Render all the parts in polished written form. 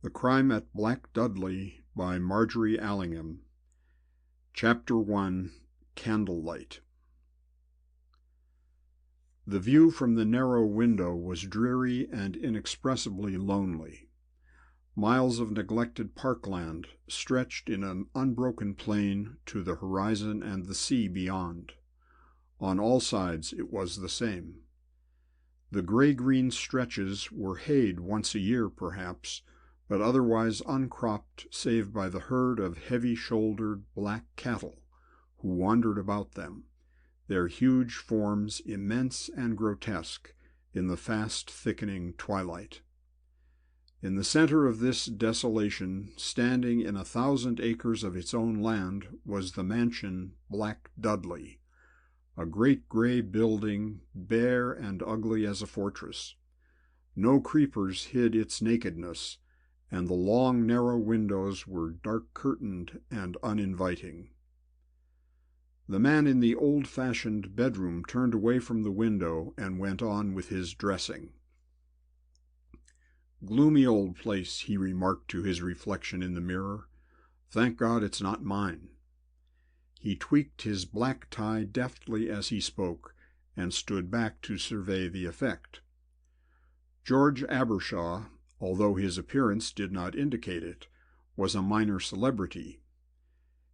The Crime at Black Dudley by Margery Allingham. Chapter 1. Candlelight. The view from the narrow window was dreary and inexpressibly lonely. Miles of neglected parkland stretched in an unbroken plain to the horizon and the sea beyond. On all sides it was the same. The gray-green stretches were hayed once a year, perhaps, but otherwise uncropped save by the herd of heavy-shouldered black cattle who wandered about them, their huge forms immense and grotesque in the fast-thickening twilight. In the center of this desolation, standing in 1,000 acres of its own land, was the mansion Black Dudley, a great gray building, bare and ugly as a fortress. No creepers hid its nakedness, and the long, narrow windows were dark-curtained and uninviting. The man in the old-fashioned bedroom turned away from the window and went on with his dressing. "Gloomy old place," he remarked to his reflection in the mirror. "Thank God it's not mine." He tweaked his black tie deftly as he spoke, and stood back to survey the effect. George Abbershaw, although his appearance did not indicate it, was a minor celebrity.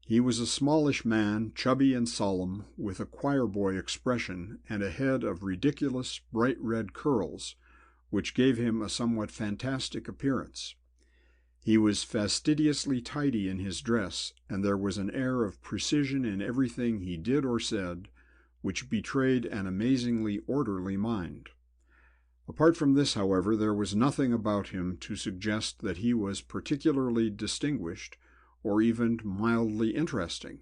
He was a smallish man, chubby and solemn, with a choir-boy expression and a head of ridiculous bright red curls, which gave him a somewhat fantastic appearance. He was fastidiously tidy in his dress, and there was an air of precision in everything he did or said, which betrayed an amazingly orderly mind. Apart from this, however, there was nothing about him to suggest that he was particularly distinguished or even mildly interesting.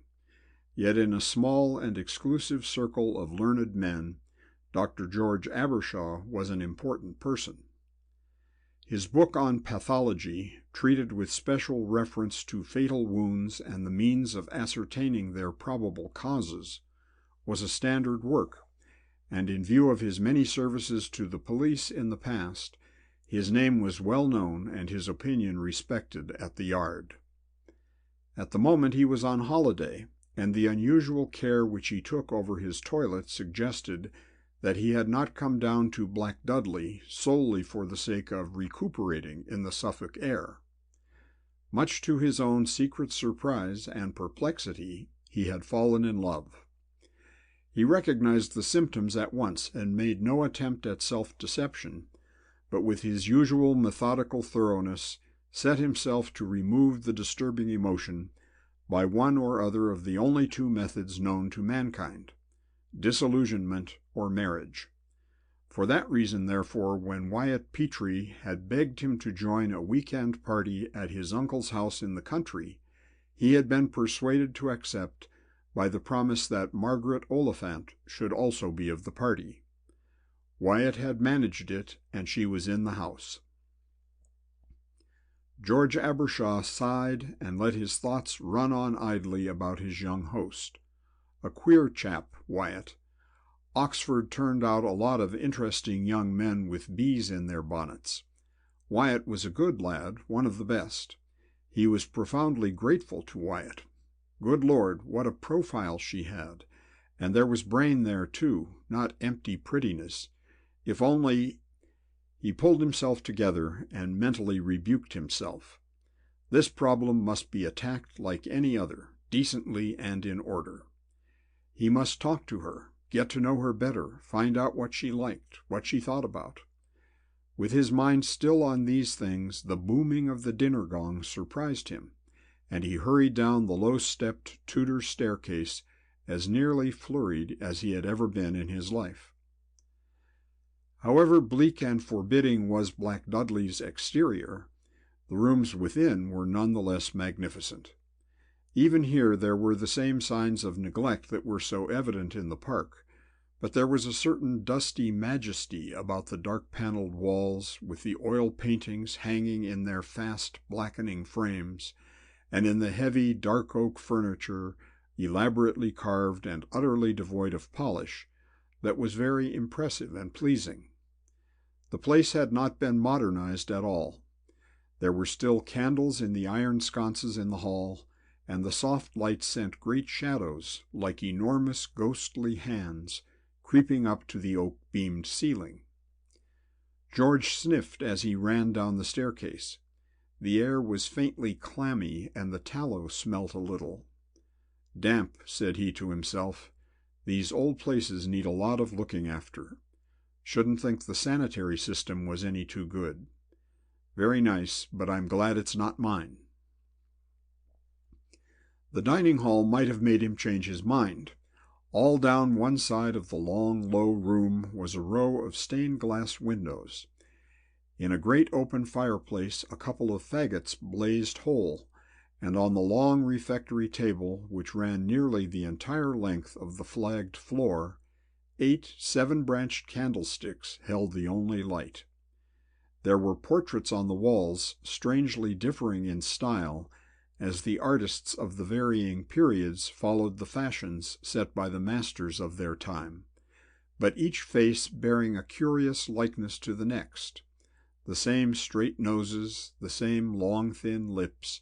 Yet in a small and exclusive circle of learned men, Dr. George Abbershaw was an important person. His book on pathology, treated with special reference to fatal wounds and the means of ascertaining their probable causes, was a standard work, and in view of his many services to the police in the past, his name was well known and his opinion respected at the Yard. At the moment he was on holiday, and the unusual care which he took over his toilet suggested that he had not come down to Black Dudley solely for the sake of recuperating in the Suffolk air. Much to his own secret surprise and perplexity, he had fallen in love. He recognized the symptoms at once and made no attempt at self-deception, but with his usual methodical thoroughness set himself to remove the disturbing emotion by one or other of the only two methods known to mankind: disillusionment or marriage. For that reason, therefore, when Wyatt Petrie had begged him to join a week-end party at his uncle's house in the country, he had been persuaded to accept by the promise that Margaret Oliphant should also be of the party. Wyatt had managed it, and she was in the house. George Abbershaw sighed and let his thoughts run on idly about his young host. A queer chap, Wyatt. Oxford turned out a lot of interesting young men with bees in their bonnets. Wyatt was a good lad, one of the best. He was profoundly grateful to Wyatt. Good Lord, what a profile she had! And there was brain there, too, not empty prettiness. If only— He pulled himself together and mentally rebuked himself. This problem must be attacked like any other, decently and in order. He must talk to her, get to know her better, find out what she liked, what she thought about. With his mind still on these things, the booming of the dinner gong surprised him, and he hurried down the low-stepped Tudor staircase as nearly flurried as he had ever been in his life. However bleak and forbidding was Black Dudley's exterior, the rooms within were none the less magnificent. Even here there were the same signs of neglect that were so evident in the park, but there was a certain dusty majesty about the dark-paneled walls, with the oil paintings hanging in their fast blackening frames, and in the heavy dark oak furniture, elaborately carved and utterly devoid of polish, that was very impressive and pleasing. The place had not been modernized at all. There were still candles in the iron sconces in the hall, and the soft light sent great shadows, like enormous ghostly hands, creeping up to the oak-beamed ceiling. George sniffed as he ran down the staircase. The air was faintly clammy, and the tallow smelt a little. "Damp," said he to himself. "These old places need a lot of looking after. Shouldn't think the sanitary system was any too good. Very nice, but I'm glad it's not mine." The dining hall might have made him change his mind. All down one side of the long, low room was a row of stained glass windows. In a great open fireplace a couple of faggots blazed whole, and on the long refectory table, which ran nearly the entire length of the flagged floor, 8 7-branched candlesticks held the only light. There were portraits on the walls, strangely differing in style, as the artists of the varying periods followed the fashions set by the masters of their time, but each face bearing a curious likeness to the next. The same straight noses, the same long thin lips,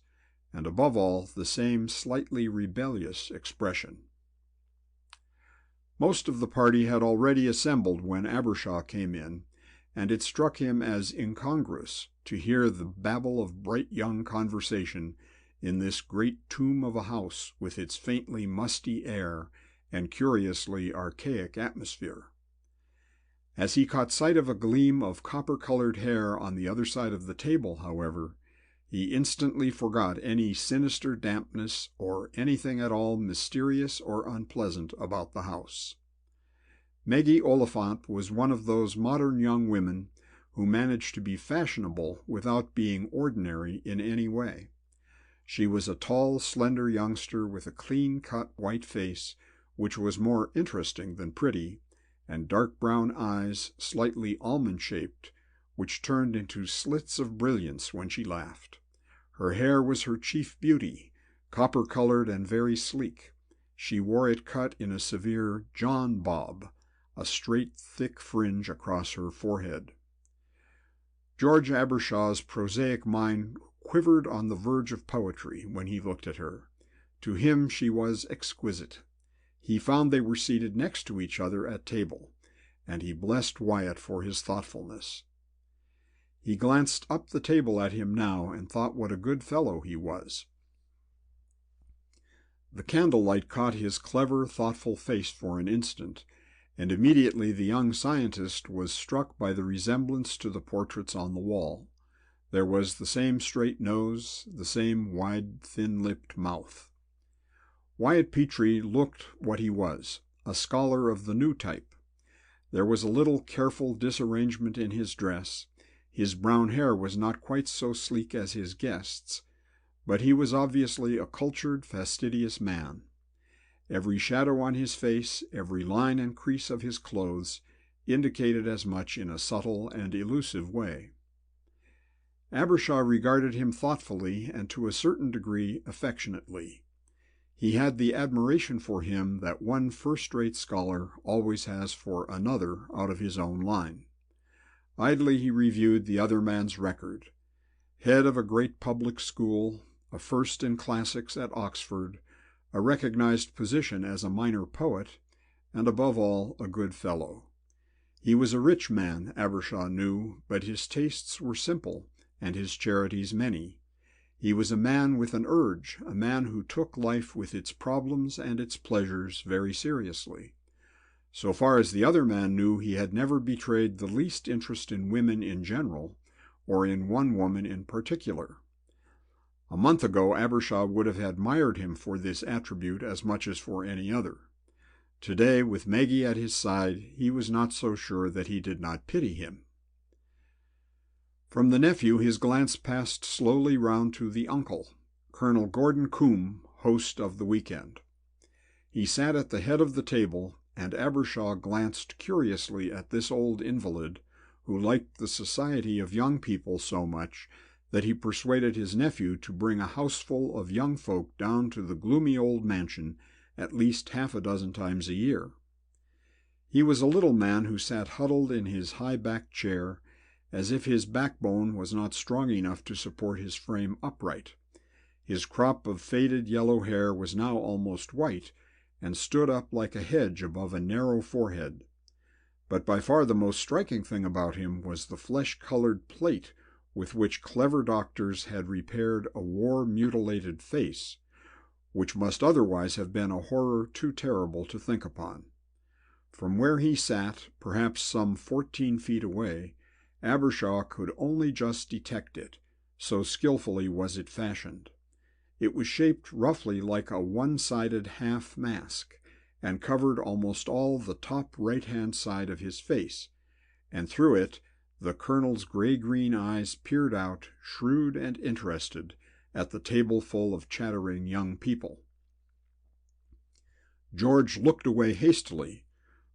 and above all the same slightly rebellious expression. Most of the party had already assembled when Abbershaw came in, and it struck him as incongruous to hear the babble of bright young conversation in this great tomb of a house with its faintly musty air and curiously archaic atmosphere. As he caught sight of a gleam of copper-colored hair on the other side of the table, however, he instantly forgot any sinister dampness or anything at all mysterious or unpleasant about the house. Maggie Oliphant was one of those modern young women who manage to be fashionable without being ordinary in any way. She was a tall, slender youngster with a clean-cut white face, which was more interesting than pretty, and dark brown eyes, slightly almond-shaped, which turned into slits of brilliance when she laughed. Her hair was her chief beauty, copper-colored and very sleek. She wore it cut in a severe John bob, a straight, thick fringe across her forehead. George Abbershaw's prosaic mind quivered on the verge of poetry when he looked at her. To him she was exquisite. He found they were seated next to each other at table, and he blessed Wyatt for his thoughtfulness. He glanced up the table at him now and thought what a good fellow he was. The candlelight caught his clever, thoughtful face for an instant, and immediately the young scientist was struck by the resemblance to the portraits on the wall. There was the same straight nose, the same wide, thin-lipped mouth. Wyatt Petrie looked what he was, a scholar of the new type. There was a little careful disarrangement in his dress. His brown hair was not quite so sleek as his guest's, but he was obviously a cultured, fastidious man. Every shadow on his face, every line and crease of his clothes, indicated as much in a subtle and elusive way. Abbershaw regarded him thoughtfully and to a certain degree affectionately. He had the admiration for him that one first-rate scholar always has for another out of his own line. Idly he reviewed the other man's record. Head of a great public school, a first in classics at Oxford, a recognized position as a minor poet, and above all a good fellow. He was a rich man, Abbershaw knew, but his tastes were simple, and his charities many. He was a man with an urge, a man who took life with its problems and its pleasures very seriously. So far as the other man knew, he had never betrayed the least interest in women in general, or in one woman in particular. A month ago Abbershaw would have admired him for this attribute as much as for any other. Today, with Maggie at his side, he was not so sure that he did not pity him. From the nephew his glance passed slowly round to the uncle, Colonel Gordon Combe, host of the weekend. He sat at the head of the table, and Abbershaw glanced curiously at this old invalid, who liked the society of young people so much that he persuaded his nephew to bring a houseful of young folk down to the gloomy old mansion at least half a dozen times a year. He was a little man who sat huddled in his high-backed chair, as if his backbone was not strong enough to support his frame upright. His crop of faded yellow hair was now almost white, and stood up like a hedge above a narrow forehead. But by far the most striking thing about him was the flesh-colored plate with which clever doctors had repaired a war-mutilated face, which must otherwise have been a horror too terrible to think upon. From where he sat, perhaps some 14 feet away, Abbershaw could only just detect it, so skillfully was it fashioned. It was shaped roughly like a one-sided half-mask, and covered almost all the top right-hand side of his face, and through it the colonel's gray-green eyes peered out, shrewd and interested, at the table full of chattering young people. George looked away hastily.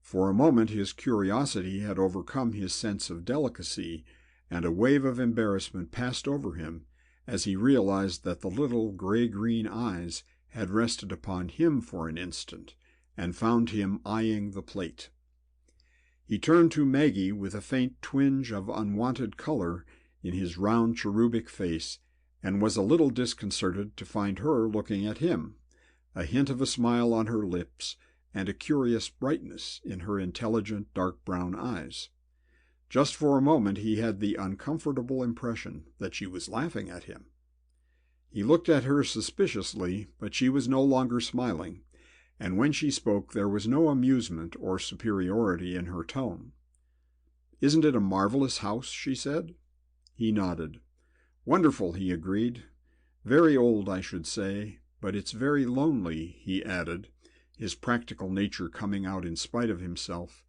For a moment his curiosity had overcome his sense of delicacy, and a wave of embarrassment passed over him as he realized that the little gray-green eyes had rested upon him for an instant, and found him eyeing the plate. He turned to Maggie with a faint twinge of unwonted color in his round cherubic face, and was a little disconcerted to find her looking at him, a hint of a smile on her lips, and a curious brightness in her intelligent dark brown eyes. Just for a moment he had the uncomfortable impression that she was laughing at him. He looked at her suspiciously, but she was no longer smiling, and when she spoke there was no amusement or superiority in her tone. "Isn't it a marvelous house?" she said. He nodded. "Wonderful," he agreed. "Very old, I should say, but it's very lonely," he added, his practical nature coming out in spite of himself.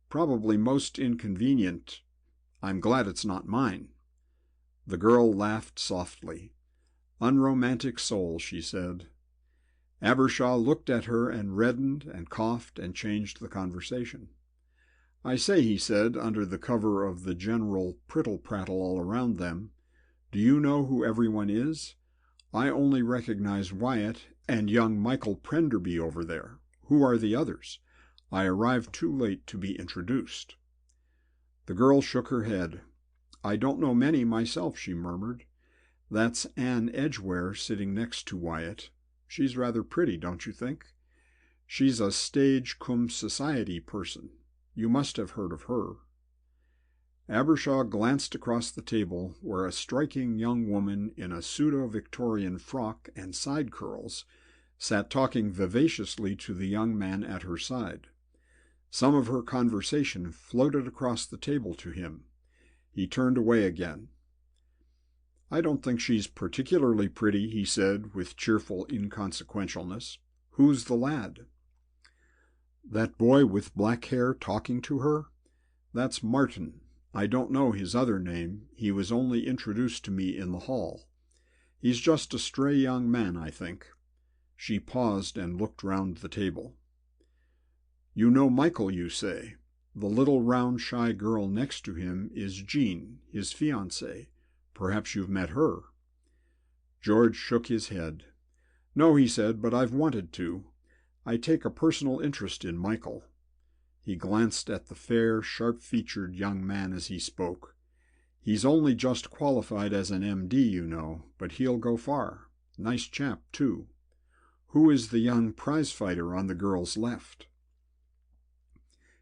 "Probably most inconvenient. I'm glad it's not mine." The girl laughed softly. "Unromantic soul," she said. Abbershaw looked at her and reddened and coughed and changed the conversation. "I say," he said, under the cover of the general prittle-prattle all around them, "do you know who everyone is? I only recognize Wyatt and young Michael Prenderby over there. Who are the others? I arrived too late to be introduced." The girl shook her head. "I don't know many myself," she murmured. "That's Anne Edgware sitting next to Wyatt. She's rather pretty, don't you think? She's a stage cum society person. You must have heard of her." Abbershaw glanced across the table, where a striking young woman in a pseudo-Victorian frock and side curls sat talking vivaciously to the young man at her side. Some of her conversation floated across the table to him. He turned away again. "I don't think she's particularly pretty," he said with cheerful inconsequentialness. "Who's the lad?" "That boy with black hair talking to her? That's Martin. I don't know his other name. He was only introduced to me in the hall. He's just a stray young man, I think." She paused and looked round the table. "You know Michael, you say. The little round shy girl next to him is Jean, his fiancée. Perhaps you've met her." George shook his head. "No," he said, "but I've wanted to. I take a personal interest in Michael." He glanced at the fair, sharp-featured young man as he spoke. "He's only just qualified as an M.D., you know, but he'll go far. Nice chap, too. Who is the young prize-fighter on the girl's left?"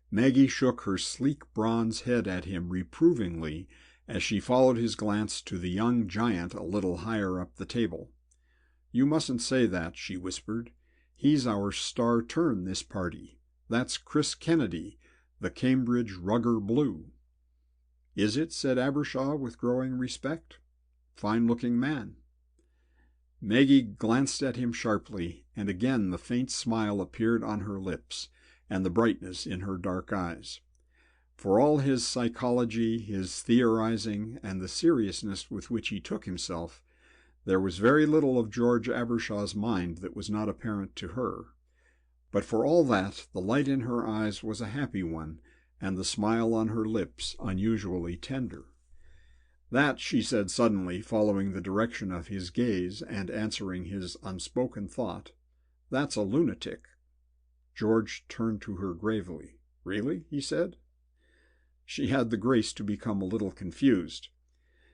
Maggie shook her sleek bronze head at him reprovingly as she followed his glance to the young giant a little higher up the table. "You mustn't say that," she whispered. "He's our star turn this party. That's Chris Kennedy, the Cambridge Rugger Blue." "Is it?" said Abbershaw with growing respect. "Fine-looking man." Maggie glanced at him sharply, and again the faint smile appeared on her lips, and the brightness in her dark eyes. For all his psychology, his theorizing, and the seriousness with which he took himself, there was very little of George Abbershaw's mind that was not apparent to her. But for all that, the light in her eyes was a happy one, and the smile on her lips unusually tender. "That," she said suddenly, following the direction of his gaze and answering his unspoken thought, "that's a lunatic." George turned to her gravely. "Really?" he said. She had the grace to become a little confused.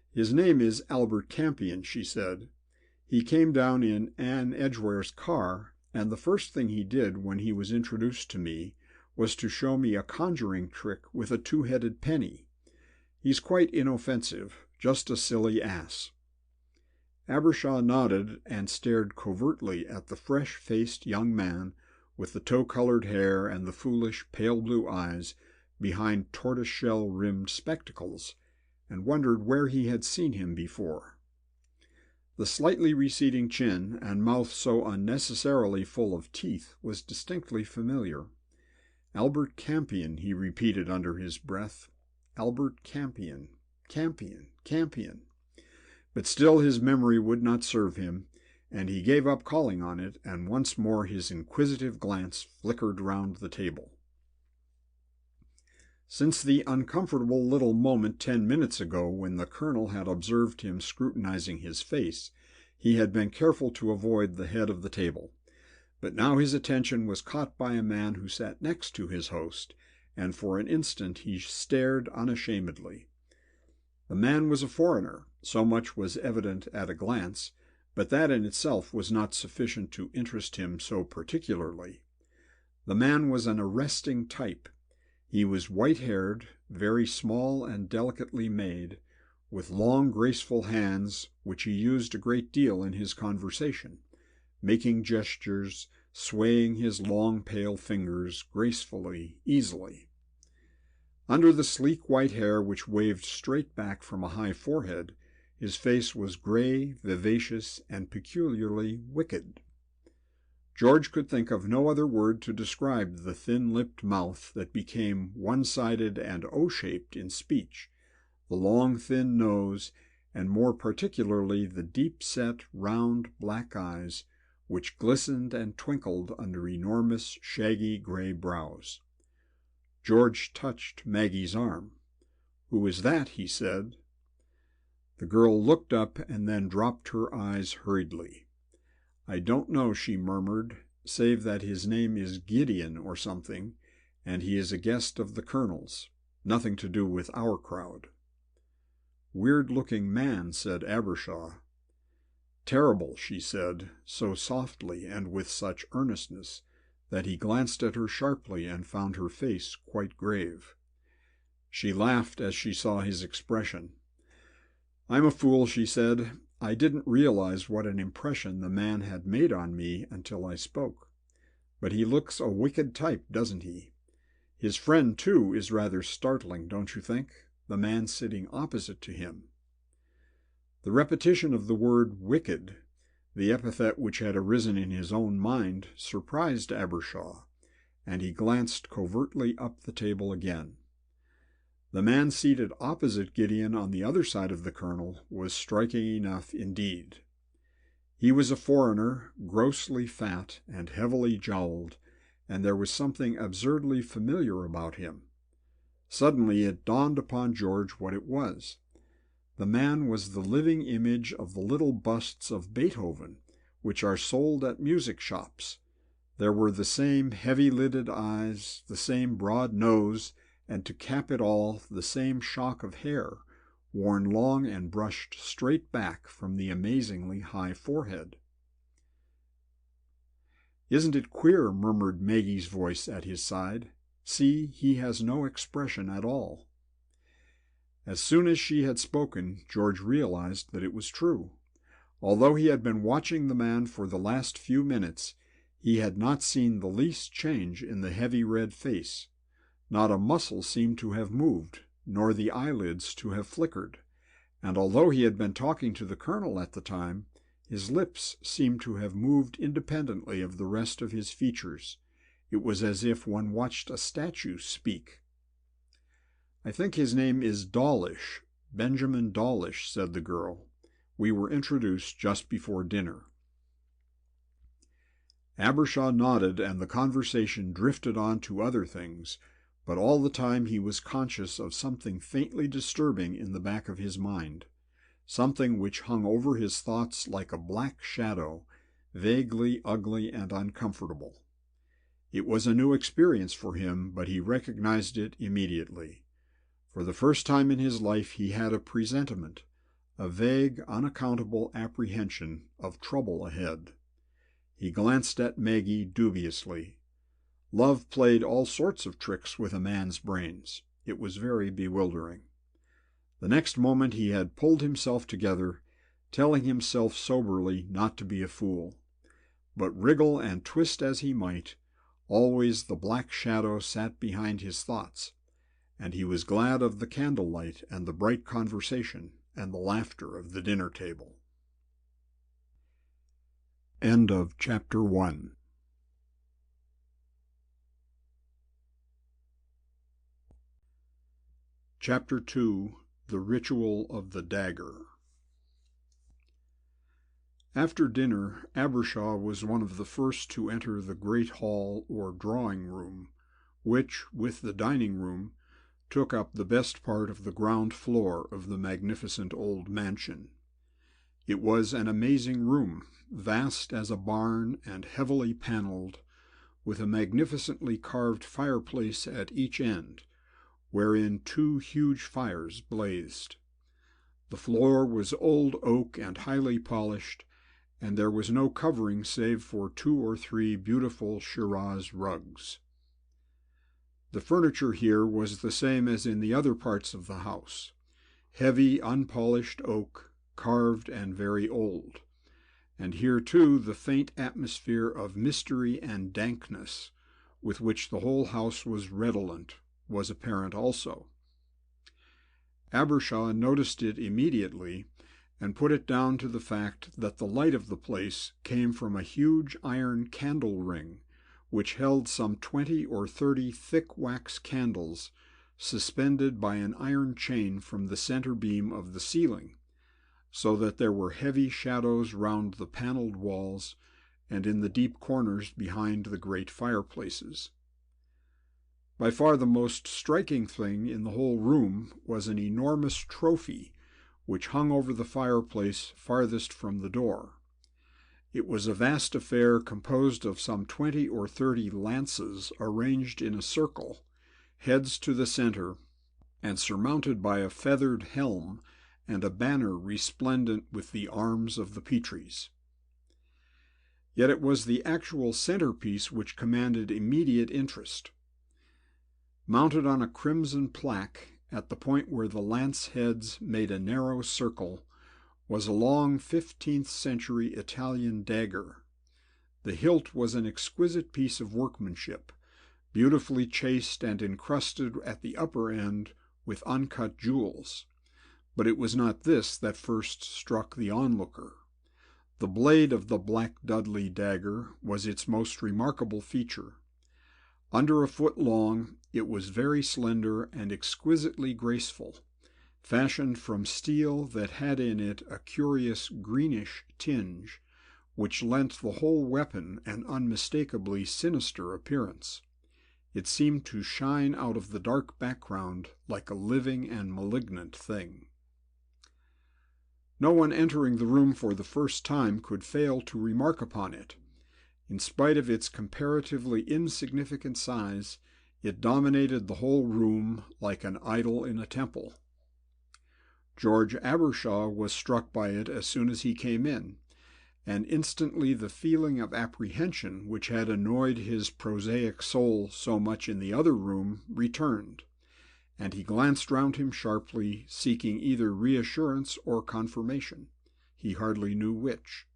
"His name is Albert Campion," she said. "He came down in Anne Edgeware's car, and the first thing he did when he was introduced to me was to show me a conjuring trick with a two-headed penny. He's quite inoffensive, just a silly ass." Abbershaw nodded and stared covertly at the fresh-faced young man with the tow-colored hair and the foolish pale blue eyes behind tortoise-shell-rimmed spectacles, and wondered where he had seen him before. The slightly receding chin and mouth so unnecessarily full of teeth was distinctly familiar. "Albert Campion," he repeated under his breath. "Albert Campion, Campion, Campion." But still his memory would not serve him, and he gave up calling on it, and once more his inquisitive glance flickered round the table. Since the uncomfortable little moment 10 minutes ago when the colonel had observed him scrutinizing his face, he had been careful to avoid the head of the table. But now his attention was caught by a man who sat next to his host, and for an instant he stared unashamedly. The man was a foreigner, so much was evident at a glance, but that in itself was not sufficient to interest him so particularly. The man was an arresting type. He was white-haired, very small and delicately made, with long, graceful hands, which he used a great deal in his conversation, making gestures, swaying his long, pale fingers gracefully, easily. Under the sleek white hair which waved straight back from a high forehead, his face was gray, vivacious, and peculiarly wicked. George could think of no other word to describe the thin-lipped mouth that became one-sided and O-shaped in speech, the long, thin nose, and more particularly the deep-set, round, black eyes, which glistened and twinkled under enormous, shaggy gray brows. George touched Maggie's arm. "Who is that?" he said. The girl looked up and then dropped her eyes hurriedly. "I don't know," she murmured, "save that his name is Gideon or something, and he is a guest of the colonel's. Nothing to do with our crowd." "Weird-looking man," said Abbershaw. "Terrible," she said, so softly and with such earnestness that he glanced at her sharply and found her face quite grave. She laughed as she saw his expression. "I'm a fool," she said. "I didn't realize what an impression the man had made on me until I spoke. But he looks a wicked type, doesn't he? His friend, too, is rather startling, don't you think? The man sitting opposite to him." The repetition of the word wicked, the epithet which had arisen in his own mind, surprised Abbershaw, and he glanced covertly up the table again. The man seated opposite Gideon on the other side of the colonel was striking enough indeed. He was a foreigner, grossly fat and heavily jowled, and there was something absurdly familiar about him. Suddenly it dawned upon George what it was. The man was the living image of the little busts of Beethoven, which are sold at music shops. There were the same heavy-lidded eyes, the same broad nose, and to cap it all, the same shock of hair, worn long and brushed straight back from the amazingly high forehead. "Isn't it queer?" murmured Maggie's voice at his side. "See, he has no expression at all." As soon as she had spoken, George realized that it was true. Although he had been watching the man for the last few minutes, he had not seen the least change in the heavy red face. Not a muscle seemed to have moved, nor the eyelids to have flickered, and although he had been talking to the colonel at the time, his lips seemed to have moved independently of the rest of his features. It was as if one watched a statue speak. "I think his name is Dawlish, Benjamin Dawlish," said the girl. "We were introduced just before dinner." Abbershaw nodded, and the conversation drifted on to other things, but all the time he was conscious of something faintly disturbing in the back of his mind, something which hung over his thoughts like a black shadow, vaguely ugly and uncomfortable. It was a new experience for him, but he recognized it immediately. For the first time in his life he had a presentiment, a vague, unaccountable apprehension of trouble ahead. He glanced at Maggie dubiously. Love played all sorts of tricks with a man's brains. It was very bewildering. The next moment he had pulled himself together, telling himself soberly not to be a fool. But wriggle and twist as he might, always the black shadow sat behind his thoughts, and he was glad of the candlelight and the bright conversation and the laughter of the dinner table. End of Chapter 1. Chapter 2. The Ritual of the Dagger. After dinner, Abbershaw was one of the first to enter the great hall or drawing-room, which, with the dining-room, took up the best part of the ground floor of the magnificent old mansion. It was an amazing room, vast as a barn and heavily panelled, with a magnificently carved fireplace at each end, wherein 2 huge fires blazed. The floor was old oak and highly polished, and there was no covering save for 2 or 3 beautiful Shiraz rugs. The furniture here was the same as in the other parts of the house, heavy, unpolished oak, carved and very old, and here too the faint atmosphere of mystery and dankness, with which the whole house was redolent, was apparent also. Abbershaw noticed it immediately, and put it down to the fact that the light of the place came from a huge iron candle ring, which held some 20 or 30 thick wax candles, suspended by an iron chain from the center beam of the ceiling, so that there were heavy shadows round the panelled walls and in the deep corners behind the great fireplaces. By far the most striking thing in the whole room was an enormous trophy which hung over the fireplace farthest from the door. It was a vast affair composed of some 20 or 30 lances arranged in a circle, heads to the center, and surmounted by a feathered helm and a banner resplendent with the arms of the Petrys. Yet it was the actual centerpiece which commanded immediate interest. Mounted on a crimson plaque, at the point where the lance heads made a narrow circle, was a long 15th-century Italian dagger. The hilt was an exquisite piece of workmanship, beautifully chased and encrusted at the upper end with uncut jewels. But it was not this that first struck the onlooker. The blade of the Black Dudley dagger was its most remarkable feature. Under a foot long, it was very slender and exquisitely graceful, fashioned from steel that had in it a curious greenish tinge, which lent the whole weapon an unmistakably sinister appearance. It seemed to shine out of the dark background like a living and malignant thing. No one entering the room for the first time could fail to remark upon it. In spite of its comparatively insignificant size, it dominated the whole room like an idol in a temple. George Abbershaw was struck by it as soon as he came in, and instantly the feeling of apprehension which had annoyed his prosaic soul so much in the other room returned, and he glanced round him sharply, seeking either reassurance or confirmation. He hardly knew which.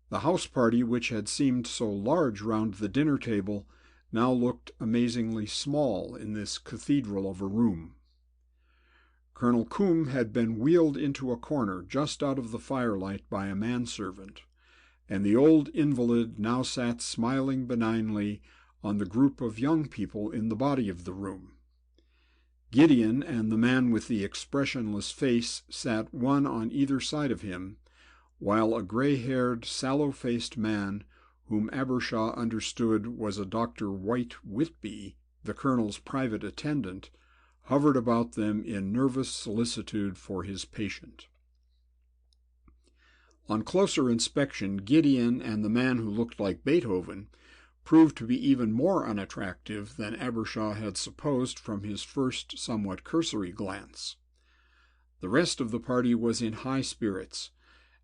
The house party, which had seemed so large round the dinner table, now looked amazingly small in this cathedral of a room. Colonel Combe had been wheeled into a corner just out of the firelight by a manservant, and the old invalid now sat smiling benignly on the group of young people in the body of the room. Gideon and the man with the expressionless face sat one on either side of him, while a gray-haired, sallow-faced man, whom Abbershaw understood was a Dr. White Whitby, the colonel's private attendant, hovered about them in nervous solicitude for his patient. On closer inspection, Gideon and the man who looked like Beethoven proved to be even more unattractive than Abbershaw had supposed from his first somewhat cursory glance. The rest of the party was in high spirits,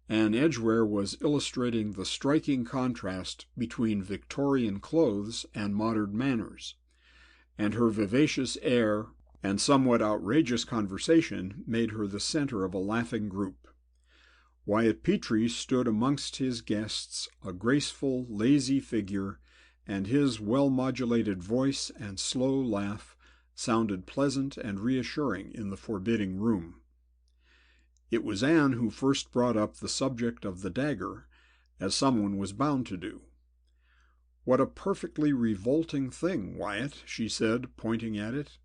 and Edgware was illustrating the striking contrast between Victorian clothes and modern manners, and her vivacious air and somewhat outrageous conversation made her the center of a laughing group. Wyatt Petrie stood amongst his guests, a graceful, lazy figure, and his well-modulated voice and slow laugh sounded pleasant and reassuring in the forbidding room. It was Anne who first brought up the subject of the dagger, as someone was bound to do. "What a perfectly revolting thing, Wyatt," she said, pointing at it.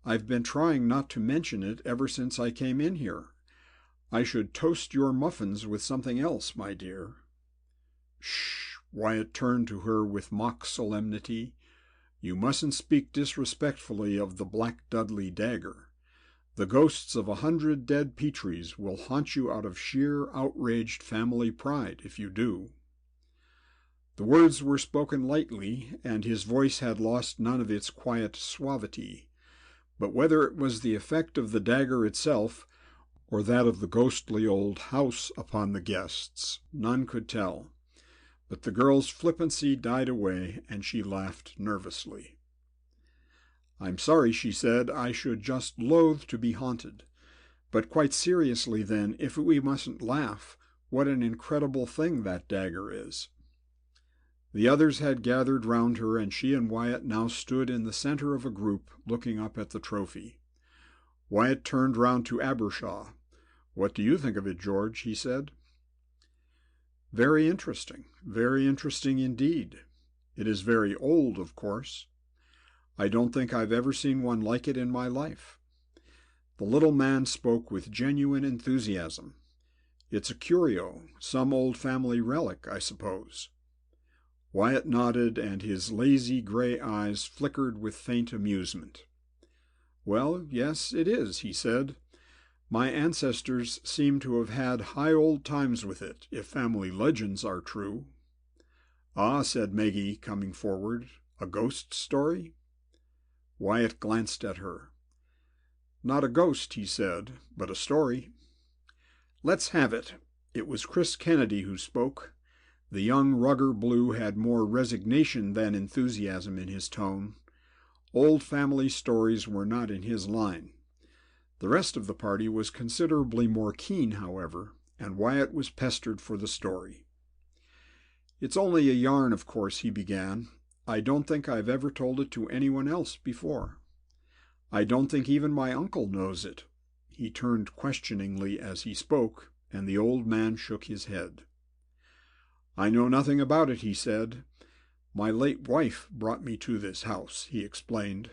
"I've been trying not to mention it ever since I came in here. I should toast your muffins with something else, my dear." "Shh!" Wyatt turned to her with mock solemnity. "You mustn't speak disrespectfully of the Black Dudley dagger. The ghosts of 100 dead Petries will haunt you out of sheer outraged family pride if you do." The words were spoken lightly, and his voice had lost none of its quiet suavity. But whether it was the effect of the dagger itself, or that of the ghostly old house upon the guests, none could tell. But the girl's flippancy died away, and she laughed nervously. "I'm sorry," she said. "I should just loathe to be haunted. But quite seriously, then, if we mustn't laugh, what an incredible thing that dagger is." The others had gathered round her, and she and Wyatt now stood in the center of a group, looking up at the trophy. Wyatt turned round to Abbershaw. "What do you think of it, George?" he said. Very interesting indeed. It is very old, of course. I don't think I've ever seen one like it in my life." The little man spoke with genuine enthusiasm. "It's a curio, some old family relic, I suppose." Wyatt nodded, and his lazy gray eyes flickered with faint amusement. "Well, yes, it is," he said. "My ancestors seem to have had high old times with it, if family legends are true." "Ah," said Maggie, coming forward, "a ghost story?" Wyatt glanced at her. "Not a ghost," he said, "but a story." "Let's have it." It was Chris Kennedy who spoke. The young rugger blue had more resignation than enthusiasm in his tone. Old family stories were not in his line. The rest of the party was considerably more keen, however, and Wyatt was pestered for the story. "It's only a yarn, of course," he began. "I don't think I've ever told it to anyone else before. I don't think even my uncle knows it." He turned questioningly as he spoke, and the old man shook his head. "I know nothing about it," he said. "My late wife brought me to this house," he explained.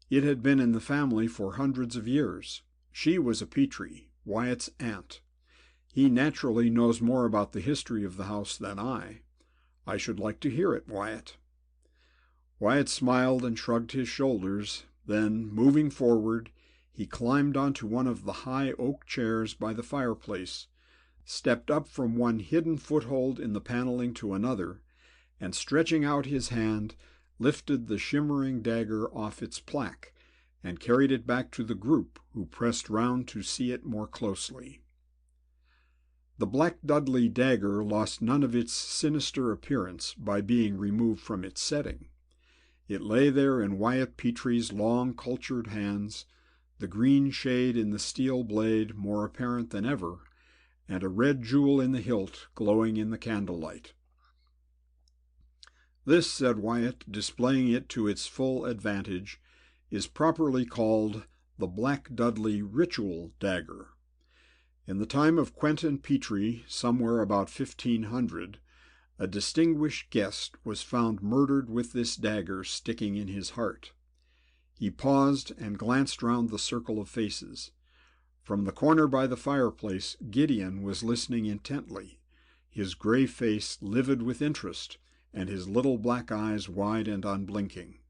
"It had been in the family for hundreds of years. She was a Petrie, Wyatt's aunt. He naturally knows more about the history of the house than I. I should like to hear it, Wyatt." Wyatt smiled and shrugged his shoulders. Then, moving forward, he climbed onto one of the high oak chairs by the fireplace, stepped up from one hidden foothold in the paneling to another, and stretching out his hand, lifted the shimmering dagger off its plaque and carried it back to the group, who pressed round to see it more closely. The Black Dudley dagger lost none of its sinister appearance by being removed from its setting. It lay there in Wyatt Petrie's long, cultured hands, the green shade in the steel blade more apparent than ever, and a red jewel in the hilt glowing in the candlelight. "This," said Wyatt, displaying it to its full advantage, "is properly called the Black Dudley ritual dagger. In the time of Quentin Petrie, somewhere about 1500, a distinguished guest was found murdered with this dagger sticking in his heart." He paused and glanced round the circle of faces. From the corner by the fireplace, Gideon was listening intently, his gray face livid with interest, and his little black eyes wide and unblinking.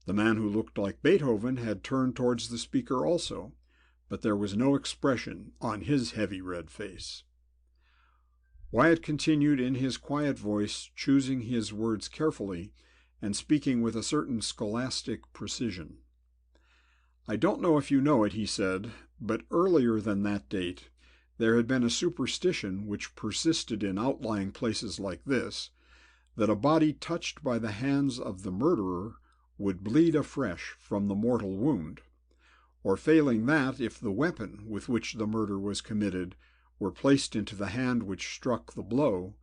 The man who looked like Beethoven had turned towards the speaker also, but there was no expression on his heavy red face. Wyatt continued in his quiet voice, choosing his words carefully, and speaking with a certain scholastic precision. "I don't know if you know it," he said, "but earlier than that date there had been a superstition which persisted in outlying places like this, that a body touched by the hands of the murderer would bleed afresh from the mortal wound, or failing that, if the weapon with which the murder was committed were placed into the hand which struck the blow,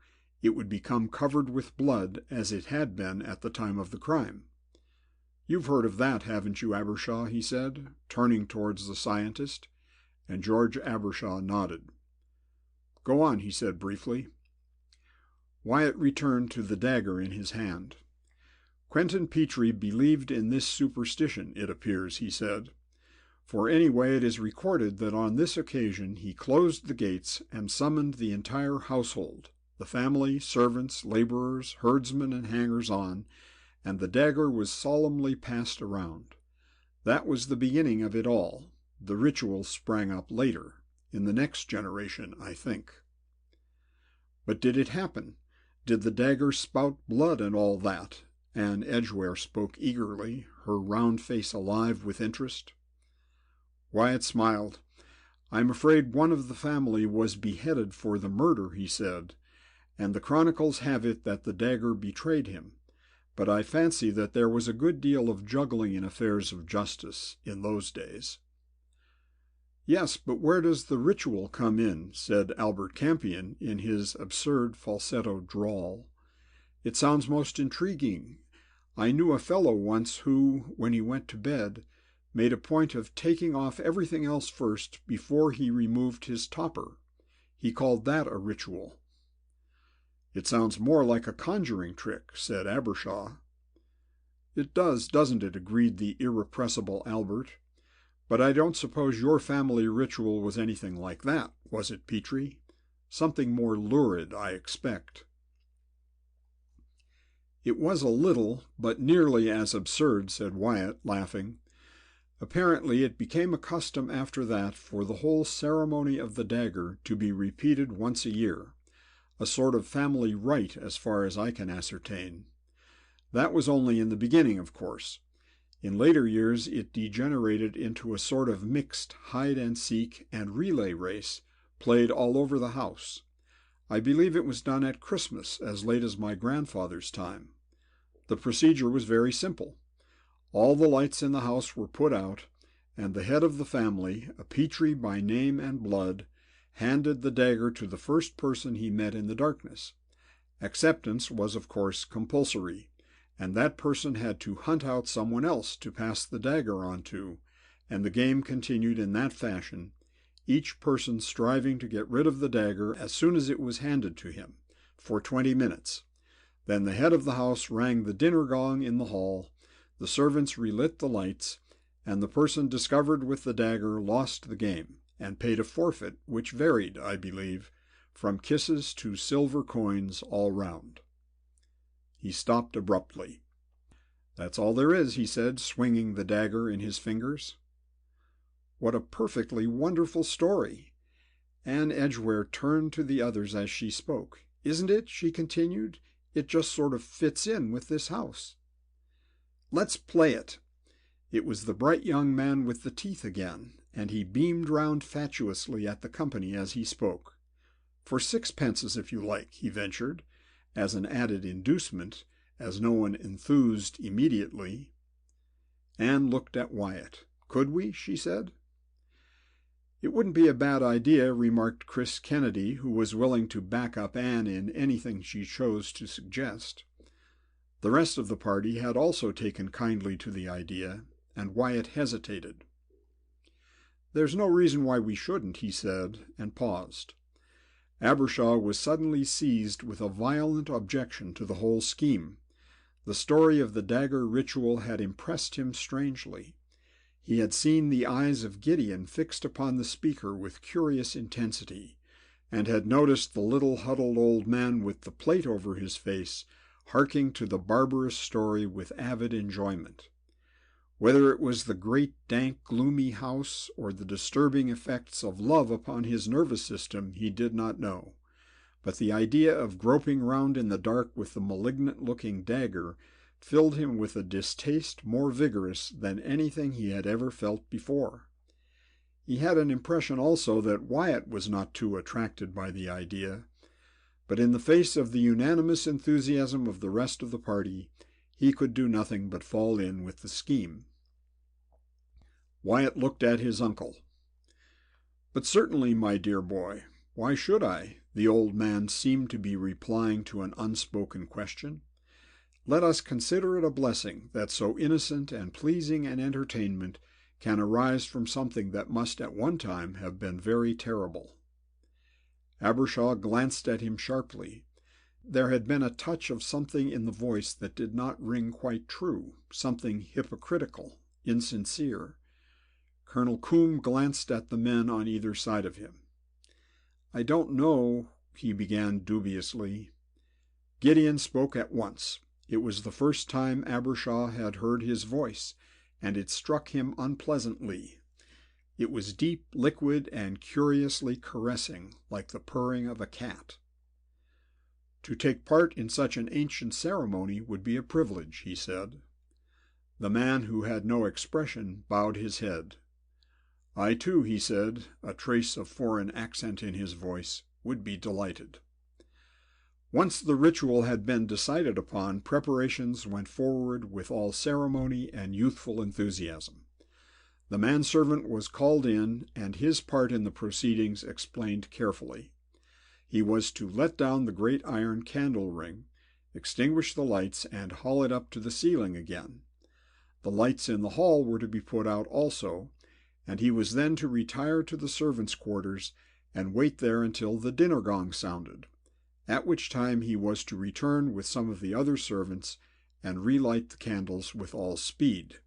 it would become covered with blood as it had been at the time of the crime. You've heard of that, haven't you, Abbershaw?" he said, turning towards the scientist, and George Abbershaw nodded. "Go on," he said briefly. Wyatt returned to the dagger in his hand. "Quentin Petrie believed in this superstition, it appears," he said, "for anyway it is recorded that on this occasion he closed the gates and summoned the entire household, the family, servants, laborers, herdsmen, and hangers-on, and the dagger was solemnly passed around. That was the beginning of it all. The ritual sprang up later, in the next generation, I think." "But did it happen? Did the dagger spout blood and all that?" Anne Edgware spoke eagerly, her round face alive with interest. Wyatt smiled. "I'm afraid one of the family was beheaded for the murder," he said, "and the chronicles have it that the dagger betrayed him. But I fancy that there was a good deal of juggling in affairs of justice in those days." "Yes, but where does the ritual come in?" said Albert Campion in his absurd falsetto drawl. "It sounds most intriguing. I knew a fellow once who, when he went to bed, made a point of taking off everything else first before he removed his topper. He called that a ritual." "It sounds more like a conjuring trick," said Abbershaw. "It does, doesn't it?" agreed the irrepressible Albert. "But I don't suppose your family ritual was anything like that, was it, Petrie? Something more lurid, I expect." "It was a little, but nearly as absurd," said Wyatt, laughing. "Apparently it became a custom after that for the whole ceremony of the dagger to be repeated once a year, a sort of family rite as far as I can ascertain. That was only in the beginning, of course. In later years it degenerated into a sort of mixed hide-and-seek and relay race played all over the house. I believe it was done at Christmas as late as my grandfather's time. The procedure was very simple. All the lights in the house were put out, and the head of the family, a Petrie by name and blood, handed the dagger to the first person he met in the darkness. Acceptance was, of course, compulsory, and that person had to hunt out someone else to pass the dagger on to, and the game continued in that fashion, each person striving to get rid of the dagger as soon as it was handed to him, for 20 minutes. Then the head of the house rang the dinner gong in the hall, the servants relit the lights, and the person discovered with the dagger lost the game, and paid a forfeit which varied, I believe, from kisses to silver coins all round." He stopped abruptly. "That's all there is," he said, swinging the dagger in his fingers. "What a perfectly wonderful story!" Anne Edgware turned to the others as she spoke. "Isn't it?" she continued. "It just sort of fits in with this house." "Let's play it." It was the bright young man with the teeth again, and he beamed round fatuously at the company as he spoke. "For 6 pences, if you like," he ventured, as an added inducement, as no one enthused immediately. Anne looked at Wyatt. "Could we?" she said. "It wouldn't be a bad idea," remarked Chris Kennedy, who was willing to back up Anne in anything she chose to suggest. The rest of the party had also taken kindly to the idea, and Wyatt hesitated. "There's no reason why we shouldn't," he said, and paused. Abbershaw was suddenly seized with a violent objection to the whole scheme. The story of the dagger ritual had impressed him strangely. He had seen the eyes of Gideon fixed upon the speaker with curious intensity, and had noticed the little huddled old man with the plate over his face harking to the barbarous story with avid enjoyment. Whether it was the great, dank, gloomy house, or the disturbing effects of love upon his nervous system, he did not know. But the idea of groping round in the dark with the malignant-looking dagger filled him with a distaste more vigorous than anything he had ever felt before. He had an impression also that Wyatt was not too attracted by the idea, but in the face of the unanimous enthusiasm of the rest of the party, he could do nothing but fall in with the scheme. Wyatt looked at his uncle. "But certainly, my dear boy, why should I?" The old man seemed to be replying to an unspoken question. "Let us consider it a blessing that so innocent and pleasing an entertainment can arise from something that must at one time have been very terrible." Abbershaw glanced at him sharply. There had been a touch of something in the voice that did not ring quite true, something hypocritical, insincere. Colonel Coombe glanced at the men on either side of him. "I don't know," he began dubiously. Gideon spoke at once. It was the first time Abbershaw had heard his voice, and it struck him unpleasantly. It was deep, liquid, and curiously caressing, like the purring of a cat. "To take part in such an ancient ceremony would be a privilege," he said. The man, who had no expression, bowed his head. "I too," he said, a trace of foreign accent in his voice, "would be delighted." Once the ritual had been decided upon, preparations went forward with all ceremony and youthful enthusiasm. The manservant was called in, and his part in the proceedings explained carefully. He was to let down the great iron candle ring, extinguish the lights, and haul it up to the ceiling again. The lights in the hall were to be put out also, and he was then to retire to the servants' quarters and wait there until the dinner gong sounded, at which time he was to return with some of the other servants and relight the candles with all speed.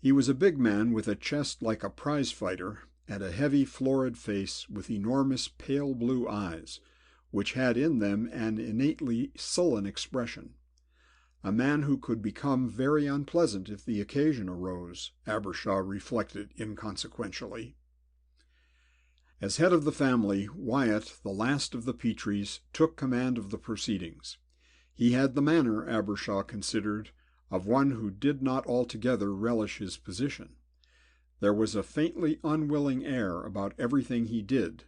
He was a big man with a chest like a prize fighter, and a heavy, florid face with enormous pale blue eyes, which had in them an innately sullen expression. A man who could become very unpleasant if the occasion arose, Abbershaw reflected inconsequentially. As head of the family, Wyatt, the last of the Petries, took command of the proceedings. He had the manner, Abbershaw considered, of one who did not altogether relish his position. There was a faintly unwilling air about everything he did,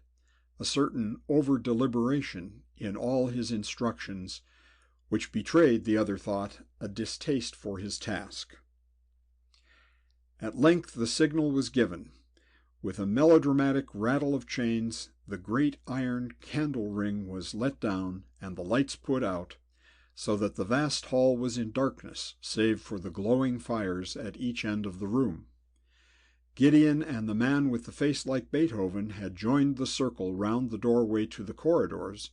a certain over-deliberation in all his instructions, which betrayed, the other thought, a distaste for his task. At length the signal was given. With a melodramatic rattle of chains, the great iron candle ring was let down and the lights put out, so that the vast hall was in darkness, save for the glowing fires at each end of the room. Gideon and the man with the face like Beethoven had joined the circle round the doorway to the corridors,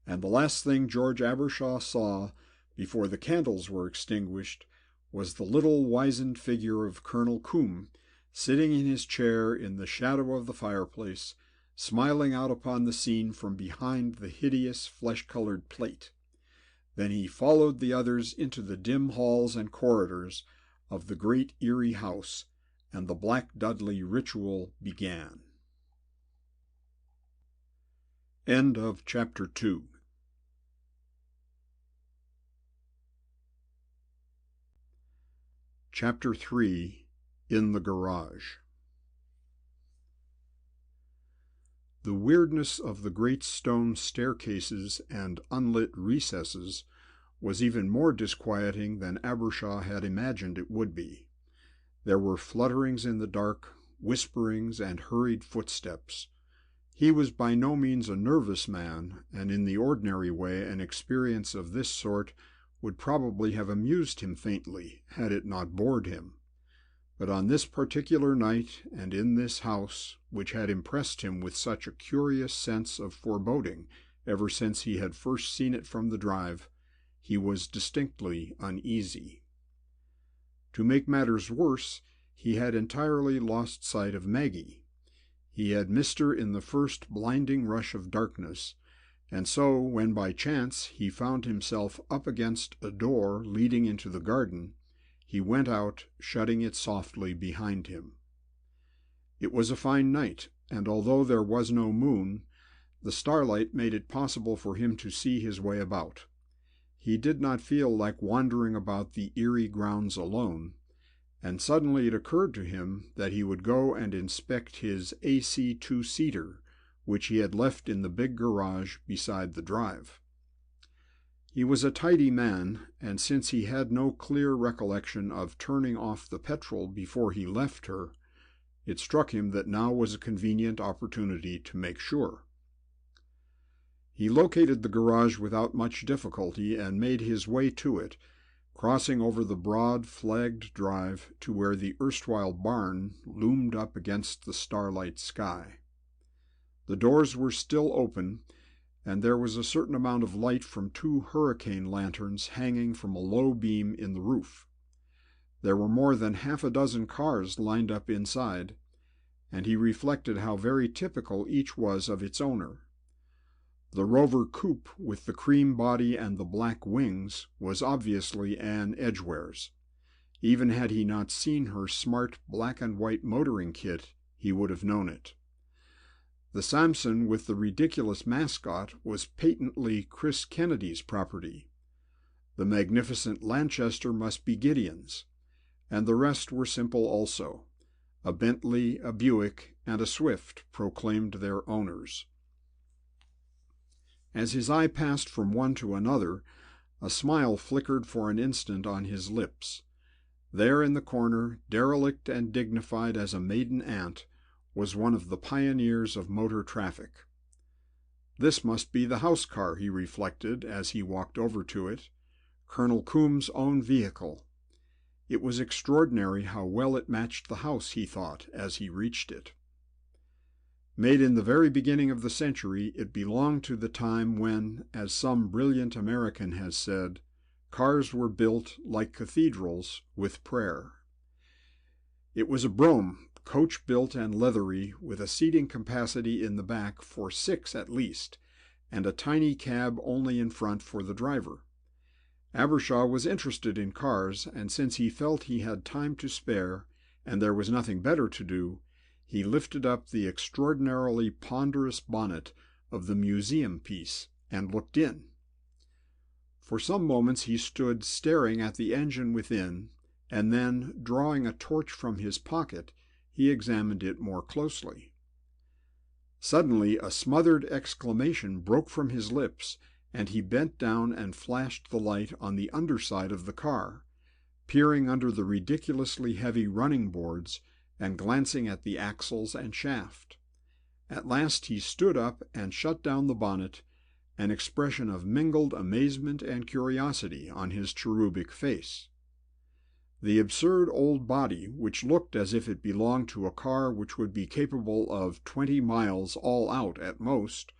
and the last thing George Abbershaw saw, before the candles were extinguished, was the little wizened figure of Colonel Coombe, sitting in his chair in the shadow of the fireplace, smiling out upon the scene from behind the hideous flesh-colored plate. Then he followed the others into the dim halls and corridors of the great eerie house, and the Black Dudley ritual began. End of Chapter 2. Chapter 3. In the Garage. The weirdness of the great stone staircases and unlit recesses was even more disquieting than Abbershaw had imagined it would be. There were flutterings in the dark, whisperings, and hurried footsteps. He was by no means a nervous man, and in the ordinary way an experience of this sort would probably have amused him faintly, had it not bored him. But on this particular night, and in this house, which had impressed him with such a curious sense of foreboding ever since he had first seen it from the drive, he was distinctly uneasy. To make matters worse, he had entirely lost sight of Maggie. He had missed her in the first blinding rush of darkness, and so, when by chance he found himself up against a door leading into the garden, he went out, shutting it softly behind him. It was a fine night, and although there was no moon, the starlight made it possible for him to see his way about. He did not feel like wandering about the eerie grounds alone, and suddenly it occurred to him that he would go and inspect his AC two-seater, which he had left in the big garage beside the drive. He was a tidy man, and since he had no clear recollection of turning off the petrol before he left her, it struck him that now was a convenient opportunity to make sure. He located the garage without much difficulty and made his way to it, crossing over the broad, flagged drive to where the erstwhile barn loomed up against the starlight sky. The doors were still open, and there was a certain amount of light from 2 hurricane lanterns hanging from a low beam in the roof. There were more than half a dozen cars lined up inside, and he reflected how very typical each was of its owner. The Rover coupe with the cream body and the black wings was obviously Anne Edgware's. Even had he not seen her smart black and white motoring kit, he would have known it. The Samson with the ridiculous mascot was patently Chris Kennedy's property. The magnificent Lanchester must be Gideon's, and the rest were simple also. A Bentley, a Buick, and a Swift proclaimed their owners. As his eye passed from one to another, a smile flickered for an instant on his lips. There in the corner, derelict and dignified as a maiden aunt, was one of the pioneers of motor traffic. This must be the house car, he reflected as he walked over to it, Colonel Coombs' own vehicle. It was extraordinary how well it matched the house, he thought, as he reached it. Made in the very beginning of the century, it belonged to the time when, as some brilliant American has said, cars were built, like cathedrals, with prayer. It was a brougham, coach-built and leathery, with a seating capacity in the back for 6 at least, and a tiny cab only in front for the driver. Abbershaw was interested in cars, and since he felt he had time to spare, and there was nothing better to do, he lifted up the extraordinarily ponderous bonnet of the museum piece and looked in. For some moments he stood staring at the engine within, and then, drawing a torch from his pocket, he examined it more closely. Suddenly a smothered exclamation broke from his lips, and he bent down and flashed the light on the underside of the car, peering under the ridiculously heavy running boards and glancing at the axles and shaft. At last he stood up and shut down the bonnet, an expression of mingled amazement and curiosity on his cherubic face. The absurd old body, which looked as if it belonged to a car which would be capable of 20 miles all out at most,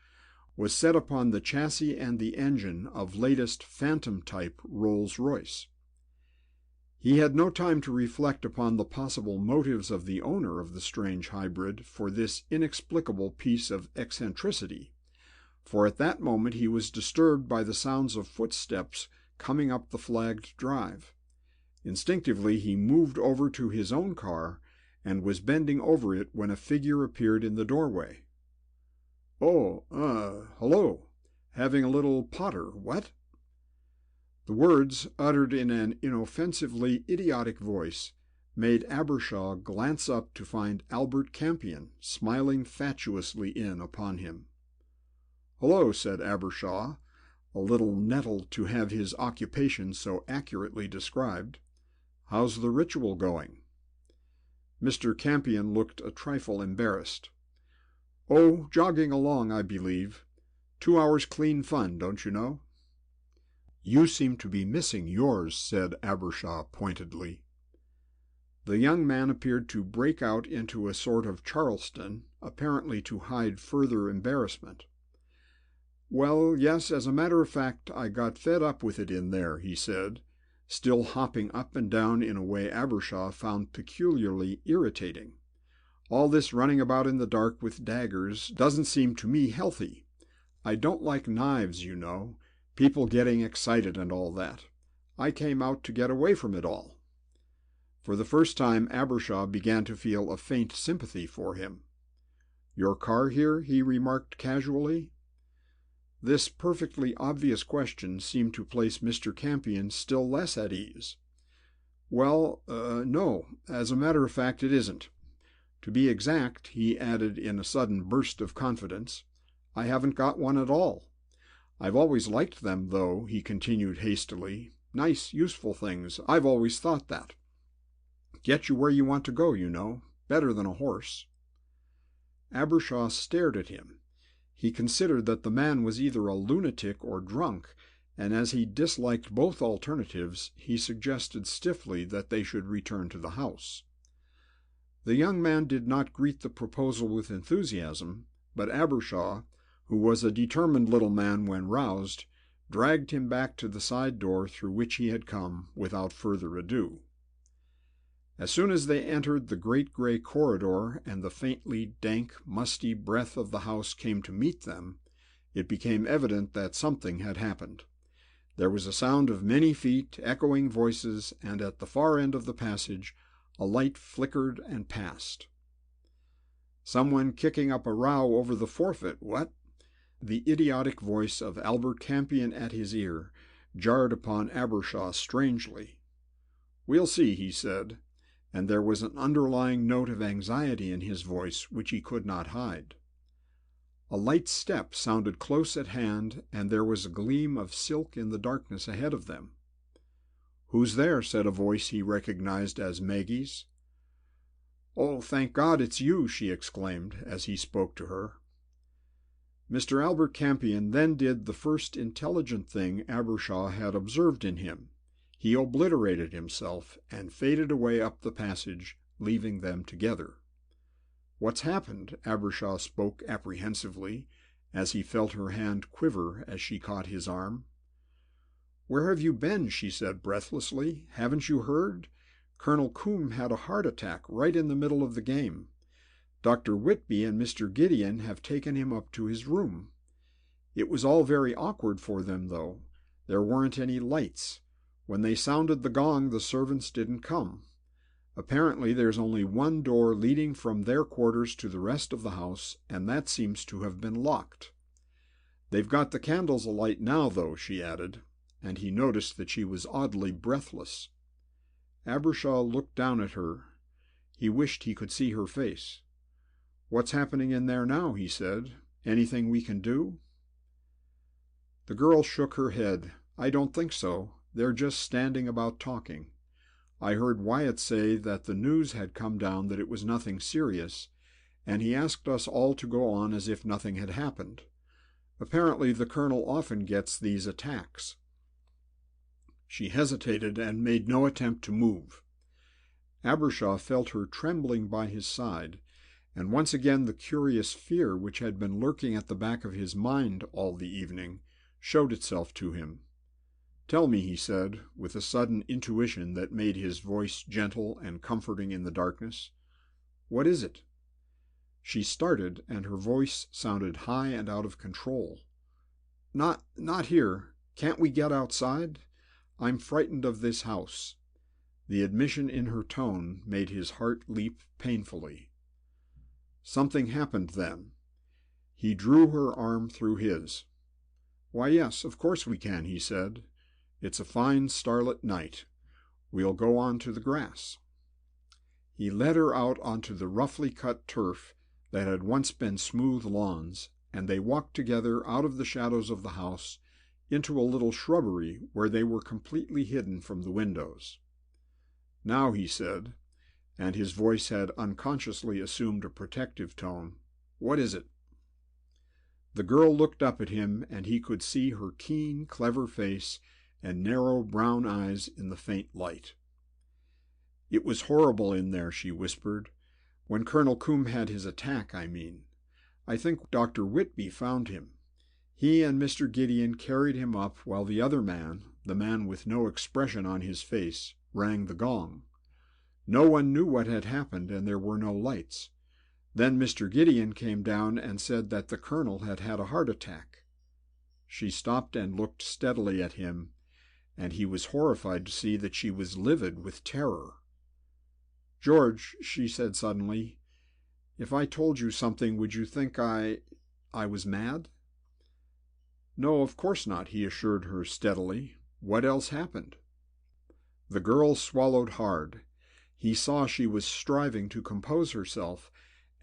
was set upon the chassis and the engine of latest Phantom-type Rolls-Royce. He had no time to reflect upon the possible motives of the owner of the strange hybrid for this inexplicable piece of eccentricity, for at that moment he was disturbed by the sounds of footsteps coming up the flagged drive. Instinctively he moved over to his own car and was bending over it when a figure appeared in the doorway. "Oh, hello. Having a little Potter, what?" The words, uttered in an inoffensively idiotic voice, made Abbershaw glance up to find Albert Campion smiling fatuously in upon him. "Hello," said Abbershaw, a little nettled to have his occupation so accurately described. "How's the ritual going?" Mr. Campion looked a trifle embarrassed. "Oh, jogging along, I believe. 2 hours clean fun, don't you know?" "You seem to be missing yours," said Abbershaw pointedly. The young man appeared to break out into a sort of Charleston, apparently to hide further embarrassment. "Well, yes, as a matter of fact, I got fed up with it in there," he said, still hopping up and down in a way Abbershaw found peculiarly irritating. "All this running about in the dark with daggers doesn't seem to me healthy. I don't like knives, you know, people getting excited and all that. I came out to get away from it all." For the first time Abbershaw began to feel a faint sympathy for him. "Your car here?" he remarked casually. This perfectly obvious question seemed to place Mr. Campion still less at ease. "Well, no, as a matter of fact it isn't. To be exact," he added in a sudden burst of confidence, "I haven't got one at all. I've always liked them, though," he continued hastily. "Nice, useful things. I've always thought that. Get you where you want to go, you know. Better than a horse." Abbershaw stared at him. He considered that the man was either a lunatic or drunk, and as he disliked both alternatives, he suggested stiffly that they should return to the house. The young man did not greet the proposal with enthusiasm, but Abbershaw, who was a determined little man when roused, dragged him back to the side door through which he had come without further ado. As soon as they entered the great gray corridor and the faintly dank, musty breath of the house came to meet them, it became evident that something had happened. There was a sound of many feet, echoing voices, and at the far end of the passage a light flickered and passed. "Someone kicking up a row over the forfeit, what?" The idiotic voice of Albert Campion at his ear jarred upon Abbershaw strangely. "We'll see," he said, and there was an underlying note of anxiety in his voice which he could not hide. A light step sounded close at hand, and there was a gleam of silk in the darkness ahead of them. "Who's there?" said a voice he recognized as Maggie's. "Oh, thank God it's you!" she exclaimed as he spoke to her. Mr. Albert Campion then did the first intelligent thing Abbershaw had observed in him. He obliterated himself and faded away up the passage, leaving them together. "What's happened?" Abbershaw spoke apprehensively, as he felt her hand quiver as she caught his arm. "Where have you been?" she said breathlessly. "Haven't you heard? Colonel Combe had a heart attack right in the middle of the game. Dr. Whitby and Mr. Gideon have taken him up to his room. It was all very awkward for them, though. There weren't any lights. When they sounded the gong, the servants didn't come. Apparently there's only one door leading from their quarters to the rest of the house, and that seems to have been locked. They've got the candles alight now, though," she added, and he noticed that she was oddly breathless. Abbershaw looked down at her. He wished he could see her face. "What's happening in there now?" he said. "Anything we can do?" The girl shook her head. "I don't think so. They're just standing about talking. I heard Wyatt say that the news had come down that it was nothing serious, and he asked us all to go on as if nothing had happened. Apparently the colonel often gets these attacks." She hesitated and made no attempt to move. Abbershaw felt her trembling by his side, and once again the curious fear which had been lurking at the back of his mind all the evening showed itself to him. "Tell me," he said, with a sudden intuition that made his voice gentle and comforting in the darkness. "What is it?" She started, and her voice sounded high and out of control. Not here. Can't we get outside? I'm frightened of this house." The admission in her tone made his heart leap painfully. Something happened then. He drew her arm through his. "Why, yes, of course we can," he said. "It's a fine starlit night. We'll go on to the grass." He led her out onto the roughly cut turf that had once been smooth lawns, and they walked together out of the shadows of the house into a little shrubbery where they were completely hidden from the windows. "Now," he said, and his voice had unconsciously assumed a protective tone, "what is it?" The girl looked up at him, and he could see her keen, clever face and narrow brown eyes in the faint light. "It was horrible in there," she whispered. "When Colonel Combe had his attack, I mean. I think Dr. Whitby found him. He and Mr. Gideon carried him up while the other man, the man with no expression on his face, rang the gong. No one knew what had happened, and there were no lights. Then Mr. Gideon came down and said that the colonel had had a heart attack." She stopped and looked steadily at him, and he was horrified to see that she was livid with terror. "George," she said suddenly, "if I told you something, would you think I was mad?" "No, of course not," he assured her steadily. "What else happened?" The girl swallowed hard. He saw she was striving to compose herself,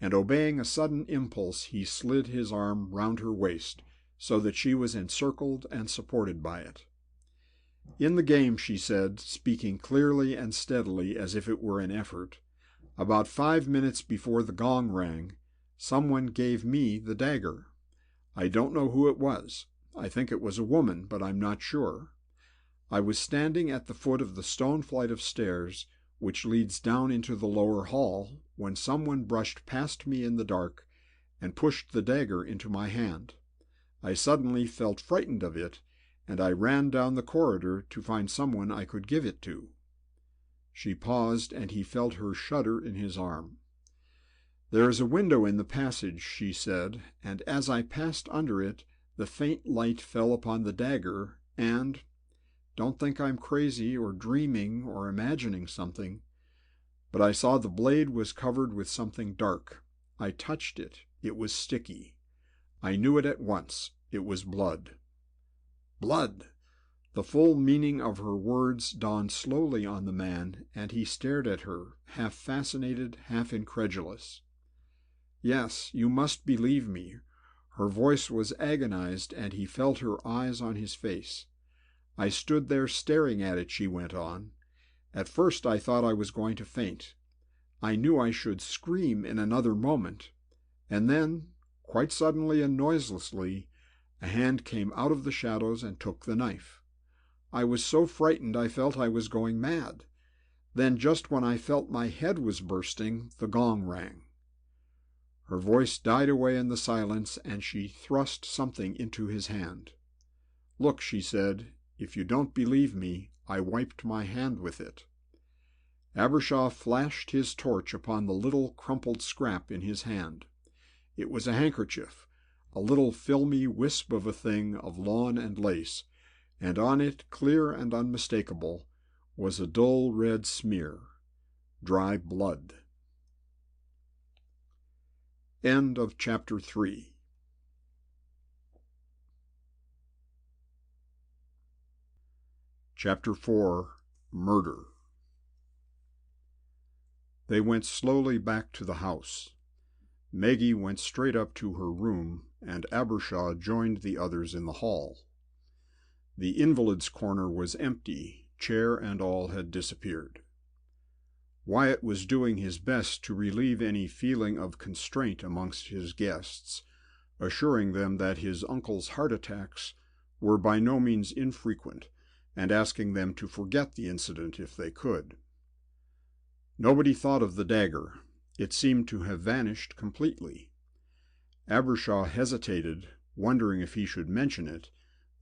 and obeying a sudden impulse he slid his arm round her waist, so that she was encircled and supported by it. "In the game," she said, speaking clearly and steadily as if it were an effort, "about 5 minutes before the gong rang, someone gave me the dagger. I don't know who it was. I think it was a woman, but I'm not sure. I was standing at the foot of the stone flight of stairs which leads down into the lower hall when someone brushed past me in the dark and pushed the dagger into my hand. I suddenly felt frightened of it, and I ran down the corridor to find someone I could give it to." She paused, and he felt her shudder in his arm. "There is a window in the passage," she said, "and as I passed under it, the faint light fell upon the dagger, and— don't think I'm crazy or dreaming or imagining something, but I saw the blade was covered with something dark. I touched it. It was sticky. I knew it at once. It was blood." Blood! The full meaning of her words dawned slowly on the man, and he stared at her, half fascinated, half incredulous. "Yes, you must believe me." Her voice was agonized, and he felt her eyes on his face. "I stood there staring at it," she went on. "At first I thought I was going to faint. I knew I should scream in another moment. And then, quite suddenly and noiselessly, a hand came out of the shadows and took the knife. I was so frightened I felt I was going mad. Then, just when I felt my head was bursting, the gong rang." Her voice died away in the silence, and she thrust something into his hand. "Look," she said, "if you don't believe me, I wiped my hand with it." Abbershaw flashed his torch upon the little crumpled scrap in his hand. It was a handkerchief, a little filmy wisp of a thing of lawn and lace, and on it, clear and unmistakable, was a dull red smear. Dry blood. End of chapter 3. Chapter 4. Murder. They went slowly back to the house. Maggie went straight up to her room, and Abbershaw joined the others in the hall. The invalid's corner was empty, chair and all had disappeared. Wyatt was doing his best to relieve any feeling of constraint amongst his guests, assuring them that his uncle's heart attacks were by no means infrequent, and asking them to forget the incident if they could. Nobody thought of the dagger. It seemed to have vanished completely. Abbershaw hesitated, wondering if he should mention it,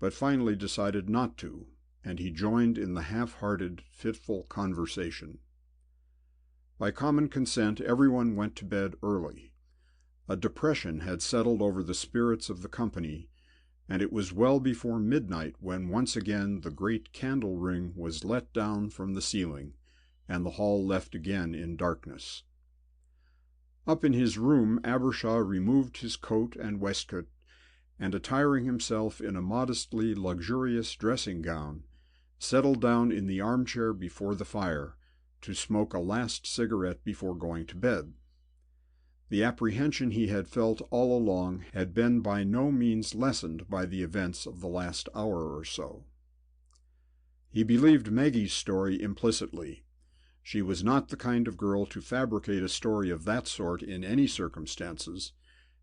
but finally decided not to, and he joined in the half-hearted, fitful conversation. By common consent, everyone went to bed early. A depression had settled over the spirits of the company, and it was well before midnight when once again the great candle ring was let down from the ceiling, and the hall left again in darkness. Up in his room, Abbershaw removed his coat and waistcoat, and attiring himself in a modestly luxurious dressing-gown, settled down in the armchair before the fire to smoke a last cigarette before going to bed. The apprehension he had felt all along had been by no means lessened by the events of the last hour or so. He believed Maggie's story implicitly. She was not the kind of girl to fabricate a story of that sort in any circumstances,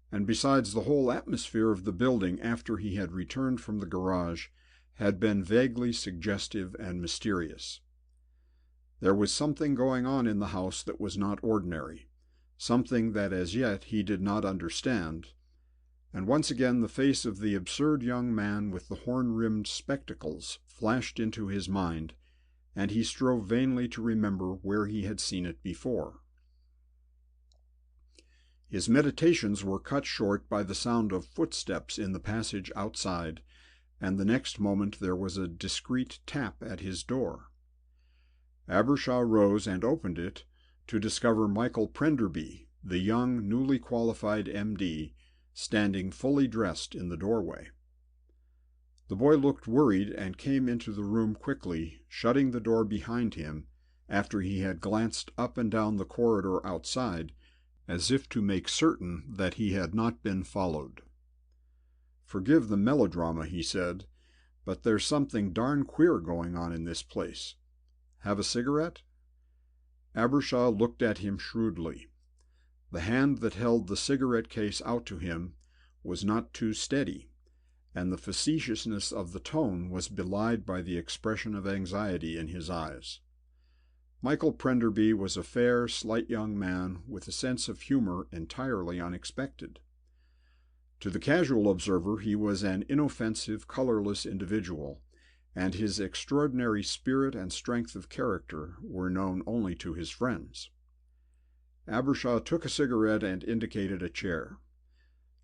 and besides, the whole atmosphere of the building after he had returned from the garage had been vaguely suggestive and mysterious. There was something going on in the house that was not ordinary, something that as yet he did not understand, and once again the face of the absurd young man with the horn-rimmed spectacles flashed into his mind, and he strove vainly to remember where he had seen it before. His meditations were cut short by the sound of footsteps in the passage outside, and the next moment there was a discreet tap at his door. Abbershaw rose and opened it to discover Michael Prenderby, the young, newly qualified M.D., standing fully dressed in the doorway. The boy looked worried and came into the room quickly, shutting the door behind him after he had glanced up and down the corridor outside, as if to make certain that he had not been followed. "Forgive the melodrama," he said, "but there's something darn queer going on in this place. Have a cigarette?" Abbershaw looked at him shrewdly. The hand that held the cigarette case out to him was not too steady, and the facetiousness of the tone was belied by the expression of anxiety in his eyes. Michael Prenderby was a fair, slight young man with a sense of humor entirely unexpected. To the casual observer he was an inoffensive, colorless individual, and his extraordinary spirit and strength of character were known only to his friends. Abbershaw took a cigarette and indicated a chair.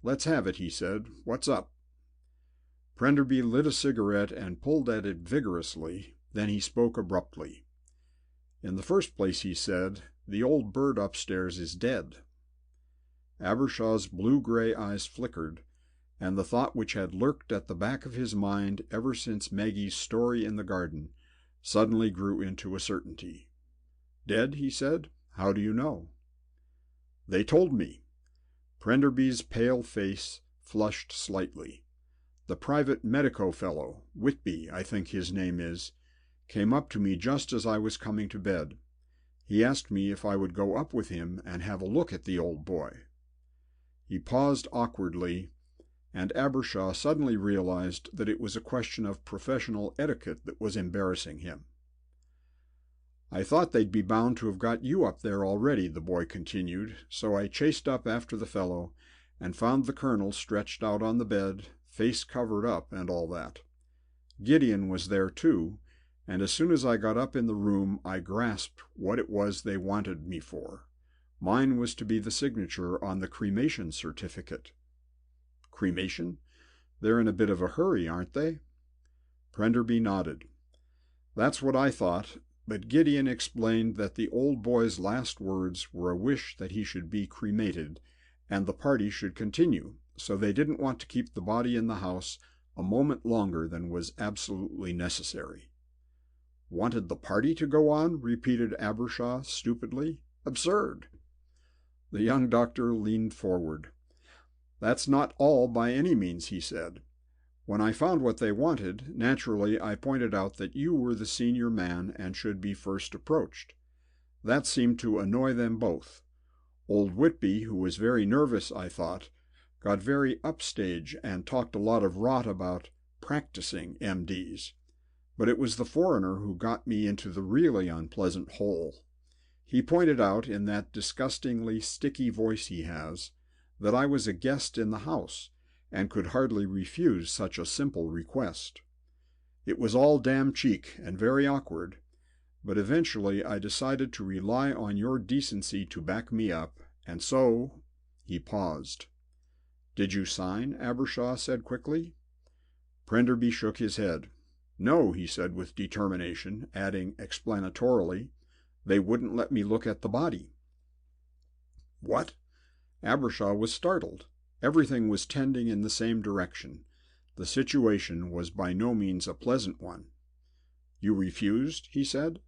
"Let's have it," he said. "What's up?" Prenderby lit a cigarette and pulled at it vigorously. Then he spoke abruptly. "In the first place," he said, "the old bird upstairs is dead." Abbershaw's blue-gray eyes flickered, and the thought which had lurked at the back of his mind ever since Maggie's story in the garden suddenly grew into a certainty. "Dead?" he said. "How do you know?" "They told me." Prenderby's pale face flushed slightly. "The private medico fellow, Whitby, I think his name is, came up to me just as I was coming to bed. He asked me if I would go up with him and have a look at the old boy." He paused awkwardly, and Abbershaw suddenly realized that it was a question of professional etiquette that was embarrassing him. "I thought they'd be bound to have got you up there already," the boy continued, "so I chased up after the fellow and found the colonel stretched out on the bed, face covered up and all that. Gideon was there too, and as soon as I got up in the room I grasped what it was they wanted me for. Mine was to be the signature on the cremation certificate." "Cremation? They're in a bit of a hurry, aren't they?" Prenderby nodded. "That's what I thought, but Gideon explained that the old boy's last words were a wish that he should be cremated, and the party should continue, so they didn't want to keep the body in the house a moment longer than was absolutely necessary." "Wanted the party to go on?" repeated Abbershaw stupidly. "Absurd!" The young doctor leaned forward. "That's not all by any means," he said. "When I found what they wanted, naturally I pointed out that you were the senior man and should be first approached. That seemed to annoy them both. Old Whitby, who was very nervous, I thought, got very upstage and talked a lot of rot about practicing MDs. But it was the foreigner who got me into the really unpleasant hole. He pointed out, in that disgustingly sticky voice he has, that I was a guest in the house, and could hardly refuse such a simple request. It was all damn cheek and very awkward, but eventually I decided to rely on your decency to back me up, and so—" He paused. "Did you sign?" Abbershaw said quickly. Prenderby shook his head. "No," he said with determination, adding explanatorily, "they wouldn't let me look at the body." "What?" Abbershaw was startled. Everything was tending in the same direction. The situation was by no means a pleasant one. "You refused?" he said.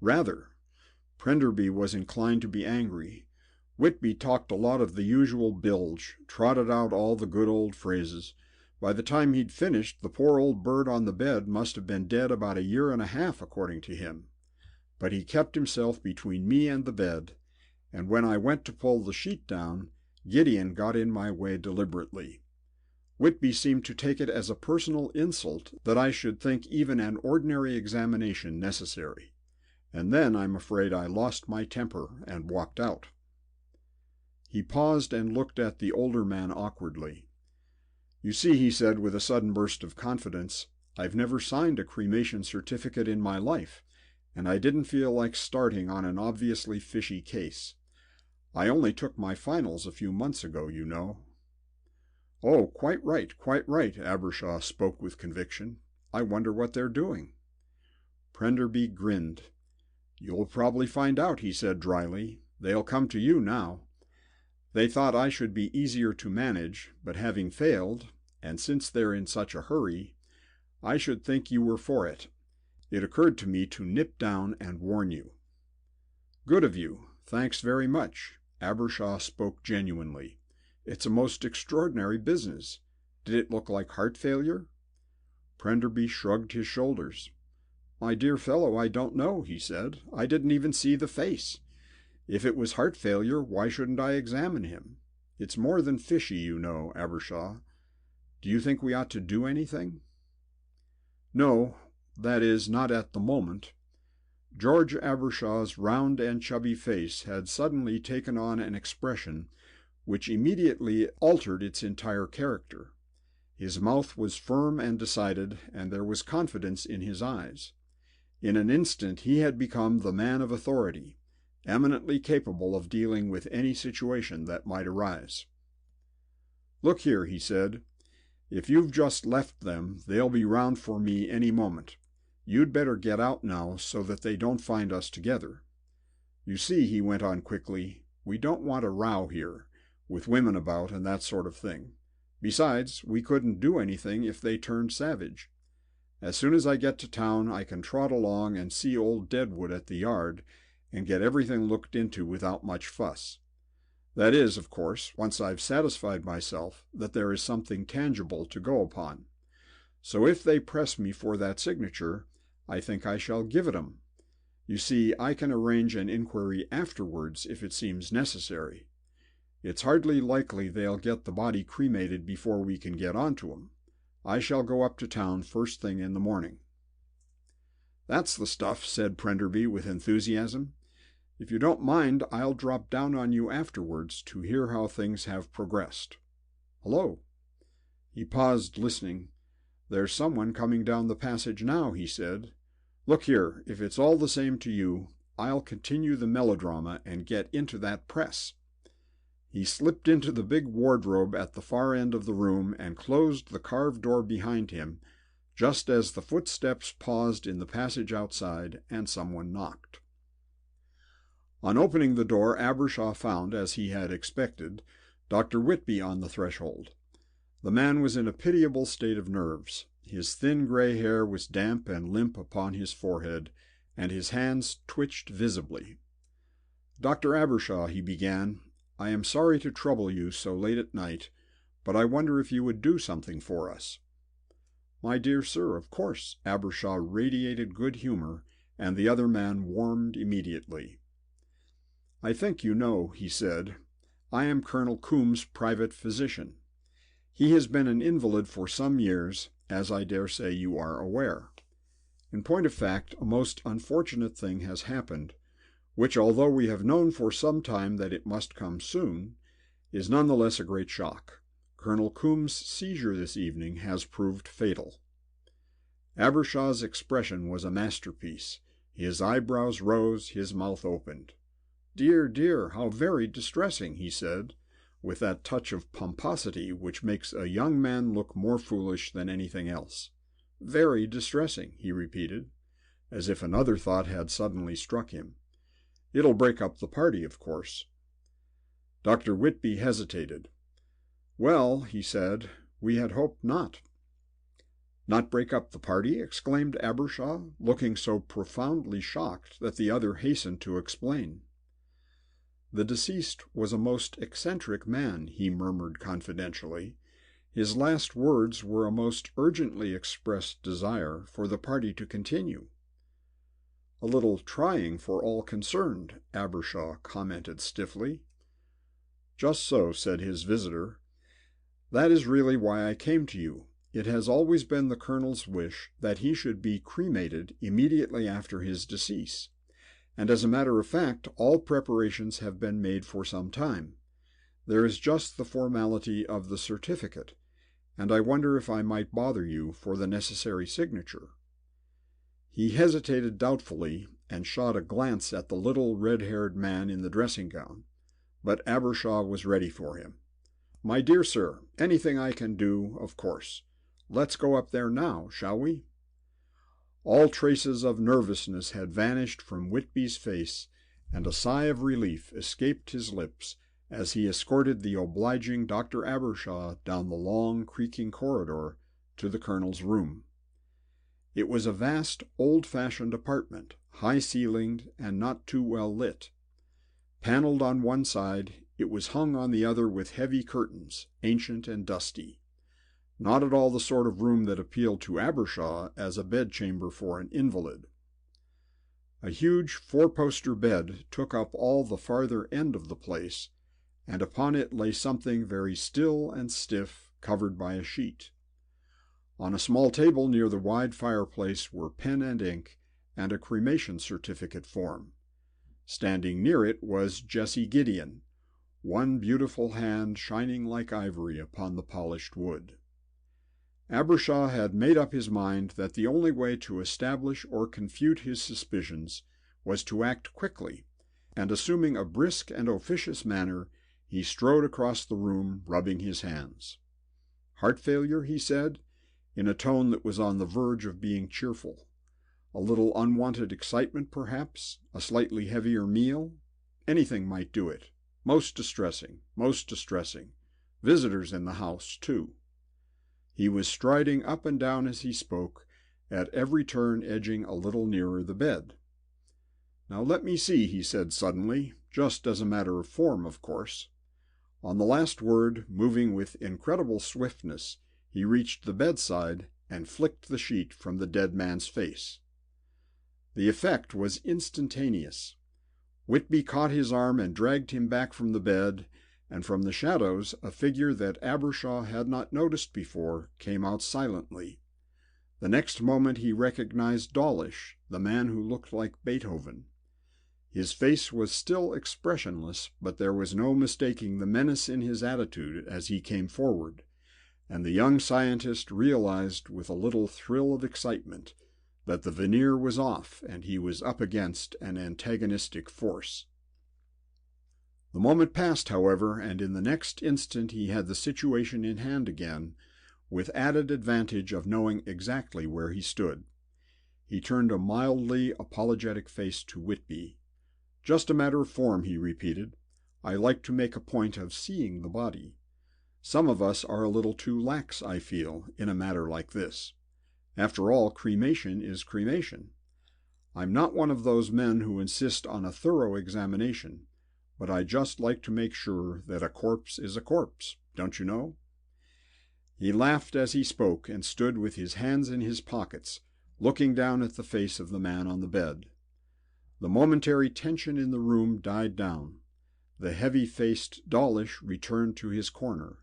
"Rather." Prenderby was inclined to be angry. Whitby talked a lot of the usual bilge, trotted out all the good old phrases. By the time he'd finished, the poor old bird on the bed must have been dead about a year and a half, according to him. But he kept himself between me and the bed, and when I went to pull the sheet down, Gideon got in my way deliberately. Whitby seemed to take it as a personal insult that I should think even an ordinary examination necessary, and then I'm afraid I lost my temper and walked out." He paused and looked at the older man awkwardly. "You see," he said with a sudden burst of confidence, "I've never signed a cremation certificate in my life, and I didn't feel like starting on an obviously fishy case. I only took my finals a few months ago, you know." "Oh, quite right, Abbershaw spoke with conviction. "I wonder what they're doing." Prenderby grinned. "You'll probably find out," he said dryly. "They'll come to you now. They thought I should be easier to manage, but having failed, and since they're in such a hurry, I should think you were for it. It occurred to me to nip down and warn you." "Good of you. Thanks very much." Abbershaw spoke genuinely. "It's a most extraordinary business. Did it look like heart failure?" Prenderby shrugged his shoulders. "My dear fellow, I don't know," he said. "I didn't even see the face. If it was heart failure, why shouldn't I examine him? It's more than fishy, you know, Abbershaw. Do you think we ought to do anything?" "No, that is, not at the moment." George Abershaw's round and chubby face had suddenly taken on an expression which immediately altered its entire character. His mouth was firm and decided, and there was confidence in his eyes. In an instant he had become the man of authority, eminently capable of dealing with any situation that might arise. "Look here," he said, "if you've just left them, they'll be round for me any moment. You'd better get out now so that they don't find us together. You see," he went on quickly, "we don't want a row here, with women about and that sort of thing. Besides, we couldn't do anything if they turned savage. As soon as I get to town, I can trot along and see old Deadwood at the yard and get everything looked into without much fuss. That is, of course, once I've satisfied myself that there is something tangible to go upon. So if they press me for that signature, I think I shall give it 'em. You see, I can arrange an inquiry afterwards if it seems necessary. It's hardly likely they'll get the body cremated before we can get on to 'em. I shall go up to town first thing in the morning." "That's the stuff," said Prenderby with enthusiasm. "If you don't mind, I'll drop down on you afterwards to hear how things have progressed. Hello." He paused, listening. "There's someone coming down the passage now," he said. "Look here, if it's all the same to you, I'll continue the melodrama and get into that press." He slipped into the big wardrobe at the far end of the room and closed the carved door behind him just as the footsteps paused in the passage outside and someone knocked. On opening the door, Abbershaw found, as he had expected, Dr. Whitby on the threshold. The man was in a pitiable state of nerves. His thin gray hair was damp and limp upon his forehead, and his hands twitched visibly. "Dr. Abbershaw," he began, "I am sorry to trouble you so late at night, but I wonder if you would do something for us." "My dear sir, of course." Abbershaw radiated good humor, and the other man warmed immediately. "I think you know," he said, "I am Colonel Coombs' private physician. He has been an invalid for some years, as I dare say you are aware. In point of fact, a most unfortunate thing has happened, which, although we have known for some time that it must come soon, is none the less a great shock. Colonel Coombs' seizure this evening has proved fatal." Abershaw's expression was a masterpiece. His eyebrows rose, his mouth opened. "Dear, dear, how very distressing," he said, with that touch of pomposity which makes a young man look more foolish than anything else. "Very distressing," he repeated, as if another thought had suddenly struck him. "It'll break up the party, of course." Dr. Whitby hesitated. "Well," he said, "we had hoped not." "Not break up the party?" exclaimed Abbershaw, looking so profoundly shocked that the other hastened to explain. "The deceased was a most eccentric man," he murmured confidentially. "His last words were a most urgently expressed desire for the party to continue." "A little trying for all concerned," Abbershaw commented stiffly. "Just so," said his visitor. "That is really why I came to you. It has always been the colonel's wish that he should be cremated immediately after his decease, and as a matter of fact, all preparations have been made for some time. There is just the formality of the certificate, and I wonder if I might bother you for the necessary signature." He hesitated doubtfully and shot a glance at the little red-haired man in the dressing-gown, but Abbershaw was ready for him. "My dear sir, anything I can do, of course. Let's go up there now, shall we?" All traces of nervousness had vanished from Whitby's face, and a sigh of relief escaped his lips as he escorted the obliging Dr. Abbershaw down the long, creaking corridor to the colonel's room. It was a vast, old-fashioned apartment, high-ceilinged and not too well lit. Paneled on one side, it was hung on the other with heavy curtains, ancient and dusty. Not at all the sort of room that appealed to Abbershaw as a bedchamber for an invalid. A huge four-poster bed took up all the farther end of the place, and upon it lay something very still and stiff, covered by a sheet. On a small table near the wide fireplace were pen and ink and a cremation certificate form. Standing near it was Jessie Gideon, one beautiful hand shining like ivory upon the polished wood. Abbershaw had made up his mind that the only way to establish or confute his suspicions was to act quickly, and assuming a brisk and officious manner, he strode across the room, rubbing his hands. "Heart failure?" he said, in a tone that was on the verge of being cheerful. "A little unwanted excitement, perhaps? A slightly heavier meal? Anything might do it. Most distressing, most distressing. Visitors in the house, too." He was striding up and down as he spoke, at every turn edging a little nearer the bed. "Now let me see," he said suddenly, just as a matter of form, of course. On the last word, moving with incredible swiftness, he reached the bedside and flicked the sheet from the dead man's face. The effect was instantaneous. Whitby caught his arm and dragged him back from the bed, and from the shadows a figure that Abbershaw had not noticed before came out silently. The next moment he recognized Dawlish, the man who looked like Beethoven. His face was still expressionless, but there was no mistaking the menace in his attitude as he came forward, and the young scientist realized with a little thrill of excitement that the veneer was off and he was up against an antagonistic force. The moment passed, however, and in the next instant he had the situation in hand again, with added advantage of knowing exactly where he stood. He turned a mildly apologetic face to Whitby. "Just a matter of form," he repeated. "I like to make a point of seeing the body. Some of us are a little too lax, I feel, in a matter like this. After all, cremation is cremation. I'm not one of those men who insist on a thorough examination, but I just like to make sure that a corpse is a corpse, don't you know?" He laughed as he spoke and stood with his hands in his pockets, looking down at the face of the man on the bed. The momentary tension in the room died down. The heavy-faced Dawlish returned to his corner.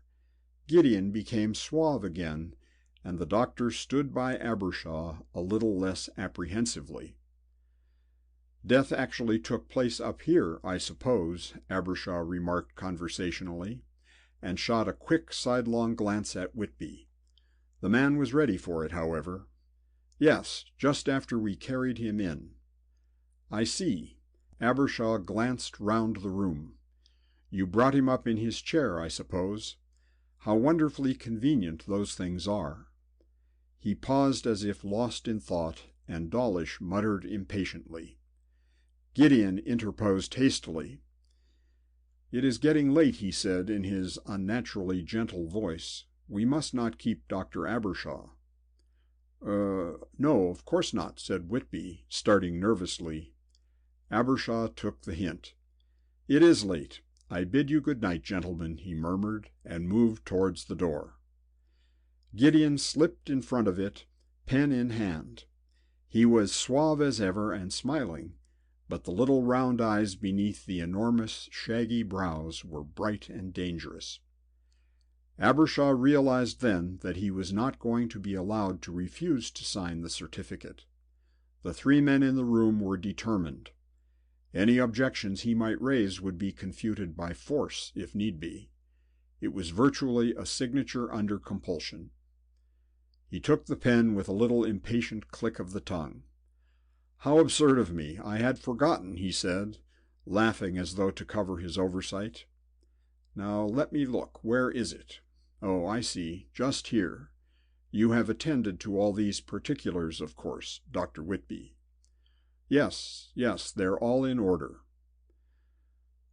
Gideon became suave again, and the doctor stood by Abbershaw a little less apprehensively. "Death actually took place up here, I suppose," Abbershaw remarked conversationally, and shot a quick sidelong glance at Whitby. The man was ready for it, however. "Yes, just after we carried him in." "I see." Abbershaw glanced round the room. "You brought him up in his chair, I suppose. How wonderfully convenient those things are." He paused as if lost in thought, and Dawlish muttered impatiently. Gideon interposed hastily. "It is getting late," he said in his unnaturally gentle voice. "We must not keep Dr. Abbershaw." No, of course not," said Whitby, starting nervously. Abbershaw took the hint. "It is late. I bid you good night, gentlemen," he murmured, and moved towards the door. Gideon slipped in front of it, pen in hand. He was suave as ever and smiling, but the little round eyes beneath the enormous shaggy brows were bright and dangerous. Abbershaw realized then that he was not going to be allowed to refuse to sign the certificate. The three men in the room were determined. Any objections he might raise would be confuted by force, if need be. It was virtually a signature under compulsion. He took the pen with a little impatient click of the tongue. "How absurd of me! I had forgotten," he said, laughing as though to cover his oversight. "Now let me look. Where is it? Oh, I see. Just here. You have attended to all these particulars, of course, Dr. Whitby." Yes, they're all in order."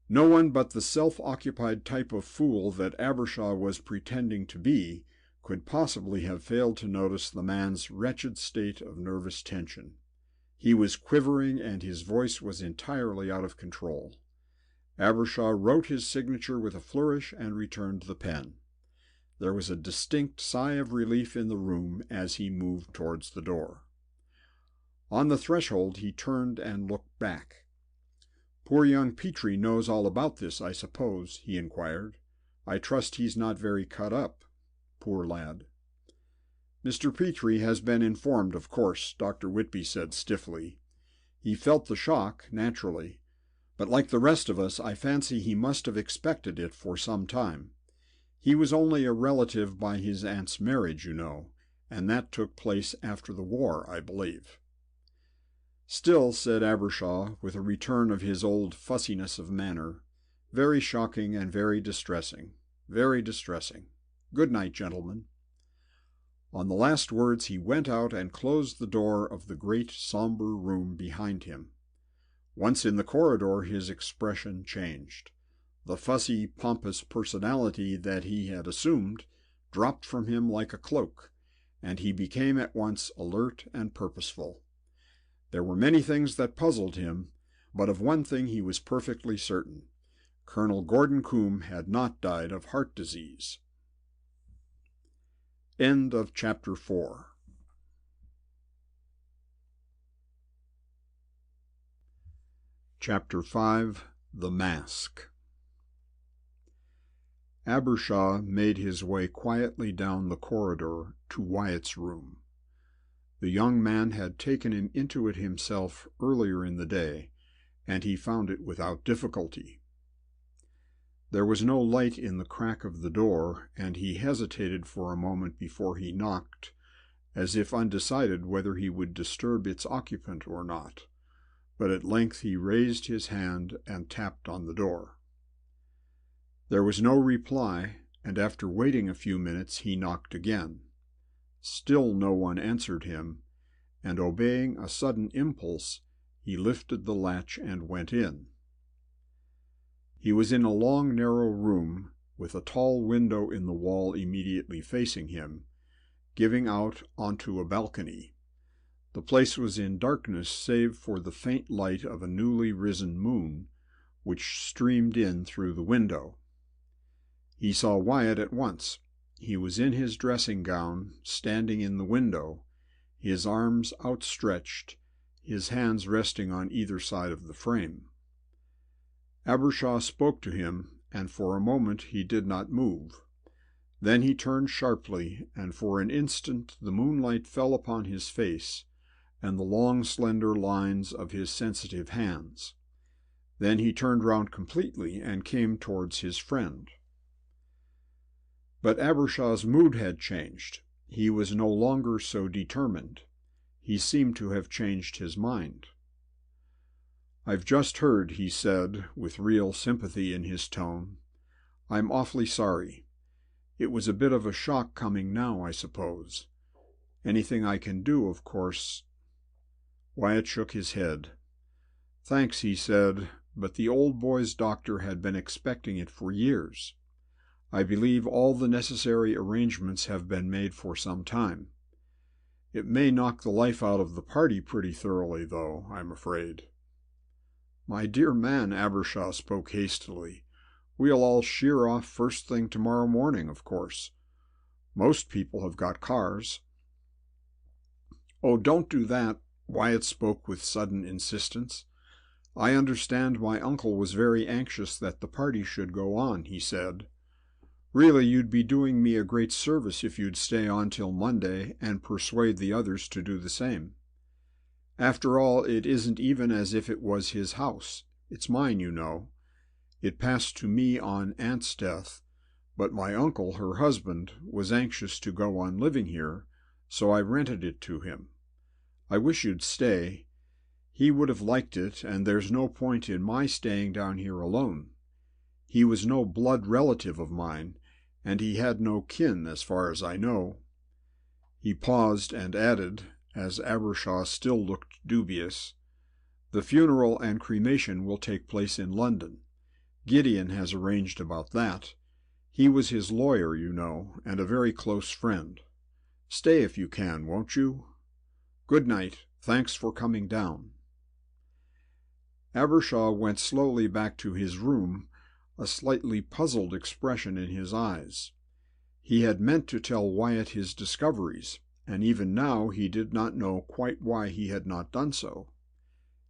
No one but the self-occupied type of fool that Abbershaw was pretending to be could possibly have failed to notice the man's wretched state of nervous tension. He was quivering, and his voice was entirely out of control. Abbershaw wrote his signature with a flourish and returned the pen. There was a distinct sigh of relief in the room as he moved towards the door. On the threshold he turned and looked back. "Poor young Petrie knows all about this, I suppose?" he inquired. "I trust he's not very cut up. Poor lad." "Mr. Petrie has been informed, of course," Dr. Whitby said stiffly. "He felt the shock, naturally, but like the rest of us, I fancy he must have expected it for some time. He was only a relative by his aunt's marriage, you know, and that took place after the war, I believe." "Still," said Abbershaw, with a return of his old fussiness of manner, "very shocking and very distressing. Very distressing. Good night, gentlemen." On the last words he went out and closed the door of the great sombre room behind him. Once in the corridor his expression changed. The fussy, pompous personality that he had assumed dropped from him like a cloak, and he became at once alert and purposeful. There were many things that puzzled him, but of one thing he was perfectly certain. Colonel Gordon Combe had not died of heart disease. End of Chapter 4. Chapter 5. The Mask. Abbershaw made his way quietly down the corridor to Wyatt's room. The young man had taken him into it himself earlier in the day, and he found it without difficulty. There was no light in the crack of the door, and he hesitated for a moment before he knocked, as if undecided whether he would disturb its occupant or not, but at length he raised his hand and tapped on the door. There was no reply, and after waiting a few minutes he knocked again. Still no one answered him, and obeying a sudden impulse, he lifted the latch and went in. He was in a long, narrow room, with a tall window in the wall immediately facing him, giving out onto a balcony. The place was in darkness save for the faint light of a newly risen moon, which streamed in through the window. He saw Wyatt at once. He was in his dressing gown, standing in the window, his arms outstretched, his hands resting on either side of the frame. Abbershaw spoke to him, and for a moment he did not move. Then he turned sharply, and for an instant the moonlight fell upon his face and the long, slender lines of his sensitive hands. Then he turned round completely and came towards his friend. But Abbershaw's mood had changed. He was no longer so determined. He seemed to have changed his mind. "I've just heard," he said, with real sympathy in his tone. "I'm awfully sorry. It was a bit of a shock coming now, I suppose. Anything I can do, of course—" Wyatt shook his head. "Thanks," he said, but the old boy's doctor had been expecting it for years. I believe all the necessary arrangements have been made for some time. It may knock the life out of the party pretty thoroughly, though, I'm afraid." "My dear man," Abbershaw spoke hastily, "we'll all sheer off first thing tomorrow morning, of course. Most people have got cars." "Oh, don't do that," Wyatt spoke with sudden insistence. "I understand my uncle was very anxious that the party should go on," he said. "Really, you'd be doing me a great service if you'd stay on till Monday and persuade the others to do the same. After all, it isn't even as if it was his house. It's mine, you know. It passed to me on Aunt's death, but my uncle, her husband, was anxious to go on living here, so I rented it to him. I wish you'd stay. He would have liked it, and there's no point in my staying down here alone. He was no blood relative of mine, and he had no kin, as far as I know." He paused and added, as Abbershaw still looked dubious, "The funeral and cremation will take place in London. Gideon has arranged about that. He was his lawyer, you know, and a very close friend. Stay if you can, won't you? Good night. Thanks for coming down." Abbershaw went slowly back to his room, a slightly puzzled expression in his eyes. He had meant to tell Wyatt his discoveries, and even now he did not know quite why he had not done so.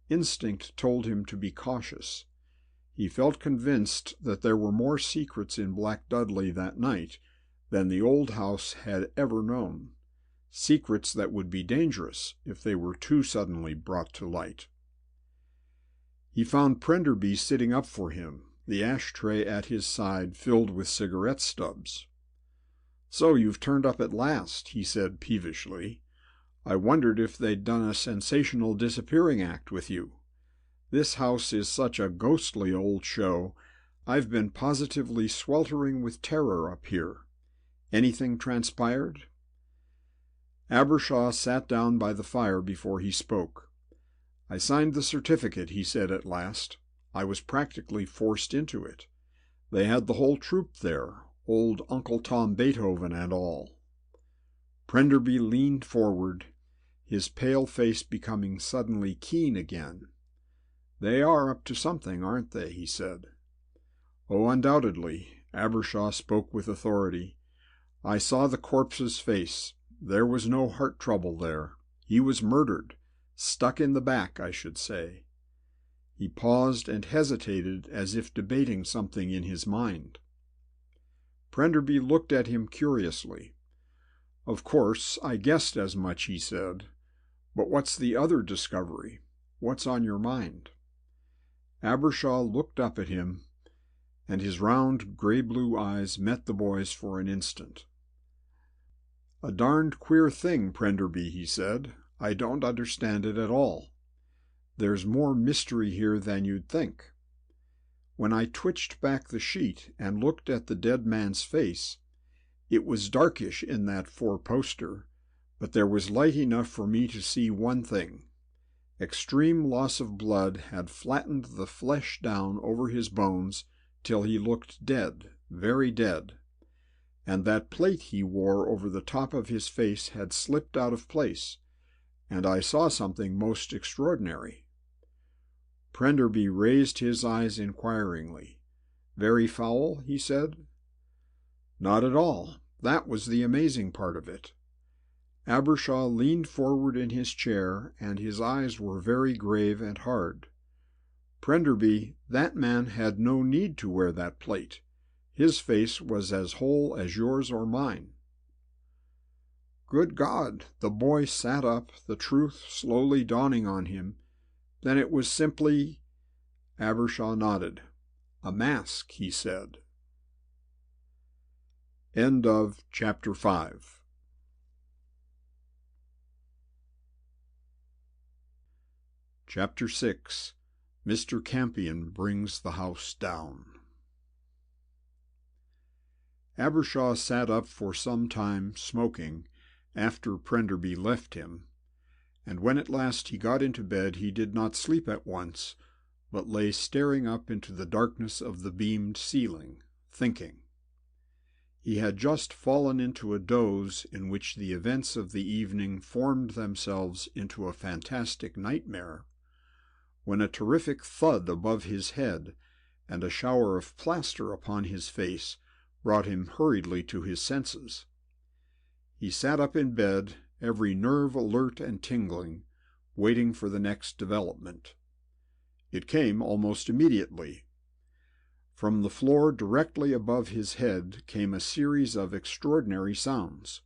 Instinct told him to be cautious. He felt convinced that there were more secrets in Black Dudley that night than the old house had ever known, secrets that would be dangerous if they were too suddenly brought to light. He found Prenderby sitting up for him, the ashtray at his side filled with cigarette stubs. "So you've turned up at last," he said peevishly. "I wondered if they'd done a sensational disappearing act with you. This house is such a ghostly old show. I've been positively sweltering with terror up here. Anything transpired?" Abbershaw sat down by the fire before he spoke. "I signed the certificate," he said at last. "I was practically forced into it. They had the whole troupe there, old Uncle Tom Beethoven and all." Prenderby leaned forward, his pale face becoming suddenly keen again. "They are up to something, aren't they?" he said. "Oh, undoubtedly." Abbershaw spoke with authority. "I saw the corpse's face. There was no heart trouble there. He was murdered. Stuck in the back, I should say." He paused and hesitated as if debating something in his mind. Prenderby looked at him curiously. "Of course, I guessed as much," he said. "But what's the other discovery? What's on your mind?" Abbershaw looked up at him, and his round gray-blue eyes met the boy's for an instant. "A darned queer thing, Prenderby," he said. "I don't understand it at all. There's more mystery here than you'd think. When I twitched back the sheet and looked at the dead man's face, it was darkish in that four-poster, but there was light enough for me to see one thing. Extreme loss of blood had flattened the flesh down over his bones till he looked dead, very dead, and that plate he wore over the top of his face had slipped out of place, and I saw something most extraordinary." Prenderby raised his eyes inquiringly. "Very foul?" he said. "Not at all. That was the amazing part of it." Abbershaw leaned forward in his chair, and his eyes were very grave and hard. "Prenderby, that man had no need to wear that plate. His face was as whole as yours or mine." Good God! The boy sat up, the truth slowly dawning on him. "Then it was simply—" Abbershaw nodded. "A mask," he said. End of Chapter 5. Chapter 6. Mr. Campion Brings the House Down. Abbershaw sat up for some time smoking after Prenderby left him, and when at last he got into bed he did not sleep at once, but lay staring up into the darkness of the beamed ceiling, thinking. He had just fallen into a doze in which the events of the evening formed themselves into a fantastic nightmare, when a terrific thud above his head and a shower of plaster upon his face brought him hurriedly to his senses. He sat up in bed, every nerve alert and tingling, waiting for the next development. It came almost immediately. From the floor directly above his head came a series of extraordinary sounds.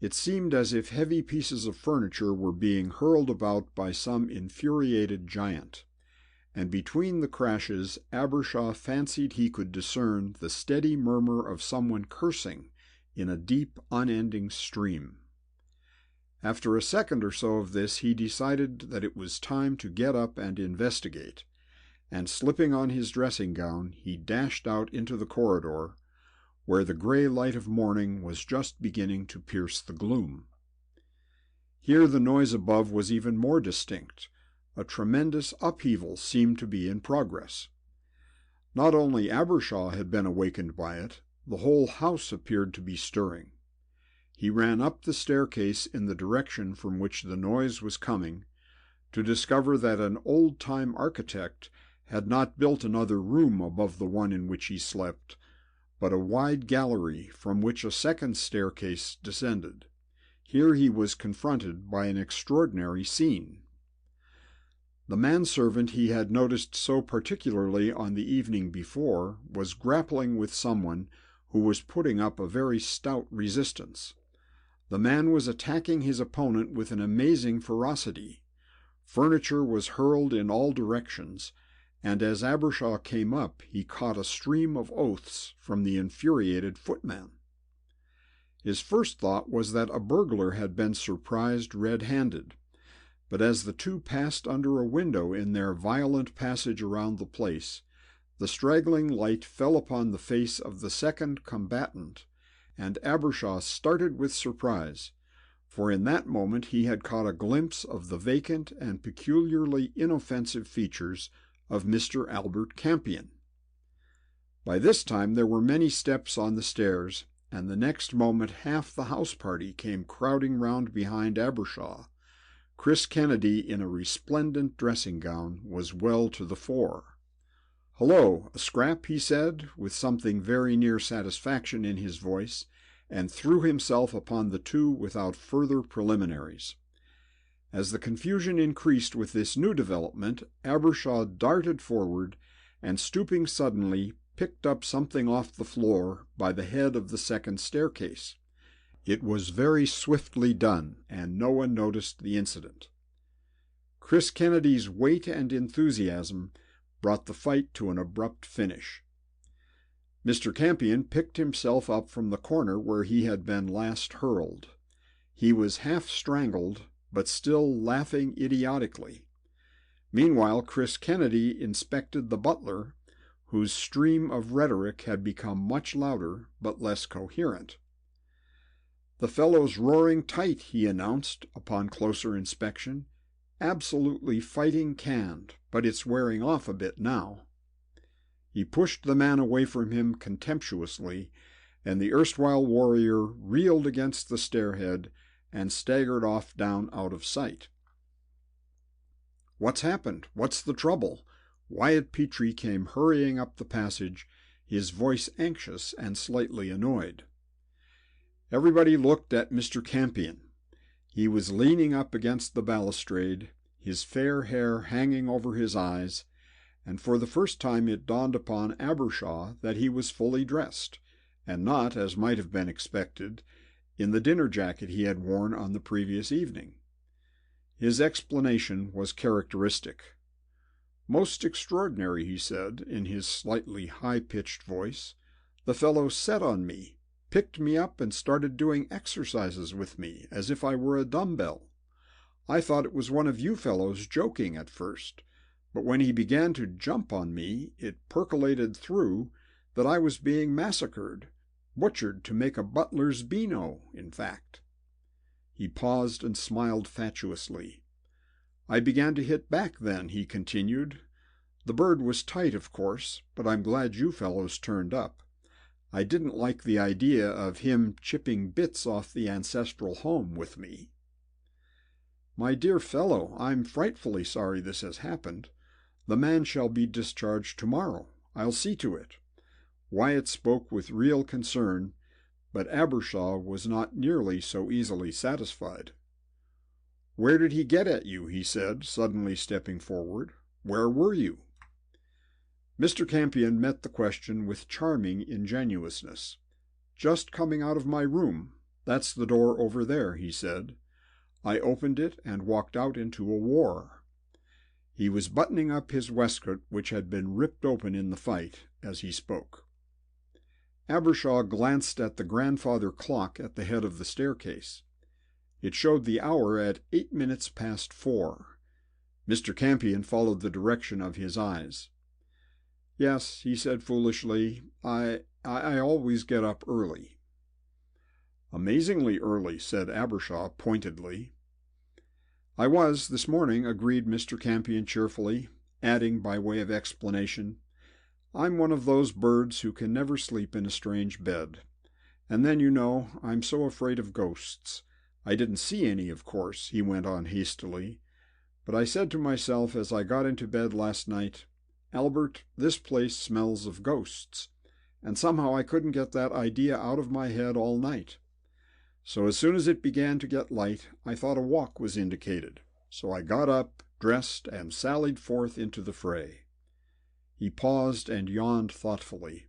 It seemed as if heavy pieces of furniture were being hurled about by some infuriated giant, and between the crashes Abbershaw fancied he could discern the steady murmur of someone cursing in a deep, unending stream. After a second or so of this he decided that it was time to get up and investigate, and slipping on his dressing-gown he dashed out into the corridor, where the gray light of morning was just beginning to pierce the gloom. Here the noise above was even more distinct. A tremendous upheaval seemed to be in progress. Not only Abbershaw had been awakened by it, The whole house appeared to be stirring. He ran up the staircase in the direction from which the noise was coming, to discover that an old-time architect had not built another room above the one in which he slept, but a wide gallery from which a second staircase descended. Here he was confronted by an extraordinary scene. The manservant he had noticed so particularly on the evening before was grappling with someone who was putting up a very stout resistance. The man was attacking his opponent with an amazing ferocity. Furniture was hurled in all directions, and as Abbershaw came up, he caught a stream of oaths from the infuriated footman. His first thought was that a burglar had been surprised red-handed, but as the two passed under a window in their violent passage around the place, the straggling light fell upon the face of the second combatant, and Abbershaw started with surprise, for in that moment he had caught a glimpse of the vacant and peculiarly inoffensive features of Mr. Albert Campion. By this time there were many steps on the stairs, and the next moment half the house party came crowding round behind Abbershaw. Chris Kennedy, in a resplendent dressing-gown, was well to the fore. "Hello, a scrap?" he said, with something very near satisfaction in his voice, and threw himself upon the two without further preliminaries. As the confusion increased with this new development, Abbershaw darted forward, and stooping suddenly, picked up something off the floor by the head of the second staircase. It was very swiftly done, and no one noticed the incident. Chris Kennedy's weight and enthusiasm brought the fight to an abrupt finish. Mr. Campion picked himself up from the corner where he had been last hurled. He was half strangled, but still laughing idiotically. Meanwhile, Chris Kennedy inspected the butler, whose stream of rhetoric had become much louder but less coherent. "The fellow's roaring tight," he announced upon closer inspection. "Absolutely fighting canned, but it's wearing off a bit now." He pushed the man away from him contemptuously, and the erstwhile warrior reeled against the stairhead and staggered off down out of sight. "What's happened? What's the trouble?" Wyatt Petrie came hurrying up the passage, his voice anxious and slightly annoyed. Everybody looked at Mr. Campion. He was leaning up against the balustrade, his fair hair hanging over his eyes, and for the first time it dawned upon Abbershaw that he was fully dressed, and not, as might have been expected, in the dinner jacket he had worn on the previous evening. His explanation was characteristic. "Most extraordinary," he said, in his slightly high-pitched voice. "The fellow set on me, picked me up and started doing exercises with me, as if I were a dumbbell. I thought it was one of you fellows joking at first, but when he began to jump on me, it percolated through that I was being massacred, butchered to make a butler's beano, in fact." He paused and smiled fatuously. "I began to hit back then," he continued. "The bird was tight, of course, but I'm glad you fellows turned up. I didn't like the idea of him chipping bits off the ancestral home with me." "My dear fellow, I'm frightfully sorry this has happened. The man shall be discharged tomorrow. I'll see to it." Wyatt spoke with real concern, but Abbershaw was not nearly so easily satisfied. "Where did he get at you?" he said, suddenly stepping forward. "Where were you?" Mr. Campion met the question with charming ingenuousness. "Just coming out of my room. That's the door over there," he said. "I opened it and walked out into a war." He was buttoning up his waistcoat, which had been ripped open in the fight, as he spoke. Abbershaw glanced at the grandfather clock at the head of the staircase. It showed the hour at 8 minutes past 4. Mr. Campion followed the direction of his eyes. "Yes," he said foolishly, I always get up early." "Amazingly early," said Abbershaw pointedly. "I was this morning," agreed Mr. Campion cheerfully, adding by way of explanation, I'm one of those birds who can never sleep in a strange bed. And then, I'm so afraid of ghosts. I didn't see any, of course," he went on hastily, "but I said to myself as I got into bed last night, 'Albert, this place smells of ghosts,' and somehow I couldn't get that idea out of my head all night. So as soon as it began to get light, I thought a walk was indicated. So I got up, dressed, and sallied forth into the fray." He paused and yawned thoughtfully.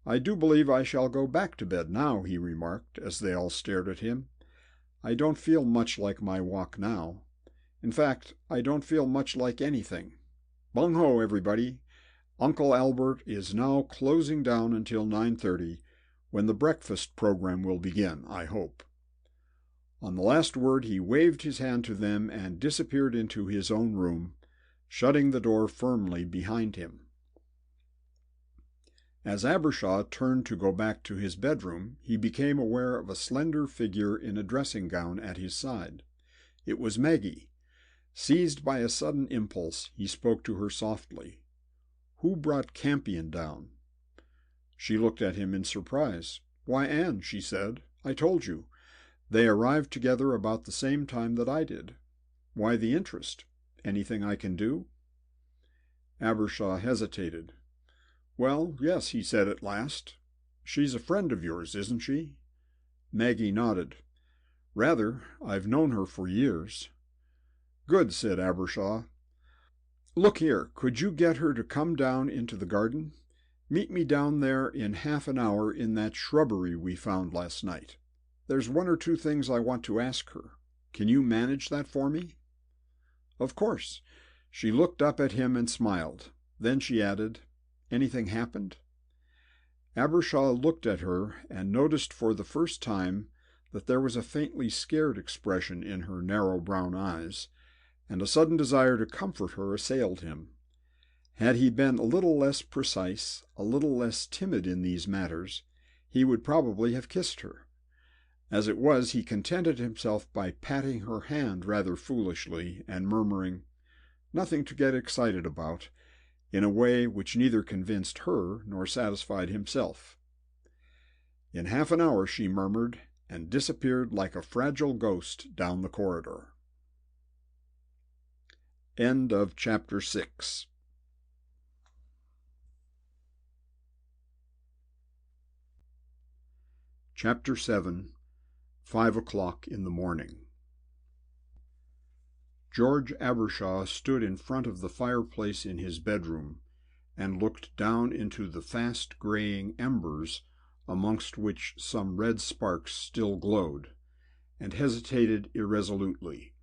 "I do believe I shall go back to bed now," he remarked, as they all stared at him. "I don't feel much like my walk now. In fact, I don't feel much like anything. Bung ho, everybody! Uncle Albert is now closing down until 9:30, when the breakfast program will begin, I hope." On the last word he waved his hand to them and disappeared into his own room, shutting the door firmly behind him. As Abbershaw turned to go back to his bedroom, he became aware of a slender figure in a dressing gown at his side. It was Maggie. Seized by a sudden impulse, he spoke to her softly. "Who brought Campion down?" She looked at him in surprise. "Why, Anne," she said, "I told you. They arrived together about the same time that I did. Why the interest? Anything I can do?" Abbershaw hesitated. "Well, yes," he said at last. "She's a friend of yours, isn't she?" Maggie nodded. "Rather. I've known her for years." "Good," said Abbershaw. "Look here, could you get her to come down into the garden? Meet me down there in half an hour in that shrubbery we found last night. There's one or two things I want to ask her. Can you manage that for me?" "Of course." She looked up at him and smiled. Then she added, "Anything happened?" Abbershaw looked at her and noticed for the first time that there was a faintly scared expression in her narrow brown eyes, and a sudden desire to comfort her assailed him. Had he been a little less precise, a little less timid in these matters, he would probably have kissed her. As it was, he contented himself by patting her hand rather foolishly and murmuring, "Nothing to get excited about," in a way which neither convinced her nor satisfied himself. "In half an hour," she murmured, and disappeared like a fragile ghost down the corridor. End of chapter 6. Chapter 7. 5 o'clock in the morning. George Abbershaw stood in front of the fireplace in his bedroom and looked down into the fast graying embers, amongst which some red sparks still glowed, and hesitated irresolutely.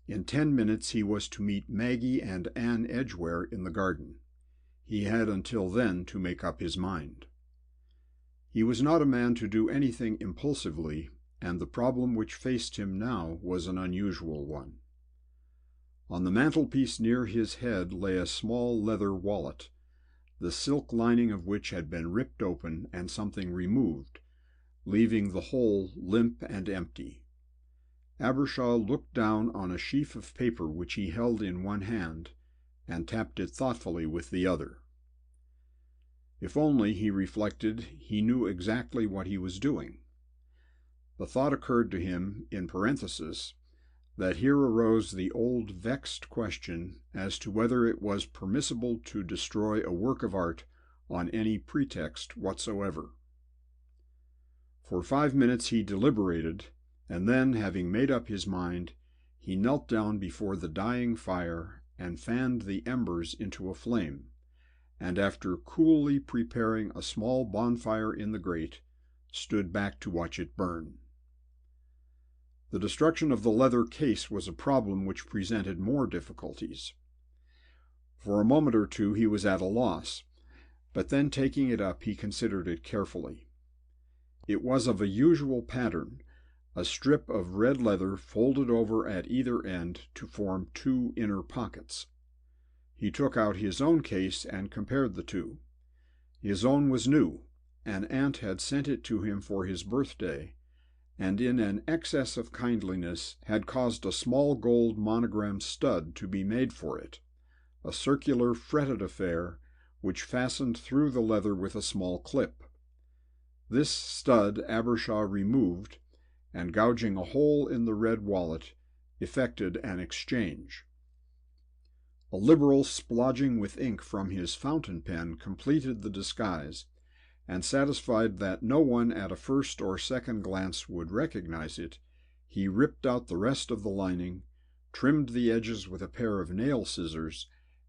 In 10 minutes he was to meet Maggie and Anne Edgware in the garden. He had until then to make up his mind. He was not a man to do anything impulsively, and the problem which faced him now was an unusual one. On the mantelpiece near his head lay a small leather wallet, the silk lining of which had been ripped open and something removed, leaving the whole limp and empty. Abbershaw looked down on a sheaf of paper which he held in one hand, and tapped it thoughtfully with the other. If only, he reflected, he knew exactly what he was doing. The thought occurred to him, in parenthesis, that here arose the old vexed question as to whether it was permissible to destroy a work of art on any pretext whatsoever. For 5 minutes he deliberated, and then, having made up his mind, he knelt down before the dying fire and fanned the embers into a flame, and after coolly preparing a small bonfire in the grate, stood back to watch it burn. The destruction of the leather case was a problem which presented more difficulties. For a moment or two he was at a loss, but then taking it up he considered it carefully. It was of a usual pattern, a strip of red leather folded over at either end to form 2 inner pockets. He took out his own case and compared the two. His own was new. An aunt had sent it to him for his birthday, and in an excess of kindliness had caused a small gold monogram stud to be made for it, a circular fretted affair which fastened through the leather with a small clip. This stud Abbershaw removed, and gouging a hole in the red wallet, effected an exchange. A liberal splodging with ink from his fountain pen completed the disguise, and satisfied that no one at a first or second glance would recognize it, he ripped out the rest of the lining, trimmed the edges with a pair of nail scissors,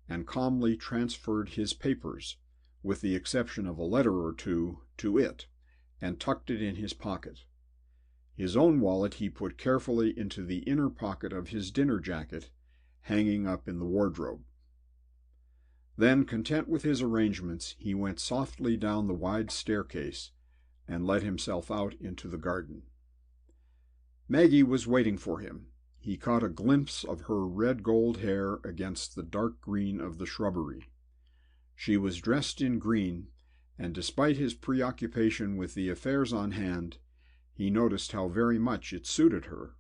and calmly transferred his papers, with the exception of a letter or two, to it, and tucked it in his pocket. His own wallet he put carefully into the inner pocket of his dinner jacket, hanging up in the wardrobe. Then, content with his arrangements, he went softly down the wide staircase and let himself out into the garden. Maggie was waiting for him. He caught a glimpse of her red-gold hair against the dark green of the shrubbery. She was dressed in green, and despite his preoccupation with the affairs on hand, he noticed how very much it suited her.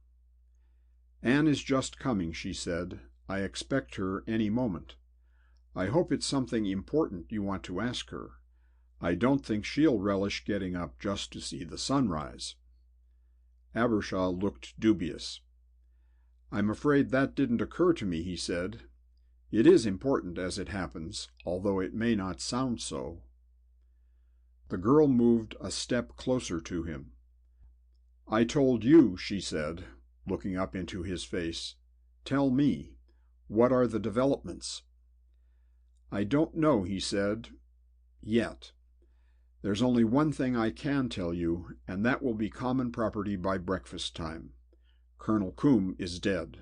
"Anne is just coming," she said. "I expect her any moment. I hope it's something important you want to ask her. I don't think she'll relish getting up just to see the sunrise." Abbershaw looked dubious. "I'm afraid that didn't occur to me," he said. "It is important, as it happens, although it may not sound so." The girl moved a step closer to him. "I told you," she said, looking up into his face. "Tell me, what are the developments?" "I don't know," he said, "yet. There's only one thing I can tell you, and that will be common property by breakfast time. Colonel Combe is dead."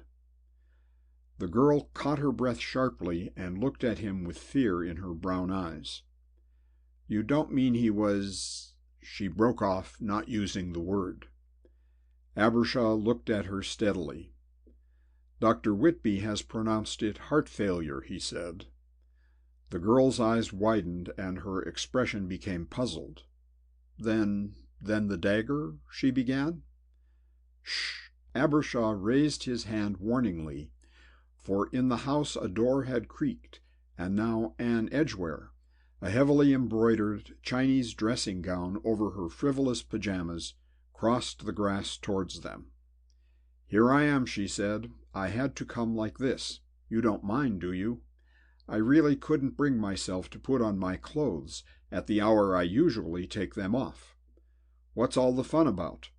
The girl caught her breath sharply and looked at him with fear in her brown eyes. "You don't mean he was—" She broke off, not using the word. Abbershaw looked at her steadily. "Dr. Whitby has pronounced it heart failure," he said. The girl's eyes widened and her expression became puzzled. Then the dagger?" she began. "Shh!" Abbershaw raised his hand warningly, for in the house a door had creaked, and now Anne Edgware, a heavily embroidered Chinese dressing gown over her frivolous pajamas, crossed the grass towards them. "Here I am," she said. "I had to come like this. You don't mind, do you? I really couldn't bring myself to put on my clothes at the hour I usually take them off. What's all the fun about?"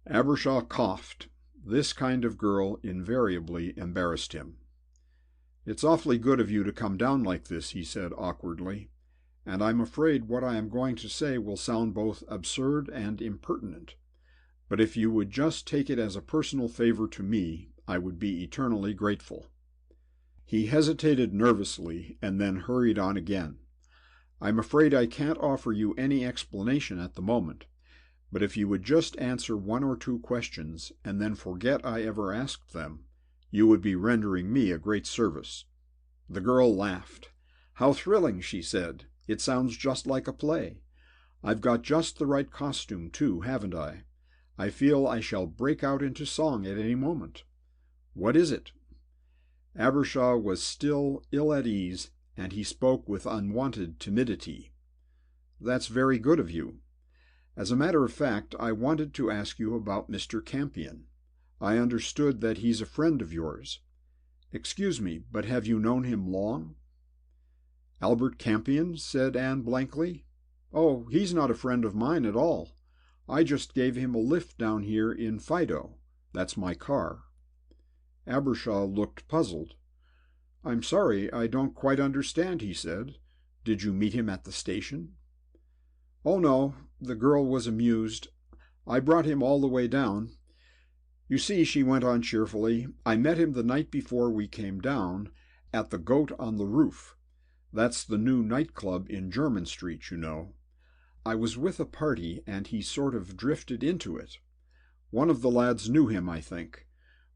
Abbershaw coughed. This kind of girl invariably embarrassed him. "It's awfully good of you to come down like this," he said awkwardly, "and I'm afraid what I am going to say will sound both absurd and impertinent. But if you would just take it as a personal favor to me, I would be eternally grateful." He hesitated nervously and then hurried on again. "I'm afraid I can't offer you any explanation at the moment, but if you would just answer one or two questions and then forget I ever asked them, you would be rendering me a great service." The girl laughed. "How thrilling," she said. "It sounds just like a play. I've got just the right costume, too, haven't I? I feel I shall break out into song at any moment. What is it?" Abbershaw was still ill at ease, and he spoke with unwonted timidity. "That's very good of you. As a matter of fact, I wanted to ask you about Mr. Campion. I understood that he's a friend of yours. Excuse me, but have you known him long?" "Albert Campion?" said Anne blankly. "Oh, he's not a friend of mine at all. I just gave him a lift down here in Fido. That's my car." Abbershaw looked puzzled. "I'm sorry, I don't quite understand," he said. "Did you meet him at the station?" "Oh, no," the girl was amused. "I brought him all the way down. You see," she went on cheerfully, "I met him the night before we came down, at the Goat on the Roof. That's the new night-club in Jermyn Street, you know. I was with a party, and he sort of drifted into it. One of the lads knew him, I think.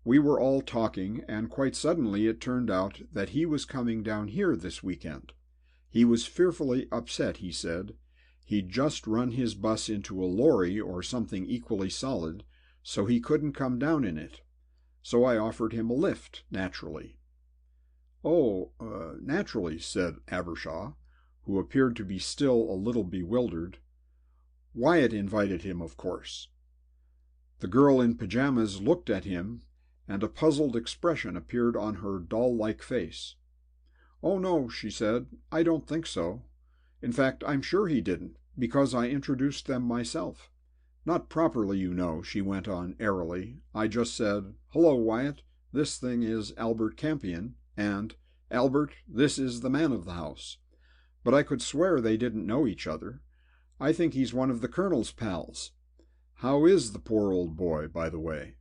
We were all talking, and quite suddenly it turned out that he was coming down here this weekend. He was fearfully upset, he said. He'd just run his bus into a lorry or something equally solid, so he couldn't come down in it. So I offered him a lift, naturally." "Oh, naturally," said Abbershaw, who appeared to be still a little bewildered. "Wyatt invited him, of course." The girl in pajamas looked at him, and a puzzled expression appeared on her doll-like face. "Oh, no," she said, "I don't think so. In fact, I'm sure he didn't, because I introduced them myself. Not properly, you know," she went on airily. "I just said, 'Hello, Wyatt, this thing is Albert Campion,' and 'Albert, this is the man of the house.' But I could swear they didn't know each other. I think he's one of the Colonel's pals. How is the poor old boy, by the way?"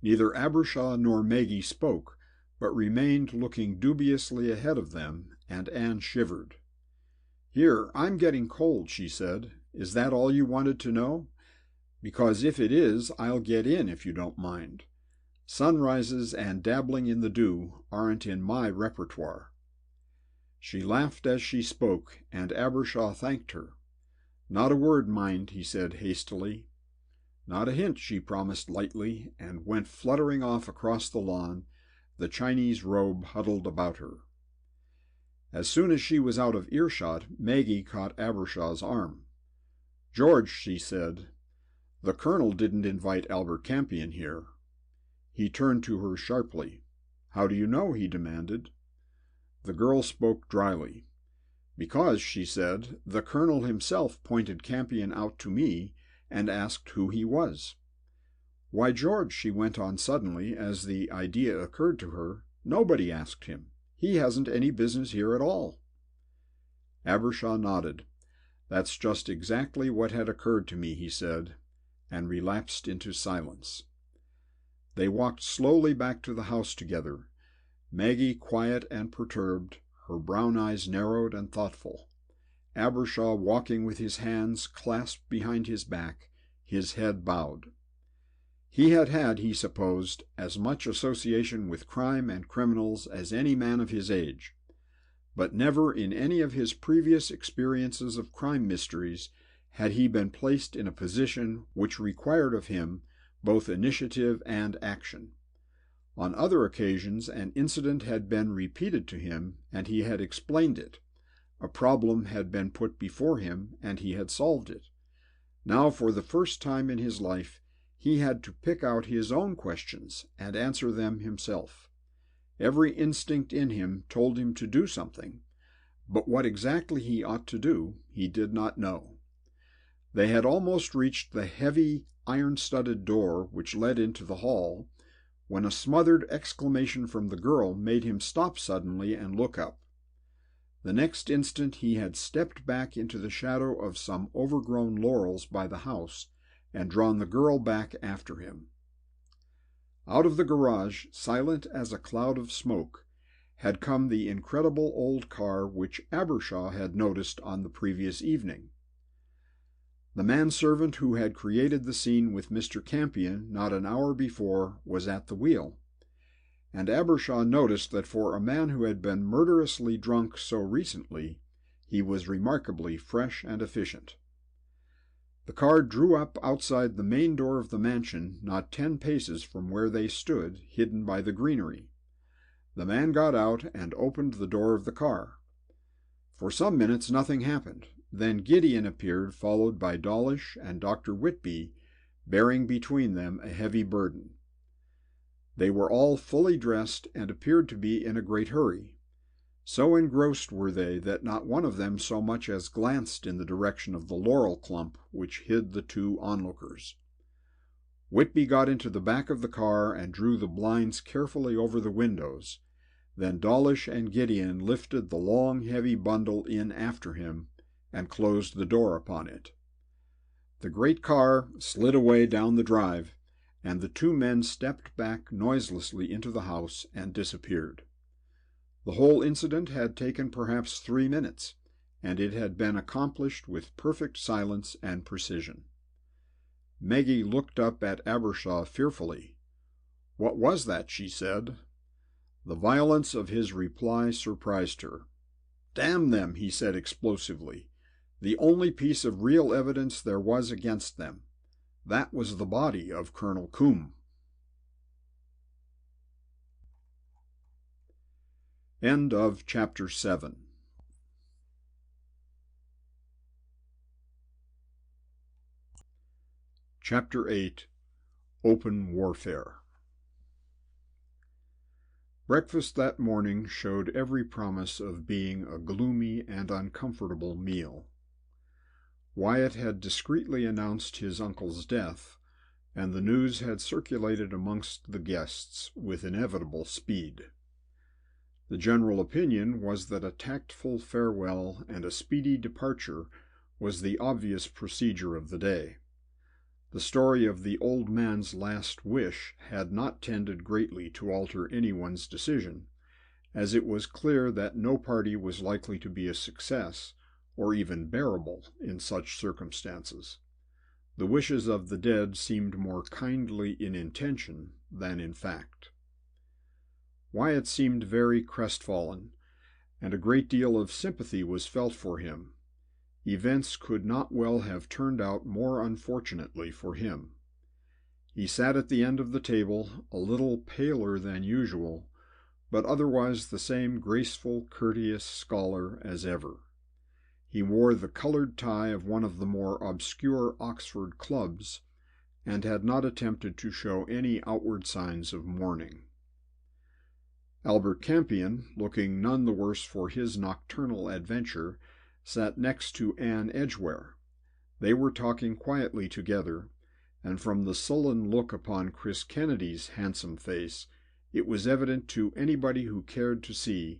Neither Abbershaw nor Maggie spoke, but remained looking dubiously ahead of them, and Anne shivered. "Here, I'm getting cold," she said. "Is that all you wanted to know? Because if it is, I'll get in if you don't mind. Sunrises and dabbling in the dew aren't in my repertoire." She laughed as she spoke, and Abbershaw thanked her. "Not a word, mind," he said hastily. "Not a hint," she promised lightly, and went fluttering off across the lawn, the Chinese robe huddled about her. As soon as she was out of earshot, Maggie caught Abbershaw's arm. "George," she said, "the Colonel didn't invite Albert Campion here." He turned to her sharply. "How do you know?" he demanded. The girl spoke dryly. "Because," she said, "the Colonel himself pointed Campion out to me and asked who he was. Why, George," she went on suddenly, as the idea occurred to her, "nobody asked him. He hasn't any business here at all." Abbershaw nodded. "That's just exactly what had occurred to me," he said, and relapsed into silence. They walked slowly back to the house together, Maggie quiet and perturbed, her brown eyes narrowed and thoughtful, Abbershaw walking with his hands clasped behind his back, his head bowed. He had had, he supposed, as much association with crime and criminals as any man of his age, but never in any of his previous experiences of crime mysteries had he been placed in a position which required of him both initiative and action. On other occasions an incident had been repeated to him, and he had explained it. A problem had been put before him, and he had solved it. Now, for the first time in his life, he had to pick out his own questions and answer them himself. Every instinct in him told him to do something, but what exactly he ought to do, he did not know. They had almost reached the heavy, iron-studded door which led into the hall, when a smothered exclamation from the girl made him stop suddenly and look up. The next instant he had stepped back into the shadow of some overgrown laurels by the house, and drawn the girl back after him. Out of the garage, silent as a cloud of smoke, had come the incredible old car which Abbershaw had noticed on the previous evening. The manservant who had created the scene with Mr. Campion not an hour before was at the wheel, and Abbershaw noticed that for a man who had been murderously drunk so recently, he was remarkably fresh and efficient. The car drew up outside the main door of the mansion, not 10 paces from where they stood, hidden by the greenery. The man got out and opened the door of the car. For some minutes nothing happened. Then Gideon appeared, followed by Dawlish and Dr. Whitby, bearing between them a heavy burden. They were all fully dressed and appeared to be in a great hurry. So engrossed were they that not one of them so much as glanced in the direction of the laurel clump which hid the two onlookers. Whitby got into the back of the car and drew the blinds carefully over the windows. Then Dawlish and Gideon lifted the long, heavy bundle in after him and closed the door upon it. The great car slid away down the drive, and the two men stepped back noiselessly into the house and disappeared. The whole incident had taken perhaps 3 minutes, and it had been accomplished with perfect silence and precision. Maggie looked up at Abbershaw fearfully. "What was that?" she said. The violence of his reply surprised her. "Damn them," he said explosively. "The only piece of real evidence there was against them. That was the body of Colonel Coombe." End of Chapter 7. Chapter 8. Open Warfare. Breakfast that morning showed every promise of being a gloomy and uncomfortable meal. Wyatt had discreetly announced his uncle's death, and the news had circulated amongst the guests with inevitable speed. The general opinion was that a tactful farewell and a speedy departure was the obvious procedure of the day. The story of the old man's last wish had not tended greatly to alter anyone's decision, as it was clear that no party was likely to be a success, or even bearable, in such circumstances. The wishes of the dead seemed more kindly in intention than in fact. Wyatt seemed very crestfallen, and a great deal of sympathy was felt for him. Events could not well have turned out more unfortunately for him. He sat at the end of the table, a little paler than usual, but otherwise the same graceful, courteous scholar as ever. He wore the colored tie of one of the more obscure Oxford clubs, and had not attempted to show any outward signs of mourning. Albert Campion, looking none the worse for his nocturnal adventure, sat next to Anne Edgware. They were talking quietly together, and from the sullen look upon Chris Kennedy's handsome face, it was evident to anybody who cared to see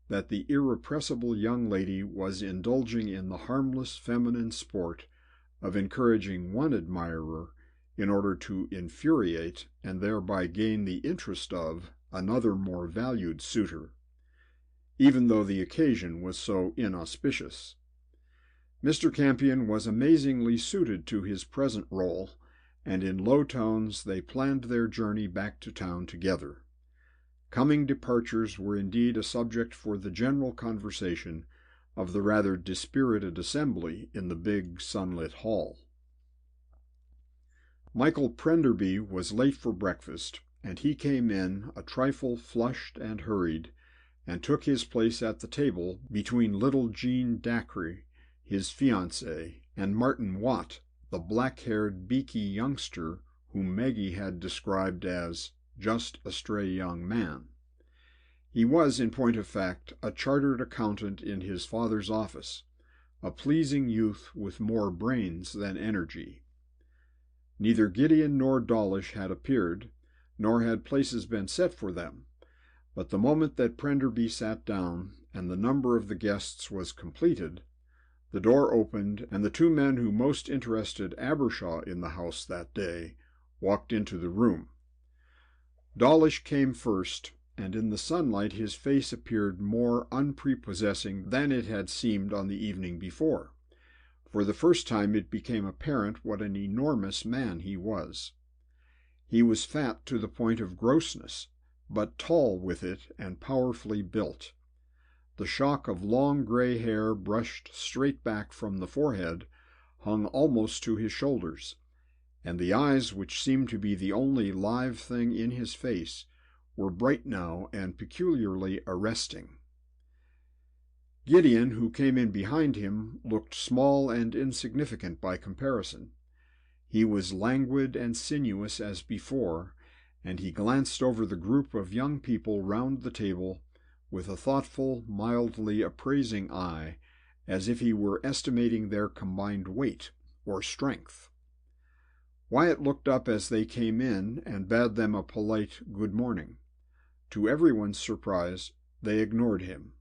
that the irrepressible young lady was indulging in the harmless feminine sport of encouraging one admirer in order to infuriate and thereby gain the interest of another more valued suitor, even though the occasion was so inauspicious. Mr. Campion was amazingly suited to his present role, and in low tones they planned their journey back to town together. Coming departures were indeed a subject for the general conversation of the rather dispirited assembly in the big sunlit hall. Michael Prenderby was late for breakfast, and he came in a trifle flushed and hurried, and took his place at the table between little Jean Dacre, his fiancée, and Martin Watt, the black-haired, beaky youngster whom Maggie had described as just a stray young man. He was, in point of fact, a chartered accountant in his father's office, a pleasing youth with more brains than energy. Neither Gideon nor Dawlish had appeared, nor had places been set for them, but the moment that Prenderby sat down and the number of the guests was completed, the door opened, and the two men who most interested Abbershaw in the house that day walked into the room. Dawlish came first, and in the sunlight his face appeared more unprepossessing than it had seemed on the evening before. For the first time it became apparent what an enormous man he was. He was fat to the point of grossness, but tall with it and powerfully built. The shock of long gray hair brushed straight back from the forehead hung almost to his shoulders, and the eyes, which seemed to be the only live thing in his face, were bright now and peculiarly arresting. Gideon, who came in behind him, looked small and insignificant by comparison. He was languid and sinuous as before, and he glanced over the group of young people round the table with a thoughtful, mildly appraising eye, as if he were estimating their combined weight or strength. Wyatt looked up as they came in and bade them a polite good morning. To everyone's surprise, they ignored him.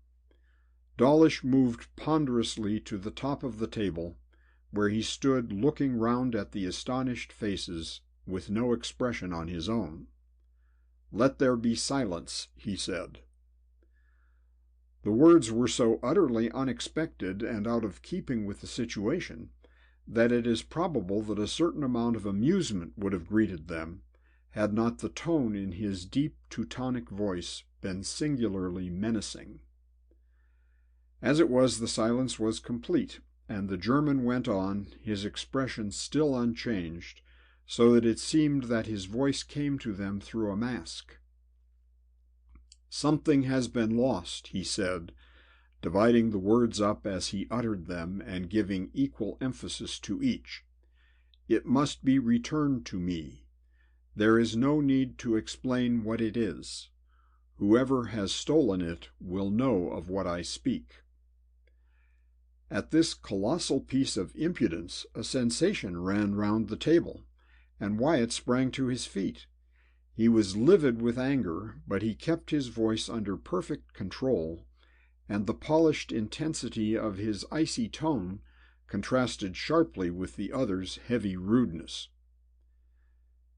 Dawlish moved ponderously to the top of the table, where he stood looking round at the astonished faces with no expression on his own. "Let there be silence," he said. The words were so utterly unexpected and out of keeping with the situation that it is probable that a certain amount of amusement would have greeted them, had not the tone in his deep Teutonic voice been singularly menacing. As it was, the silence was complete, and the German went on, his expression still unchanged, so that it seemed that his voice came to them through a mask. "Something has been lost," he said, dividing the words up as he uttered them and giving equal emphasis to each. "It must be returned to me. There is no need to explain what it is. Whoever has stolen it will know of what I speak." At this colossal piece of impudence a sensation ran round the table, and Wyatt sprang to his feet. He was livid with anger, but he kept his voice under perfect control, and the polished intensity of his icy tone contrasted sharply with the other's heavy rudeness.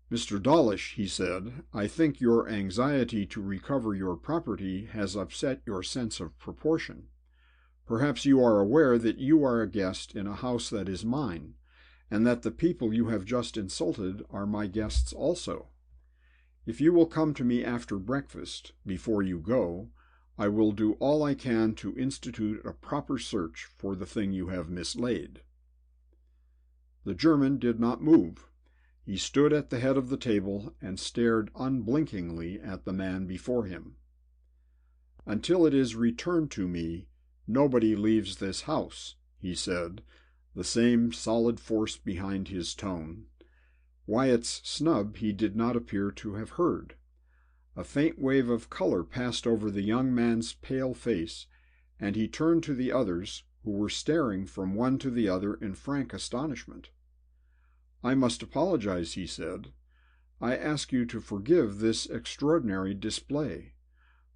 "Mr. Dawlish," he said, "I think your anxiety to recover your property has upset your sense of proportion. Perhaps you are aware that you are a guest in a house that is mine, and that the people you have just insulted are my guests also. If you will come to me after breakfast, before you go, I will do all I can to institute a proper search for the thing you have mislaid." The German did not move. He stood at the head of the table and stared unblinkingly at the man before him. "Until it is returned to me, nobody leaves this house," he said, the same solid force behind his tone. Wyatt's snub he did not appear to have heard. A faint wave of color passed over the young man's pale face, and he turned to the others, who were staring from one to the other in frank astonishment. "I must apologize," he said. "I ask you to forgive this extraordinary display.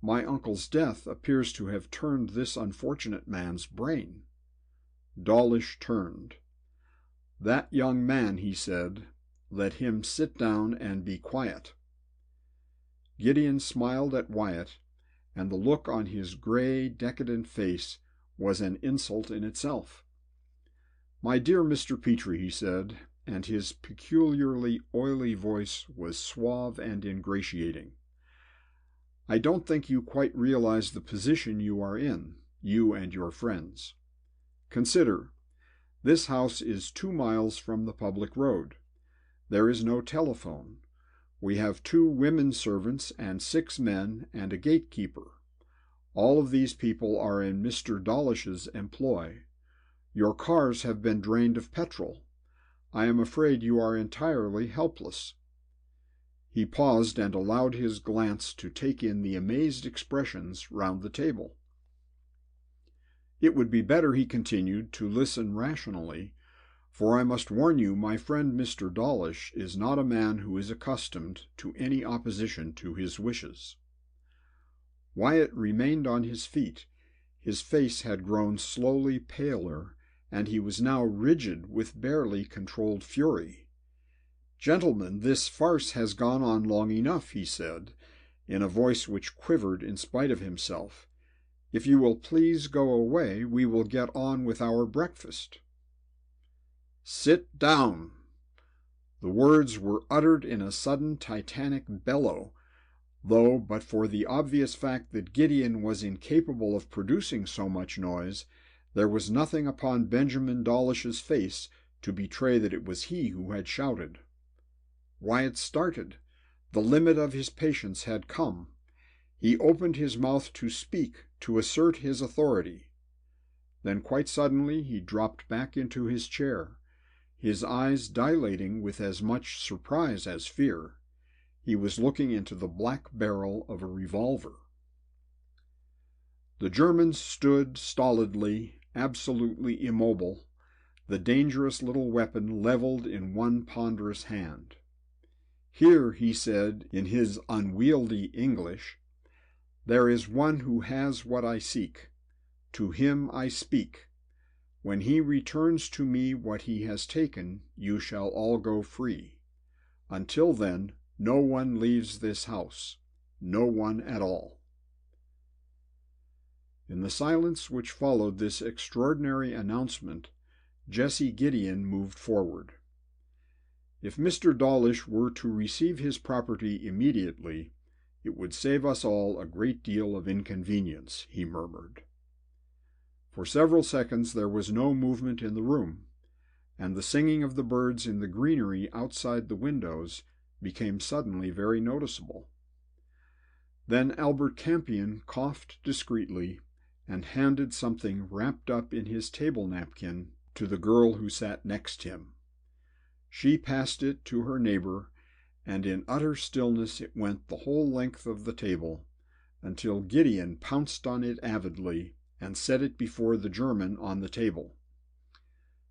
My uncle's death appears to have turned this unfortunate man's brain." Dawlish turned. "That young man," he said, "let him sit down and be quiet." Gideon smiled at Wyatt, and the look on his gray, decadent face was an insult in itself. "My dear Mr. Petrie," he said, and his peculiarly oily voice was suave and ingratiating, "I don't think you quite realize the position you are in, you and your friends. Consider, this house is 2 miles from the public road. There is no telephone. We have 2 women servants and 6 men and a gatekeeper. All of these people are in Mr. Dawlish's employ. Your cars have been drained of petrol. I am afraid you are entirely helpless." He paused and allowed his glance to take in the amazed expressions round the table. "It would be better," he continued, "to listen rationally, for I must warn you my friend Mr. Dawlish is not a man who is accustomed to any opposition to his wishes." Wyatt remained on his feet. His face had grown slowly paler, and he was now rigid with barely controlled fury. "Gentlemen, this farce has gone on long enough," he said, in a voice which quivered in spite of himself. "If you will please go away, we will get on with our breakfast." "Sit down!" The words were uttered in a sudden titanic bellow, though but for the obvious fact that Gideon was incapable of producing so much noise, there was nothing upon Benjamin Dawlish's face to betray that it was he who had shouted. Wyatt started. The limit of his patience had come. He opened his mouth to speak, to assert his authority. Then quite suddenly he dropped back into his chair, his eyes dilating with as much surprise as fear. He was looking into the black barrel of a revolver. The German stood stolidly, absolutely immobile, the dangerous little weapon leveled in one ponderous hand. "Here," he said in his unwieldy English, "there is one who has what I seek. To him I speak. When he returns to me what he has taken, you shall all go free. Until then, no one leaves this house. No one at all." In the silence which followed this extraordinary announcement, Jessie Gideon moved forward. "If Mr. Dawlish were to receive his property immediately, it would save us all a great deal of inconvenience," he murmured. For several seconds there was no movement in the room, and the singing of the birds in the greenery outside the windows became suddenly very noticeable. Then Albert Campion coughed discreetly and handed something wrapped up in his table napkin to the girl who sat next him. She passed it to her neighbor, and in utter stillness it went the whole length of the table, until Gideon pounced on it avidly and set it before the German on the table.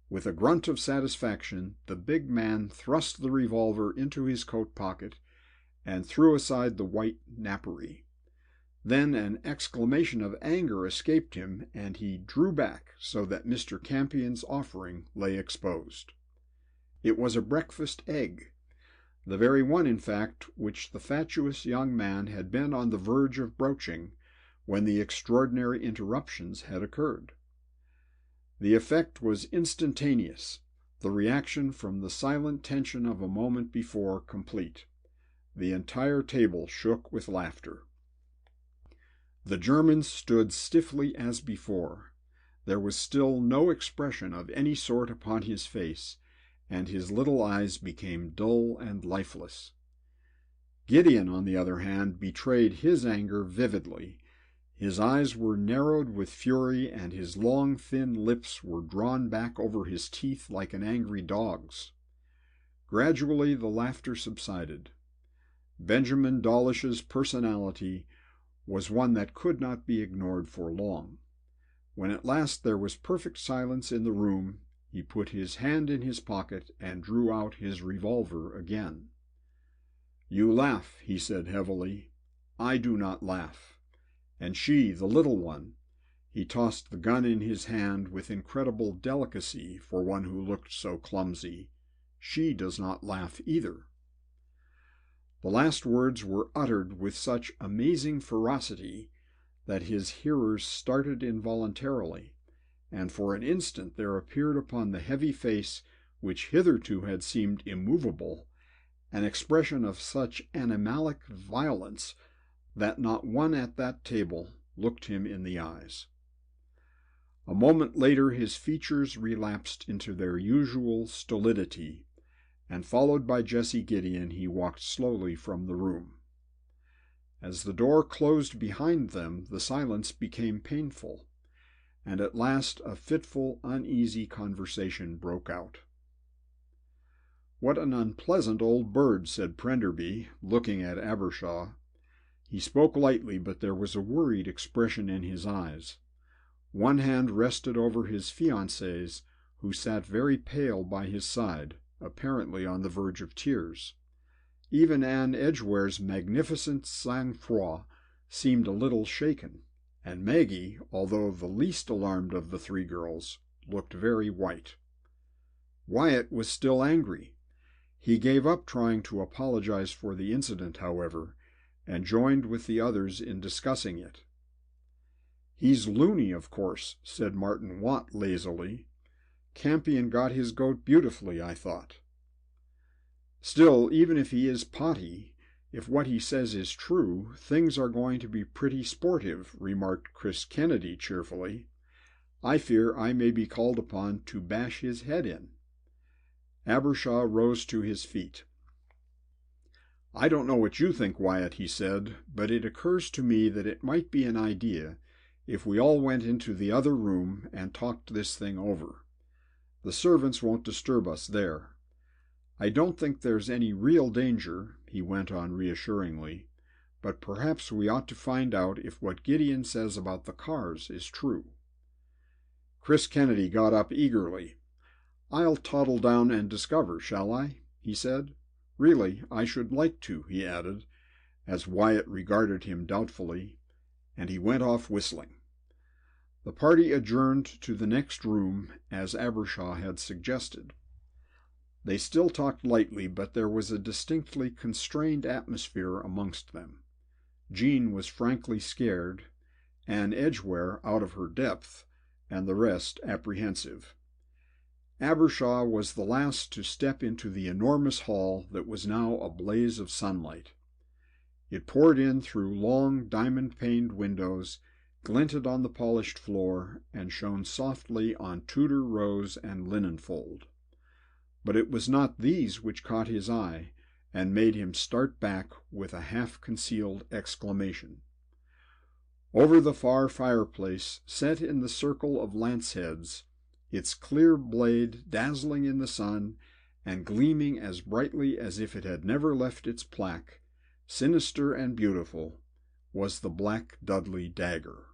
With a grunt of satisfaction, the big man thrust the revolver into his coat pocket and threw aside the white napery. Then an exclamation of anger escaped him, and he drew back so that Mr. Campion's offering lay exposed. It was a breakfast egg, the very one, in fact, which the fatuous young man had been on the verge of broaching when the extraordinary interruptions had occurred. The effect was instantaneous, the reaction from the silent tension of a moment before complete. The entire table shook with laughter. The German stood stiffly as before. There was still no expression of any sort upon his face, and his little eyes became dull and lifeless. Gideon, on the other hand, betrayed his anger vividly. His eyes were narrowed with fury, and his long, thin lips were drawn back over his teeth like an angry dog's. Gradually the laughter subsided. Benjamin Dawlish's personality was one that could not be ignored for long. When at last there was perfect silence in the room, he put his hand in his pocket and drew out his revolver again. "You laugh," he said heavily. "I do not laugh. And she, the little one," he tossed the gun in his hand with incredible delicacy for one who looked so clumsy, "she does not laugh either." The last words were uttered with such amazing ferocity that his hearers started involuntarily, and for an instant there appeared upon the heavy face, which hitherto had seemed immovable, an expression of such animalic violence that not one at that table looked him in the eyes. A moment later his features relapsed into their usual stolidity, and followed by Jessie Gideon he walked slowly from the room. As the door closed behind them, the silence became painful, and at last a fitful, uneasy conversation broke out. "What an unpleasant old bird," said Prenderby, looking at Abbershaw. He spoke lightly, but there was a worried expression in his eyes. One hand rested over his fiancée's, who sat very pale by his side, apparently on the verge of tears. Even Anne Edgeware's magnificent sang-froid seemed a little shaken, and Maggie, although the least alarmed of the three girls, looked very white. Wyatt was still angry. He gave up trying to apologize for the incident, however, and joined with the others in discussing it. "He's loony, of course," said Martin Watt lazily. "Campion got his goat beautifully, I thought." "Still, even if he is potty, if what he says is true, things are going to be pretty sportive," remarked Chris Kennedy cheerfully. "I fear I may be called upon to bash his head in." Abbershaw rose to his feet. "I don't know what you think, Wyatt," he said, "but it occurs to me that it might be an idea if we all went into the other room and talked this thing over. The servants won't disturb us there. I don't think there's any real danger," he went on reassuringly, "but perhaps we ought to find out if what Gideon says about the cars is true." Chris Kennedy got up eagerly. "I'll toddle down and discover, shall I?" he said. "Really, I should like to," he added, as Wyatt regarded him doubtfully, and he went off whistling. The party adjourned to the next room, as Abbershaw had suggested. They still talked lightly, but there was a distinctly constrained atmosphere amongst them. Jean was frankly scared, Anne Edgeware out of her depth, and the rest apprehensive. Abbershaw was the last to step into the enormous hall that was now a blaze of sunlight. It poured in through long diamond-paned windows, glinted on the polished floor, and shone softly on Tudor rose and linen fold. But it was not these which caught his eye, and made him start back with a half-concealed exclamation. Over the far fireplace, set in the circle of lance-heads, its clear blade dazzling in the sun and gleaming as brightly as if it had never left its plaque, sinister and beautiful, was the Black Dudley dagger.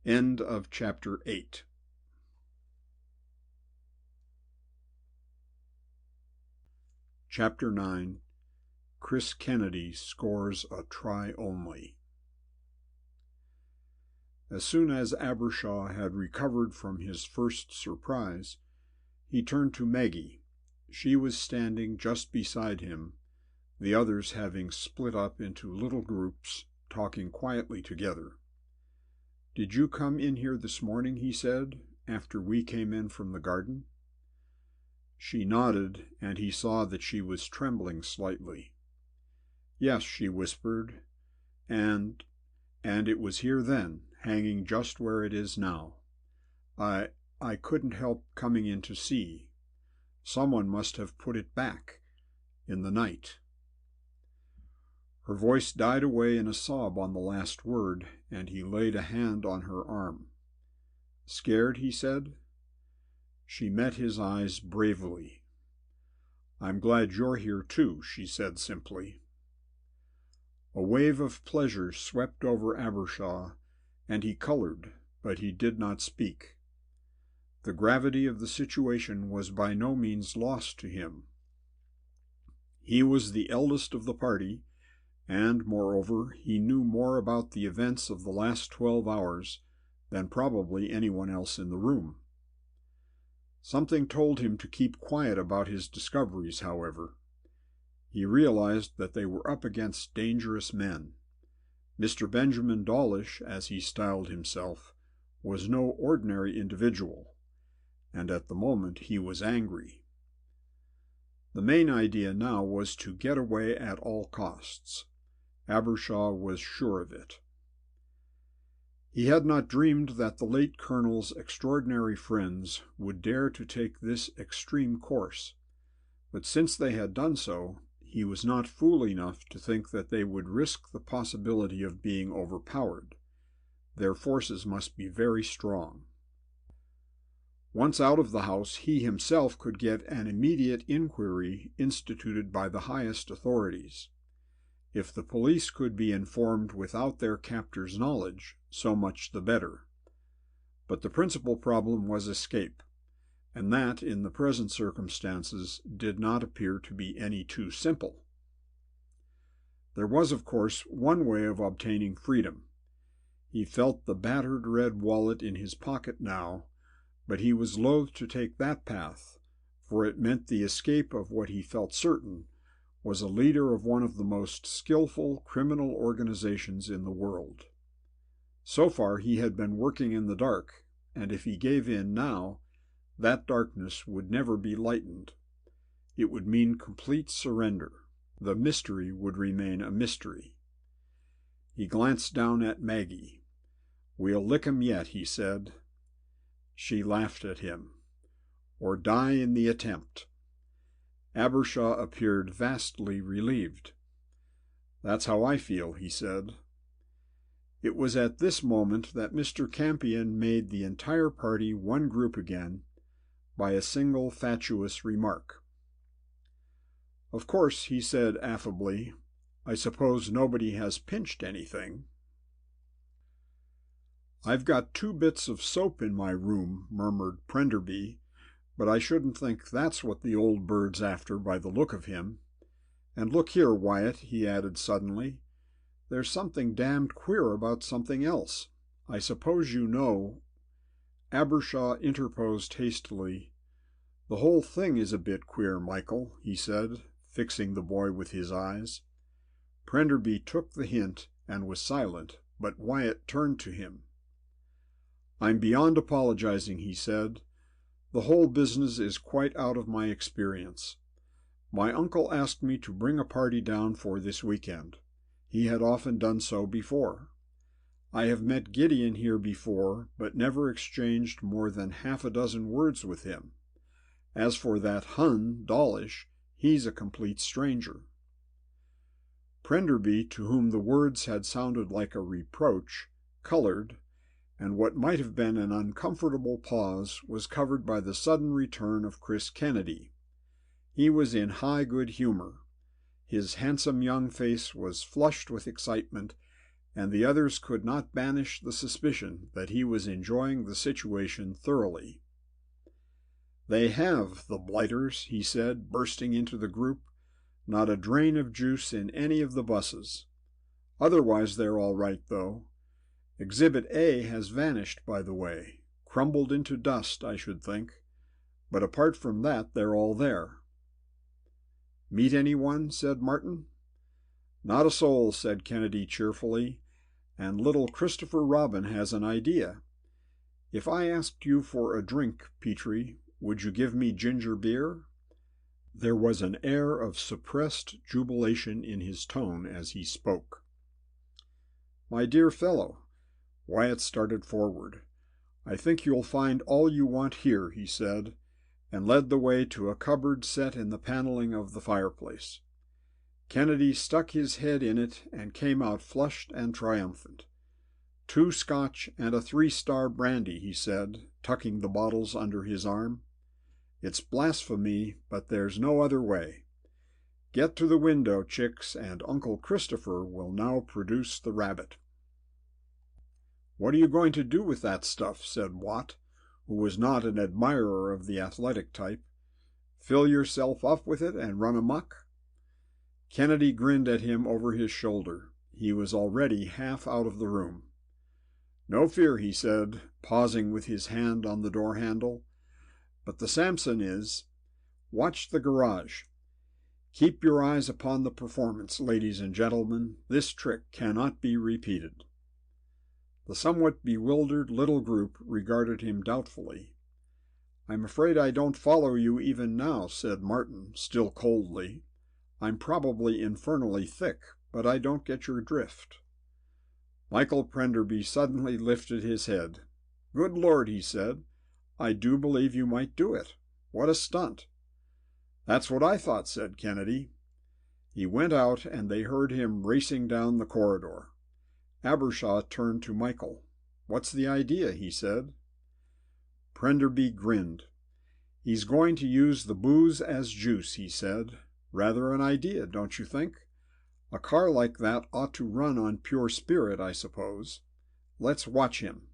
End of chapter 8. Chapter 9. Chris Kennedy scores a try only. As soon as Abbershaw had recovered from his first surprise, he turned to Maggie. She was standing just beside him, the others having split up into little groups, talking quietly together. "Did you come in here this morning," he said, "after we came in from the garden?" She nodded, and he saw that she was trembling slightly. "Yes," she whispered, and it was here then, hanging just where it is now. I couldn't help coming in to see. Someone must have put it back in the night." Her voice died away in a sob on the last word, and he laid a hand on her arm. "Scared?" he said. She met his eyes bravely. "I'm glad you're here too," she said simply. A wave of pleasure swept over Abbershaw, and he colored, but he did not speak. The gravity of the situation was by no means lost to him. He was the eldest of the party, and, moreover, he knew more about the events of the last 12 hours than probably anyone else in the room. Something told him to keep quiet about his discoveries, however. He realized that they were up against dangerous men. Mr. Benjamin Dawlish, as he styled himself, was no ordinary individual, and at the moment he was angry. The main idea now was to get away at all costs. Abbershaw was sure of it. He had not dreamed that the late colonel's extraordinary friends would dare to take this extreme course, but since they had done so, he was not fool enough to think that they would risk the possibility of being overpowered. Their forces must be very strong. Once out of the house, he himself could get an immediate inquiry instituted by the highest authorities. If the police could be informed without their captor's knowledge, so much the better. But the principal problem was escape, and that, in the present circumstances, did not appear to be any too simple. There was, of course, one way of obtaining freedom. He felt the battered red wallet in his pocket now, but he was loath to take that path, for it meant the escape of what he felt certain was a leader of one of the most skillful criminal organizations in the world. So far he had been working in the dark, and if he gave in now, that darkness would never be lightened. It would mean complete surrender. The mystery would remain a mystery. He glanced down at Maggie. "We'll lick 'em yet," he said. She laughed at him. "Or die in the attempt." Abbershaw appeared vastly relieved. "That's how I feel," he said. It was at this moment that Mr. Campion made the entire party one group again by a single fatuous remark. "Of course," he said affably, "I suppose nobody has pinched anything." "I've got 2 bits of soap in my room," murmured Prenderby, "but I shouldn't think that's what the old bird's after by the look of him. And look here, Wyatt," he added suddenly, "there's something damned queer about something else. I suppose you know—" Abbershaw interposed hastily. "The whole thing is a bit queer, Michael," he said, fixing the boy with his eyes. Prenderby took the hint and was silent, but Wyatt turned to him. "I'm beyond apologizing," he said. "The whole business is quite out of my experience. My uncle asked me to bring a party down for this weekend. He had often done so before. I have met Gideon here before, but never exchanged more than half a dozen words with him. As for that Hun, Dawlish, He's a complete stranger." Prenderby, to whom the words had sounded like a reproach, colored, and what might have been an uncomfortable pause was covered by the sudden return of Chris Kennedy. He was in high good humor. His handsome young face was flushed with excitement, and the others could not banish the suspicion that he was enjoying the situation thoroughly. "They have, the blighters," he said, bursting into the group. "Not a drain of juice in any of the buses. Otherwise they're all right, though. Exhibit A has vanished, by the way. Crumbled into dust, I should think. But apart from that, they're all there." "Meet anyone?" said Martin. "Not a soul," said Kennedy cheerfully, "and little Christopher Robin has an idea. If I asked you for a drink, Petrie, would you give me ginger beer?" There was an air of suppressed jubilation in his tone as he spoke. "My dear fellow," Wyatt started forward. "I think you'll find all you want here," he said, and led the way to a cupboard set in the paneling of the fireplace. Kennedy stuck his head in it and came out flushed and triumphant. "2 Scotch and a 3-star brandy," he said, tucking the bottles under his arm. "It's blasphemy, but there's no other way. Get to the window, chicks, and Uncle Christopher will now produce the rabbit." "What are you going to do with that stuff?" said Watt, who was not an admirer of the athletic type. "Fill yourself up with it and run amok?" Kennedy grinned at him over his shoulder. He was already half out of the room. "No fear," he said, pausing with his hand on the door handle. "But the Samson is, watch the garage. Keep your eyes upon the performance, ladies and gentlemen. This trick cannot be repeated." The somewhat bewildered little group regarded him doubtfully. "I'm afraid I don't follow you even now," said Martin, still coldly. "I'm probably infernally thick, but I don't get your drift." Michael Prenderby suddenly lifted his head. "Good Lord," he said, "I do believe you might do it. What a stunt!" "That's what I thought," said Kennedy. He went out, and they heard him racing down the corridor. Abbershaw turned to Michael. "What's the idea?" he said. Prenderby grinned. "He's going to use the booze as juice," he said. "Rather an idea, don't you think? A car like that ought to run on pure spirit, I suppose. Let's watch him."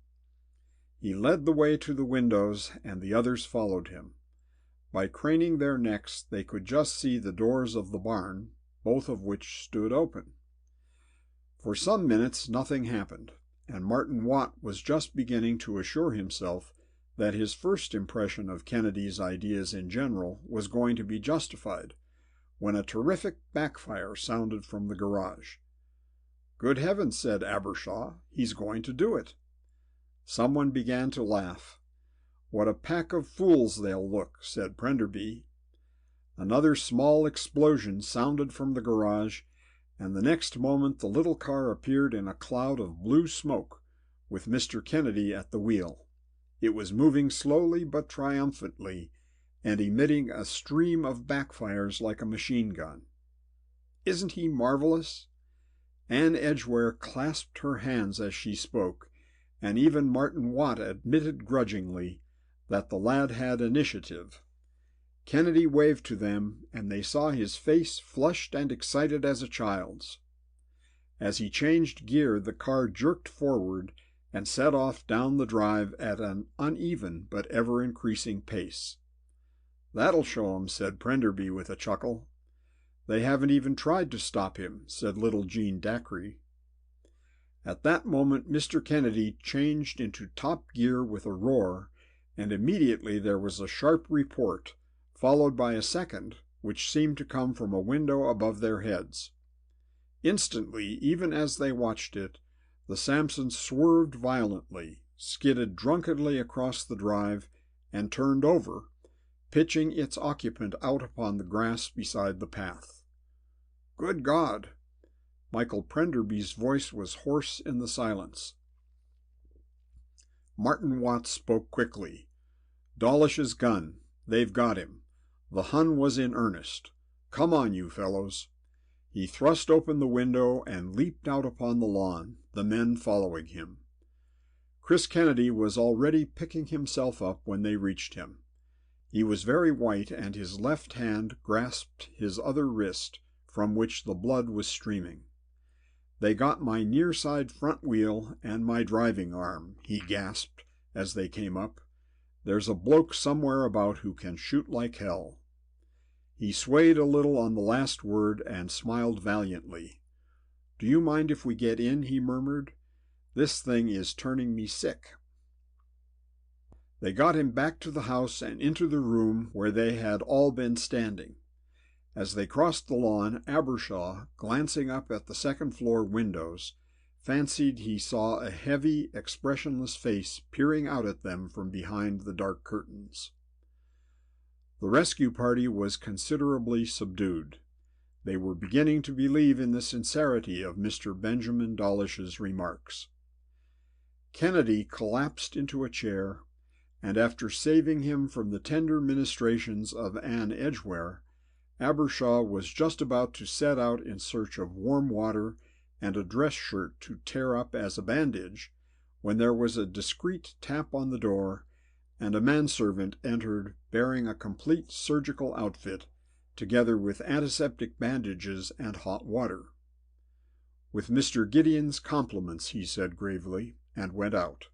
He led the way to the windows, and the others followed him. By craning their necks, they could just see the doors of the barn, both of which stood open. For some minutes nothing happened, and Martin Watt was just beginning to assure himself that his first impression of Kennedy's ideas in general was going to be justified, when a terrific backfire sounded from the garage. "Good heavens," said Abbershaw, "he's going to do it." Someone began to laugh. "What a pack of fools they'll look," said Prenderby. Another small explosion sounded from the garage, and the next moment the little car appeared in a cloud of blue smoke, with Mr. Kennedy at the wheel. It was moving slowly but triumphantly, and emitting a stream of backfires like a machine gun. "Isn't he marvelous?" Anne Edgware clasped her hands as she spoke, and even Martin Watt admitted grudgingly that the lad had initiative. Kennedy waved to them, and they saw his face flushed and excited as a child's. As he changed gear, the car jerked forward and set off down the drive at an uneven but ever-increasing pace. "That'll show 'em," said Prenderby with a chuckle. "They haven't even tried to stop him," said little Jean Dacre. At that moment Mr. Kennedy changed into top gear with a roar, and immediately there was a sharp report, followed by a second, which seemed to come from a window above their heads. Instantly, even as they watched it, the Samson swerved violently, skidded drunkenly across the drive, and turned over, pitching its occupant out upon the grass beside the path. "Good God!" Michael Prenderby's voice was hoarse in the silence. Martin Watts spoke quickly. "Dawlish's gun. They've got him. The Hun was in earnest. Come on, you fellows." He thrust open the window and leaped out upon the lawn, the men following him. Chris Kennedy was already picking himself up when they reached him. He was very white, and his left hand grasped his other wrist, from which the blood was streaming. "They got my near side front wheel and my driving arm," he gasped as they came up. "There's a bloke somewhere about who can shoot like hell." He swayed a little on the last word and smiled valiantly. "Do you mind if we get in?" he murmured. "This thing is turning me sick." They got him back to the house and into the room where they had all been standing. As they crossed the lawn, Abbershaw, glancing up at the second-floor windows, fancied he saw a heavy, expressionless face peering out at them from behind the dark curtains. The rescue party was considerably subdued. They were beginning to believe in the sincerity of Mr. Benjamin Dawlish's remarks. Kennedy collapsed into a chair, and after saving him from the tender ministrations of Anne Edgware, Abbershaw was just about to set out in search of warm water and a dress shirt to tear up as a bandage, when there was a discreet tap on the door, and a manservant entered bearing a complete surgical outfit, together with antiseptic bandages and hot water. "With Mr. Gideon's compliments," he said gravely, and went out.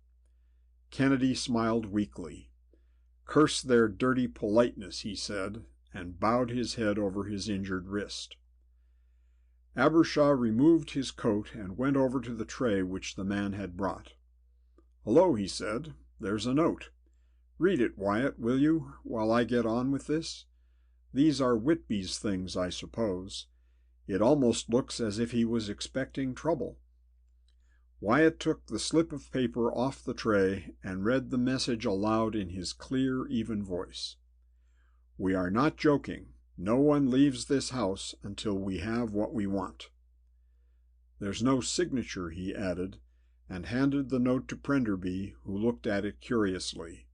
Kennedy smiled weakly. "Curse their dirty politeness," he said, and bowed his head over his injured wrist. Abbershaw removed his coat and went over to the tray which the man had brought. "Hello," he said. "There's a note. Read it, Wyatt, will you, while I get on with this? These are Whitby's things, I suppose. It almost looks as if he was expecting trouble." Wyatt took the slip of paper off the tray and read the message aloud in his clear, even voice. "We are not joking. No one leaves this house until we have what we want." "There's no signature," he added, and handed the note to Prenderby, who looked at it curiously.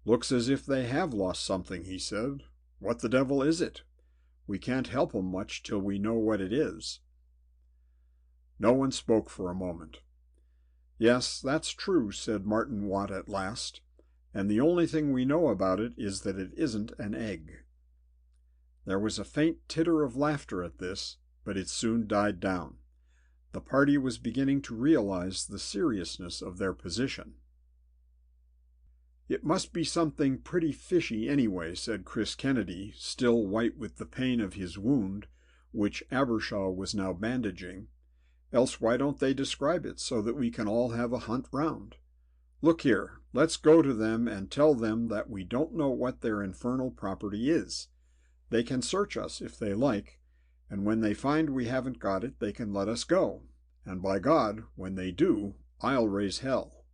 "Looks as if they have lost something," he said. "What the devil is it? We can't help 'em much till we know what it is." No one spoke for a moment. "Yes, that's true," said Martin Watt at last, "and the only thing we know about it is that it isn't an egg." There was a faint titter of laughter at this, but it soon died down. The party was beginning to realize the seriousness of their position. "It must be something pretty fishy anyway," said Chris Kennedy, still white with the pain of his wound, which Abbershaw was now bandaging. "Else why don't they describe it so that we can all have a hunt round? Look here, let's go to them and tell them that we don't know what their infernal property is. They can search us if they like, and when they find we haven't got it, they can let us go. And by God, when they do, I'll raise hell."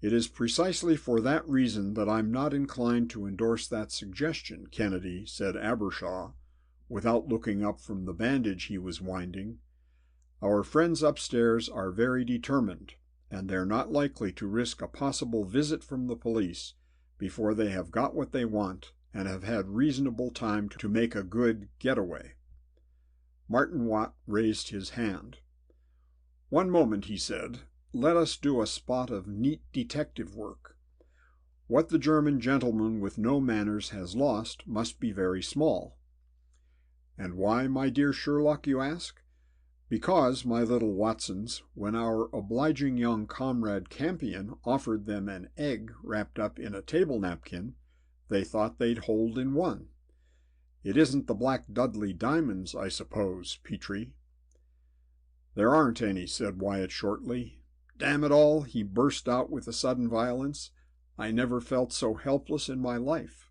"It is precisely for that reason that I'm not inclined to endorse that suggestion, Kennedy," said Abbershaw, without looking up from the bandage he was winding. "Our friends upstairs are very determined, and they're not likely to risk a possible visit from the police before they have got what they want and have had reasonable time to make a good getaway." Martin Watt raised his hand. "One moment," he said. "Let us do a spot of neat detective work. What the German gentleman with no manners has lost must be very small." "And why, my dear Sherlock, you ask? Because, my little Watsons, when our obliging young comrade Campion offered them an egg wrapped up in a table napkin, they thought they'd hold in one. It isn't the Black Dudley diamonds, I suppose, Petrie?" "There aren't any," said Wyatt shortly. "Damn it all," he burst out with a sudden violence, "I never felt so helpless in my life."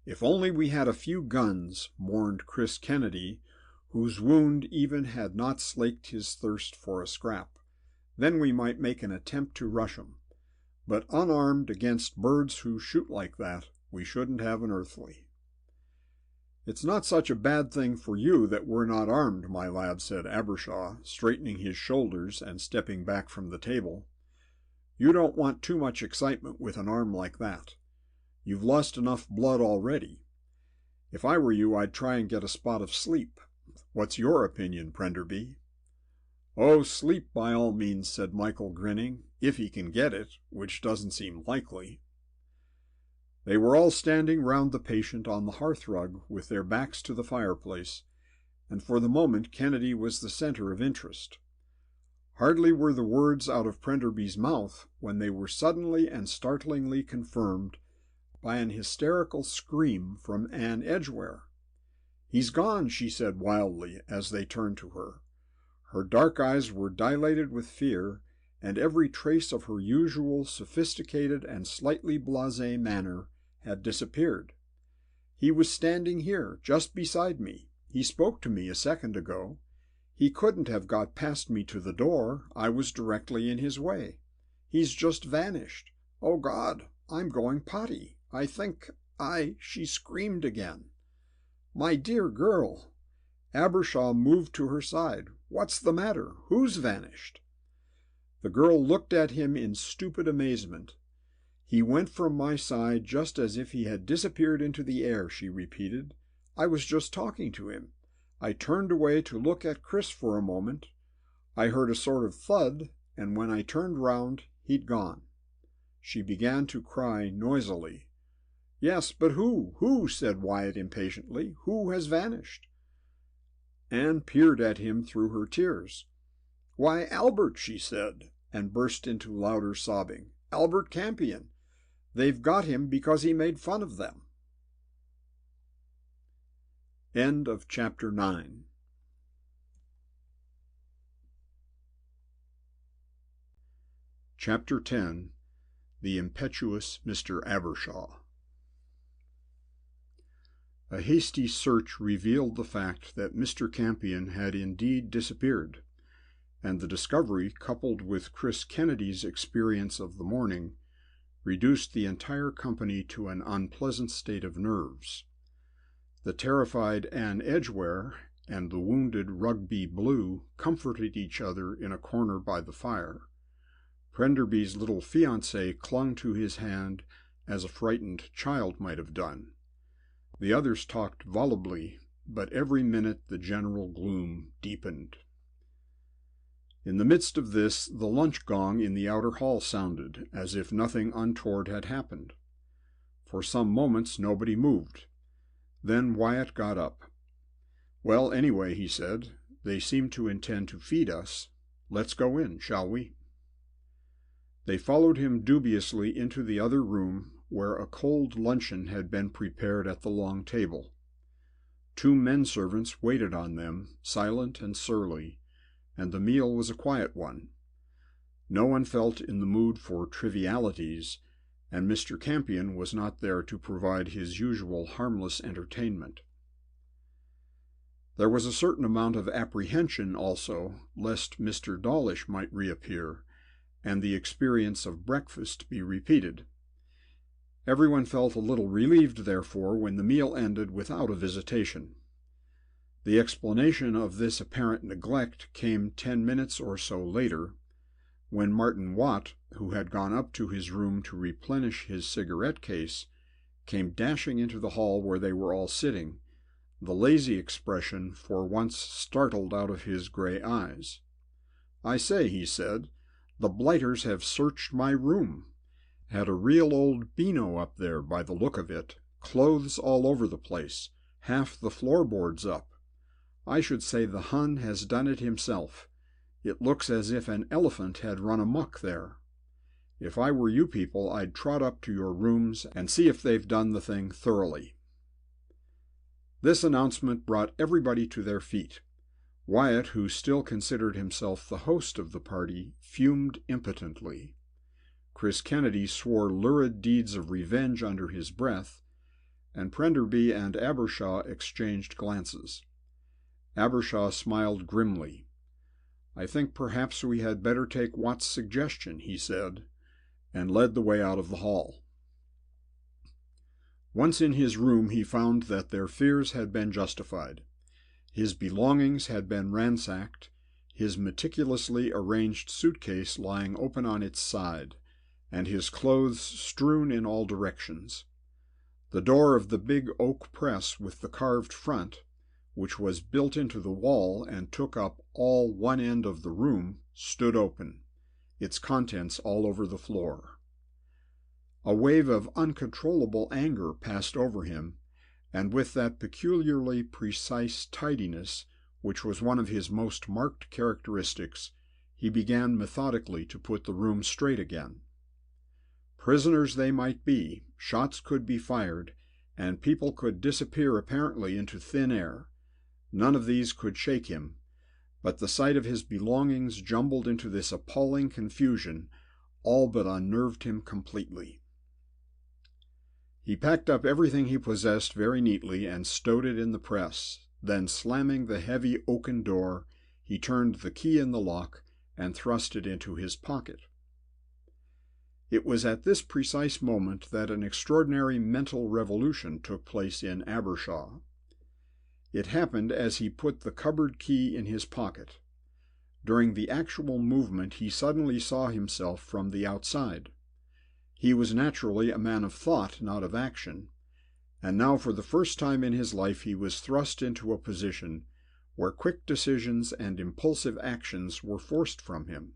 "If only we had a few guns," mourned Chris Kennedy, whose wound even had not slaked his thirst for a scrap. "Then we might make an attempt to rush 'em. But unarmed against birds who shoot like that, we shouldn't have an earthly." "It's not such a bad thing for you that we're not armed, my lad," said Abbershaw, straightening his shoulders and stepping back from the table. "You don't want too much excitement with an arm like that. You've lost enough blood already. If I were you, I'd try and get a spot of sleep. What's your opinion, Prenderby?" "Oh, sleep by all means," said Michael, grinning, "if he can get it, which doesn't seem likely." They were all standing round the patient on the hearthrug with their backs to the fireplace, and for the moment Kennedy was the center of interest. Hardly were the words out of Prenderby's mouth when they were suddenly and startlingly confirmed by an hysterical scream from Anne Edgware. "He's gone," she said wildly as they turned to her. Her dark eyes were dilated with fear, and every trace of her usual sophisticated and slightly blasé manner had disappeared. "He was standing here, just beside me. He spoke to me a second ago. He couldn't have got past me to the door. I was directly in his way. He's just vanished. Oh, God, I'm going potty. I think She screamed again. "My dear girl!" Abbershaw moved to her side. "What's the matter? Who's vanished?" The girl looked at him in stupid amazement. "He went from my side just as if he had disappeared into the air," she repeated. "I was just talking to him. I turned away to look at Chris for a moment. I heard a sort of thud, and when I turned round, he'd gone." She began to cry noisily. "Yes, but who? Who?" said Wyatt impatiently. "Who has vanished?" Anne peered at him through her tears. "Why, Albert," she said, and burst into louder sobbing. "Albert Campion. They've got him because he made fun of them." End of chapter 9. Chapter 10. The Impetuous Mr. Abbershaw. A hasty search revealed the fact that Mr. Campion had indeed disappeared, and the discovery, coupled with Chris Kennedy's experience of the morning, reduced the entire company to an unpleasant state of nerves. The terrified Anne Edgware and the wounded Rugby Blue comforted each other in a corner by the fire. Prenderby's little fiancée clung to his hand as a frightened child might have done. The others talked volubly, but every minute the general gloom deepened. In the midst of this, the lunch gong in the outer hall sounded, as if nothing untoward had happened. For some moments nobody moved. Then Wyatt got up. "Well, anyway," he said, "they seem to intend to feed us. Let's go in, shall we?" They followed him dubiously into the other room, where a cold luncheon had been prepared at the long table. 2 men-servants waited on them, silent and surly, and the meal was a quiet one. No one felt in the mood for trivialities, and Mr. Campion was not there to provide his usual harmless entertainment. There was a certain amount of apprehension also, lest Mr. Dawlish might reappear, and the experience of breakfast be repeated. Everyone felt a little relieved, therefore, when the meal ended without a visitation. The explanation of this apparent neglect came 10 minutes or so later, when Martin Watt, who had gone up to his room to replenish his cigarette case, came dashing into the hall where they were all sitting, the lazy expression for once startled out of his gray eyes. "I say," he said, "the blighters have searched my room. Had a real old beano up there by the look of it, clothes all over the place, half the floorboards up. I should say the Hun has done it himself. It looks as if an elephant had run amuck there. If I were you people, I'd trot up to your rooms and see if they've done the thing thoroughly." This announcement brought everybody to their feet. Wyatt, who still considered himself the host of the party, fumed impotently. Chris Kennedy swore lurid deeds of revenge under his breath, and Prenderby and Abbershaw exchanged glances. Abbershaw smiled grimly. "I think perhaps we had better take Watt's suggestion," he said, and led the way out of the hall. Once in his room, he found that their fears had been justified. His belongings had been ransacked, his meticulously arranged suitcase lying open on its side, and his clothes strewn in all directions. The door of the big oak press with the carved front, which was built into the wall and took up all one end of the room, stood open, its contents all over the floor. A wave of uncontrollable anger passed over him, and with that peculiarly precise tidiness which was one of his most marked characteristics, he began methodically to put the room straight again. Prisoners they might be, shots could be fired, and people could disappear apparently into thin air. None of these could shake him, but the sight of his belongings jumbled into this appalling confusion all but unnerved him completely. He packed up everything he possessed very neatly and stowed it in the press. Then, slamming the heavy oaken door, he turned the key in the lock and thrust it into his pocket. It was at this precise moment that an extraordinary mental revolution took place in Abbershaw. It happened as he put the cupboard key in his pocket. During the actual movement he suddenly saw himself from the outside. He was naturally a man of thought, not of action, and now for the first time in his life he was thrust into a position where quick decisions and impulsive actions were forced from him.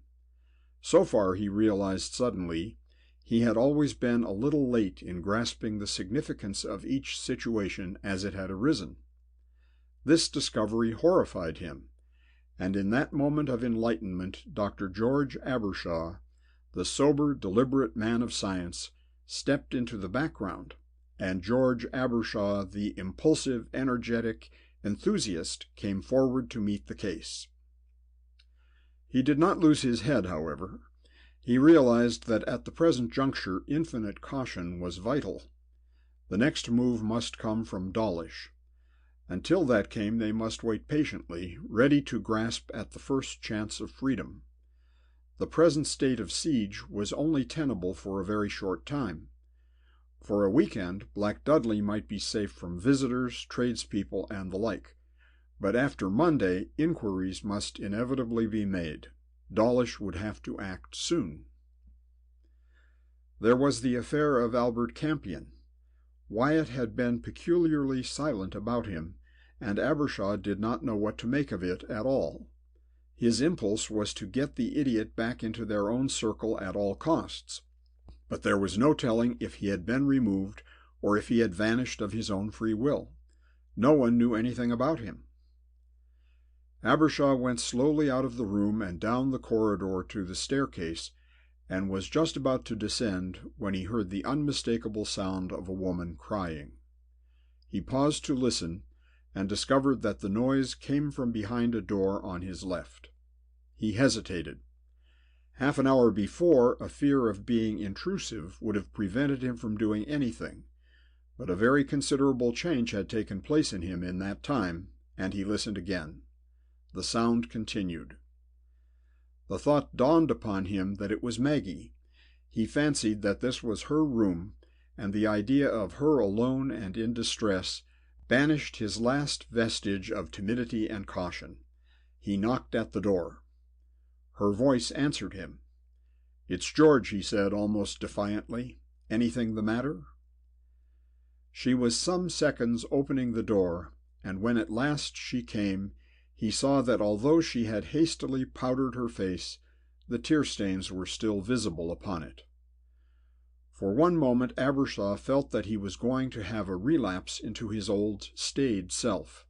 So far, he realized suddenly, he had always been a little late in grasping the significance of each situation as it had arisen. This discovery horrified him, and in that moment of enlightenment Dr. George Abbershaw, the sober, deliberate man of science, stepped into the background, and George Abbershaw, the impulsive, energetic enthusiast, came forward to meet the case. He did not lose his head, however. He realized that at the present juncture infinite caution was vital. The next move must come from Dawlish. Until that came they must wait patiently, ready to grasp at the first chance of freedom. The present state of siege was only tenable for a very short time. For a weekend, Black Dudley might be safe from visitors, tradespeople, and the like. But after Monday, inquiries must inevitably be made. Dawlish would have to act soon. There was the affair of Albert Campion. Wyatt had been peculiarly silent about him, and Abbershaw did not know what to make of it at all. His impulse was to get the idiot back into their own circle at all costs, but there was no telling if he had been removed or if he had vanished of his own free will. No one knew anything about him. Abbershaw went slowly out of the room and down the corridor to the staircase, and was just about to descend when he heard the unmistakable sound of a woman crying. He paused to listen, and discovered that the noise came from behind a door on his left. He hesitated. Half an hour before, a fear of being intrusive would have prevented him from doing anything, but a very considerable change had taken place in him in that time, and he listened again. The sound continued. The thought dawned upon him that it was Maggie. He fancied that this was her room, and the idea of her alone and in distress banished his last vestige of timidity and caution. He knocked at the door. Her voice answered him. "It's George," he said almost defiantly. "Anything the matter?" She was some seconds opening the door, and when at last she came, he saw that although she had hastily powdered her face, the tear-stains were still visible upon it. For one moment Abbershaw felt that he was going to have a relapse into his old staid self,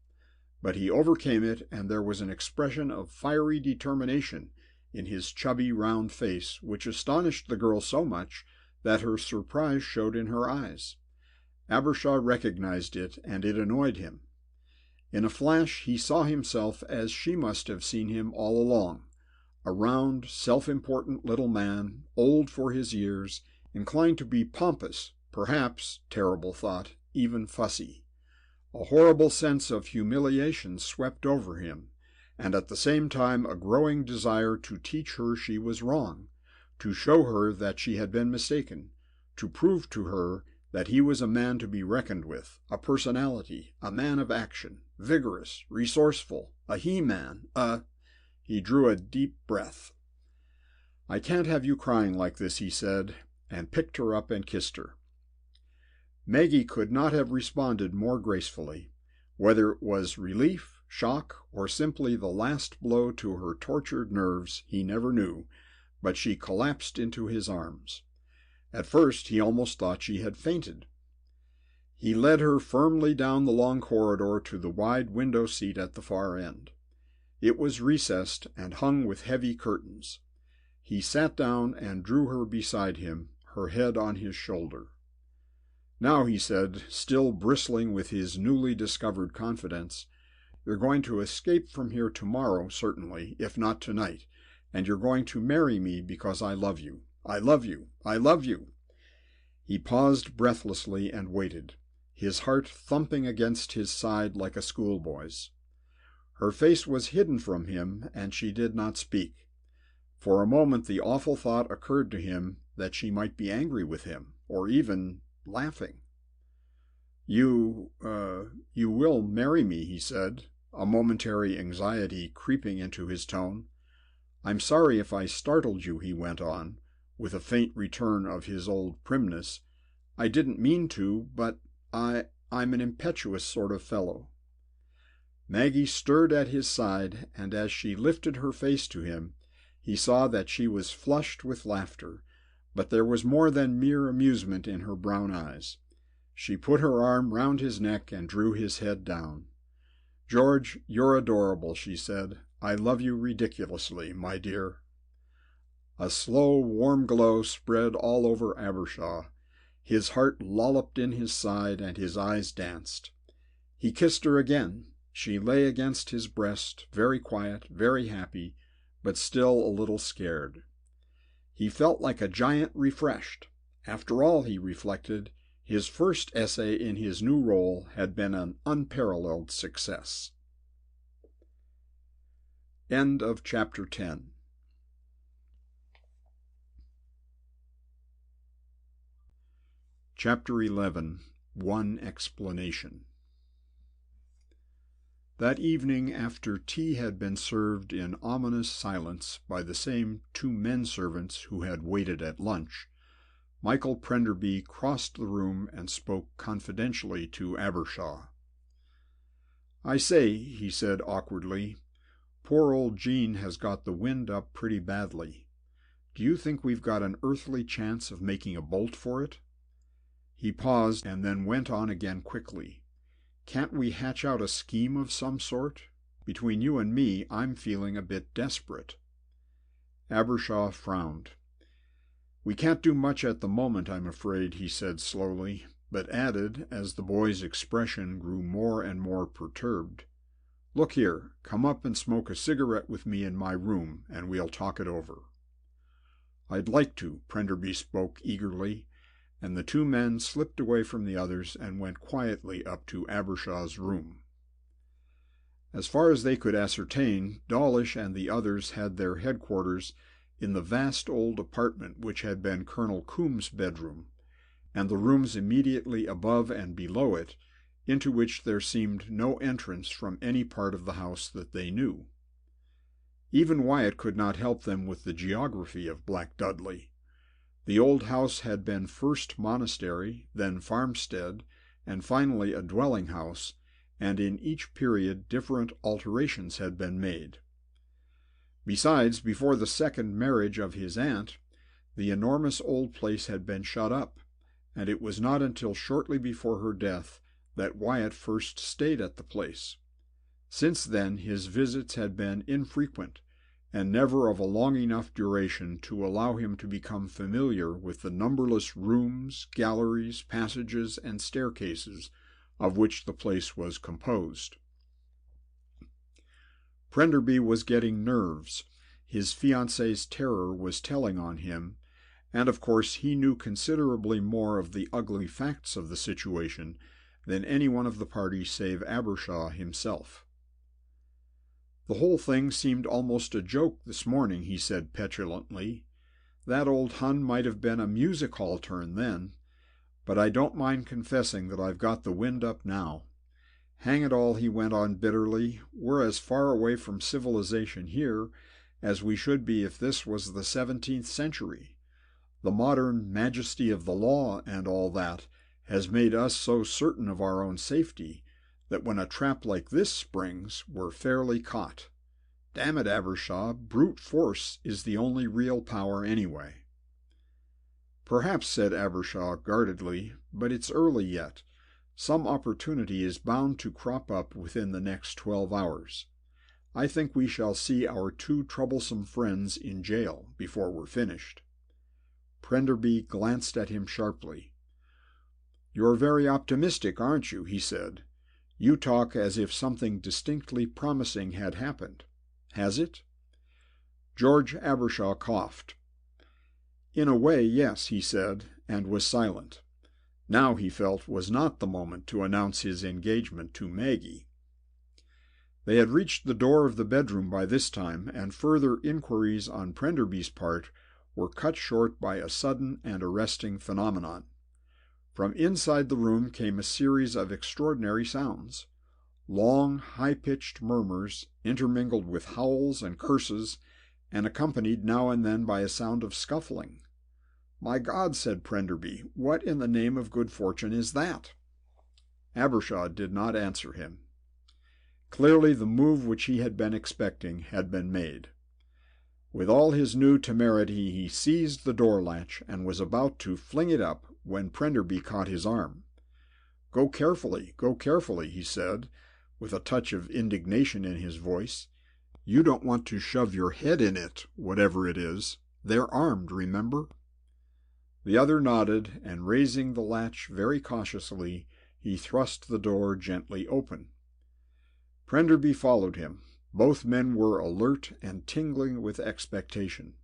but he overcame it, and there was an expression of fiery determination in his chubby round face which astonished the girl so much that her surprise showed in her eyes. Abbershaw recognized it, and it annoyed him. In a flash he saw himself as she must have seen him all along, a round, self-important little man, old for his years, inclined to be pompous, perhaps, terrible thought, even fussy. A horrible sense of humiliation swept over him, and at the same time a growing desire to teach her she was wrong, to show her that she had been mistaken, to prove to her that he was a man to be reckoned with, a personality, a man of action, vigorous, resourceful, a he-man, He drew a deep breath. "I can't have you crying like this," he said, and picked her up and kissed her. Maggie could not have responded more gracefully. Whether it was relief, shock, or simply the last blow to her tortured nerves, he never knew, but she collapsed into his arms. At first he almost thought she had fainted. He led her firmly down the long corridor to the wide window seat at the far end. It was recessed and hung with heavy curtains. He sat down and drew her beside him, her head on his shoulder. "Now," he said, still bristling with his newly discovered confidence, "you're going to escape from here tomorrow, certainly, if not tonight, and you're going to marry me because I love you. I love you. I love you." He paused breathlessly and waited, his heart thumping against his side like a schoolboy's. Her face was hidden from him, and she did not speak. For a moment the awful thought occurred to him that she might be angry with him, or even laughing. You will marry me," he said, a momentary anxiety creeping into his tone. "I'm sorry if I startled you," he went on, with a faint return of his old primness. "I didn't mean to, but I'm an impetuous sort of fellow." Maggie stirred at his side, and as she lifted her face to him, he saw that she was flushed with laughter, but there was more than mere amusement in her brown eyes. She put her arm round his neck and drew his head down. "George, you're adorable," she said. "I love you ridiculously, my dear." A slow, warm glow spread all over Abbershaw. His heart lolloped in his side, and his eyes danced. He kissed her again. She lay against his breast, very quiet, very happy, but still a little scared. He felt like a giant refreshed. After all, he reflected, his first essay in his new role had been an unparalleled success. End of Chapter 10. Chapter 11. One Explanation. That evening, after tea had been served in ominous silence by the same two men-servants who had waited at lunch, Michael Prenderby crossed the room and spoke confidentially to Abbershaw. "I say," he said awkwardly, "poor old Jean has got the wind up pretty badly. Do you think we've got an earthly chance of making a bolt for it?" He paused and then went on again quickly. "Can't we hatch out a scheme of some sort? Between you and me, I'm feeling a bit desperate." Abbershaw frowned. "We can't do much at the moment, I'm afraid," he said slowly, but added, as the boy's expression grew more and more perturbed, "Look here, come up and smoke a cigarette with me in my room, and we'll talk it over." "I'd like to," Prenderby spoke eagerly, and the two men slipped away from the others and went quietly up to Abbershaw's room. As far as they could ascertain, Dawlish and the others had their headquarters in the vast old apartment which had been Colonel Coomb's bedroom, and the rooms immediately above and below it, into which there seemed no entrance from any part of the house that they knew. Even Wyatt could not help them with the geography of Black Dudley. The old house had been first monastery, then farmstead, and finally a dwelling house, and in each period different alterations had been made. Besides, before the second marriage of his aunt, the enormous old place had been shut up, and it was not until shortly before her death that Wyatt first stayed at the place. Since then his visits had been infrequent, and never of a long enough duration to allow him to become familiar with the numberless rooms, galleries, passages, and staircases of which the place was composed. Prenderby was getting nerves. His fiancée's terror was telling on him, and of course he knew considerably more of the ugly facts of the situation than any one of the party save Abbershaw himself. "The whole thing seemed almost a joke this morning," he said petulantly. "That old Hun might have been a music-hall turn then, but I don't mind confessing that I've got the wind up now. Hang it all," he went on bitterly, "we're as far away from civilization here as we should be if this was the 17th century. The modern majesty of the law and all that has made us so certain of our own safety that when a trap like this springs, we're fairly caught. Damn it, Abbershaw, brute force is the only real power anyway." "Perhaps," said Abbershaw guardedly, "but it's early yet. Some opportunity is bound to crop up within the next 12 hours. I think we shall see our two troublesome friends in jail before we're finished." Prenderby glanced at him sharply. "You're very optimistic, aren't you?" he said. "You talk as if something distinctly promising had happened. Has it?" George Abbershaw coughed. "In a way, yes," he said, and was silent. Now, he felt, was not the moment to announce his engagement to Maggie. They had reached the door of the bedroom by this time, and further inquiries on Prenderby's part were cut short by a sudden and arresting phenomenon. From inside the room came a series of extraordinary sounds. Long, high-pitched murmurs, intermingled with howls and curses, and accompanied now and then by a sound of scuffling. "My God," said Prenderby, "what in the name of good fortune is that?" Abbershaw did not answer him. Clearly the move which he had been expecting had been made. With all his new temerity he seized the door latch and was about to fling it up when Prenderby caught his arm. Go carefully," he said, with a touch of indignation in his voice. "You don't want to shove your head in it, whatever it is. They're armed, remember." The other nodded, and raising the latch very cautiously, he thrust the door gently open. Prenderby followed him. Both men were alert and tingling with expectation.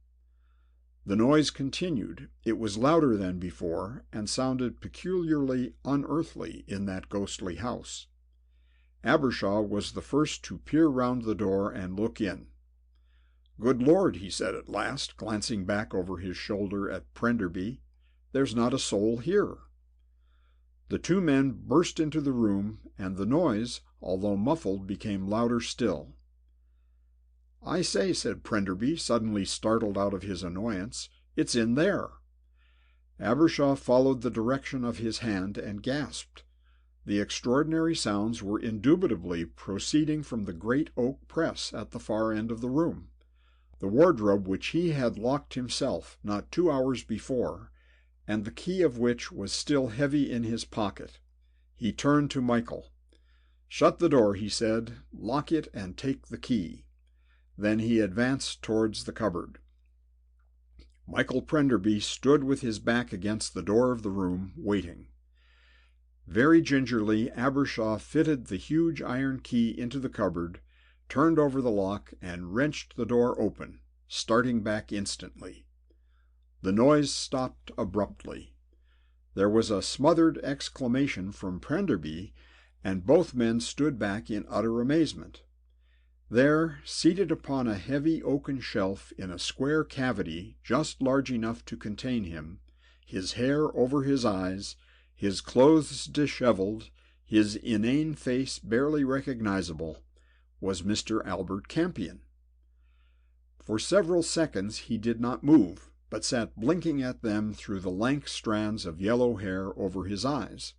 The noise continued. It was louder than before, and sounded peculiarly unearthly in that ghostly house. Abbershaw was the first to peer round the door and look in. "Good Lord," he said at last, glancing back over his shoulder at Prenderby, "there's not a soul here." The two men burst into the room, and the noise, although muffled, became louder still. "I say," said Prenderby, suddenly startled out of his annoyance, "it's in there." Abbershaw followed the direction of his hand and gasped. The extraordinary sounds were indubitably proceeding from the great oak press at the far end of the room, the wardrobe which he had locked himself not 2 hours before, and the key of which was still heavy in his pocket. He turned to Michael. "Shut the door," he said. "Lock it and take the key." Then he advanced towards the cupboard. Michael Prenderby stood with his back against the door of the room, waiting. Very gingerly Abbershaw fitted the huge iron key into the cupboard, turned over the lock, and wrenched the door open, starting back instantly. The noise stopped abruptly. There was a smothered exclamation from Prenderby, and both men stood back in utter amazement. There, seated upon a heavy oaken shelf in a square cavity just large enough to contain him, his hair over his eyes, his clothes disheveled, his inane face barely recognizable, was Mr. Albert Campion. For several seconds he did not move, but sat blinking at them through the lank strands of yellow hair over his eyes.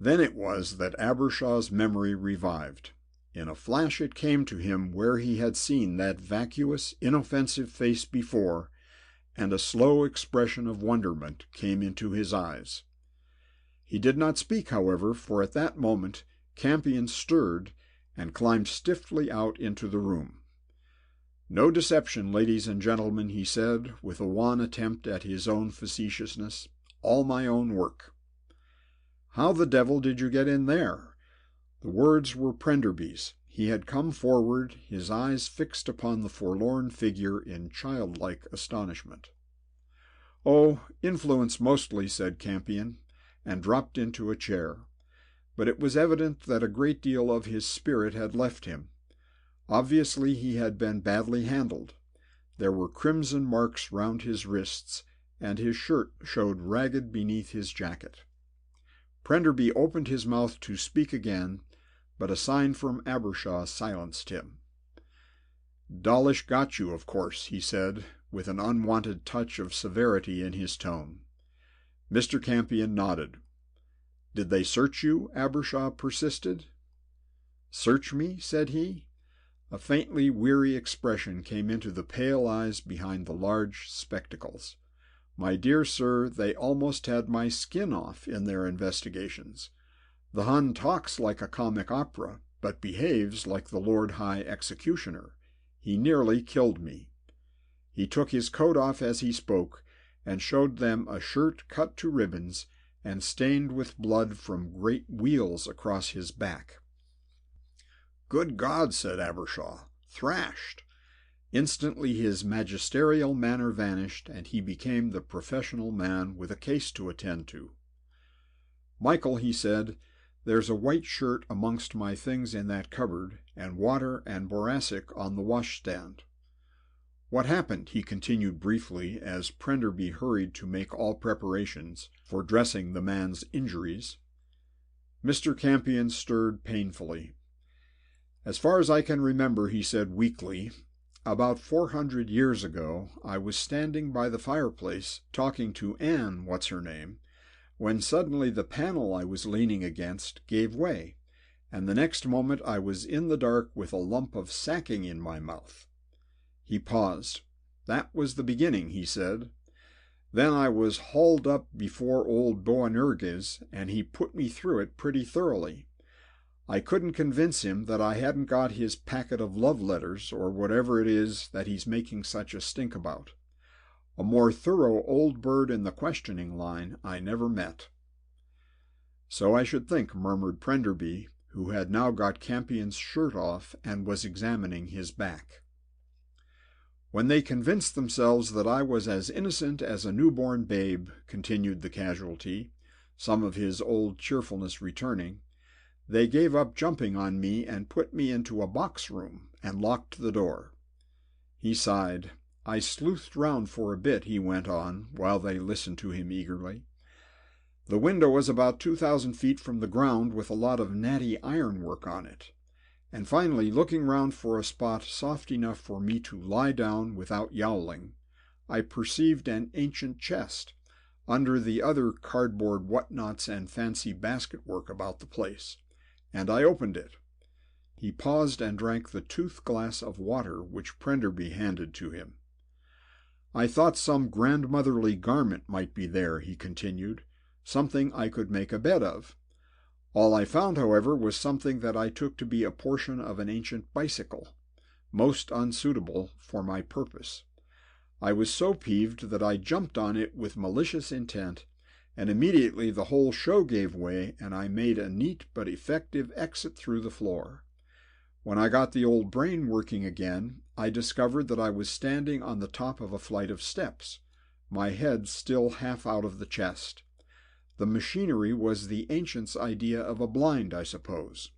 Then it was that Abbershaw's memory revived. In a flash it came to him where he had seen that vacuous, inoffensive face before, and a slow expression of wonderment came into his eyes. He did not speak, however, for at that moment Campion stirred and climbed stiffly out into the room. "No deception, ladies and gentlemen," he said, with a wan attempt at his own facetiousness. "All my own work." "How the devil did you get in there?" The words were Prenderby's. He had come forward, his eyes fixed upon the forlorn figure in childlike astonishment. "Oh, influence mostly," said Campion, and dropped into a chair. But it was evident that a great deal of his spirit had left him. Obviously he had been badly handled. There were crimson marks round his wrists, and his shirt showed ragged beneath his jacket. Prenderby opened his mouth to speak again, but a sign from Abbershaw silenced him. "Dawlish got you, of course," he said, with an unwonted touch of severity in his tone. Mr. Campion nodded. "Did they search you?" Abbershaw persisted. "Search me?" said he. A faintly weary expression came into the pale eyes behind the large spectacles. "My dear sir, they almost had my skin off in their investigations. The Hun talks like a comic opera, but behaves like the Lord High Executioner. He nearly killed me." He took his coat off as he spoke, and showed them a shirt cut to ribbons and stained with blood from great wheals across his back. "Good God!" said Abbershaw. "Thrashed!" Instantly his magisterial manner vanished, and he became the professional man with a case to attend to. "Michael," he said, "there's a white shirt amongst my things in that cupboard, and water and boracic on the washstand. What happened?" he continued briefly, as Prenderby hurried to make all preparations for dressing the man's injuries. Mr. Campion stirred painfully. "As far as I can remember," he said weakly, "about 400 years ago I was standing by the fireplace talking to Anne What's-her-name, when suddenly the panel I was leaning against gave way, and the next moment I was in the dark with a lump of sacking in my mouth." He paused. "That was the beginning," he said. "Then I was hauled up before old Boanerges, and he put me through it pretty thoroughly. I couldn't convince him that I hadn't got his packet of love letters, or whatever it is that he's making such a stink about. A more thorough old bird in the questioning line I never met." "So I should think," murmured Prenderby, who had now got Campion's shirt off and was examining his back. "When they convinced themselves that I was as innocent as a newborn babe," continued the casualty, some of his old cheerfulness returning, "they gave up jumping on me and put me into a box room and locked the door." He sighed. "I sleuthed round for a bit," he went on, while they listened to him eagerly. "The window was about 2,000 feet from the ground, with a lot of natty ironwork on it. And finally, looking round for a spot soft enough for me to lie down without yowling, I perceived an ancient chest, under the other cardboard whatnots and fancy basket-work about the place, and I opened it." He paused and drank the tooth glass of water which Prenderby handed to him. "I thought some grandmotherly garment might be there," he continued, "something I could make a bed of. All I found, however, was something that I took to be a portion of an ancient bicycle, most unsuitable for my purpose. I was so peeved that I jumped on it with malicious intent, and immediately the whole show gave way, and I made a neat but effective exit through the floor. When I got the old brain working again, I discovered that I was standing on the top of a flight of steps, my head still half out of the chest. The machinery was the ancients' idea of a blind, I suppose.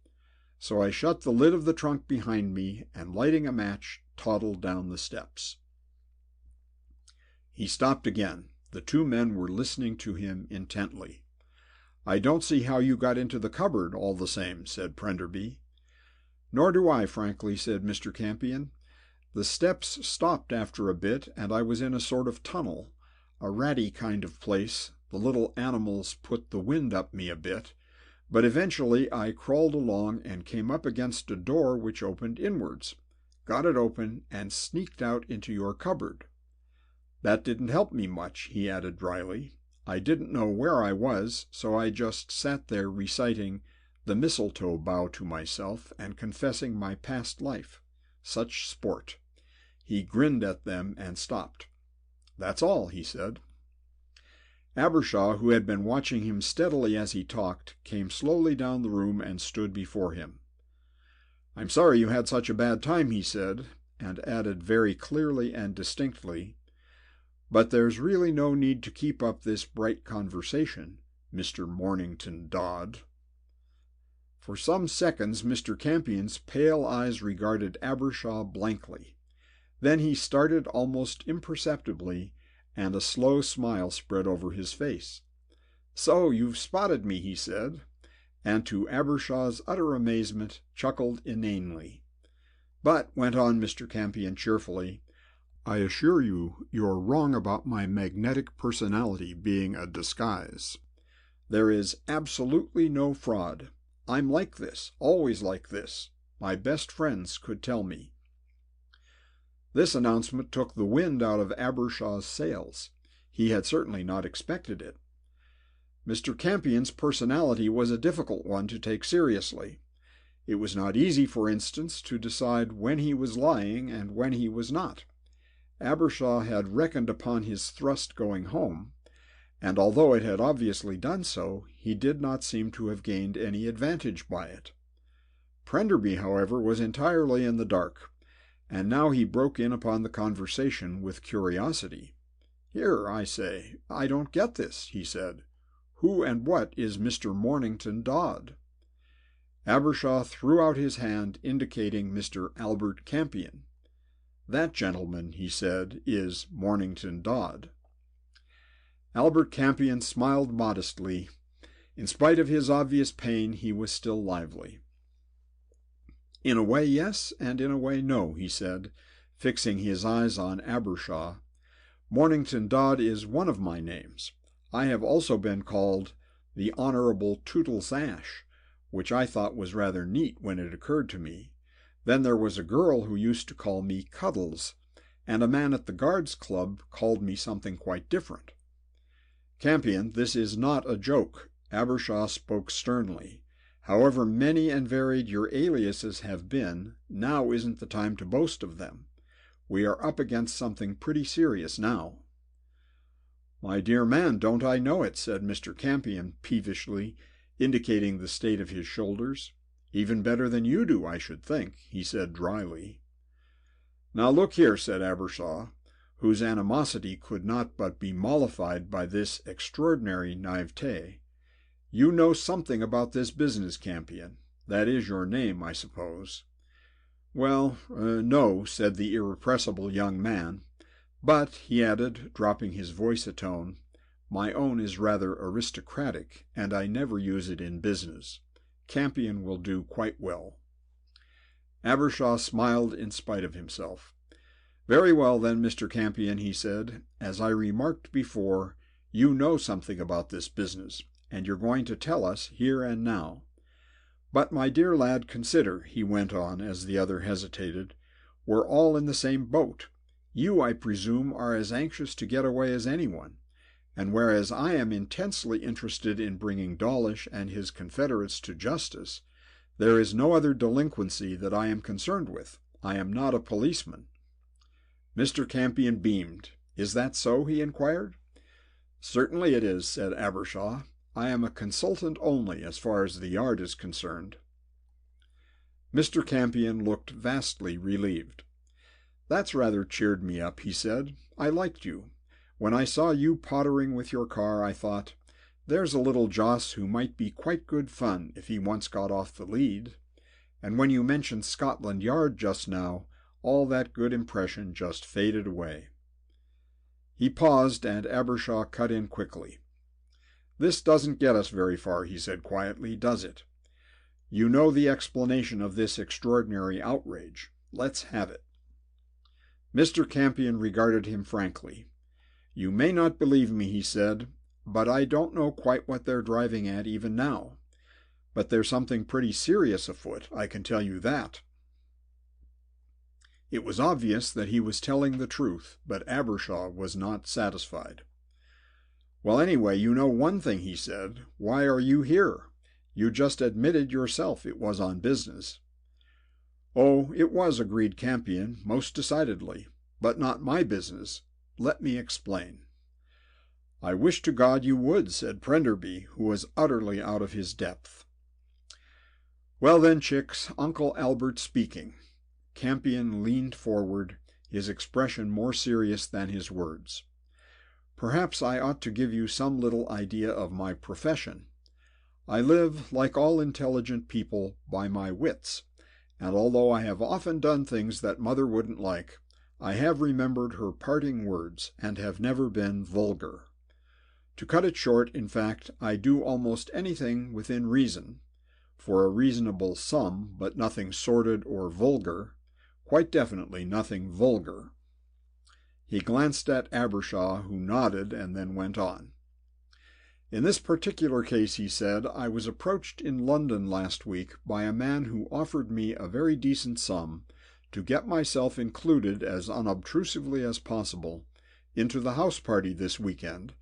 So I shut the lid of the trunk behind me, and lighting a match, toddled down the steps." He stopped again. The two men were listening to him intently. "I don't see how you got into the cupboard, all the same," said Prenderby. "Nor do I, frankly," said Mr. Campion. "The steps stopped after a bit, and I was in a sort of tunnel, a ratty kind of place. The little animals put the wind up me a bit, but eventually I crawled along and came up against a door which opened inwards, got it open, and sneaked out into your cupboard. That didn't help me much," he added dryly. "I didn't know where I was, so I just sat there reciting the mistletoe bough to myself and confessing my past life. Such sport." He grinned at them and stopped. "That's all," he said. Abbershaw, who had been watching him steadily as he talked, came slowly down the room and stood before him. "I'm sorry you had such a bad time," he said, and added very clearly and distinctly, "but there's really no need to keep up this bright conversation, Mr. Mornington Dodd." For some seconds Mr. Campion's pale eyes regarded Abbershaw blankly. Then he started almost imperceptibly, and a slow smile spread over his face. "So you've spotted me," he said, and to Abbershaw's utter amazement chuckled inanely. "But," went on Mr. Campion cheerfully, "I assure you you're wrong about my magnetic personality being a disguise. There is absolutely no fraud. I'm like this, always like this. My best friends could tell me." This announcement took the wind out of Abbershaw's sails. He had certainly not expected it. Mr. Campion's personality was a difficult one to take seriously. It was not easy, for instance, to decide when he was lying and when he was not. Abbershaw had reckoned upon his thrust going home, and although it had obviously done so, he did not seem to have gained any advantage by it. Prenderby, however, was entirely in the dark, and now he broke in upon the conversation with curiosity. "Here, I say, I don't get this," he said. "Who and what is Mr. Mornington Dodd?" Abbershaw threw out his hand, indicating Mr. Albert Campion. "That gentleman," he said, "is Mornington Dodd." Albert Campion smiled modestly. In spite of his obvious pain, he was still lively. "In a way, yes, and in a way, no," he said, fixing his eyes on Abbershaw. "Mornington Dodd is one of my names. I have also been called the Honorable Tootles Ash, which I thought was rather neat when it occurred to me. Then there was a girl who used to call me Cuddles, and a man at the Guards Club called me something quite different." "Campion, this is not a joke." Abbershaw spoke sternly. "However many and varied your aliases have been, now isn't the time to boast of them. We are up against something pretty serious now." "My dear man, don't I know it?" said Mr. Campion peevishly, indicating the state of his shoulders. "Even better than you do, I should think," he said dryly. "Now look here," said Abbershaw, whose animosity could not but be mollified by this extraordinary naivete. "You know something about this business, Campion. That is your name, I suppose." "Well, no," said the irrepressible young man. "But," he added, dropping his voice a tone, "my own is rather aristocratic, and I never use it in business. Campion will do quite well." Abbershaw smiled in spite of himself. "Very well, then, Mr. Campion," he said. "As I remarked before, you know something about this business, and you're going to tell us here and now. But, my dear lad, consider," he went on as the other hesitated, "we're all in the same boat. You, I presume, are as anxious to get away as anyone, and whereas I am intensely interested in bringing Dawlish and his confederates to justice, there is no other delinquency that I am concerned with. I am not a policeman." Mr. Campion beamed. "Is that so?" he inquired. "Certainly it is," said Abbershaw. "I am a consultant only as far as the yard is concerned." Mr. Campion looked vastly relieved. "That's rather cheered me up," he said. "I liked you. When I saw you pottering with your car, I thought, there's a little Joss who might be quite good fun if he once got off the lead. And when you mentioned Scotland Yard just now, all that good impression just faded away." He paused, and Abbershaw cut in quickly. "This doesn't get us very far," he said quietly, "does it? You know the explanation of this extraordinary outrage. Let's have it." Mr. Campion regarded him frankly. "You may not believe me," he said, "but I don't know quite what they're driving at even now. But there's something pretty serious afoot, I can tell you that." It was obvious that he was telling the truth, but Abbershaw was not satisfied. "Well, anyway, you know one thing," he said. "Why are you here? You just admitted yourself it was on business." "Oh, it was," agreed Campion, "most decidedly. But not my business. Let me explain." "I wish to God you would," said Prenderby, who was utterly out of his depth. "Well then, chicks, Uncle Albert speaking." Campion leaned forward, his expression more serious than his words. "Perhaps I ought to give you some little idea of my profession. I live, like all intelligent people, by my wits, and although I have often done things that Mother wouldn't like, I have remembered her parting words and have never been vulgar. To cut it short, in fact, I do almost anything within reason, for a reasonable sum, but nothing sordid or vulgar, quite definitely nothing vulgar." He glanced at Abbershaw, who nodded and then went on. "In this particular case," he said, "I was approached in London last week by a man who offered me a very decent sum to get myself included as unobtrusively as possible into the house party this week-end,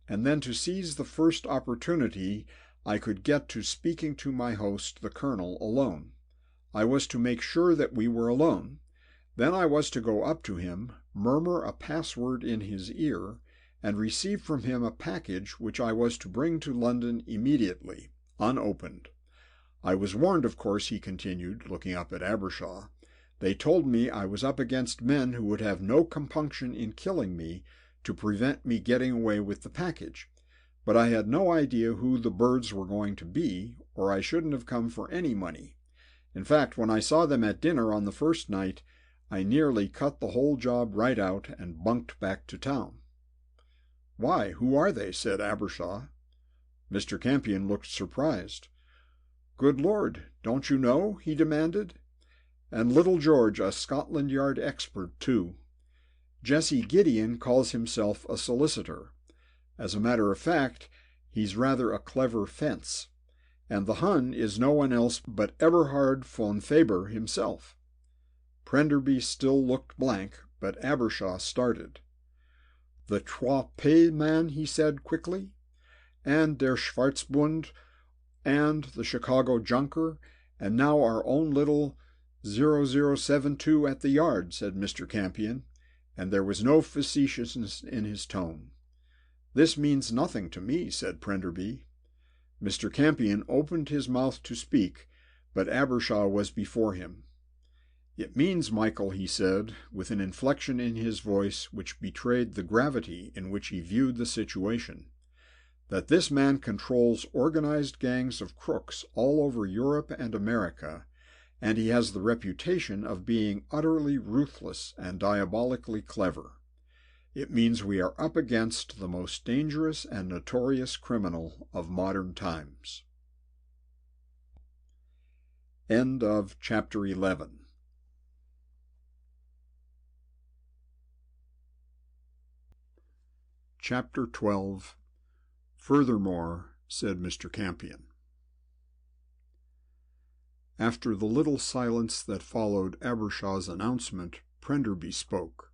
and then to seize the first opportunity I could get to speaking to my host, the Colonel, alone. I was to make sure that we were alone. Then I was to go up to him, murmur a password in his ear, and receive from him a package which I was to bring to London immediately, unopened. I was warned, of course," he continued, looking up at Abbershaw. "They told me I was up against men who would have no compunction in killing me to prevent me getting away with the package. But I had no idea who the birds were going to be, or I shouldn't have come for any money. In fact, when I saw them at dinner on the first night, I nearly cut the whole job right out and bunked back to town." "Why, who are they?" said Abbershaw. Mr. Campion looked surprised. "Good Lord, don't you know?" he demanded. "And little George, a Scotland Yard expert, too. Jesse Gideon calls himself a solicitor. As a matter of fact, he's rather a clever fence. And the Hun is no one else but Eberhard von Faber himself." Prenderby still looked blank, but Abbershaw started. "The Trois Pays man," he said quickly. "And Der Schwarzbund, and the Chicago Junker, and now our own little 0072 at the Yard," said Mr. Campion, and there was no facetiousness in his tone. "This means nothing to me," said Prenderby. Mr. Campion opened his mouth to speak, but Abbershaw was before him. "It means, Michael," he said, with an inflection in his voice which betrayed the gravity in which he viewed the situation, "that this man controls organized gangs of crooks all over Europe and America, and he has the reputation of being utterly ruthless and diabolically clever. It means we are up against the most dangerous and notorious criminal of modern times." End of chapter 11. Chapter 12. "Furthermore," said Mr. Campion. After the little silence that followed Abbershaw's announcement, Prenderby spoke.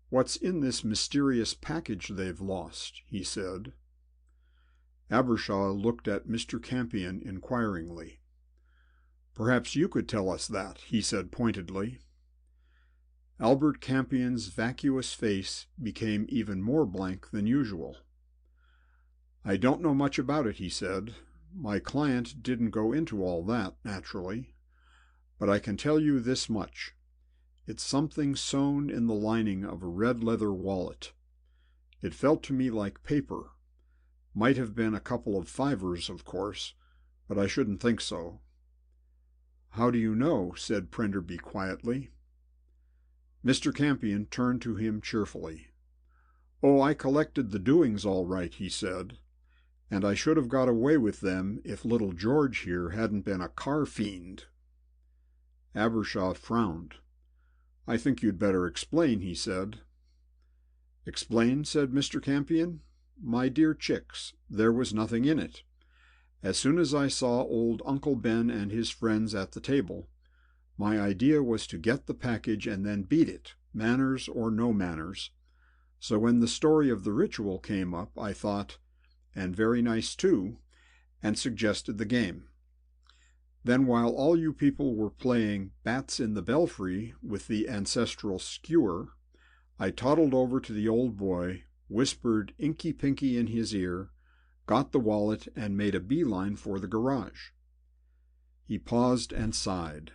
"What's in this mysterious package they've lost?" he said. Abbershaw looked at Mr. Campion inquiringly. "Perhaps you could tell us that," he said pointedly. Albert Campion's vacuous face became even more blank than usual. "I don't know much about it," he said. "My client didn't go into all that, naturally. But I can tell you this much. It's something sewn in the lining of a red leather wallet. It felt to me like paper. Might have been a couple of fivers, of course, but I shouldn't think so." "How do you know?" said Prenderby quietly. Mr. Campion turned to him cheerfully. "Oh, I collected the doings all right," he said, "and I should have got away with them if little George here hadn't been a car fiend." Abbershaw frowned. "I think you'd better explain," he said. "Explain?" said Mr. Campion. "My dear chicks, there was nothing in it. As soon as I saw old Uncle Ben and his friends at the table, my idea was to get the package and then beat it, manners or no manners. So when the story of the ritual came up, I thought, and very nice too, and suggested the game. Then while all you people were playing bats in the belfry with the ancestral skewer, I toddled over to the old boy, whispered Inky Pinky in his ear, got the wallet, and made a beeline for the garage." He paused and sighed.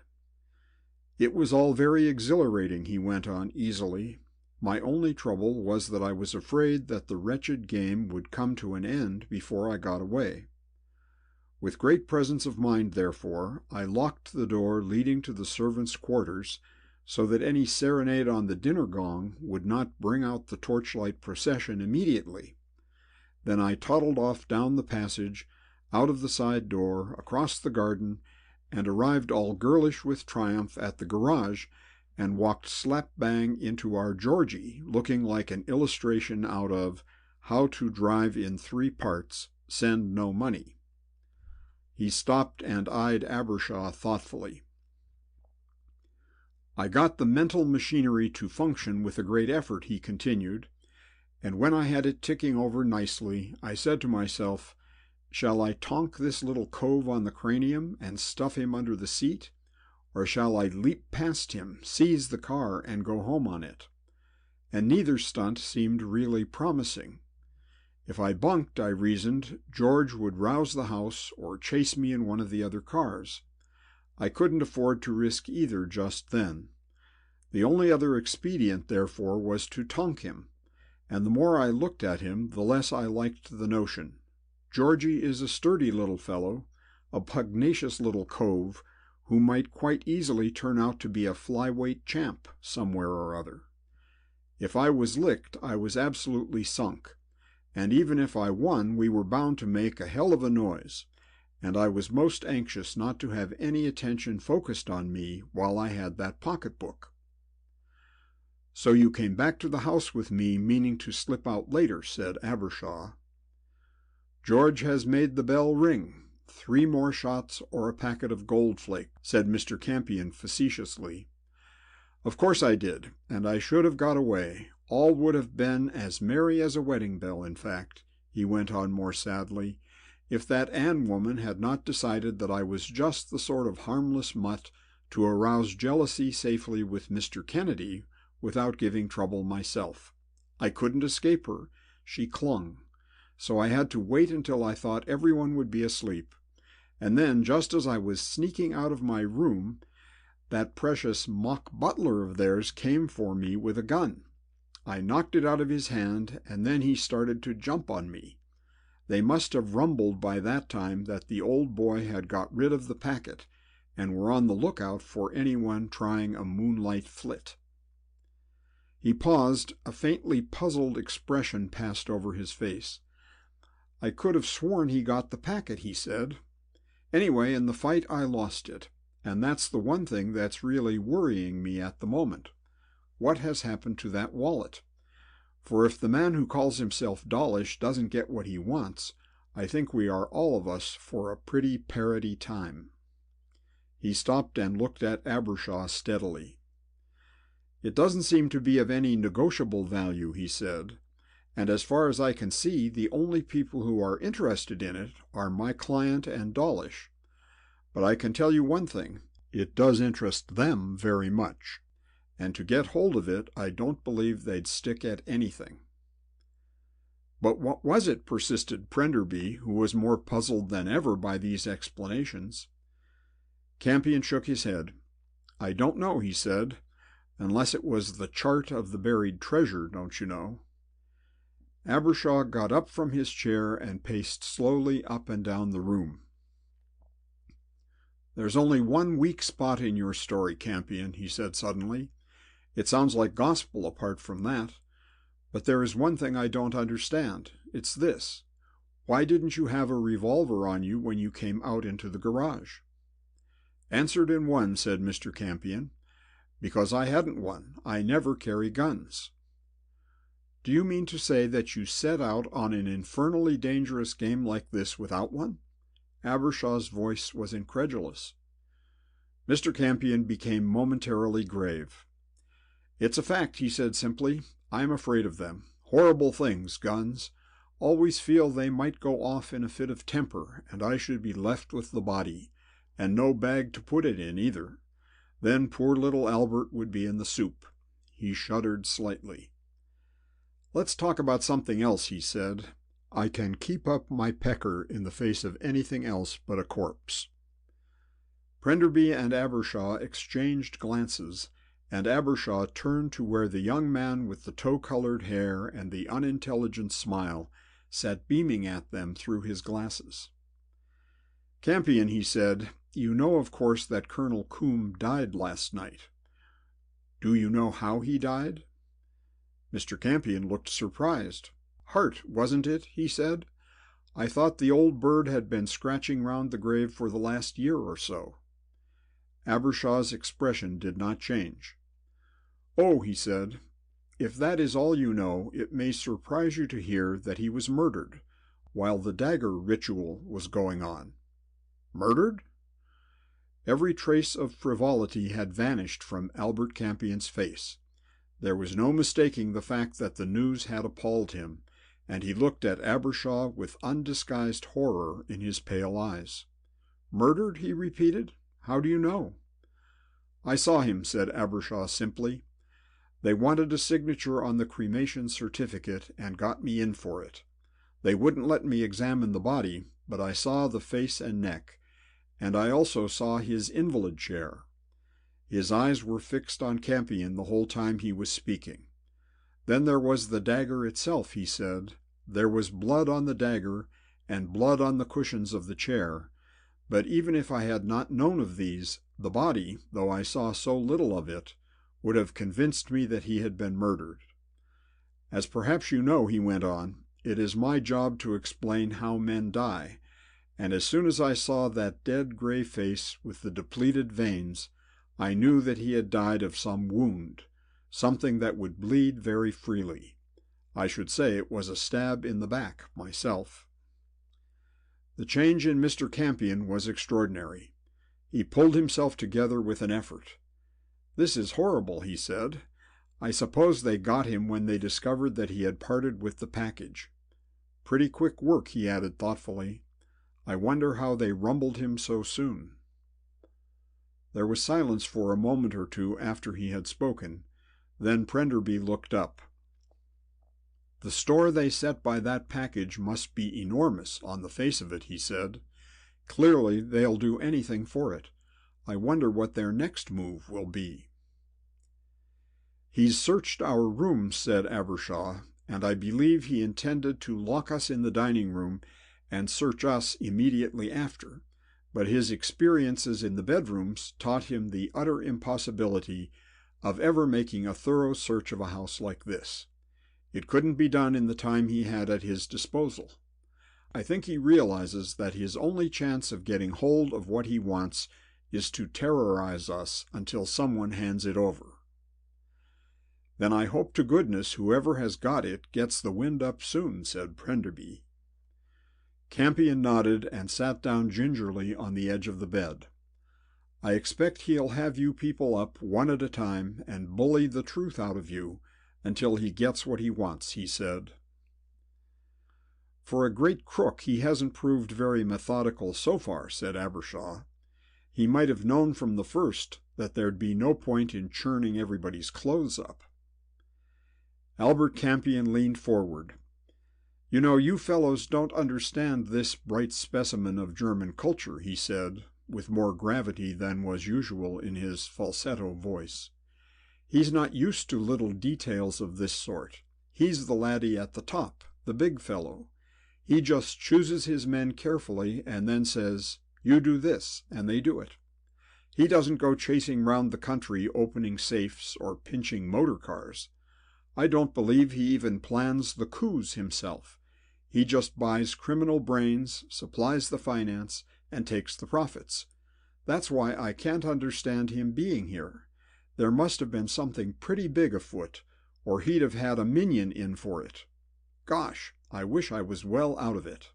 "It was all very exhilarating," he went on easily. "My only trouble was that I was afraid that the wretched game would come to an end before I got away. With great presence of mind, therefore, I locked the door leading to the servants' quarters, so that any serenade on the dinner gong would not bring out the torchlight procession immediately. Then I toddled off down the passage, out of the side door, across the garden, and arrived all girlish with triumph at the garage, and walked slap-bang into our Georgie, looking like an illustration out of How to Drive in 3 Parts, Send No Money. He stopped and eyed Abbershaw thoughtfully. I got the mental machinery to function with a great effort, he continued, and when I had it ticking over nicely, I said to myself, shall I tonk this little cove on the cranium and stuff him under the seat, or shall I leap past him, seize the car, and go home on it? And neither stunt seemed really promising. If I bunked, I reasoned, George would rouse the house or chase me in one of the other cars. I couldn't afford to risk either just then. The only other expedient, therefore, was to tonk him, and the more I looked at him, the less I liked the notion. Georgie is a sturdy little fellow, a pugnacious little cove, who might quite easily turn out to be a flyweight champ somewhere or other. If I was licked, I was absolutely sunk, and even if I won, we were bound to make a hell of a noise, and I was most anxious not to have any attention focused on me while I had that pocketbook. So you came back to the house with me, meaning to slip out later, said Abbershaw. George has made the bell ring. 3 more shots or a packet of goldflake, said Mr. Campion facetiously. Of course I did, and I should have got away. All would have been as merry as a wedding bell, in fact, he went on more sadly, if that Anne woman had not decided that I was just the sort of harmless mutt to arouse jealousy safely with Mr. Kennedy without giving trouble myself. I couldn't escape her. She clung. So I had to wait until I thought everyone would be asleep. And then, just as I was sneaking out of my room, that precious mock butler of theirs came for me with a gun. I knocked it out of his hand, and then he started to jump on me. They must have rumbled by that time that the old boy had got rid of the packet, and were on the lookout for anyone trying a moonlight flit. He paused. A faintly puzzled expression passed over his face. I could have sworn he got the packet, he said. Anyway, in the fight I lost it, and that's the one thing that's really worrying me at the moment. What has happened to that wallet? For if the man who calls himself Dawlish doesn't get what he wants, I think we are all of us for a pretty parody time. He stopped and looked at Abbershaw steadily. It doesn't seem to be of any negotiable value, he said, and as far as I can see, the only people who are interested in it are my client and Dawlish. But I can tell you one thing, it does interest them very much, and to get hold of it, I don't believe they'd stick at anything. But what was it? Persisted Prenderby, who was more puzzled than ever by these explanations. Campion shook his head. I don't know, he said, unless it was the chart of the buried treasure, don't you know. Abbershaw got up from his chair and paced slowly up and down the room. There's only one weak spot in your story, Campion, he said suddenly. It sounds like gospel apart from that. But there is one thing I don't understand. It's this. Why didn't you have a revolver on you when you came out into the garage? Answered in one, said Mr. Campion. Because I hadn't one. I never carry guns. Do you mean to say that you set out on an infernally dangerous game like this without one? Abbershaw's voice was incredulous. Mr. Campion became momentarily grave. It's a fact, he said simply. I'm afraid of them. Horrible things, guns. Always feel they might go off in a fit of temper, and I should be left with the body, and no bag to put it in either. Then poor little Albert would be in the soup. He shuddered slightly. Let's talk about something else, he said. I can keep up my pecker in the face of anything else but a corpse. Prenderby and Abbershaw exchanged glances, and Abbershaw turned to where the young man with the tow-colored hair and the unintelligent smile sat beaming at them through his glasses. Campion, he said, you know, of course, that Colonel Coombe died last night. Do you know how he died? Mr. Campion looked surprised. Heart, wasn't it? He said. I thought the old bird had been scratching round the grave for the last year or so. Abbershaw's expression did not change. Oh, he said, If that is all you know, it may surprise you to hear that he was murdered while the dagger ritual was going on." "Murdered?" Every trace of frivolity had vanished from Albert Campion's face. There was no mistaking the fact that the news had appalled him, and he looked at Abbershaw with undisguised horror in his pale eyes. "Murdered?" he repeated. "How do you know?" "I saw him," said Abbershaw simply. "They wanted a signature on the cremation certificate and got me in for it. They wouldn't let me examine the body, but I saw the face and neck, and I also saw his invalid chair." His eyes were fixed on Campion the whole time he was speaking. "Then there was the dagger itself," he said. "There was blood on the dagger and blood on the cushions of the chair, but even if I had not known of these, the body, though I saw so little of it, would have convinced me that he had been murdered. As perhaps you know," he went on, "it is my job to explain how men die, and as soon as I saw that dead gray face with the depleted veins, I knew that he had died of some wound, something that would bleed very freely. I should say it was a stab in the back, myself." The change in Mr. Campion was extraordinary. He pulled himself together with an effort. "This is horrible," he said. "I suppose they got him when they discovered that he had parted with the package. Pretty quick work," he added thoughtfully. "I wonder how they rumbled him so soon." There was silence for a moment or two after he had spoken. Then Prenderby looked up. "The store they set by that package must be enormous on the face of it," he said. "Clearly they'll do anything for it. I wonder what their next move will be." "He's searched our rooms," said Abbershaw, "and I believe he intended to lock us in the dining room and search us immediately after. But his experiences in the bedrooms taught him the utter impossibility of ever making a thorough search of a house like this. It couldn't be done in the time he had at his disposal. I think he realizes that his only chance of getting hold of what he wants is to terrorize us until someone hands it over." "Then I hope to goodness whoever has got it gets the wind up soon," said Prenderby. Campion nodded and sat down gingerly on the edge of the bed. "I expect he'll have you people up one at a time and bully the truth out of you until he gets what he wants," he said. "For a great crook he hasn't proved very methodical so far," said Abbershaw. "He might have known from the first that there'd be no point in churning everybody's clothes up." Albert Campion leaned forward. "You know, you fellows don't understand this bright specimen of German culture," he said, with more gravity than was usual in his falsetto voice. "He's not used to little details of this sort. He's the laddie at the top, the big fellow. He just chooses his men carefully and then says, 'You do this,' and they do it. He doesn't go chasing round the country opening safes or pinching motor cars. I don't believe he even plans the coups himself. He just buys criminal brains, supplies the finance, and takes the profits. That's why I can't understand him being here. There must have been something pretty big afoot, or he'd have had a minion in for it. Gosh, I wish I was well out of it."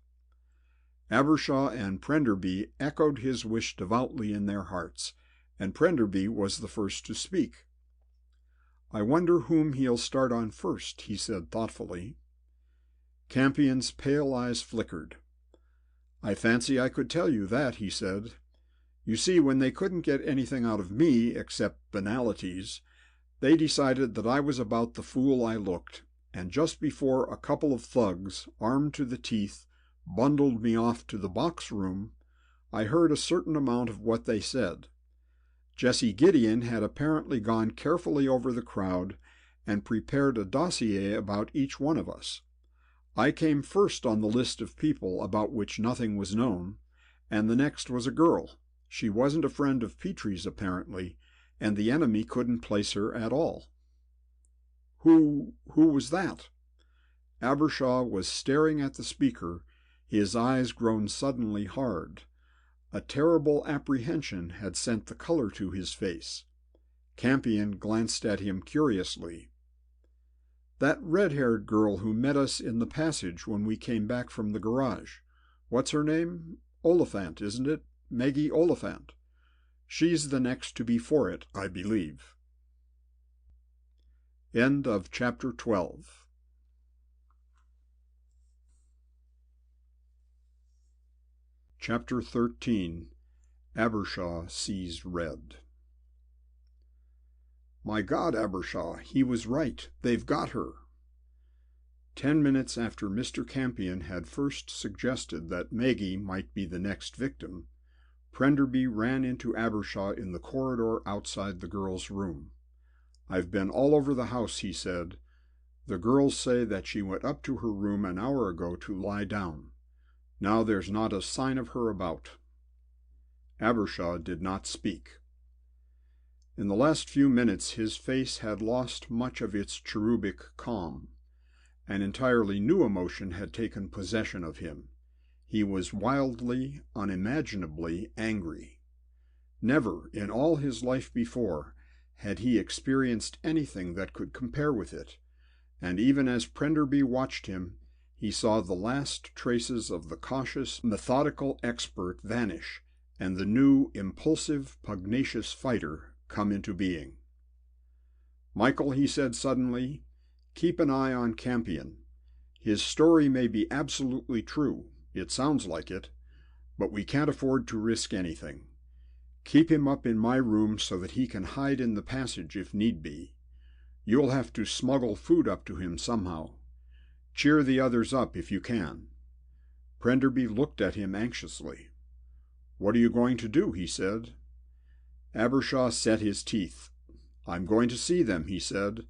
Abbershaw and Prenderby echoed his wish devoutly in their hearts, and Prenderby was the first to speak. "I wonder whom he'll start on first," he said thoughtfully. Campion's pale eyes flickered. "I fancy I could tell you that," he said. "You see, when they couldn't get anything out of me except banalities, they decided that I was about the fool I looked, and just before a couple of thugs, armed to the teeth, bundled me off to the box room, I heard a certain amount of what they said. Jesse Gideon had apparently gone carefully over the crowd and prepared a dossier about each one of us. I came first on the list of people about which nothing was known, and the next was a girl. She wasn't a friend of Petrie's, apparently, and the enemy couldn't place her at all." Who was that?" Abbershaw was staring at the speaker, his eyes grown suddenly hard. A terrible apprehension had sent the color to his face. Campion glanced at him curiously. That red-haired girl who met us in the passage when we came back from the garage. What's her name? Oliphant, isn't it? Maggie Oliphant. She's the next to be for it, I believe. End of chapter 12. Chapter 13. Abbershaw Sees Red. My God, Abbershaw, he was right. They've got her. 10 minutes after Mr. Campion had first suggested that Maggie might be the next victim, Prenderby ran into Abbershaw in the corridor outside the girl's room. I've been all over the house, he said. The girls say that she went up to her room an hour ago to lie down. Now there's not a sign of her about. Abbershaw did not speak. In the last few minutes his face had lost much of its cherubic calm. An entirely new emotion had taken possession of him. He was wildly, unimaginably angry. Never, in all his life before, had he experienced anything that could compare with it, and even as Prenderby watched him, he saw the last traces of the cautious, methodical expert vanish, and the new, impulsive, pugnacious fighter come into being. "Michael," he said suddenly, "keep an eye on Campion. His story may be absolutely true. It sounds like it. But we can't afford to risk anything. Keep him up in my room so that he can hide in the passage if need be. You'll have to smuggle food up to him somehow. Cheer the others up if you can." Prenderby looked at him anxiously. "What are you going to do?" he said. Abbershaw set his teeth. "I'm going to see them," he said.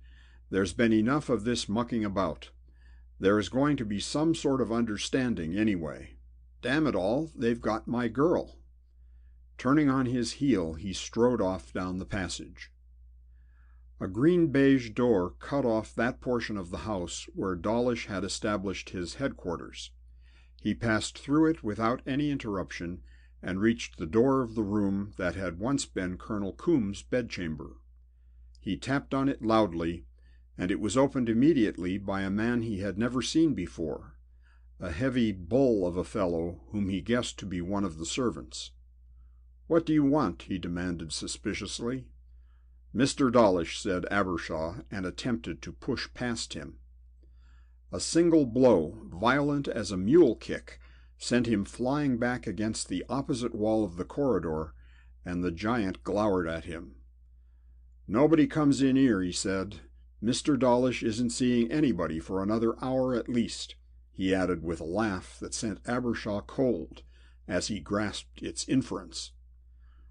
"There's been enough of this mucking about. There is going to be some sort of understanding anyway. Damn it all, they've got my girl." Turning on his heel, he strode off down the passage. A green-beige door cut off that portion of the house where Dawlish had established his headquarters. He passed through it without any interruption and reached the door of the room that had once been Colonel Coombs' bedchamber. He tapped on it loudly, and it was opened immediately by a man he had never seen before, a heavy bull of a fellow whom he guessed to be one of the servants. "What do you want?" he demanded suspiciously. "Mr. Dawlish," said Abbershaw, and attempted to push past him. A single blow, violent as a mule kick, sent him flying back against the opposite wall of the corridor, and the giant glowered at him. "Nobody comes in here," he said. "Mr. Dawlish isn't seeing anybody for another hour at least," he added with a laugh that sent Abbershaw cold, as he grasped its inference.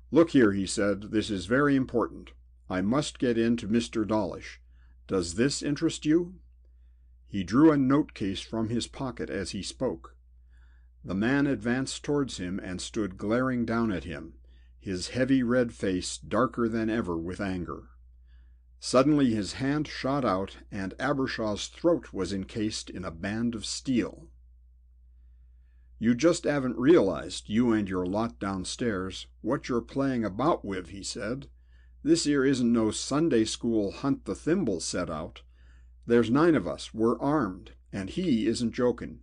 "Look here," he said, "this is very important. I must get in to Mr. Dawlish. Does this interest you?" He drew a note-case from his pocket as he spoke. The man advanced towards him and stood glaring down at him, his heavy red face darker than ever with anger. Suddenly his hand shot out, and Abbershaw's throat was encased in a band of steel. "You just haven't realized, you and your lot downstairs, what you're playing about with," he said. "This here isn't no Sunday school hunt the thimble set out. There's 9 of us, we're armed, and he isn't joking."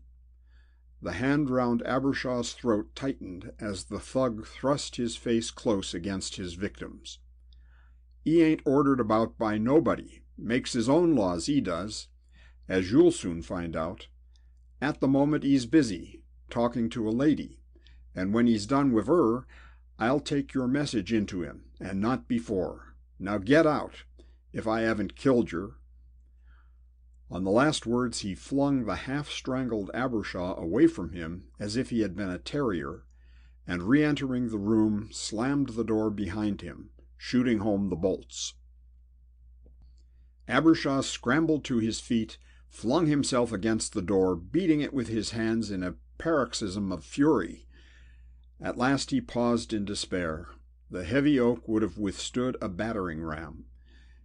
The hand round Abbershaw's throat tightened as the thug thrust his face close against his victim's. "He ain't ordered about by nobody. Makes his own laws, he does, as you'll soon find out. At the moment he's busy, talking to a lady, and when he's done with her, I'll take your message into him, and not before. Now get out, if I haven't killed yer." On the last words he flung the half-strangled Abbershaw away from him as if he had been a terrier, and re-entering the room slammed the door behind him, shooting home the bolts. Abbershaw scrambled to his feet, flung himself against the door, beating it with his hands in a paroxysm of fury. At last he paused in despair. The heavy oak would have withstood a battering ram.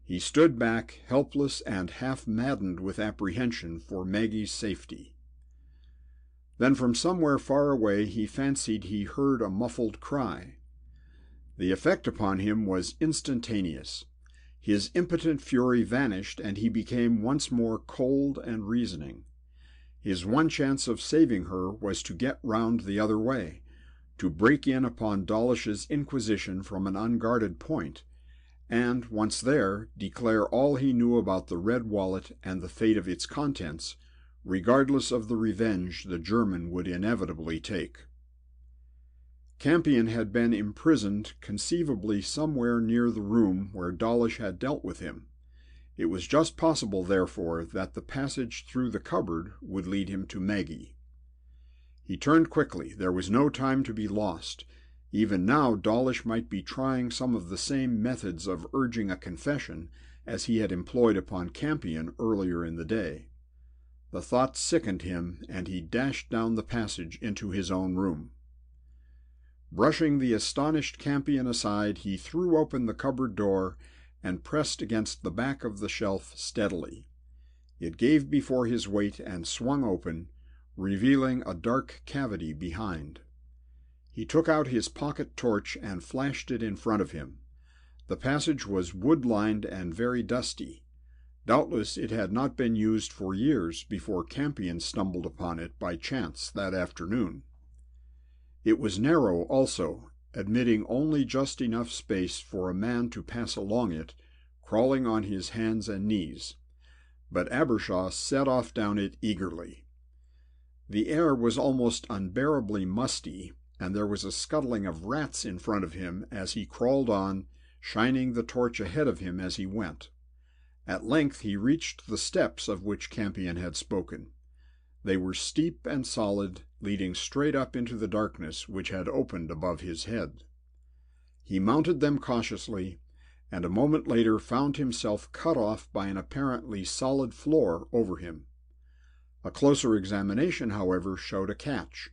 He stood back, helpless and half-maddened with apprehension for Maggie's safety. Then from somewhere far away he fancied he heard a muffled cry. The effect upon him was instantaneous. His impotent fury vanished, and he became once more cold and reasoning. His one chance of saving her was to get round the other way, to break in upon Dawlish's inquisition from an unguarded point, and, once there, declare all he knew about the red wallet and the fate of its contents, regardless of the revenge the German would inevitably take. Campion had been imprisoned conceivably somewhere near the room where Dawlish had dealt with him. It was just possible, therefore, that the passage through the cupboard would lead him to Maggie. He turned quickly. There was no time to be lost. Even now Dawlish might be trying some of the same methods of urging a confession as he had employed upon Campion earlier in the day. The thought sickened him, and he dashed down the passage into his own room. Brushing the astonished Campion aside, he threw open the cupboard door and pressed against the back of the shelf steadily. It gave before his weight and swung open, revealing a dark cavity behind. He took out his pocket torch and flashed it in front of him. The passage was wood-lined and very dusty. Doubtless it had not been used for years before Campion stumbled upon it by chance that afternoon. It was narrow also, admitting only just enough space for a man to pass along it, crawling on his hands and knees. But Abbershaw set off down it eagerly. The air was almost unbearably musty, and there was a scuttling of rats in front of him as he crawled on, shining the torch ahead of him as he went. At length he reached the steps of which Campion had spoken. They were steep and solid, leading straight up into the darkness which had opened above his head. He mounted them cautiously, and a moment later found himself cut off by an apparently solid floor over him. A closer examination, however, showed a catch,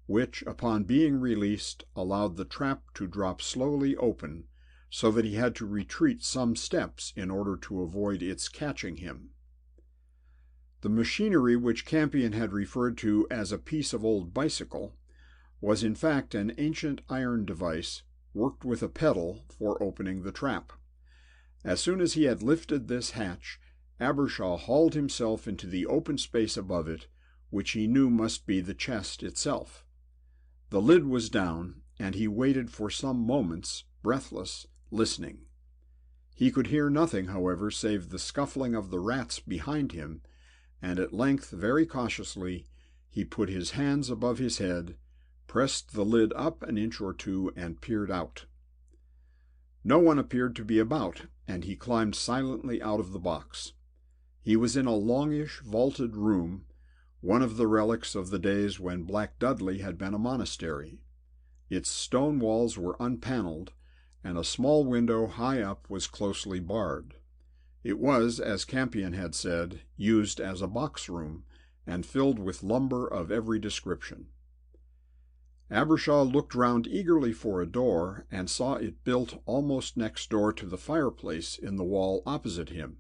which, upon being released, allowed the trap to drop slowly open, so that he had to retreat some steps in order to avoid its catching him. The machinery which Campion had referred to as a piece of old bicycle was in fact an ancient iron device worked with a pedal for opening the trap. As soon as he had lifted this hatch, Abbershaw hauled himself into the open space above it, which he knew must be the chest itself. The lid was down, and he waited for some moments, breathless, listening. He could hear nothing, however, save the scuffling of the rats behind him, and at length, very cautiously, he put his hands above his head, pressed the lid up an inch or two, and peered out. No one appeared to be about, and he climbed silently out of the box. He was in a longish, vaulted room, one of the relics of the days when Black Dudley had been a monastery. Its stone walls were unpaneled, and a small window high up was closely barred. It was, as Campion had said, used as a box room, and filled with lumber of every description. Abbershaw looked round eagerly for a door, and saw it built almost next door to the fireplace in the wall opposite him.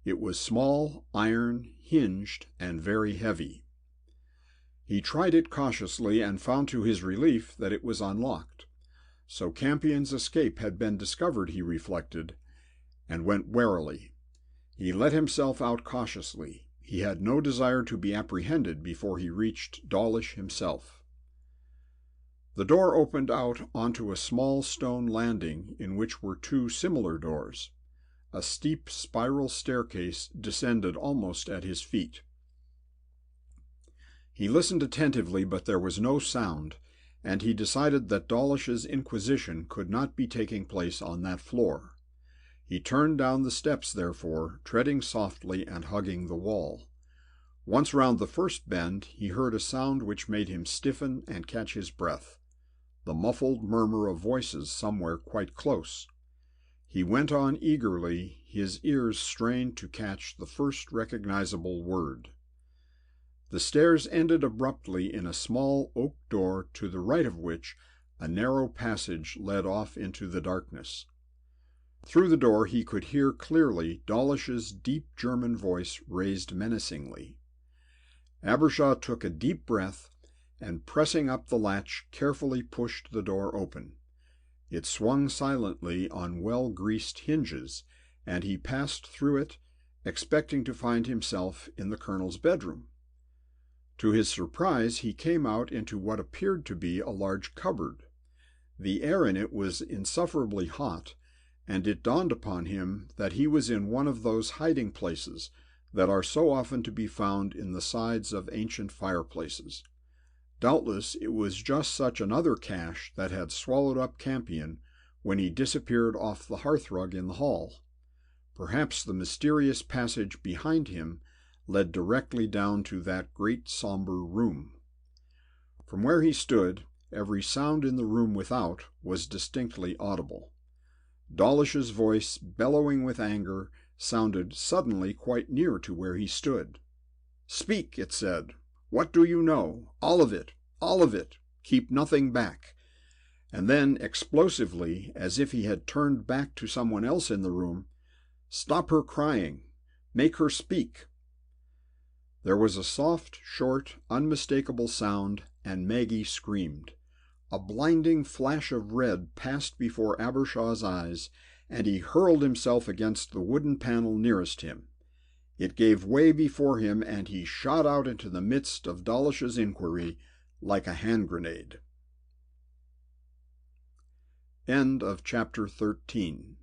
It was small, iron, hinged, and very heavy. He tried it cautiously, and found to his relief that it was unlocked. So Campion's escape had been discovered, he reflected, and went warily. He let himself out cautiously. He had no desire to be apprehended before he reached Dawlish himself. The door opened out onto a small stone landing in which were two similar doors. A steep spiral staircase descended almost at his feet. He listened attentively, but there was no sound, and he decided that Dawlish's inquisition could not be taking place on that floor. He turned down the steps, therefore, treading softly and hugging the wall. Once round the first bend, he heard a sound which made him stiffen and catch his breath, the muffled murmur of voices somewhere quite close. He went on eagerly, his ears strained to catch the first recognizable word. The stairs ended abruptly in a small oak door, to the right of which a narrow passage led off into the darkness. Through the door he could hear clearly Dawlish's deep German voice raised menacingly. Abbershaw took a deep breath, and pressing up the latch, carefully pushed the door open. It swung silently on well-greased hinges, and he passed through it, expecting to find himself in the colonel's bedroom. To his surprise, he came out into what appeared to be a large cupboard. The air in it was insufferably hot, and it dawned upon him that he was in one of those hiding places that are so often to be found in the sides of ancient fireplaces. Doubtless it was just such another cache that had swallowed up Campion when he disappeared off the hearthrug in the hall. Perhaps the mysterious passage behind him led directly down to that great somber room. From where he stood, every sound in the room without was distinctly audible. Dawlish's voice, bellowing with anger, sounded suddenly quite near to where he stood. "Speak," it said. "What do you know? All of it, all of it. Keep nothing back." And then, explosively, as if he had turned back to someone else in the room, "Stop her crying. Make her speak." There was a soft, short, unmistakable sound, and Maggie screamed. A blinding flash of red passed before Abbershaw's eyes, and he hurled himself against the wooden panel nearest him. It gave way before him, and he shot out into the midst of Dawlish's inquiry like a hand grenade. End of chapter 13.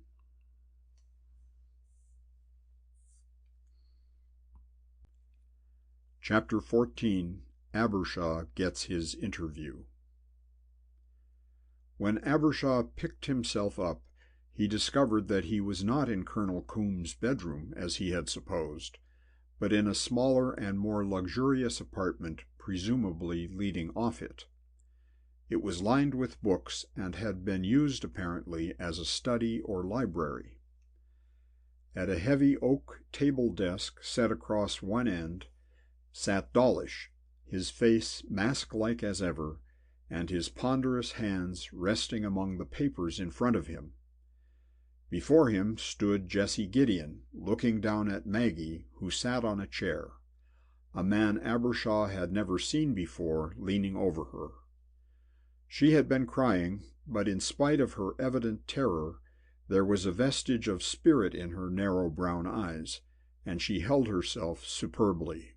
Chapter 14. Abbershaw Gets His Interview. When Abbershaw picked himself up, he discovered that he was not in Colonel Coomb's bedroom, as he had supposed, but in a smaller and more luxurious apartment, presumably leading off it. It was lined with books, and had been used apparently as a study or library. At a heavy oak table desk set across one end sat Dawlish, his face mask-like as ever, and his ponderous hands resting among the papers in front of him. Before him stood Jessie Gideon, looking down at Maggie, who sat on a chair, a man Abbershaw had never seen before, leaning over her. She had been crying, but in spite of her evident terror, there was a vestige of spirit in her narrow brown eyes, and she held herself superbly.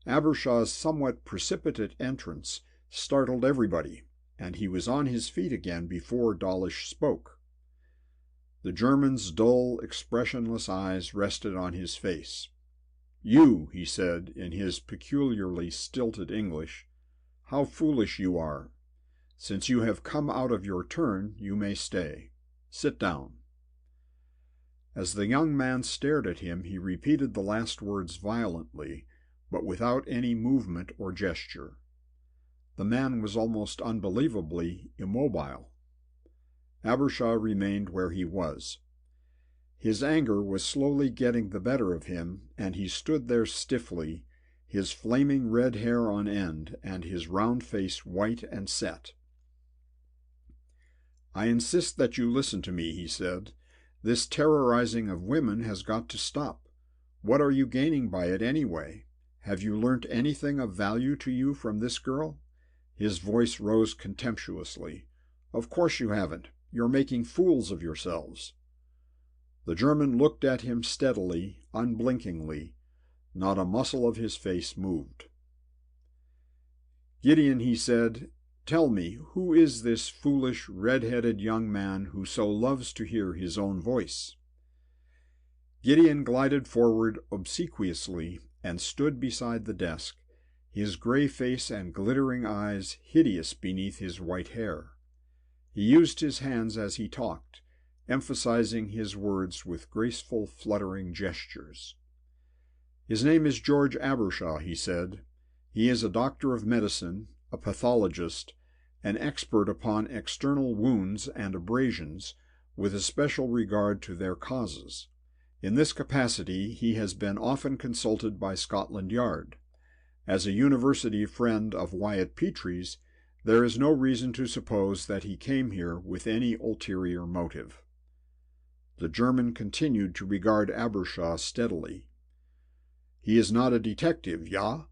Abbershaw's somewhat precipitate entrance startled everybody, and he was on his feet again before Dawlish spoke. The German's dull, expressionless eyes rested on his face. "You," he said in his peculiarly stilted English, "how foolish you are. Since you have come out of your turn, you may stay. Sit down." As the young man stared at him, he repeated the last words violently, but without any movement or gesture. The man was almost unbelievably immobile. Abbershaw remained where he was. His anger was slowly getting the better of him, and he stood there stiffly, his flaming red hair on end, and his round face white and set. "I insist that you listen to me," he said. "This terrorizing of women has got to stop. What are you gaining by it anyway? Have you learnt anything of value to you from this girl?" His voice rose contemptuously. "Of course you haven't. You're making fools of yourselves." The German looked at him steadily, unblinkingly. Not a muscle of his face moved. "Gideon," he said, "tell me, who is this foolish, red-headed young man who so loves to hear his own voice?" Gideon glided forward obsequiously and stood beside the desk, his gray face and glittering eyes hideous beneath his white hair. He used his hands as he talked, emphasizing his words with graceful, fluttering gestures. "His name is George Abbershaw," he said. "He is a doctor of medicine, a pathologist, an expert upon external wounds and abrasions, with a special regard to their causes. In this capacity he has been often consulted by Scotland Yard. As a university friend of Wyatt Petree's, there is no reason to suppose that he came here with any ulterior motive." The German continued to regard Abbershaw steadily. "He is not a detective, ja?"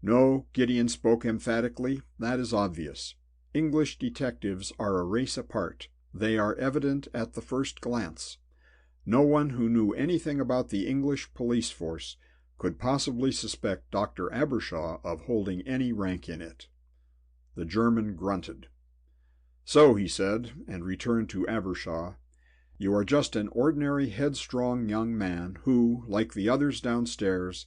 "No," Gideon spoke emphatically. "That is obvious. English detectives are a race apart. They are evident at the first glance. No one who knew anything about the English police force could possibly suspect Dr. Abbershaw of holding any rank in it. The German grunted. "So," he said, and returned to Abbershaw, "you are just an ordinary headstrong young man who, like the others downstairs,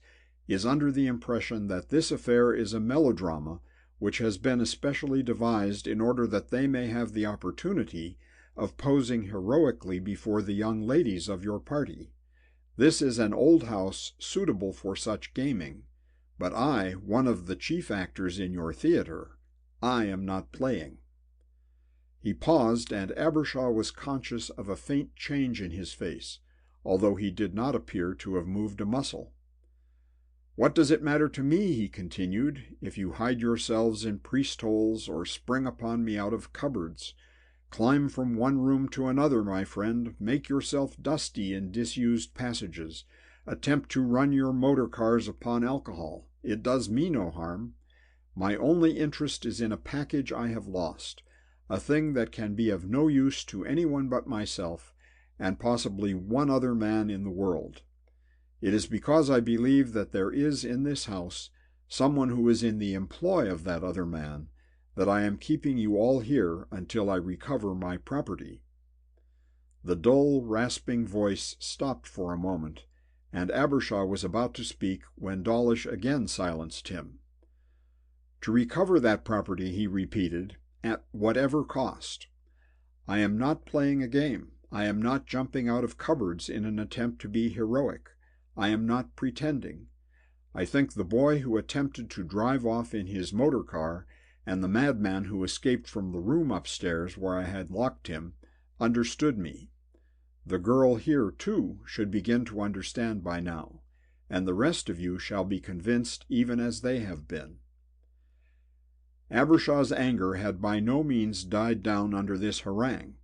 is under the impression that this affair is a melodrama which has been especially devised in order that they may have the opportunity of posing heroically before the young ladies of your party. This is an old house suitable for such gaming, but I, one of the chief actors in your theater, I am not playing." He paused, and Abbershaw was conscious of a faint change in his face, although he did not appear to have moved a muscle. "What does it matter to me," he continued, "if you hide yourselves in priest-holes or spring upon me out of cupboards? Climb from one room to another, my friend, make yourself dusty in disused passages, attempt to run your motor cars upon alcohol. It does me no harm. My only interest is in a package I have lost, a thing that can be of no use to anyone but myself, and possibly one other man in the world. It is because I believe that there is in this house someone who is in the employ of that other man that I am keeping you all here until I recover my property." The dull, rasping voice stopped for a moment, and Abbershaw was about to speak when Dawlish again silenced him. "To recover that property," he repeated, "at whatever cost. I am not playing a game. I am not jumping out of cupboards in an attempt to be heroic. I am not pretending. I think the boy who attempted to drive off in his motor car and the madman who escaped from the room upstairs where I had locked him understood me. The girl here, too, should begin to understand by now, and the rest of you shall be convinced even as they have been." Abbershaw's anger had by no means died down under this harangue,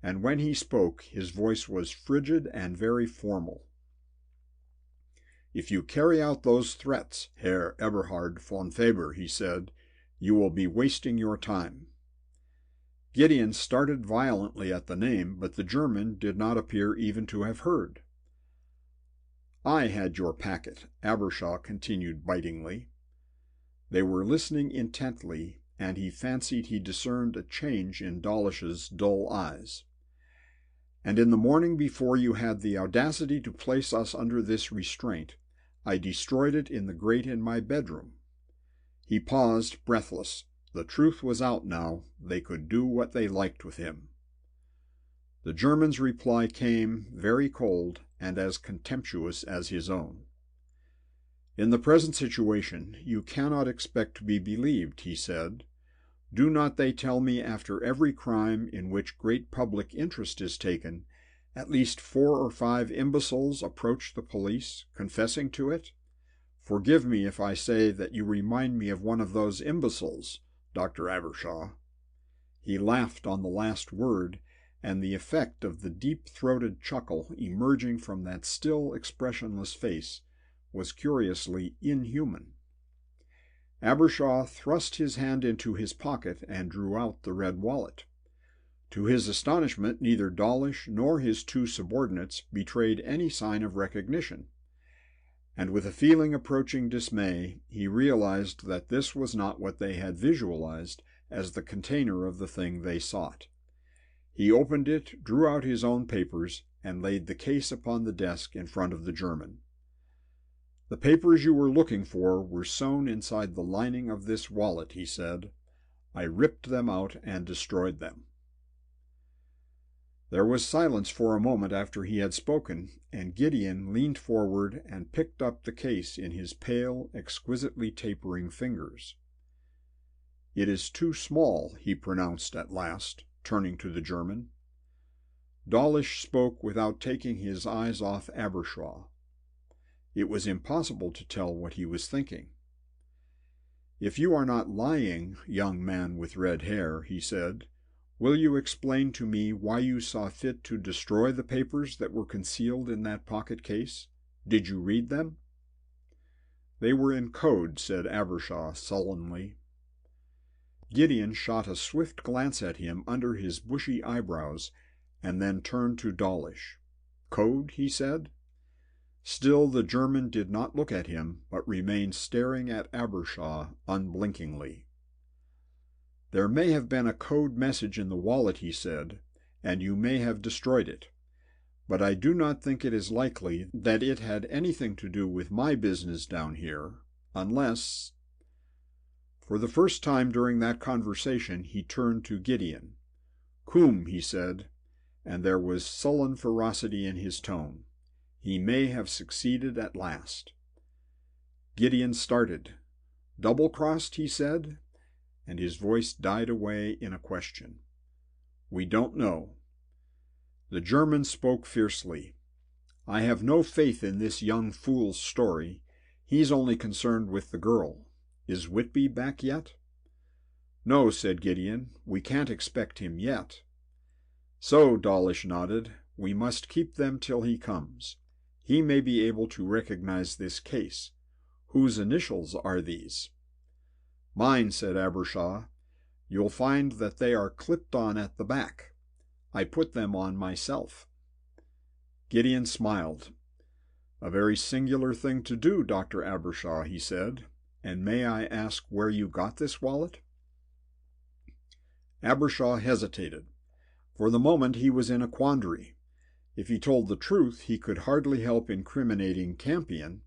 and when he spoke his voice was frigid and very formal. "If you carry out those threats, Herr Eberhard von Faber," he said, "you will be wasting your time." Gideon started violently at the name, but the German did not appear even to have heard. "I had your packet," Abbershaw continued bitingly. They were listening intently, and he fancied he discerned a change in Dawlish's dull eyes. "And in the morning, before you had the audacity to place us under this restraint, I destroyed it in the grate in my bedroom." He paused, breathless. The truth was out now. They could do what they liked with him. The German's reply came, very cold and as contemptuous as his own. "In the present situation, you cannot expect to be believed," he said. "Do not they tell me after every crime in which great public interest is taken, at least 4 or 5 imbeciles approach the police, confessing to it? Forgive me if I say that you remind me of one of those imbeciles, Dr. Abbershaw." He laughed on the last word, and the effect of the deep-throated chuckle emerging from that still expressionless face was curiously inhuman. Abbershaw thrust his hand into his pocket and drew out the red wallet. To his astonishment, neither Dawlish nor his 2 subordinates betrayed any sign of recognition, and with a feeling approaching dismay, he realized that this was not what they had visualized as the container of the thing they sought. He opened it, drew out his own papers, and laid the case upon the desk in front of the German. "The papers you were looking for were sewn inside the lining of this wallet," he said. "I ripped them out and destroyed them." There was silence for a moment after he had spoken, and Gideon leaned forward and picked up the case in his pale, exquisitely tapering fingers. "It is too small," he pronounced at last, turning to the German. Dawlish spoke without taking his eyes off Abbershaw. It was impossible to tell what he was thinking. "If you are not lying, young man with red hair," he said, "will you explain to me why you saw fit to destroy the papers that were concealed in that pocket case? Did you read them?" "They were in code," said Abbershaw sullenly. Gideon shot a swift glance at him under his bushy eyebrows, and then turned to Dawlish. Code, he said. Still the German did not look at him, but remained staring at Abbershaw unblinkingly. There may have been a code message in the wallet, he said, and you may have destroyed it. But I do not think it is likely that it had anything to do with my business down here, unless... For the first time during that conversation he turned to Gideon. "Coombe," he said, and there was sullen ferocity in his tone. He may have succeeded at last. Gideon started. "Double-crossed," he said, and his voice died away in a question. "We don't know." The German spoke fiercely. "I have no faith in this young fool's story. He's only concerned with the girl. Is Whitby back yet?" "No," said Gideon. "We can't expect him yet." "So," Dawlish nodded, "we must keep them till he comes. He may be able to recognize this case. Whose initials are these?" "Mine," said Abbershaw. "You'll find that they are clipped on at the back. I put them on myself." Gideon smiled. "A very singular thing to do, Dr. Abbershaw," he said. "And may I ask where you got this wallet?" Abbershaw hesitated. For the moment he was in a quandary. If he told the truth, he could hardly help incriminating Campion,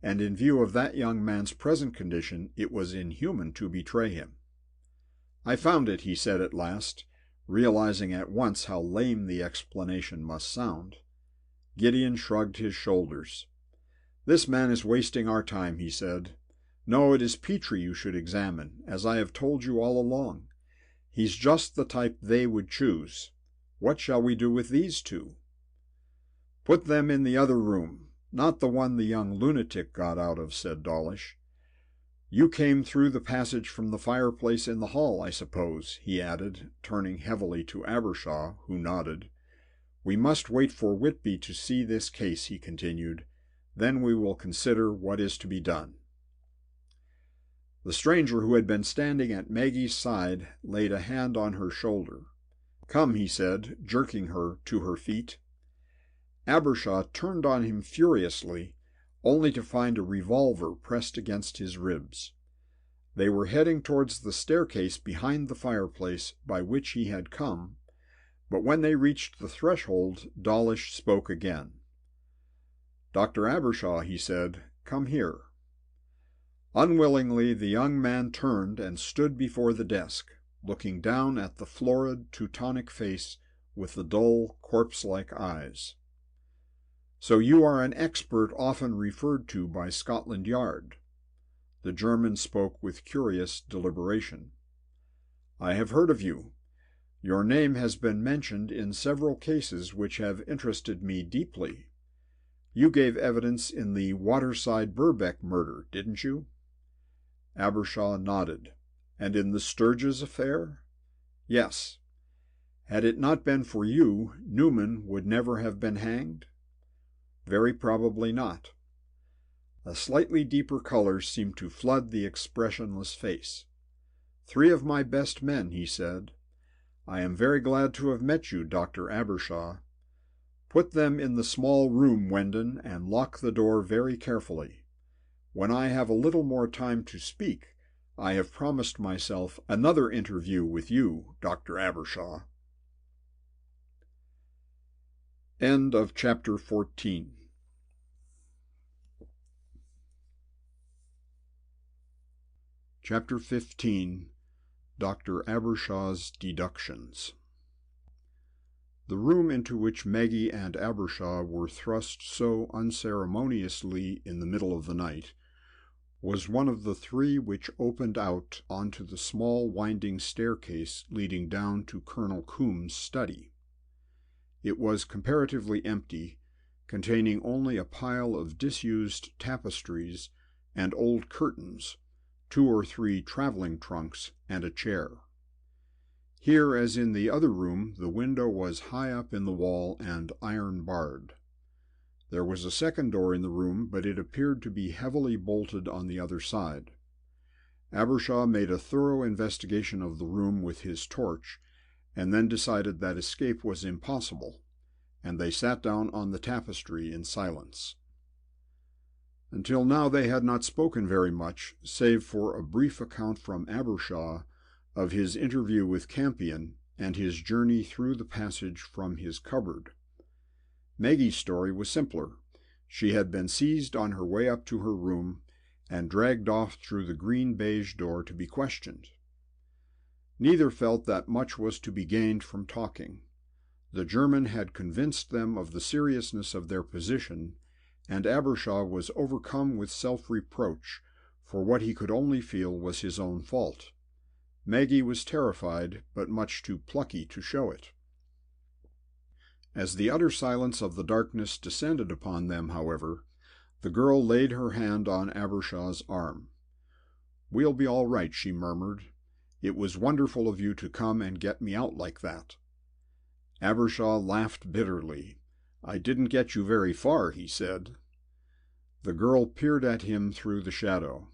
and in view of that young man's present condition, it was inhuman to betray him. "I found it," he said at last, realizing at once how lame the explanation must sound. Gideon shrugged his shoulders. "This man is wasting our time," he said. "No, it is Petrie you should examine, as I have told you all along. He's just the type they would choose. What shall we do with these two?" "Put them in the other room, not the one the young lunatic got out of," said Dawlish. "You came through the passage from the fireplace in the hall, I suppose," he added, turning heavily to Abbershaw, who nodded. "We must wait for Whitby to see this case," he continued. "Then we will consider what is to be done." The stranger, who had been standing at Maggie's side, laid a hand on her shoulder. "Come," he said, jerking her to her feet. Abbershaw turned on him furiously, only to find a revolver pressed against his ribs. They were heading towards the staircase behind the fireplace by which he had come, but when they reached the threshold, Dawlish spoke again. "Dr. Abbershaw," he said, "come here." Unwillingly the young man turned and stood before the desk, looking down at the florid, Teutonic face with the dull, corpse-like eyes. "So you are an expert often referred to by Scotland Yard." The German spoke with curious deliberation. "I have heard of you. Your name has been mentioned in several cases which have interested me deeply. You gave evidence in the Waterside Birbeck murder, didn't you?" Abbershaw nodded. "And in the Sturges affair?" "Yes." "Had it not been for you, Newman would never have been hanged?" "Very probably not." A slightly deeper color seemed to flood the expressionless face. "Three of my best men," he said. "I am very glad to have met you, Dr. Abbershaw. Put them in the small room, Wendon, and lock the door very carefully. When I have a little more time to speak, I have promised myself another interview with you, Dr. Abbershaw." End of chapter 14. Chapter 15. Dr. Abbershaw's Deductions. The room into which Maggie and Abbershaw were thrust so unceremoniously in the middle of the night was one of the three which opened out onto the small winding staircase leading down to Colonel Coombe's study. It was comparatively empty, containing only a pile of disused tapestries and old curtains, 2 or 3 traveling trunks, and a chair. Here, as in the other room, the window was high up in the wall and iron-barred. There was a second door in the room, but it appeared to be heavily bolted on the other side. Abbershaw made a thorough investigation of the room with his torch, and then decided that escape was impossible, and they sat down on the tapestry in silence. Until now they had not spoken very much, save for a brief account from Abbershaw of his interview with Campion and his journey through the passage from his cupboard. Maggie's story was simpler. She had been seized on her way up to her room and dragged off through the green beige door to be questioned. Neither felt that much was to be gained from talking. The German had convinced them of the seriousness of their position, and Abbershaw was overcome with self-reproach for what he could only feel was his own fault. Maggie was terrified, but much too plucky to show it. As the utter silence of the darkness descended upon them, however, the girl laid her hand on Abbershaw's arm. "We'll be all right," she murmured. "It was wonderful of you to come and get me out like that." Abbershaw laughed bitterly. "I didn't get you very far," he said. The girl peered at him through the shadow.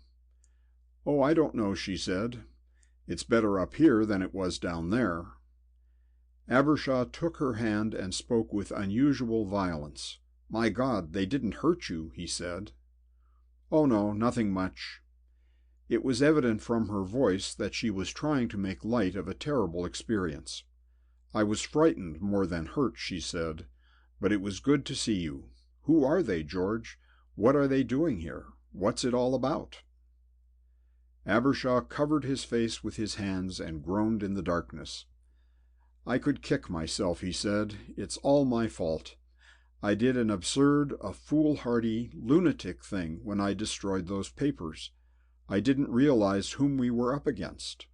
"Oh, I don't know," she said. "It's better up here than it was down there." Abbershaw took her hand and spoke with unusual violence. "My God, they didn't hurt you," he said. "Oh, no, nothing much." It was evident from her voice that she was trying to make light of a terrible experience. "I was frightened more than hurt," she said, "but it was good to see you. Who are they, George? What are they doing here? What's it all about?" Abbershaw covered his face with his hands and groaned in the darkness. "I could kick myself," he said. "It's all my fault. I did an absurd, a foolhardy, lunatic thing when I destroyed those papers. I didn't realize whom we were up against."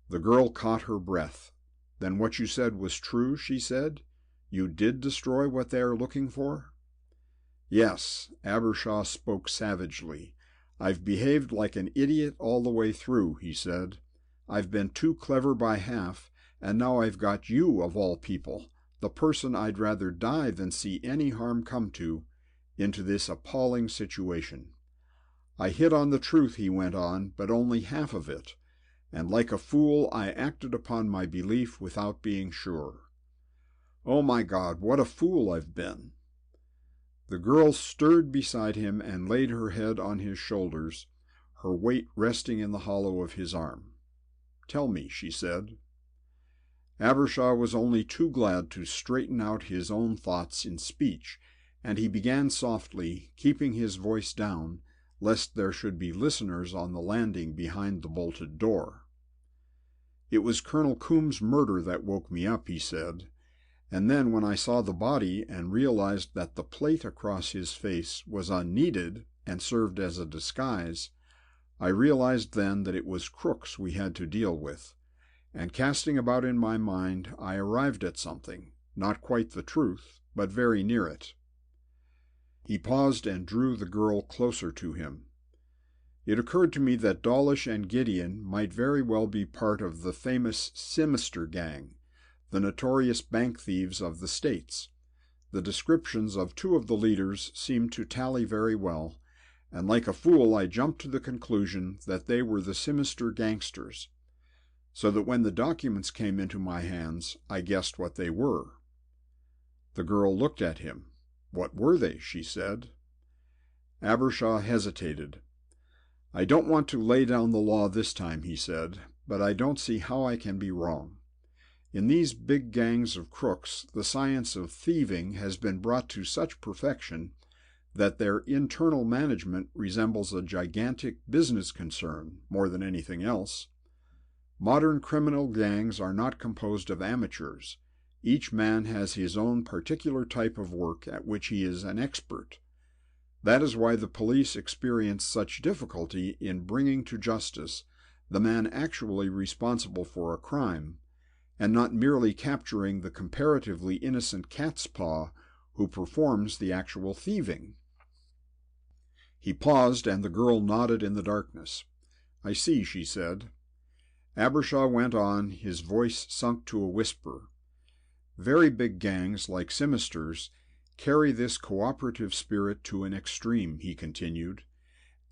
The girl caught her breath. "Then what you said was true?" she said. "You did destroy what they are looking for?" "Yes," Abbershaw spoke savagely. "I've behaved like an idiot all the way through," he said. "I've been too clever by half, and now I've got you, of all people, the person I'd rather die than see any harm come to, into this appalling situation. I hit on the truth," he went on, "but only half of it, and like a fool I acted upon my belief without being sure. Oh, my God, what a fool I've been!" The girl stirred beside him and laid her head on his shoulders, her weight resting in the hollow of his arm. "Tell me," she said. Abbershaw was only too glad to straighten out his own thoughts in speech, and he began softly, keeping his voice down, lest there should be listeners on the landing behind the bolted door. "It was Colonel Coombs' murder that woke me up," he said, "and then when I saw the body and realized that the plate across his face was unneeded and served as a disguise, I realized then that it was crooks we had to deal with. And casting about in my mind, I arrived at something, not quite the truth, but very near it." He paused and drew the girl closer to him. "It occurred to me that Dawlish and Gideon might very well be part of the famous Sinister gang, the notorious bank thieves of the States. The descriptions of two of the leaders seemed to tally very well, and like a fool I jumped to the conclusion that they were the Sinister gangsters. So that when the documents came into my hands, I guessed what they were." The girl looked at him. "What were they?" she said. Abbershaw hesitated. "I don't want to lay down the law this time," he said, "but I don't see how I can be wrong. In these big gangs of crooks, the science of thieving has been brought to such perfection that their internal management resembles a gigantic business concern more than anything else. Modern criminal gangs are not composed of amateurs. Each man has his own particular type of work at which he is an expert. That is why the police experience such difficulty in bringing to justice the man actually responsible for a crime, and not merely capturing the comparatively innocent cat's paw who performs the actual thieving." He paused, and the girl nodded in the darkness. "I see," she said. Abbershaw went on, his voice sunk to a whisper. "Very big gangs, like Sinisters, carry this cooperative spirit to an extreme," he continued,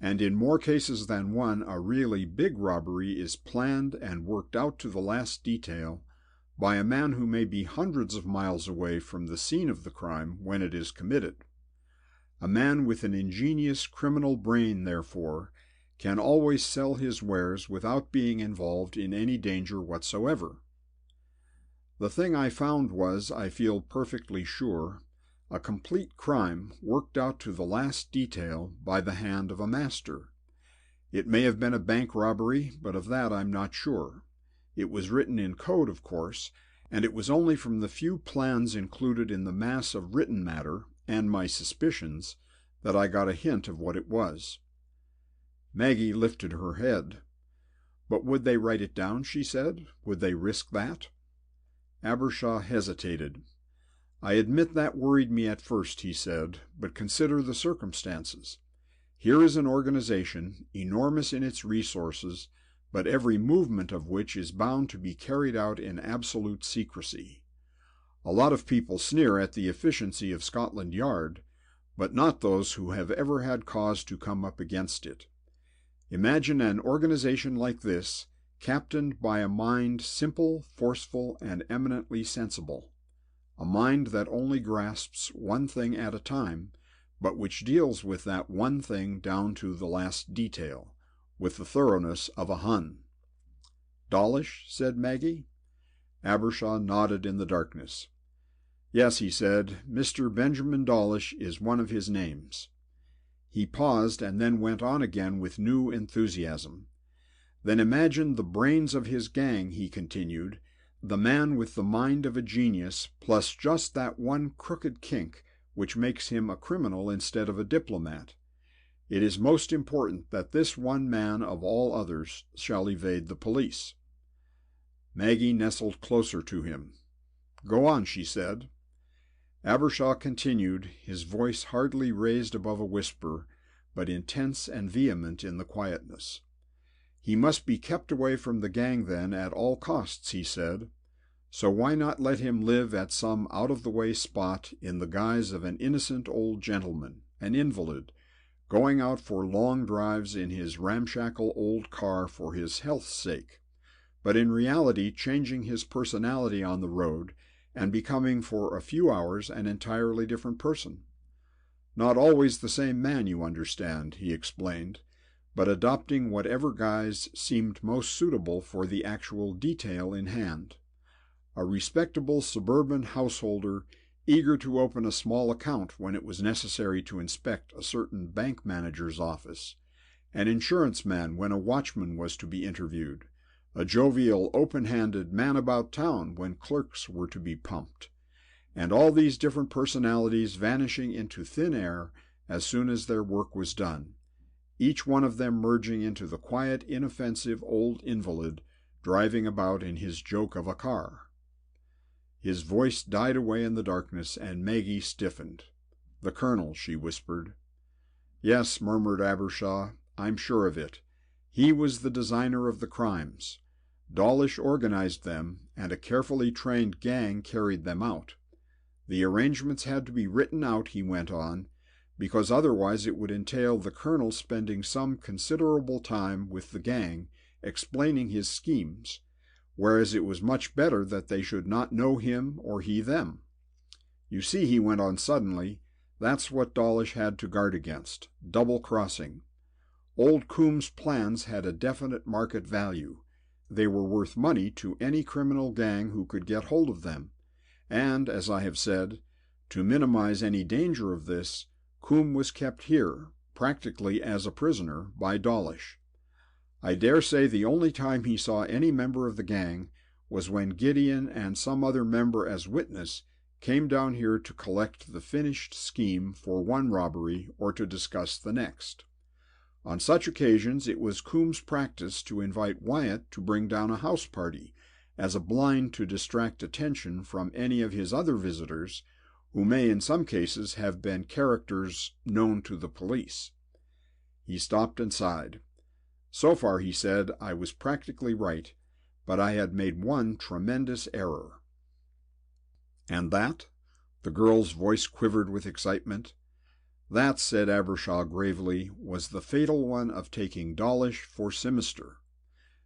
"and in more cases than one a really big robbery is planned and worked out to the last detail by a man who may be hundreds of miles away from the scene of the crime when it is committed. A man with an ingenious criminal brain, therefore, can always sell his wares without being involved in any danger whatsoever. The thing I found was, I feel perfectly sure, a complete crime worked out to the last detail by the hand of a master. It may have been a bank robbery, but of that I'm not sure. It was written in code, of course, and it was only from the few plans included in the mass of written matter, and my suspicions, that I got a hint of what it was. Maggie lifted her head. "But would they write it down?" she said. "Would they risk that?" Abbershaw hesitated. "I admit that worried me at first," he said, "but consider the circumstances. Here is an organization, enormous in its resources, but every movement of which is bound to be carried out in absolute secrecy. A lot of people sneer at the efficiency of Scotland Yard, but not those who have ever had cause to come up against it. Imagine an organization like this, captained by a mind simple, forceful, and eminently sensible. A mind that only grasps one thing at a time, but which deals with that one thing down to the last detail, with the thoroughness of a Hun." "Dawlish?" said Maggie. Abbershaw nodded in the darkness. "Yes," he said, "Mr. Benjamin Dawlish is one of his names." He paused and then went on again with new enthusiasm. "Then imagine the brains of his gang," he continued, "the man with the mind of a genius, plus just that one crooked kink which makes him a criminal instead of a diplomat. It is most important that this one man of all others shall evade the police." Maggie nestled closer to him. "Go on," she said. Abbershaw continued, his voice hardly raised above a whisper, but intense and vehement in the quietness. "He must be kept away from the gang then at all costs," he said. "So why not let him live at some out-of-the-way spot in the guise of an innocent old gentleman, an invalid, going out for long drives in his ramshackle old car for his health's sake, but in reality changing his personality on the road and becoming for a few hours an entirely different person. Not always the same man, you understand," he explained, "but adopting whatever guise seemed most suitable for the actual detail in hand. A respectable suburban householder, eager to open a small account when it was necessary to inspect a certain bank manager's office, an insurance man when a watchman was to be interviewed, a jovial, open-handed man about town when clerks were to be pumped, and all these different personalities vanishing into thin air as soon as their work was done, each one of them merging into the quiet, inoffensive old invalid driving about in his joke of a car." His voice died away in the darkness, and Maggie stiffened. "The Colonel," she whispered. "Yes," murmured Abbershaw, "I'm sure of it. He was the designer of the crimes. Dawlish organized them, and a carefully trained gang carried them out. The arrangements had to be written out," he went on, "because otherwise it would entail the Colonel spending some considerable time with the gang explaining his schemes, whereas it was much better that they should not know him or he them. You see," he went on suddenly, "that's what Dawlish had to guard against, double-crossing. Old Coombs' plans had a definite market value. They were worth money to any criminal gang who could get hold of them, and, as I have said, to minimize any danger of this, Coombs was kept here, practically as a prisoner, by Dawlish. I dare say the only time he saw any member of the gang was when Gideon and some other member as witness came down here to collect the finished scheme for one robbery or to discuss the next. On such occasions it was Coombs' practice to invite Wyatt to bring down a house party, as a blind to distract attention from any of his other visitors, who may in some cases have been characters known to the police." He stopped and sighed. "So far," he said, "I was practically right, but I had made one tremendous error." "And that?" The girl's voice quivered with excitement. "That," said Abbershaw gravely, "was the fatal one of taking Dawlish for Sinister.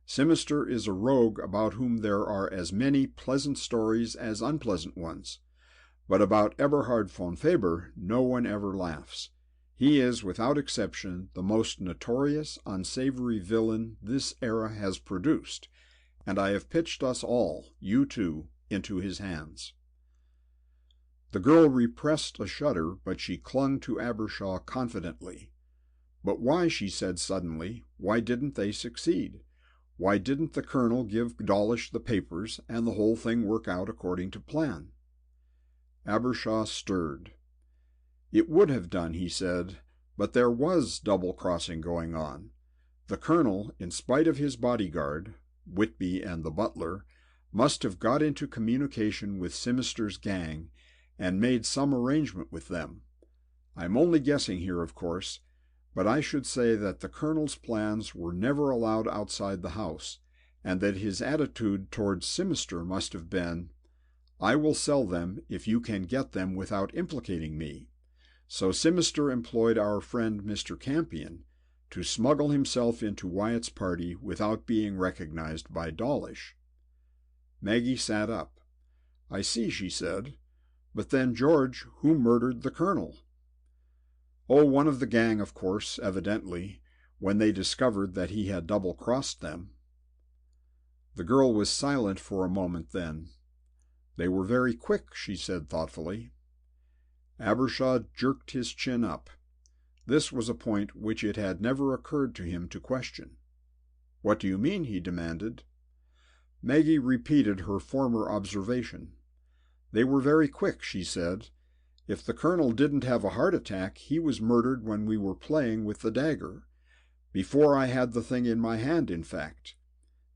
Sinister is a rogue about whom there are as many pleasant stories as unpleasant ones. But about Eberhard von Faber no one ever laughs. He is, without exception, the most notorious, unsavory villain this era has produced, and I have pitched us all, you too, into his hands." The girl repressed a shudder, but she clung to Abbershaw confidently. "But why," she said suddenly, "why didn't they succeed? Why didn't the colonel give Dawlish the papers, and the whole thing work out according to plan?" Abbershaw stirred. "It would have done," he said, "but there was double-crossing going on. The colonel, in spite of his bodyguard, Whitby and the butler, must have got into communication with Sinister's gang and made some arrangement with them. I'm only guessing here, of course, but I should say that the colonel's plans were never allowed outside the house, and that his attitude towards Sinister must have been, 'I will sell them if you can get them without implicating me.' So Sinister employed our friend Mr. Campion to smuggle himself into Wyatt's party without being recognized by Dawlish." Maggie sat up. "I see," she said. "But then, George, who murdered the colonel?" "Oh, one of the gang, of course, evidently, when they discovered that he had double-crossed them." The girl was silent for a moment then. "They were very quick," she said thoughtfully. Abbershaw jerked his chin up. This was a point which it had never occurred to him to question. "What do you mean?" he demanded. Maggie repeated her former observation. "They were very quick," she said. "If the colonel didn't have a heart attack, he was murdered when we were playing with the dagger. Before I had the thing in my hand, in fact.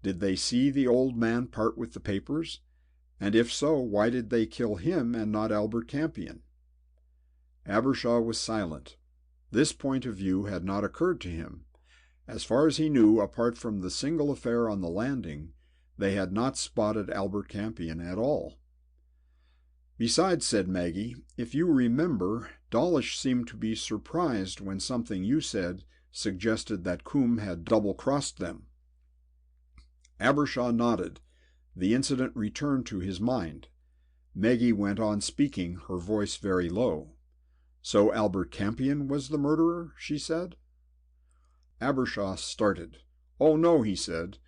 Did they see the old man part with the papers? And if so, why did they kill him and not Albert Campion?" Abbershaw was silent. This point of view had not occurred to him. As far as he knew, apart from the single affair on the landing, they had not spotted Albert Campion at all. "Besides," said Maggie, "if you remember, Dawlish seemed to be surprised when something you said suggested that Coombe had double-crossed them." Abbershaw nodded. The incident returned to his mind. Maggie went on speaking, her voice very low. "So Albert Campion was the murderer?" she said. Abbershaw started. "Oh, no," he said.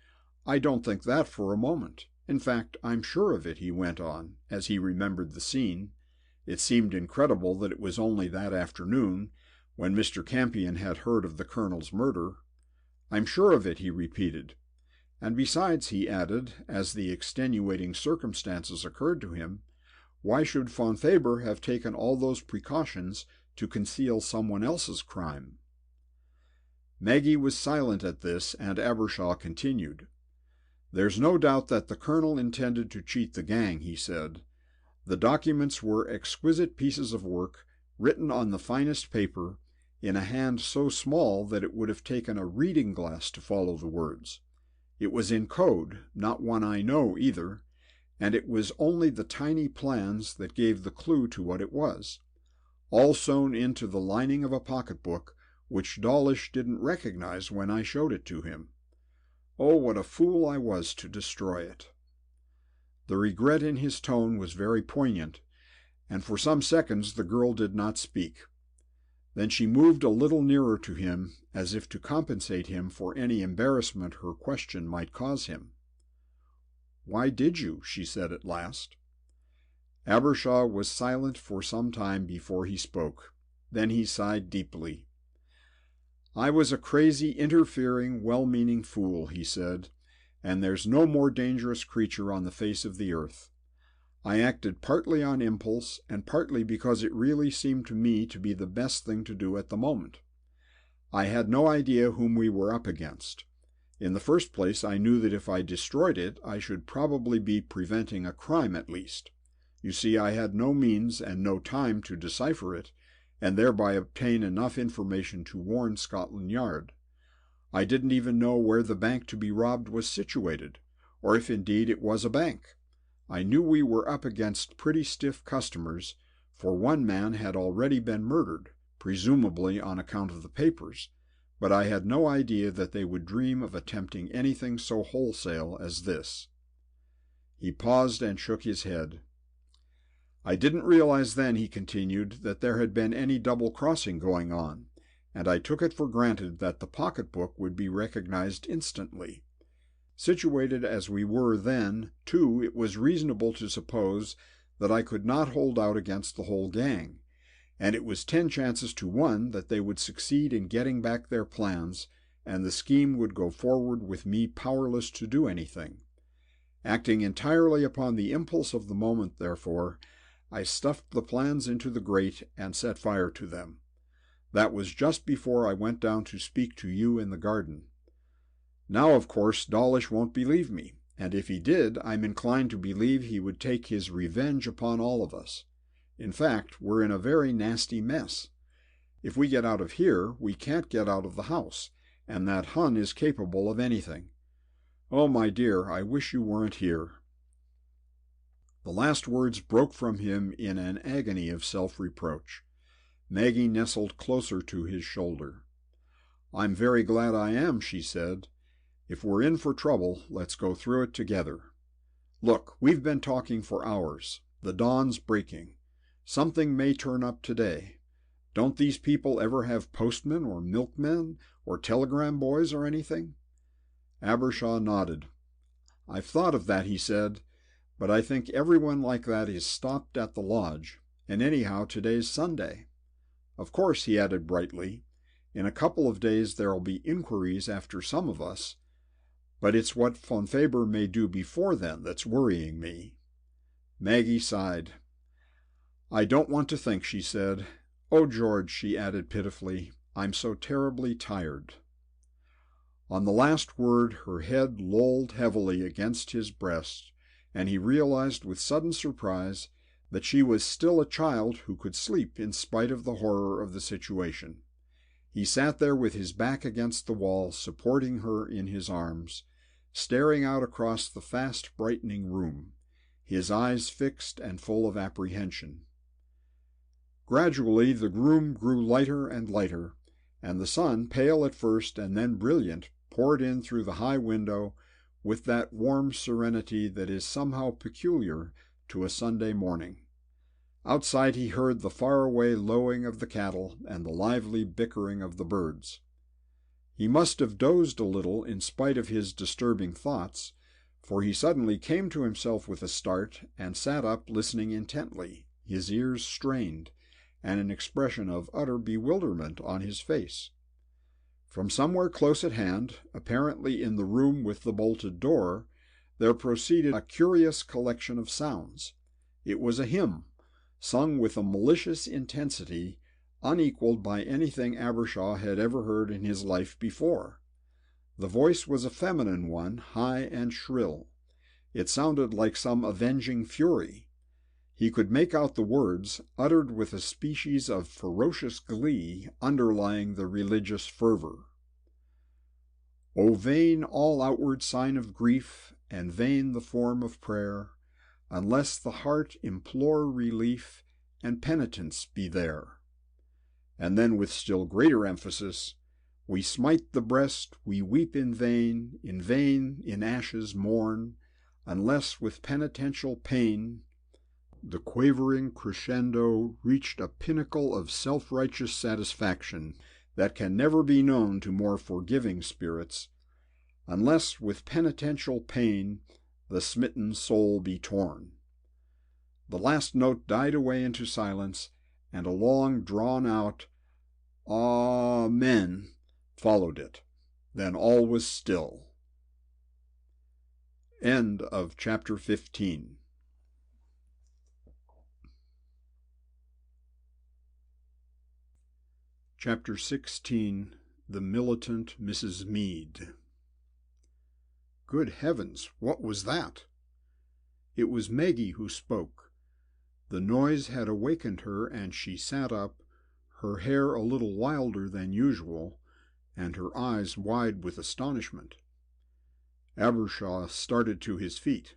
"I don't think that for a moment. In fact, I'm sure of it," he went on, as he remembered the scene. It seemed incredible that it was only that afternoon, when Mr. Campion had heard of the colonel's murder. "I'm sure of it," he repeated. "And besides," he added, as the extenuating circumstances occurred to him, "why should von Faber have taken all those precautions to conceal someone else's crime?" Maggie was silent at this, and Abbershaw continued. "There's no doubt that the colonel intended to cheat the gang," he said. "The documents were exquisite pieces of work, written on the finest paper, in a hand so small that it would have taken a reading glass to follow the words. It was in code, not one I know either, and it was only the tiny plans that gave the clue to what it was, all sewn into the lining of a pocketbook, which Dawlish didn't recognize when I showed it to him. Oh, what a fool I was to destroy it." The regret in his tone was very poignant, and for some seconds the girl did not speak. Then she moved a little nearer to him, as if to compensate him for any embarrassment her question might cause him. "Why did you?" she said at last. Abbershaw was silent for some time before he spoke. Then he sighed deeply. "I was a crazy, interfering, well-meaning fool," he said, "and there's no more dangerous creature on the face of the earth. I acted partly on impulse, and partly because it really seemed to me to be the best thing to do at the moment. I had no idea whom we were up against. In the first place, I knew that if I destroyed it, I should probably be preventing a crime at least. You see, I had no means and no time to decipher it, and thereby obtain enough information to warn Scotland Yard. I didn't even know where the bank to be robbed was situated, or if indeed it was a bank. I knew we were up against pretty stiff customers, for one man had already been murdered, presumably on account of the papers, but I had no idea that they would dream of attempting anything so wholesale as this." He paused and shook his head. "I didn't realize then," he continued, "that there had been any double-crossing going on, and I took it for granted that the pocketbook would be recognized instantly. Situated as we were then, too, it was reasonable to suppose that I could not hold out against the whole gang, and it was 10 chances to 1 that they would succeed in getting back their plans, and the scheme would go forward with me powerless to do anything. Acting entirely upon the impulse of the moment, therefore, I stuffed the plans into the grate and set fire to them. That was just before I went down to speak to you in the garden. Now, of course, Dawlish won't believe me, and if he did, I'm inclined to believe he would take his revenge upon all of us. In fact, we're in a very nasty mess. If we get out of here, we can't get out of the house, and that Hun is capable of anything. Oh, my dear, I wish you weren't here." The last words broke from him in an agony of self-reproach. Maggie nestled closer to his shoulder. "I'm very glad I am," she said. "If we're in for trouble, let's go through it together. Look, we've been talking for hours. The dawn's breaking. Something may turn up today. Don't these people ever have postmen or milkmen or telegram boys or anything?" Abbershaw nodded. "I've thought of that," he said, "but I think everyone like that is stopped at the lodge, and anyhow today's Sunday. Of course," he added brightly, "in a couple of days there'll be inquiries after some of us, but it's what Von Faber may do before then that's worrying me." Maggie sighed. "I don't want to think," she said. "Oh, George," she added pitifully, "I'm so terribly tired." On the last word her head lolled heavily against his breast, and he realized with sudden surprise that she was still a child who could sleep in spite of the horror of the situation. He sat there with his back against the wall, supporting her in his arms, staring out across the fast brightening room, his eyes fixed and full of apprehension. Gradually the room grew lighter and lighter, and the sun, pale at first and then brilliant, poured in through the high window with that warm serenity that is somehow peculiar to a Sunday morning. Outside he heard the far-away lowing of the cattle and the lively bickering of the birds. He must have dozed a little in spite of his disturbing thoughts, for he suddenly came to himself with a start and sat up listening intently, his ears strained, and an expression of utter bewilderment on his face. From somewhere close at hand, apparently in the room with the bolted door, there proceeded a curious collection of sounds. It was a hymn, sung with a malicious intensity unequaled by anything Abbershaw had ever heard in his life before. The voice was a feminine one, high and shrill. It sounded like some avenging fury. He could make out the words, uttered with a species of ferocious glee underlying the religious fervor. "O vain all outward sign of grief, and vain the form of prayer, unless the heart implore relief, and penitence be there." And then with still greater emphasis, "We smite the breast, we weep in vain in ashes mourn, unless with penitential pain." The quavering crescendo reached a pinnacle of self-righteous satisfaction that can never be known to more forgiving spirits. "Unless with penitential pain the smitten soul be torn." The last note died away into silence, and a long drawn-out "Amen" followed it. Then all was still. End of chapter 15. Chapter 16. The Militant Mrs. Meade. Good heavens, what was that? It was Maggie who spoke. The noise had awakened her, and she sat up, her hair a little wilder than usual, and her eyes wide with astonishment. Abbershaw started to his feet.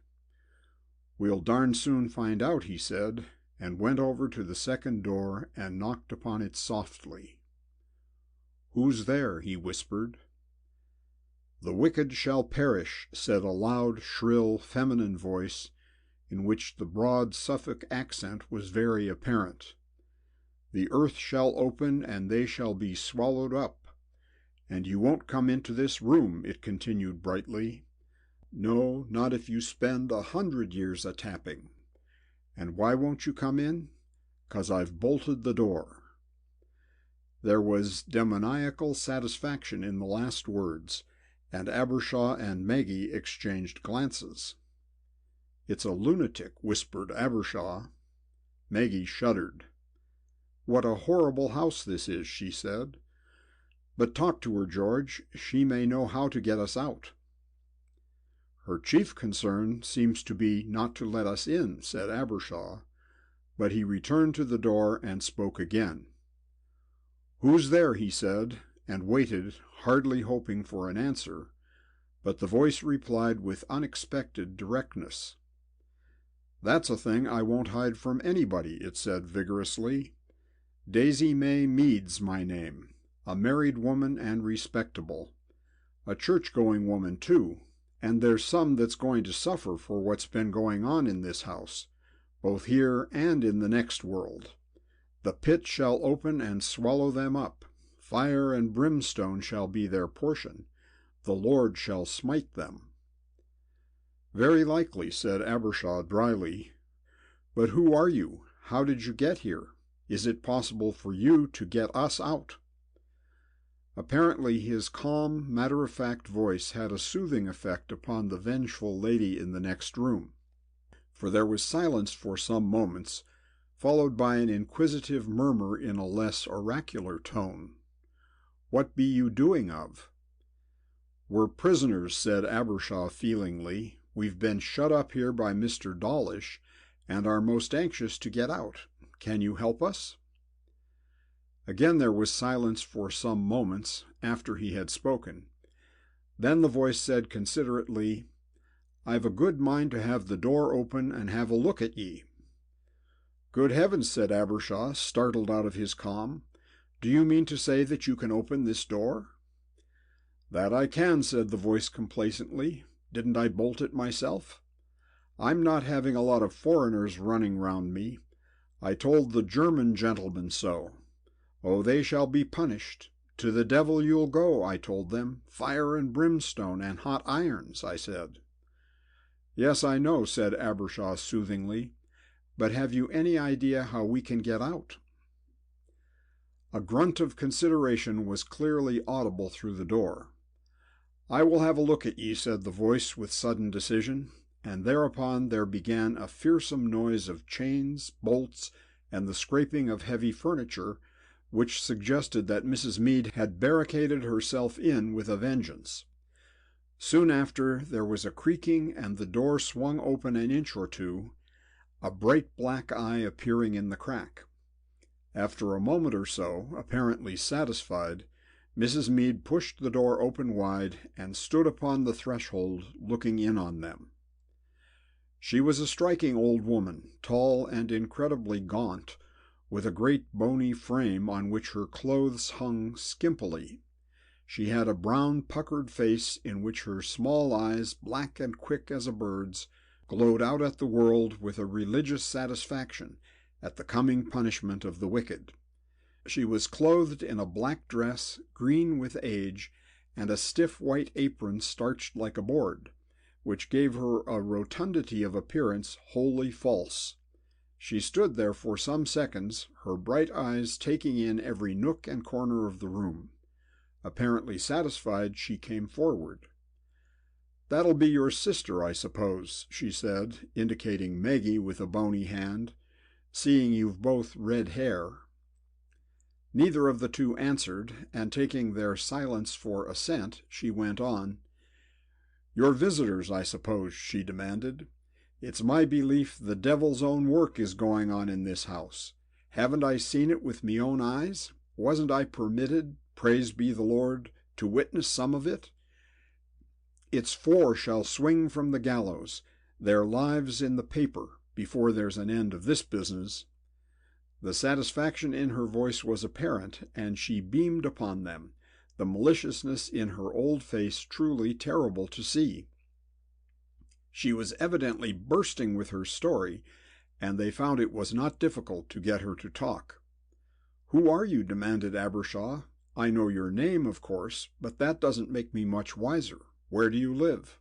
"We'll darn soon find out," he said, and went over to the second door and knocked upon it softly. "Who's there?" he whispered. "The wicked shall perish," said a loud, shrill, feminine voice, in which the broad Suffolk accent was very apparent. "The earth shall open, and they shall be swallowed up. And you won't come into this room," it continued brightly. "No, not if you spend 100 years a-tapping. And why won't you come in? 'Cause I've bolted the door." There was demoniacal satisfaction in the last words, and Abbershaw and Maggie exchanged glances. "It's a lunatic," whispered Abbershaw. Maggie shuddered. "What a horrible house this is," she said. "But talk to her, George. She may know how to get us out." "Her chief concern seems to be not to let us in," said Abbershaw, but he returned to the door and spoke again. "Who's there?" he said, and waited, hardly hoping for an answer, but the voice replied with unexpected directness. "That's a thing I won't hide from anybody," it said vigorously. "Daisy May Meade's my name, a married woman and respectable. A church-going woman, too, and there's some that's going to suffer for what's been going on in this house, both here and in the next world. The pit shall open and swallow them up. Fire and brimstone shall be their portion. The Lord shall smite them." "Very likely," said Abbershaw dryly. "But who are you? How did you get here? Is it possible for you to get us out?" Apparently his calm, matter-of-fact voice had a soothing effect upon the vengeful lady in the next room, for there was silence for some moments, followed by an inquisitive murmur in a less oracular tone. "What be you doing of?" "We're prisoners," said Abbershaw feelingly. "We've been shut up here by Mr. Dawlish, and are most anxious to get out. Can you help us?" Again there was silence for some moments after he had spoken. Then the voice said considerately, "I've a good mind to have the door open and have a look at ye." "Good heavens," said Abbershaw, startled out of his calm. "Do you mean to say that you can open this door?" "That I can," said the voice complacently. "Didn't I bolt it myself? I'm not having a lot of foreigners running round me. I told the German gentlemen so. Oh, they shall be punished. To the devil you'll go, I told them. Fire and brimstone and hot irons, I said." "Yes, I know," said Abbershaw soothingly. "But have you any idea how we can get out?" A grunt of consideration was clearly audible through the door. "I will have a look at ye," said the voice with sudden decision, and thereupon there began a fearsome noise of chains, bolts, and the scraping of heavy furniture, which suggested that Mrs. Meade had barricaded herself in with a vengeance. Soon after there was a creaking, and the door swung open an inch or two, a bright black eye appearing in the crack. After a moment or so, apparently satisfied, Mrs. Meade pushed the door open wide and stood upon the threshold looking in on them. She was a striking old woman, tall and incredibly gaunt, with a great bony frame on which her clothes hung skimpily. She had a brown puckered face in which her small eyes, black and quick as a bird's, glowed out at the world with a religious satisfaction at the coming punishment of the wicked. She was clothed in a black dress, green with age, and a stiff white apron starched like a board, which gave her a rotundity of appearance wholly false. She stood there for some seconds, her bright eyes taking in every nook and corner of the room. Apparently satisfied, she came forward. "That'll be your sister, I suppose," she said, indicating Maggie with a bony hand, "seeing you've both red hair." Neither of the two answered, and taking their silence for assent, she went on. "Your visitors, I suppose?" she demanded. "It's my belief the devil's own work is going on in this house. Haven't I seen it with me own eyes? Wasn't I permitted, praised be the Lord, to witness some of it? Its 4 shall swing from the gallows, their lives in the paper, before there's an end of this business." The satisfaction in her voice was apparent, and she beamed upon them. the maliciousness in her old face truly terrible to see. She was evidently bursting with her story, and they found it was not difficult to get her to talk. "Who are you?" demanded Abbershaw. "I know your name, of course, but that doesn't make me much wiser. Where do you live?"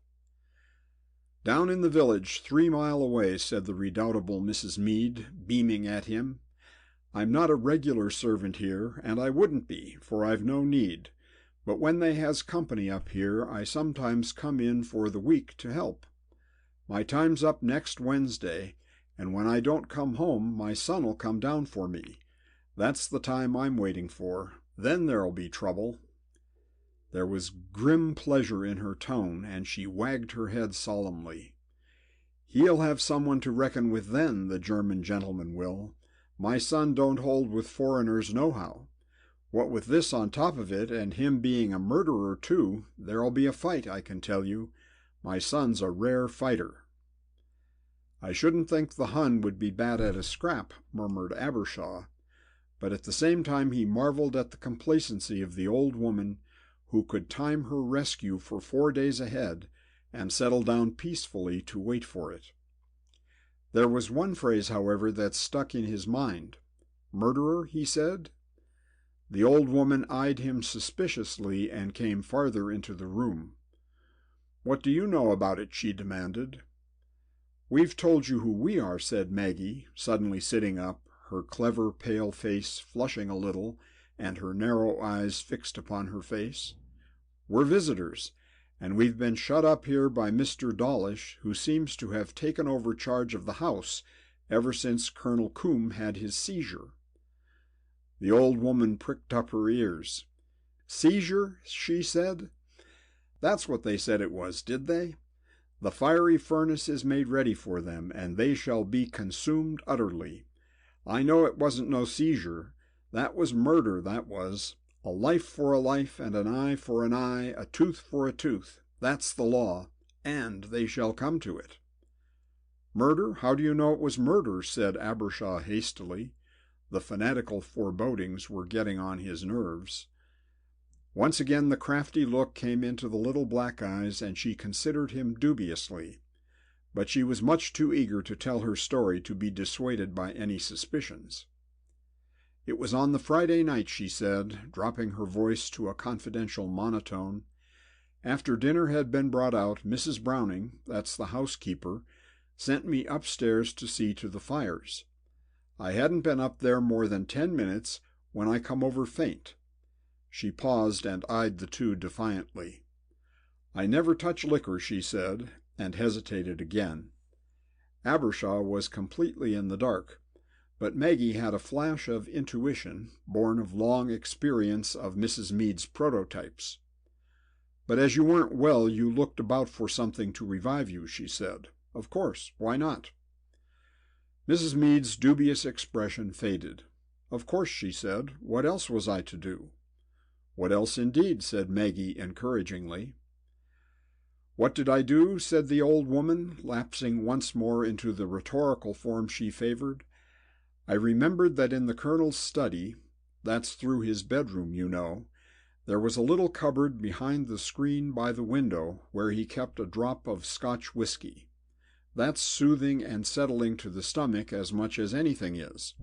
"Down in the village, 3 miles away," said the redoubtable Mrs. Meade, beaming at him. "I'm not a regular servant here, and I wouldn't be, for I've no need. But when they has company up here, I sometimes come in for the week to help. My time's up next Wednesday, and when I don't come home, my son'll come down for me. That's the time I'm waiting for. Then there'll be trouble." There was grim pleasure in her tone, and she wagged her head solemnly. "He'll have someone to reckon with then, the German gentleman will. My son don't hold with foreigners nohow. What with this on top of it, and him being a murderer too, there'll be a fight, I can tell you. My son's a rare fighter." "I shouldn't think the Hun would be bad at a scrap," murmured Abbershaw, but at the same time he marveled at the complacency of the old woman, who could time her rescue for 4 days ahead and settle down peacefully to wait for it. There was one phrase, however, that stuck in his mind. "Murderer," he said. The old woman eyed him suspiciously and came farther into the room. "What do you know about it?" she demanded. "We've told you who we are," said Maggie, suddenly sitting up, her clever pale face flushing a little and her narrow eyes fixed upon her face. "We're visitors, and we've been shut up here by Mr. Dawlish, who seems to have taken over charge of the house ever since Colonel Coombe had his seizure." The old woman pricked up her ears. "Seizure?" she said. "That's what they said it was, did they? The fiery furnace is made ready for them, and they shall be consumed utterly. I know it wasn't no seizure. That was murder, that was. A life for a life, and an eye for an eye, a tooth for a tooth. That's the law, and they shall come to it." "Murder? How do you know it was murder?" said Abbershaw hastily. The fanatical forebodings were getting on his nerves. Once again the crafty look came into the little black eyes, and she considered him dubiously. But she was much too eager to tell her story to be dissuaded by any suspicions. "It was on the Friday night," she said, dropping her voice to a confidential monotone. "After dinner had been brought out, Mrs. Browning, that's the housekeeper, sent me upstairs to see to the fires. I hadn't been up there more than 10 minutes when I come over faint." She paused and eyed the two defiantly. "I never touch liquor," she said, and hesitated again. Abbershaw was completely in the dark, but Maggie had a flash of intuition, born of long experience of Mrs. Meade's prototypes. "But as you weren't well, you looked about for something to revive you," she said. "Of course, why not?" Mrs. Meade's dubious expression faded. "Of course," she said. "What else was I to do?" "What else indeed?" said Maggie encouragingly. "What did I do?" said the old woman, lapsing once more into the rhetorical form she favored. "I remembered that in the Colonel's study, that's through his bedroom, you know, there was a little cupboard behind the screen by the window where he kept a drop of Scotch whiskey. That's soothing and settling to the stomach as much as anything is.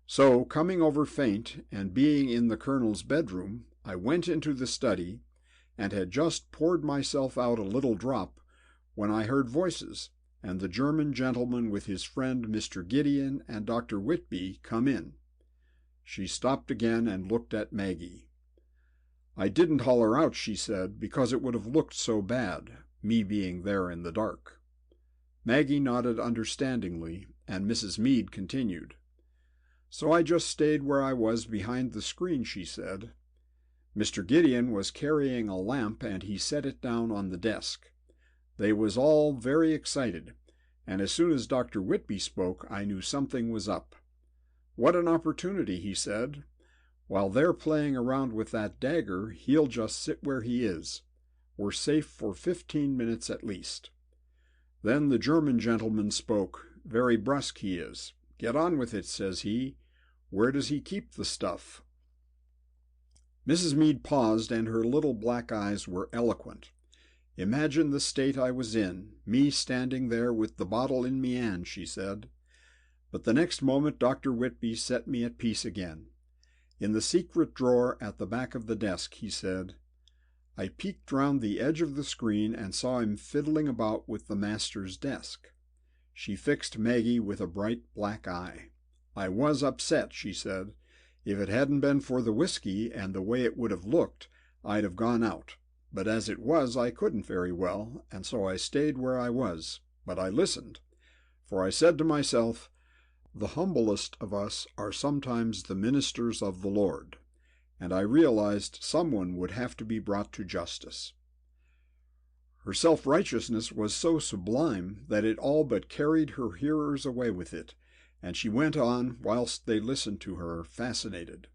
So, coming over faint, and being in the Colonel's bedroom, I went into the study, and had just poured myself out a little drop, when I heard voices, and the German gentleman with his friend Mr. Gideon and Dr. Whitby come in." She stopped again and looked at Maggie. "I didn't holler out," she said, "because it would have looked so bad, me being there in the dark." Maggie nodded understandingly, and Mrs. Meade continued. "So I just stayed where I was behind the screen," she said. "Mr. Gideon was carrying a lamp, and he set it down on the desk. They was all very excited, and as soon as Dr. Whitby spoke, I knew something was up. 'What an opportunity,' he said. 'While they're playing around with that dagger, he'll just sit where he is. We're safe for 15 minutes at least.' Then the German gentleman spoke, very brusque he is. 'Get on with it,' says he. 'Where does he keep the stuff?' Mrs. Meade paused, and her little black eyes were eloquent. "Imagine the state I was in, me standing there with the bottle in me hand," she said. But the next moment Dr. Whitby set me at peace again. "In the secret drawer at the back of the desk," he said. I peeked round the edge of the screen and saw him fiddling about with the master's desk. She fixed Maggie with a bright black eye. "I was upset," she said. "If it hadn't been for the whiskey and the way it would have looked, I'd have gone out. But as it was, I couldn't very well, and so I stayed where I was. But I listened, for I said to myself, the humblest of us are sometimes the ministers of the Lord, and I realized someone would have to be brought to justice." Her self-righteousness was so sublime that it all but carried her hearers away with it, and she went on whilst they listened to her, fascinated.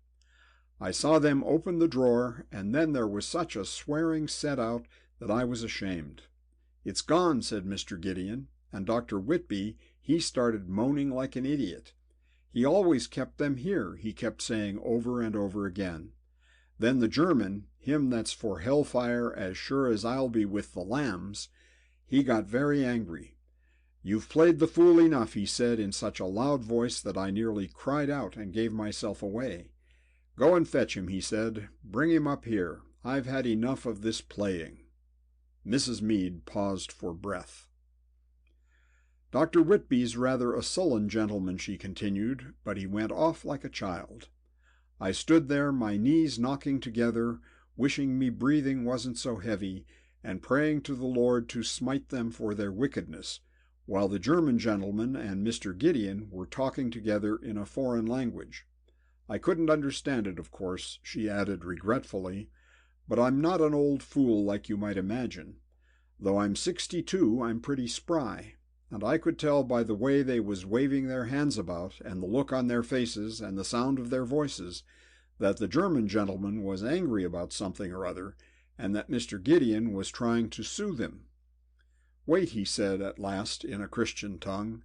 "I saw them open the drawer, and then there was such a swearing set out that I was ashamed. 'It's gone,' said Mr. Gideon, and Dr. Whitby, he started moaning like an idiot. He always kept them here, he kept saying over and over again. Then the German, him that's for hellfire as sure as I'll be with the lambs, he got very angry. 'You've played the fool enough,' he said in such a loud voice that I nearly cried out and gave myself away. 'Go and fetch him,' he said. 'Bring him up here. I've had enough of this playing.'" Mrs. Meade paused for breath. "Dr. Whitby's rather a sullen gentleman," she continued, "but he went off like a child. I stood there, my knees knocking together, wishing me breathing wasn't so heavy, and praying to the Lord to smite them for their wickedness, while the German gentleman and Mr. Gideon were talking together in a foreign language. I couldn't understand it, of course," she added regretfully, "but I'm not an old fool like you might imagine. Though I'm 62, I'm pretty spry, and I could tell by the way they was waving their hands about, and the look on their faces, and the sound of their voices, that the German gentleman was angry about something or other, and that Mr. Gideon was trying to soothe him. 'Wait,' he said at last in a Christian tongue.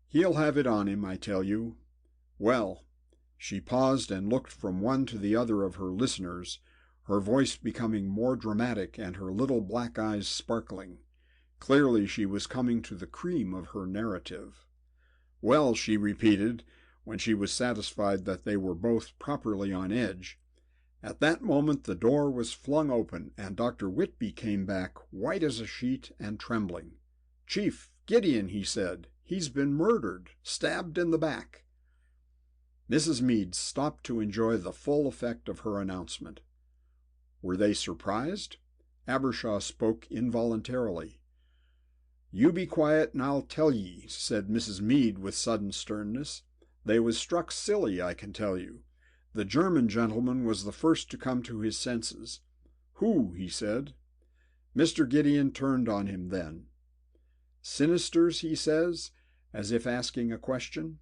'He'll have it on him, I tell you.' Well," she paused and looked from one to the other of her listeners, her voice becoming more dramatic and her little black eyes sparkling. Clearly she was coming to the cream of her narrative. "Well," she repeated, when she was satisfied that they were both properly on edge, "at that moment the door was flung open, and Dr. Whitby came back, white as a sheet and trembling. 'Chief, Gideon,' he said, 'he's been murdered, stabbed in the back.'" Mrs. Meade stopped to enjoy the full effect of her announcement. "Were they surprised?" Abbershaw spoke involuntarily. "You be quiet, and I'll tell ye," said Mrs. Meade with sudden sternness. "They was struck silly, I can tell you. The German gentleman was the first to come to his senses. 'Who?' he said. Mr. Gideon turned on him then. 'Sinisters?' he says, as if asking a question.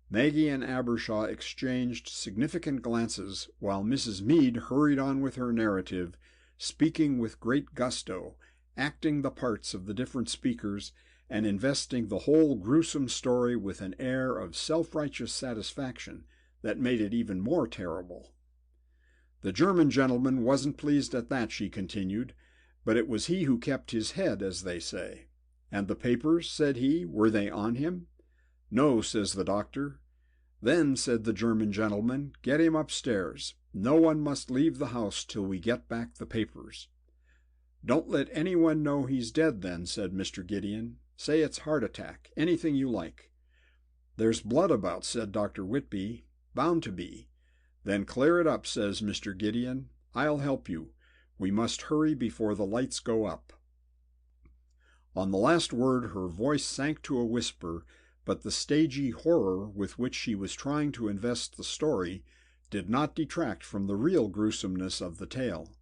Maggie and Abbershaw exchanged significant glances, while Mrs. Meade hurried on with her narrative, speaking with great gusto, acting the parts of the different speakers, and investing the whole gruesome story with an air of self-righteous satisfaction that made it even more terrible. "The German gentleman wasn't pleased at that," she continued, "but it was he who kept his head, as they say. 'And the papers,' said he, 'were they on him?' 'No,' says the doctor. 'Then,' said the German gentleman, 'get him upstairs. No one must leave the house till we get back the papers.' 'Don't let anyone know he's dead then,' said Mr. Gideon. 'Say it's heart attack, anything you like.' 'There's blood about,' said Dr. Whitby. 'Bound to be.' 'Then clear it up,' says Mr. Gideon. 'I'll help you. We must hurry before the lights go up.'" On the last word her voice sank to a whisper, but the stagey horror with which she was trying to invest the story did not detract from the real gruesomeness of the tale.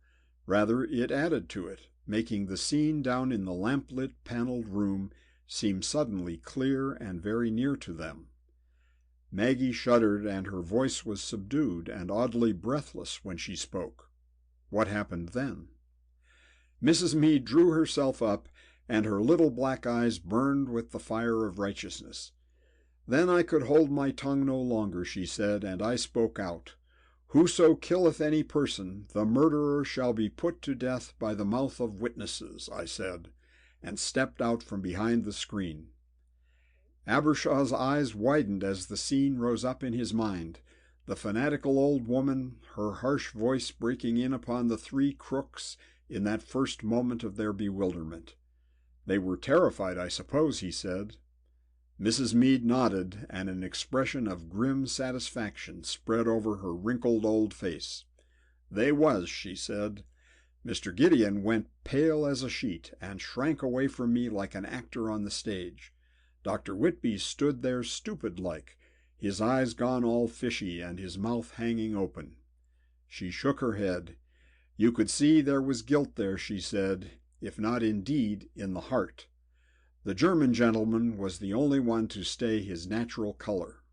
Rather, it added to it, making the scene down in the lamp-lit paneled room seem suddenly clear and very near to them. Maggie shuddered, and her voice was subdued and oddly breathless when she spoke. What happened then? Mrs. Meade drew herself up, and her little black eyes burned with the fire of righteousness. "Then I could hold my tongue no longer," she said, "and I spoke out. Whoso killeth any person, the murderer shall be put to death by the mouth of witnesses, I said, and stepped out from behind the screen. Abbershaw's eyes widened as the scene rose up in his mind. The fanatical old woman, her harsh voice breaking in upon the three crooks in that first moment of their bewilderment. They were terrified, I suppose, he said. Mrs. Meade nodded, and an expression of grim satisfaction spread over her wrinkled old face. They was, she said. Mr. Gideon went pale as a sheet, and shrank away from me like an actor on the stage. Dr. Whitby stood there stupid-like, his eyes gone all fishy, and his mouth hanging open. She shook her head. You could see there was guilt there, she said, if not in deed, in the heart. The German gentleman was the only one to stay his natural color.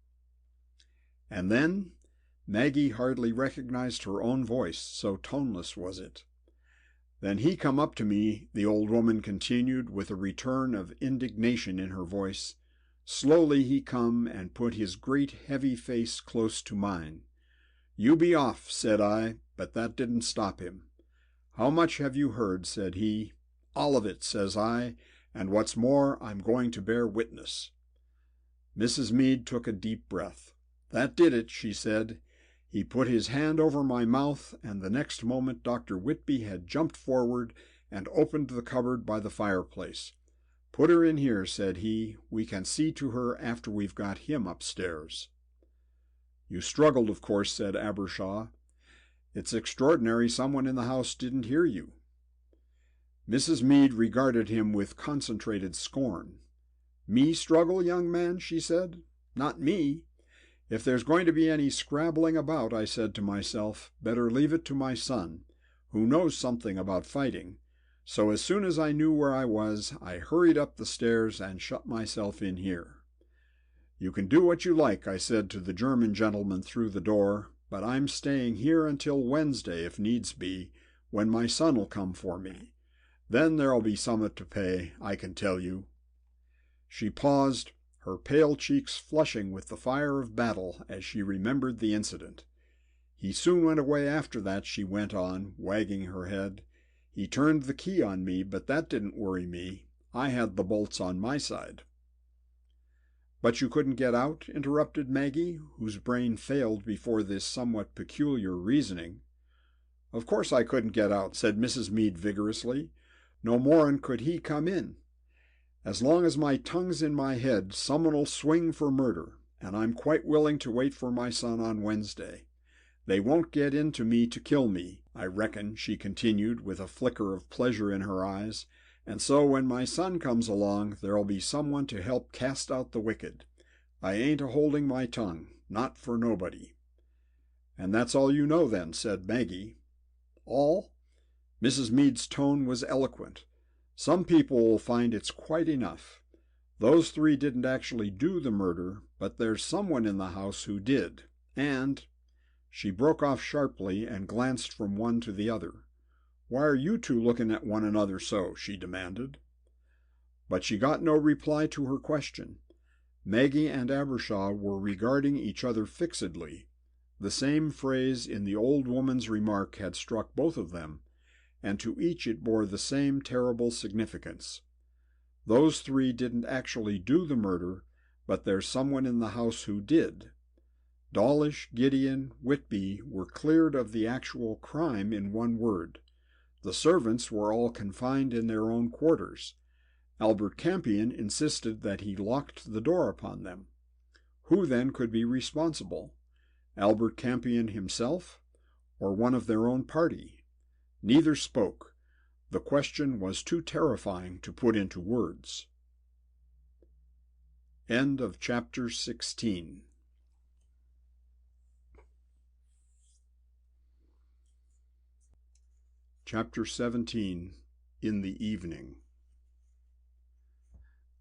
And then Maggie hardly recognized her own voice, so toneless was it. Then he come up to me, the old woman continued, with a return of indignation in her voice. Slowly he come and put his great heavy face close to mine. You be off, said I, but that didn't stop him. How much have you heard, said he. All of it, says I, and what's more, I'm going to bear witness. Mrs. Meade took a deep breath. That did it, she said. He put his hand over my mouth, and the next moment Dr. Whitby had jumped forward and opened the cupboard by the fireplace. Put her in here, said he. We can see to her after we've got him upstairs. You struggled, of course, said Abbershaw. It's extraordinary someone in the house didn't hear you. Mrs. Meade regarded him with concentrated scorn. Me struggle, young man, she said. Not me. If there's going to be any scrabbling about, I said to myself, better leave it to my son, who knows something about fighting. So as soon as I knew where I was, I hurried up the stairs and shut myself in here. You can do what you like, I said to the German gentleman through the door, but I'm staying here until Wednesday, if needs be, when my son'll come for me. Then there'll be summat to pay, I can tell you. She paused, her pale cheeks flushing with the fire of battle as she remembered the incident. He soon went away after that, she went on, wagging her head. He turned the key on me, but that didn't worry me. I had the bolts on my side. But you couldn't get out? Interrupted Maggie, whose brain failed before this somewhat peculiar reasoning. Of course I couldn't get out, said Mrs. Meade vigorously. No more'n could he come in. As long as my tongue's in my head, someone'll swing for murder, and I'm quite willing to wait for my son on Wednesday. They won't get into me to kill me, I reckon, she continued, with a flicker of pleasure in her eyes, and so when my son comes along, there'll be someone to help cast out the wicked. I ain't a-holding my tongue, not for nobody. And that's all you know, then, said Maggie. All? Mrs. Meade's tone was eloquent. Some people will find it's quite enough. Those three didn't actually do the murder, but there's someone in the house who did, and... She broke off sharply and glanced from one to the other. Why are you two looking at one another so? She demanded. But she got no reply to her question. Maggie and Abbershaw were regarding each other fixedly. The same phrase in the old woman's remark had struck both of them, and to each it bore the same terrible significance. Those three didn't actually do the murder, but there's someone in the house who did. Dawlish, Gideon, Whitby were cleared of the actual crime in one word. The servants were all confined in their own quarters. Albert Campion insisted that he locked the door upon them. Who then could be responsible? Albert Campion himself, or one of their own party? Neither spoke. The question was too terrifying to put into words. End of chapter 16. Chapter 17. In the Evening.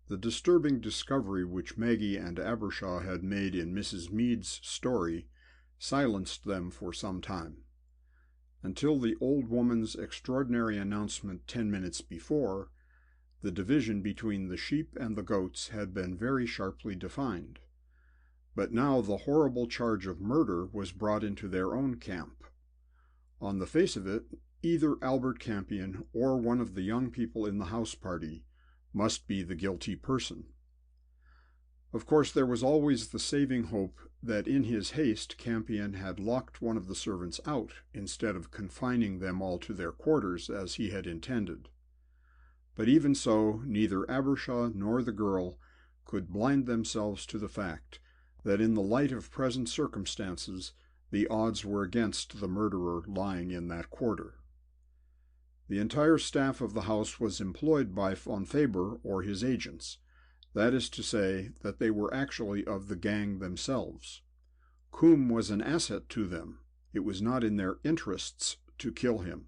The disturbing discovery which Maggie and Abbershaw had made in Mrs. Meade's story silenced them for some time. Until the old woman's extraordinary announcement 10 minutes before, the division between the sheep and the goats had been very sharply defined. but now the horrible charge of murder was brought into their own camp. On the face of it, either Albert Campion or one of the young people in the house party must be the guilty person. Of course, there was always the saving hope that in his haste Campion had locked one of the servants out instead of confining them all to their quarters as he had intended. But even so, neither Abbershaw nor the girl could blind themselves to the fact that in the light of present circumstances the odds were against the murderer lying in that quarter. The entire staff of the house was employed by von Faber or his agents. That is to say, that they were actually of the gang themselves. Coombe was an asset to them. It was not in their interests to kill him.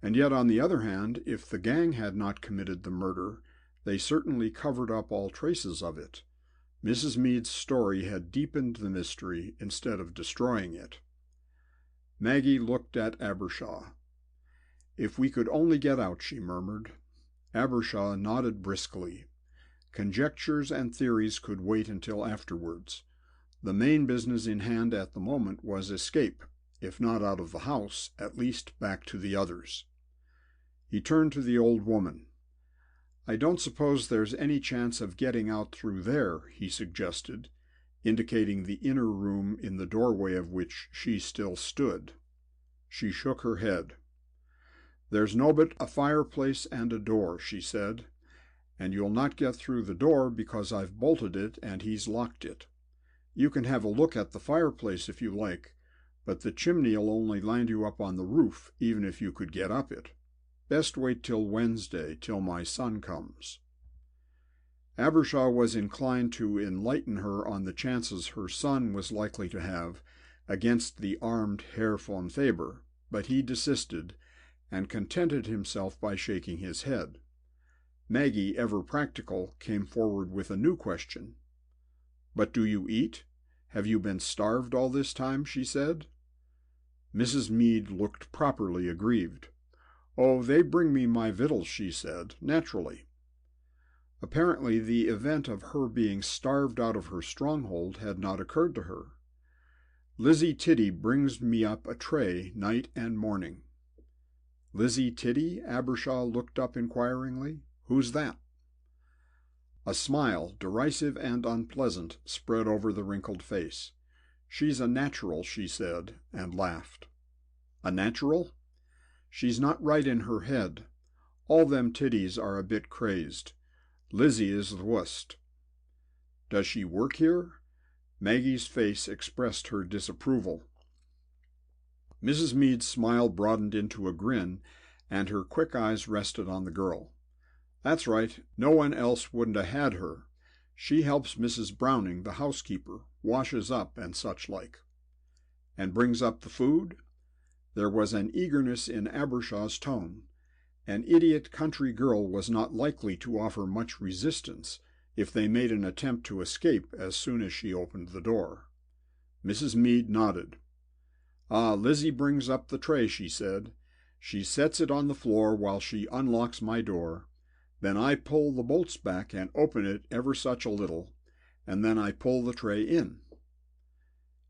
And yet, on the other hand, if the gang had not committed the murder, they certainly covered up all traces of it. Mrs. Meade's story had deepened the mystery instead of destroying it. Maggie looked at Abbershaw. "If we could only get out," she murmured. Abbershaw nodded briskly. Conjectures and theories could wait until afterwards. The main business in hand at the moment was escape, if not out of the house, at least back to the others. He turned to the old woman. "I don't suppose there's any chance of getting out through there," he suggested, indicating the inner room in the doorway of which she still stood. She shook her head. "There's nobbut a fireplace and a door," she said, "and you'll not get through the door because I've bolted it and he's locked it. You can have a look at the fireplace if you like, but the chimney'll only land you up on the roof, even if you could get up it. Best wait till Wednesday, till my son comes." Abbershaw was inclined to enlighten her on the chances her son was likely to have against the armed Herr von Faber, but he desisted, and contented himself by shaking his head. Maggie, ever practical, came forward with a new question. "But do you eat? Have you been starved all this time?" she said. Mrs. Meade looked properly aggrieved. "Oh, they bring me my victuals," she said, "naturally." Apparently the event of her being starved out of her stronghold had not occurred to her. "Lizzie Tiddy brings me up a tray night and morning." "Lizzie Tiddy?" Abbershaw looked up inquiringly. "Who's that?" A smile, derisive and unpleasant, spread over the wrinkled face. "She's a natural," she said, and laughed. "A natural?" "She's not right in her head. All them Tiddies are a bit crazed. Lizzie is the wust." "Does she work here?" Maggie's face expressed her disapproval. Mrs. Meade's smile broadened into a grin, and her quick eyes rested on the girl. "That's right. No one else wouldn't 'a' had her. She helps Mrs. Browning, the housekeeper, washes up and such like." "And brings up the food?" There was an eagerness in Abbershaw's tone. An idiot country girl was not likely to offer much resistance if they made an attempt to escape as soon as she opened the door. Mrs. Meade nodded. "Ah, Lizzie brings up the tray," she said. "She sets it on the floor while she unlocks my door. Then I pull the bolts back and open it ever such a little, and then I pull the tray in."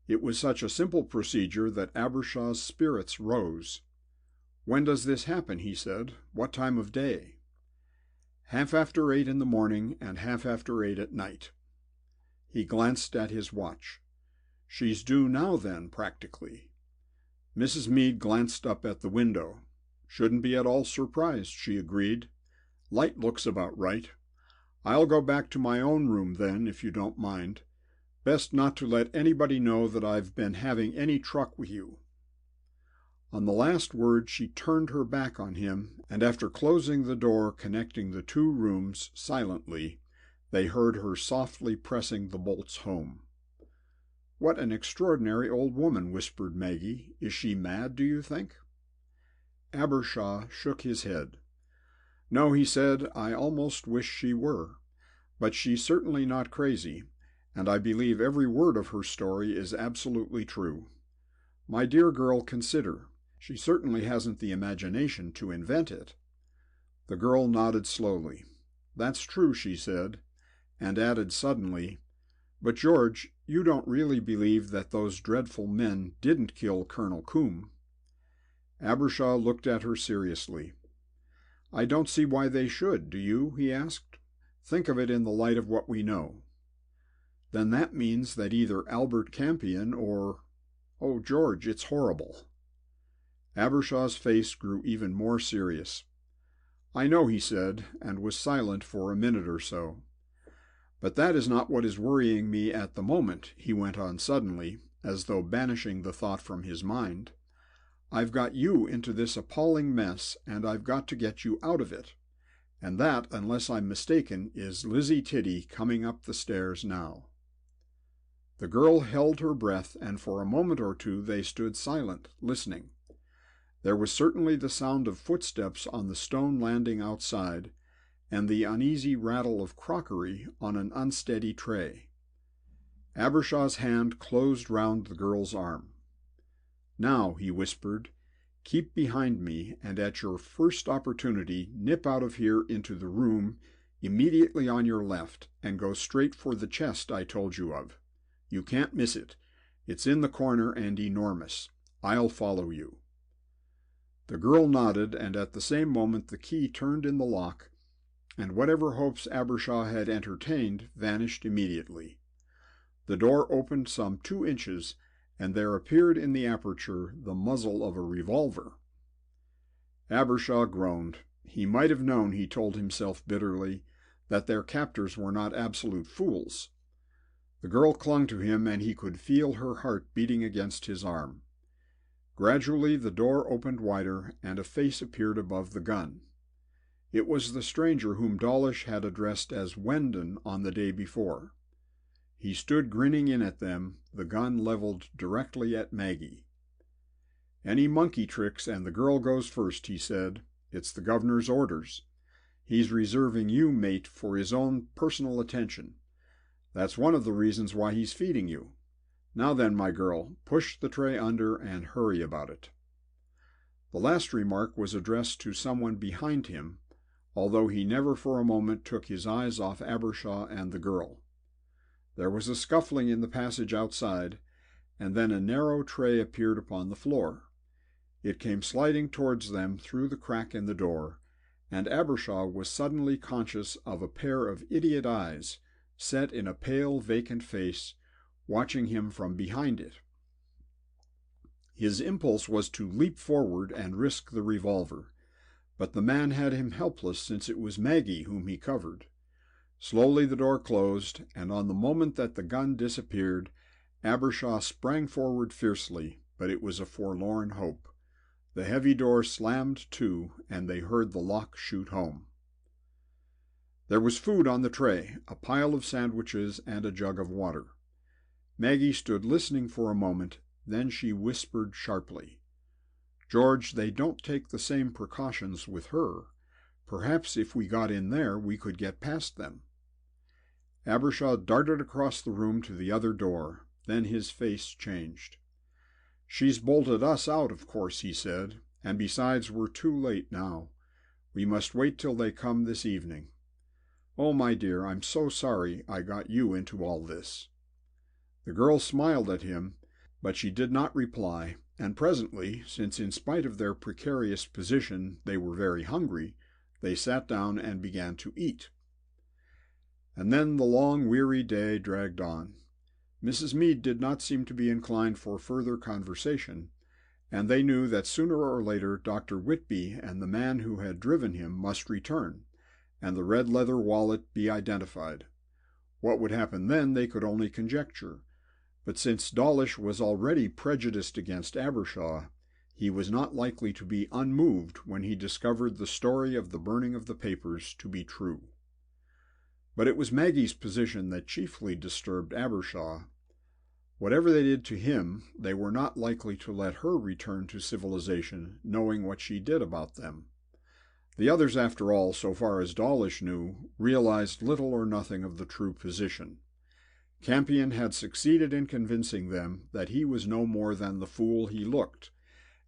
It was such a simple procedure that Abbershaw's spirits rose. "When does this happen?" he said. "What time of day?" "Half after 8 in the morning and half after 8 at night." He glanced at his watch. "She's due now, then, practically." Mrs. Meade glanced up at the window. "Shouldn't be at all surprised," she agreed. "Light looks about right. I'll go back to my own room, then, if you don't mind. Best not to let anybody know that I've been having any truck with you." On the last word she turned her back on him, and after closing the door connecting the two rooms silently, they heard her softly pressing the bolts home. "What an extraordinary old woman," whispered Maggie. "Is she mad, do you think?" Abbershaw shook his head. "No," he said, "I almost wish she were. But she's certainly not crazy, and I believe every word of her story is absolutely true. My dear girl, consider. She certainly hasn't the imagination to invent it." The girl nodded slowly. "That's true," she said, and added suddenly, But, George, you don't really believe that those dreadful men didn't kill Colonel Coombe?" Abbershaw looked at her seriously. "I don't see why they should, do you?" he asked. "Think of it in the light of what we know." "Then that means that either Albert Campion or— Oh, George, it's horrible." Abbershaw's face grew even more serious. "I know," he said, and was silent for a minute or so. "But that is not what is worrying me at the moment," he went on suddenly, as though banishing the thought from his mind. "I've got you into this appalling mess, and I've got to get you out of it. And that, unless I'm mistaken, is Lizzie Tiddy coming up the stairs now." The girl held her breath, and for a moment or two they stood silent, listening. There was certainly the sound of footsteps on the stone landing outside, and the uneasy rattle of crockery on an unsteady tray. Abbershaw's hand closed round the girl's arm. "Now," he whispered, "keep behind me, and at your first opportunity nip out of here into the room immediately on your left, and go straight for the chest I told you of. You can't miss it. It's in the corner and enormous. I'll follow you." The girl nodded, and at the same moment the key turned in the lock, and whatever hopes Abbershaw had entertained vanished immediately. The door opened some 2 inches, and there appeared in the aperture the muzzle of a revolver. Abbershaw groaned. He might have known, he told himself bitterly, that their captors were not absolute fools. The girl clung to him, and he could feel her heart beating against his arm. Gradually the door opened wider, and a face appeared above the gun. It was the stranger whom Dawlish had addressed as Wendon on the day before. He stood grinning in at them, the gun leveled directly at Maggie. "Any monkey tricks, and the girl goes first," he said. "It's the governor's orders. He's reserving you, mate, for his own personal attention. That's one of the reasons why he's feeding you. Now then, my girl, push the tray under and hurry about it." The last remark was addressed to someone behind him, although he never for a moment took his eyes off Abbershaw and the girl. There was a scuffling in the passage outside, and then a narrow tray appeared upon the floor. It came sliding towards them through the crack in the door, and Abbershaw was suddenly conscious of a pair of idiot eyes, set in a pale, vacant face, watching him from behind it. His impulse was to leap forward and risk the revolver, but the man had him helpless, since it was Maggie whom he covered. Slowly the door closed, and on the moment that the gun disappeared, Abbershaw sprang forward fiercely, but it was a forlorn hope. The heavy door slammed to, and they heard the lock shoot home. There was food on the tray, a pile of sandwiches and a jug of water. Maggie stood listening for a moment, then she whispered sharply, "George, they don't take the same precautions with her. Perhaps if we got in there we could get past them." Abbershaw darted across the room to the other door. Then his face changed. "She's bolted us out, of course," he said, "and besides, we're too late now. We must wait till they come this evening. Oh, my dear, I'm so sorry I got you into all this." The girl smiled at him, but she did not reply, and presently, since in spite of their precarious position they were very hungry, they sat down and began to eat. And then the long, weary day dragged on. Mrs. Meade did not seem to be inclined for further conversation, and they knew that sooner or later Dr. Whitby and the man who had driven him must return, and the red leather wallet be identified. What would happen then they could only conjecture, but since Dawlish was already prejudiced against Abbershaw, he was not likely to be unmoved when he discovered the story of the burning of the papers to be true. But it was Maggie's position that chiefly disturbed Abbershaw. Whatever they did to him, they were not likely to let her return to civilization, knowing what she did about them. The others, after all, so far as Dawlish knew, realized little or nothing of the true position. Campion had succeeded in convincing them that he was no more than the fool he looked,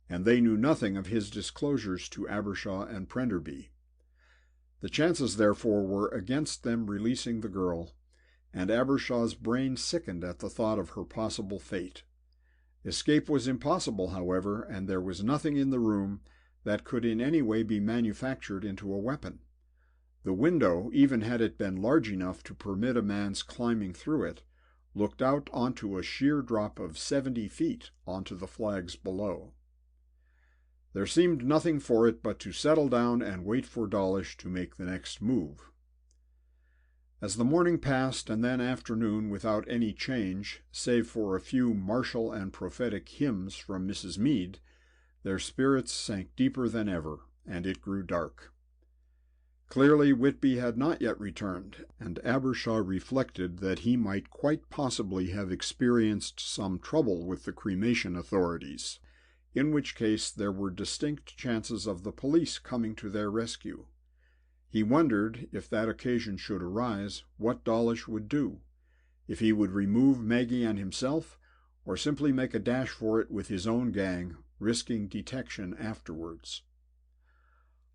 and they knew nothing of his disclosures to Abbershaw and Prenderby. The chances, therefore, were against them releasing the girl, and Abbershaw's brain sickened at the thought of her possible fate. Escape was impossible, however, and there was nothing in the room that could in any way be manufactured into a weapon. The window, even had it been large enough to permit a man's climbing through it, looked out onto a sheer drop of 70 feet onto the flags below. There seemed nothing for it but to settle down and wait for Dawlish to make the next move. As the morning passed and then afternoon without any change, save for a few martial and prophetic hymns from Mrs. Meade, their spirits sank deeper than ever, and it grew dark. Clearly Whitby had not yet returned, and Abbershaw reflected that he might quite possibly have experienced some trouble with the cremation authorities, in which case there were distinct chances of the police coming to their rescue. He wondered, if that occasion should arise, what Dawlish would do, if he would remove Maggie and himself, or simply make a dash for it with his own gang, risking detection afterwards.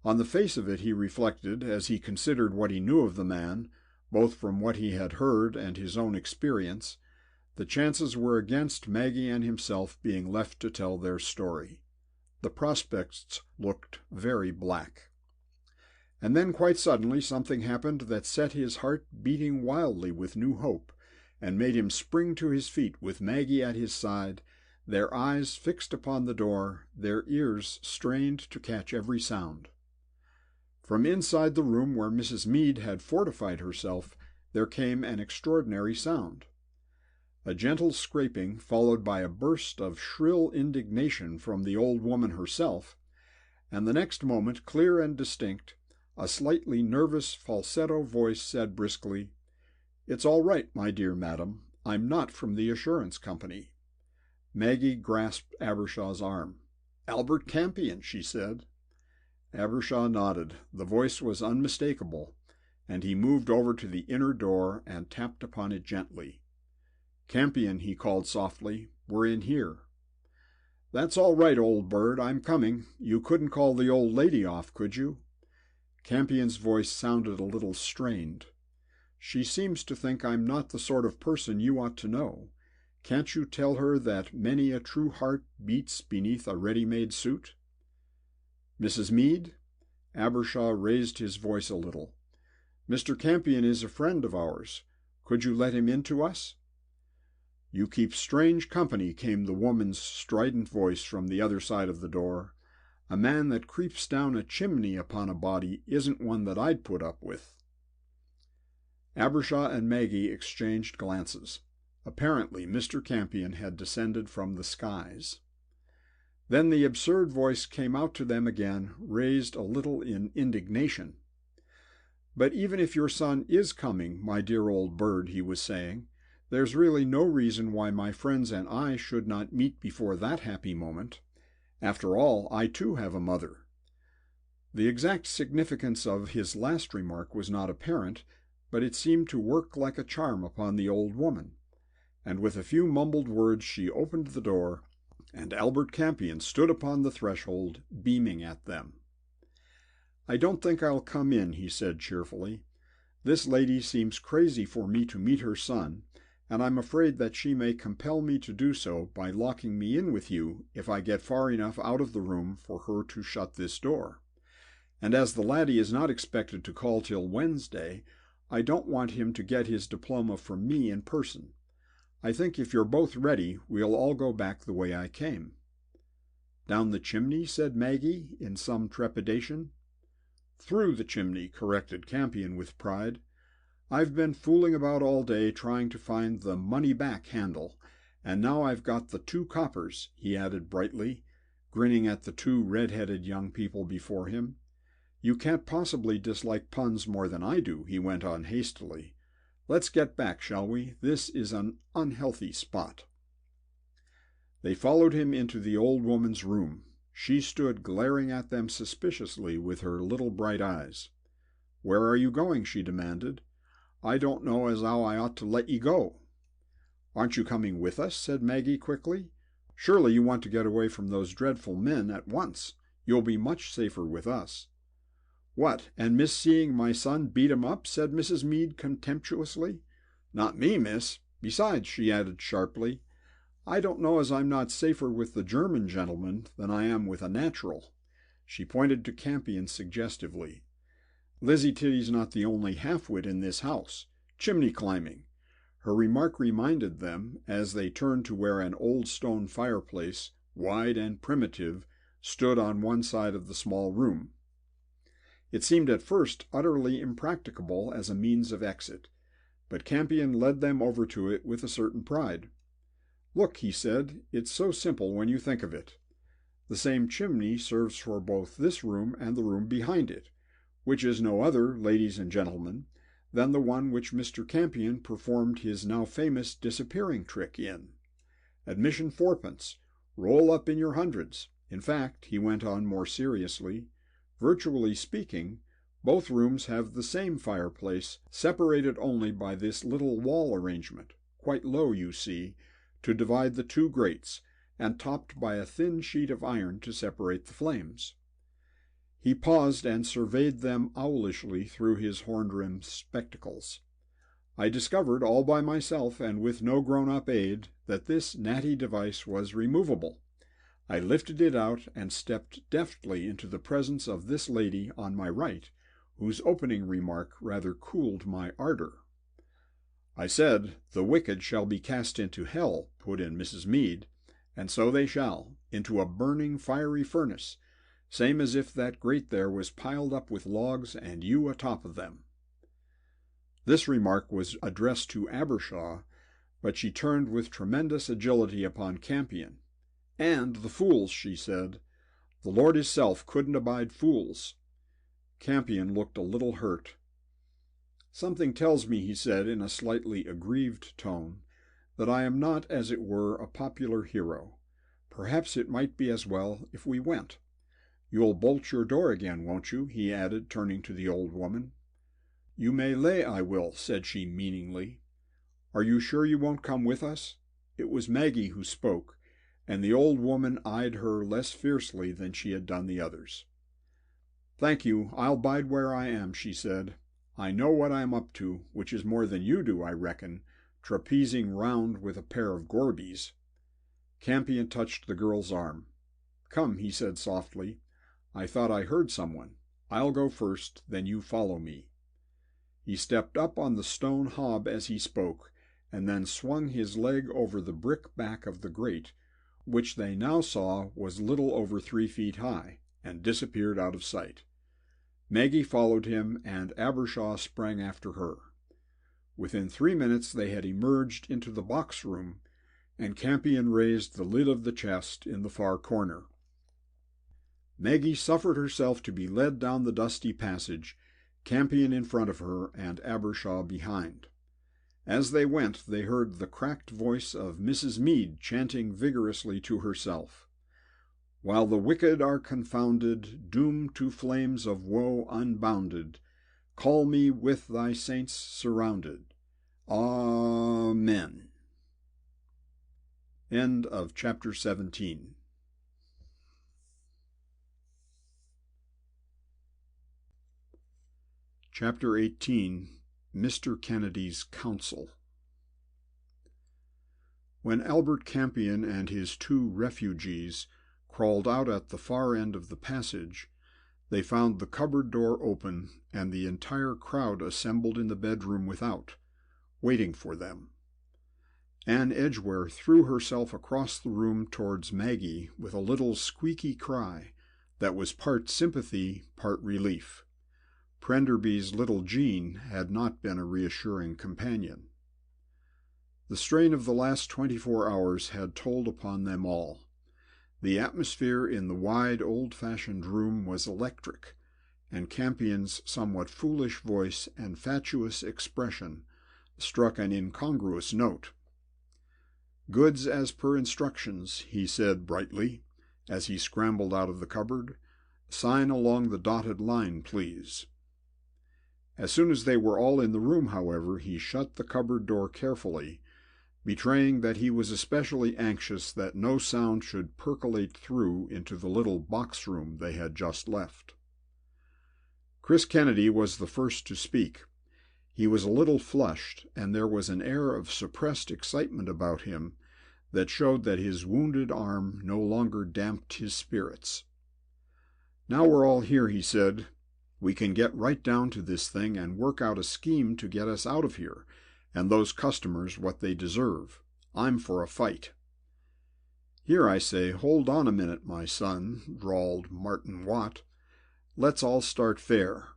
On the face of it, he reflected, as he considered what he knew of the man, both from what he had heard and his own experience, the chances were against Maggie and himself being left to tell their story. The prospects looked very black. And then quite suddenly something happened that set his heart beating wildly with new hope, and made him spring to his feet with Maggie at his side, their eyes fixed upon the door, their ears strained to catch every sound. From inside the room where Mrs. Meade had fortified herself, there came an extraordinary sound. A gentle scraping, followed by a burst of shrill indignation from the old woman herself, and the next moment, clear and distinct, a slightly nervous falsetto voice said briskly, "It's all right, my dear madam. I'm not from the Assurance Company." Maggie grasped Abbershaw's arm. "Albert Campion," she said. Abbershaw nodded. The voice was unmistakable, and he moved over to the inner door and tapped upon it gently. "Campion," he called softly, "we're in here." "That's all right, old bird. I'm coming. You couldn't call the old lady off, could you?" Campion's voice sounded a little strained. "She seems to think I'm not the sort of person you ought to know. Can't you tell her that many a true heart beats beneath a ready-made suit?" "Mrs. Meade?" Abbershaw raised his voice a little. "Mr. Campion is a friend of ours. Could you let him in to us?" "You keep strange company," came the woman's strident voice from the other side of the door. "A man that creeps down a chimney upon a body isn't one that I'd put up with." Abbershaw and Maggie exchanged glances. Apparently Mr. Campion had descended from the skies. Then the absurd voice came out to them again, raised a little in indignation. "But even if your son is coming, my dear old bird," he was saying, "there's really no reason why my friends and I should not meet before that happy moment. After all, I too have a mother." The exact significance of his last remark was not apparent, but it seemed to work like a charm upon the old woman, and with a few mumbled words she opened the door, and Albert Campion stood upon the threshold, beaming at them. "I don't think I'll come in," he said cheerfully. "This lady seems crazy for me to meet her son, and I'm afraid that she may compel me to do so by locking me in with you if I get far enough out of the room for her to shut this door. And as the laddie is not expected to call till Wednesday, I don't want him to get his diploma from me in person. I think if you're both ready, we'll all go back the way I came." "Down the chimney?" said Maggie, in some trepidation. "Through the chimney," corrected Campion with pride. "I've been fooling about all day trying to find the money-back handle, and now I've got the 2 coppers, he added brightly, grinning at the 2 red-headed young people before him. "You can't possibly dislike puns more than I do," he went on hastily. "Let's get back, shall we? This is an unhealthy spot." They followed him into the old woman's room. She stood glaring at them suspiciously with her little bright eyes. "Where are you going?" she demanded. "I don't know as how I ought to let ye go." "Aren't you coming with us?" said Maggie quickly. "Surely you want to get away from those dreadful men at once. You'll be much safer with us." "What, and miss seeing my son beat 'em up?" said Mrs. Meade contemptuously. "Not me, miss. Besides," she added sharply, "I don't know as I'm not safer with the German gentleman than I am with a natural." She pointed to Campion suggestively. "Lizzie Titty's not the only half-wit in this house. Chimney climbing." Her remark reminded them, as they turned to where an old stone fireplace, wide and primitive, stood on one side of the small room. It seemed at first utterly impracticable as a means of exit, but Campion led them over to it with a certain pride. "Look," he said, "it's so simple when you think of it. The same chimney serves for both this room and the room behind it, which is no other, ladies and gentlemen, than the one which Mr. Campion performed his now famous disappearing trick in. Admission 4d. Roll up in your hundreds. In fact," he went on more seriously, "virtually speaking, both rooms have the same fireplace, separated only by this little wall arrangement, quite low, you see, to divide the two grates, and topped by a thin sheet of iron to separate the flames." He paused and surveyed them owlishly through his horn-rimmed spectacles. "I discovered all by myself and with no grown-up aid that this natty device was removable. I lifted it out and stepped deftly into the presence of this lady on my right, whose opening remark rather cooled my ardor." "I said, 'The wicked shall be cast into hell,'" put in Mrs. Meade, "and so they shall, into a burning fiery furnace, same as if that grate there was piled up with logs and you atop of them." This remark was addressed to Abbershaw, but she turned with tremendous agility upon Campion. "And the fools," she said. "The Lord hisself couldn't abide fools." Campion looked a little hurt. "Something tells me," he said in a slightly aggrieved tone, "that I am not, as it were, a popular hero. Perhaps it might be as well if we went. You'll bolt your door again, won't you?" he added, turning to the old woman. "You may lay I will," said she meaningly. "Are you sure you won't come with us?" It was Maggie who spoke, and the old woman eyed her less fiercely than she had done the others. "Thank you, I'll bide where I am," she said. "I know what I am up to, which is more than you do, I reckon, trapezing round with a pair of Gorbies." Campion touched the girl's arm. "Come," he said softly. "I thought I heard someone. I'll go first, then you follow me." He stepped up on the stone hob as he spoke, and then swung his leg over the brick back of the grate, which they now saw was little over 3 feet high, and disappeared out of sight. Maggie followed him, and Abbershaw sprang after her. Within 3 minutes they had emerged into the box room, and Campion raised the lid of the chest in the far corner. Maggie suffered herself to be led down the dusty passage, Campion in front of her and Abbershaw behind. As they went, they heard the cracked voice of Mrs. Meade chanting vigorously to herself, "While the wicked are confounded, doomed to flames of woe unbounded, call me with thy saints surrounded. Amen." End of chapter 17. Chapter 18. Mr. Kennedy's Counsel. When Albert Campion and his 2 refugees crawled out at the far end of the passage, they found the cupboard door open and the entire crowd assembled in the bedroom without, waiting for them. Anne Edgware threw herself across the room towards Maggie with a little squeaky cry that was part sympathy, part relief. Prenderby's little Jean had not been a reassuring companion. The strain of the last 24 hours had told upon them all. The atmosphere in the wide, old-fashioned room was electric, and Campion's somewhat foolish voice and fatuous expression struck an incongruous note. "Goods as per instructions," he said brightly, as he scrambled out of the cupboard. "Sign along the dotted line, please." As soon as they were all in the room, however, he shut the cupboard door carefully, betraying that he was especially anxious that no sound should percolate through into the little box room they had just left. Chris Kennedy was the first to speak. He was a little flushed, and there was an air of suppressed excitement about him that showed that his wounded arm no longer damped his spirits. "Now we're all here," he said, "we can get right down to this thing and work out a scheme to get us out of here, and those customers what they deserve. I'm for a fight." "Here, I say, hold on a minute, my son," drawled Martin Watt. "Let's all start fair.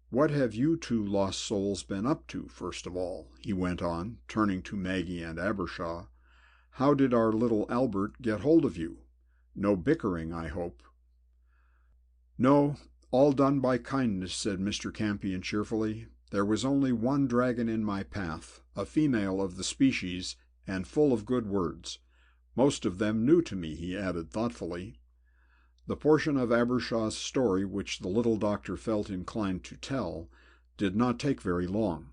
What have you two lost souls been up to, first of all?" he went on, turning to Maggie and Abbershaw. "How did our little Albert get hold of you? No bickering, I hope." "No, all done by kindness," said Mr. Campion cheerfully. "There was only one dragon in my path, a female of the species, and full of good words. Most of them new to me," he added thoughtfully. The portion of Abbershaw's story which the little doctor felt inclined to tell did not take very long.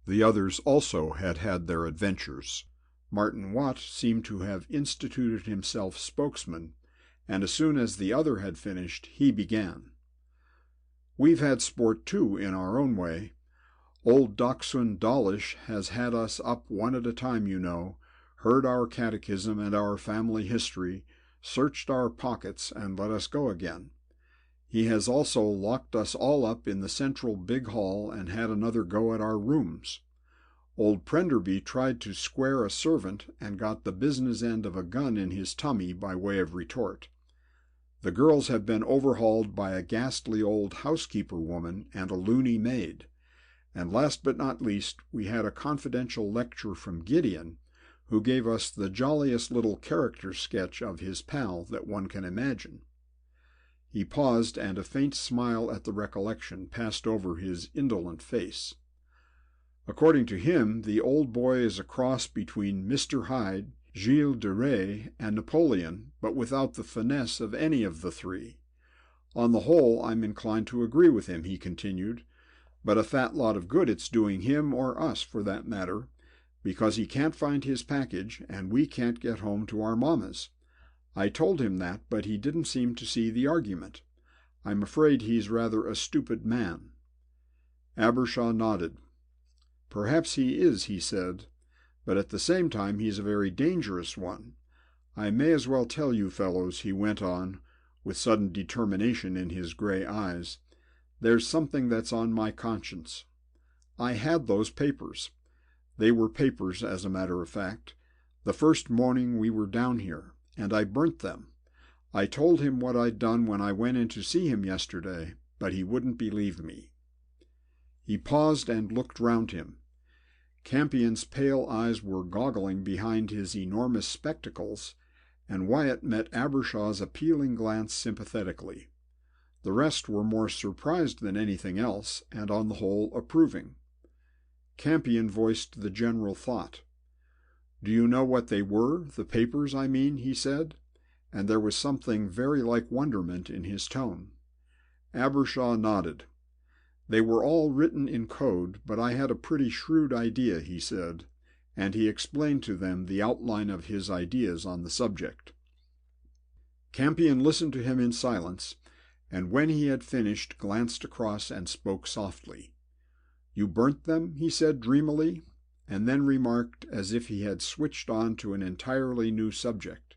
The others also had had their adventures. Martin Watt seemed to have instituted himself spokesman, and as soon as the other had finished, he began. "We've had sport too, in our own way. Old Dachshund Dawlish has had us up one at a time, you know, heard our catechism and our family history, searched our pockets, and let us go again. He has also locked us all up in the central big hall and had another go at our rooms. Old Prenderby tried to square a servant and got the business end of a gun in his tummy by way of retort. The girls have been overhauled by a ghastly old housekeeper woman and a loony maid. And last but not least, we had a confidential lecture from Gideon, who gave us the jolliest little character sketch of his pal that one can imagine." He paused, and a faint smile at the recollection passed over his indolent face. "According to him, the old boy is a cross between Mr. Hyde, Gilles de Rais, and Napoleon, but without the finesse of any of the three. On the whole, I'm inclined to agree with him," he continued, "but a fat lot of good it's doing him, or us for that matter, because he can't find his package, and we can't get home to our mammas. I told him that, but he didn't seem to see the argument. I'm afraid he's rather a stupid man." Abbershaw nodded. "Perhaps he is," he said, "but at the same time he's a very dangerous one. I may as well tell you fellows," he went on, with sudden determination in his gray eyes, "there's something that's on my conscience. I had those papers. They were papers, as a matter of fact, the first morning we were down here, and I burnt them. I told him what I'd done when I went in to see him yesterday, but he wouldn't believe me." He paused and looked round him. Campion's pale eyes were goggling behind his enormous spectacles, and Wyatt met Abbershaw's appealing glance sympathetically. The rest were more surprised than anything else, and on the whole approving. Campion voiced the general thought. "Do you know what they were, the papers, I mean?" he said, and there was something very like wonderment in his tone. Abbershaw nodded. "They were all written in code, but I had a pretty shrewd idea," he said, and he explained to them the outline of his ideas on the subject. Campion listened to him in silence, and when he had finished glanced across and spoke softly. "You burnt them?" he said dreamily, and then remarked, as if he had switched on to an entirely new subject,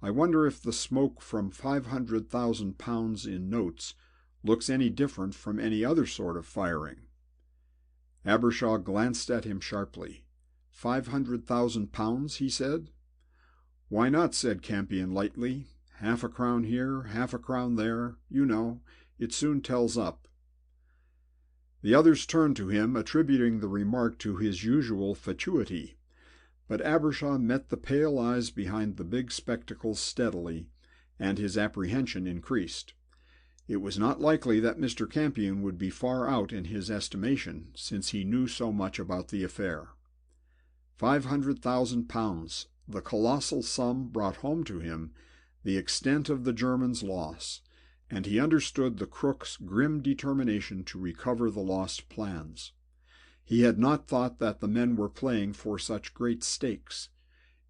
"I wonder if the smoke from 500,000 pounds in notes looks any different from any other sort of firing." Abbershaw glanced at him sharply. 500,000 pounds, he said. "Why not?" said Campion lightly. "Half a crown here, half a crown there, you know, it soon tells up." The others turned to him, attributing the remark to his usual fatuity, but Abbershaw met the pale eyes behind the big spectacles steadily, and his apprehension increased. It was not likely that Mr. Campion would be far out in his estimation, since he knew so much about the affair. 500,000 pounds, the colossal sum brought home to him the extent of the Germans' loss, and he understood the crook's grim determination to recover the lost plans. He had not thought that the men were playing for such great stakes.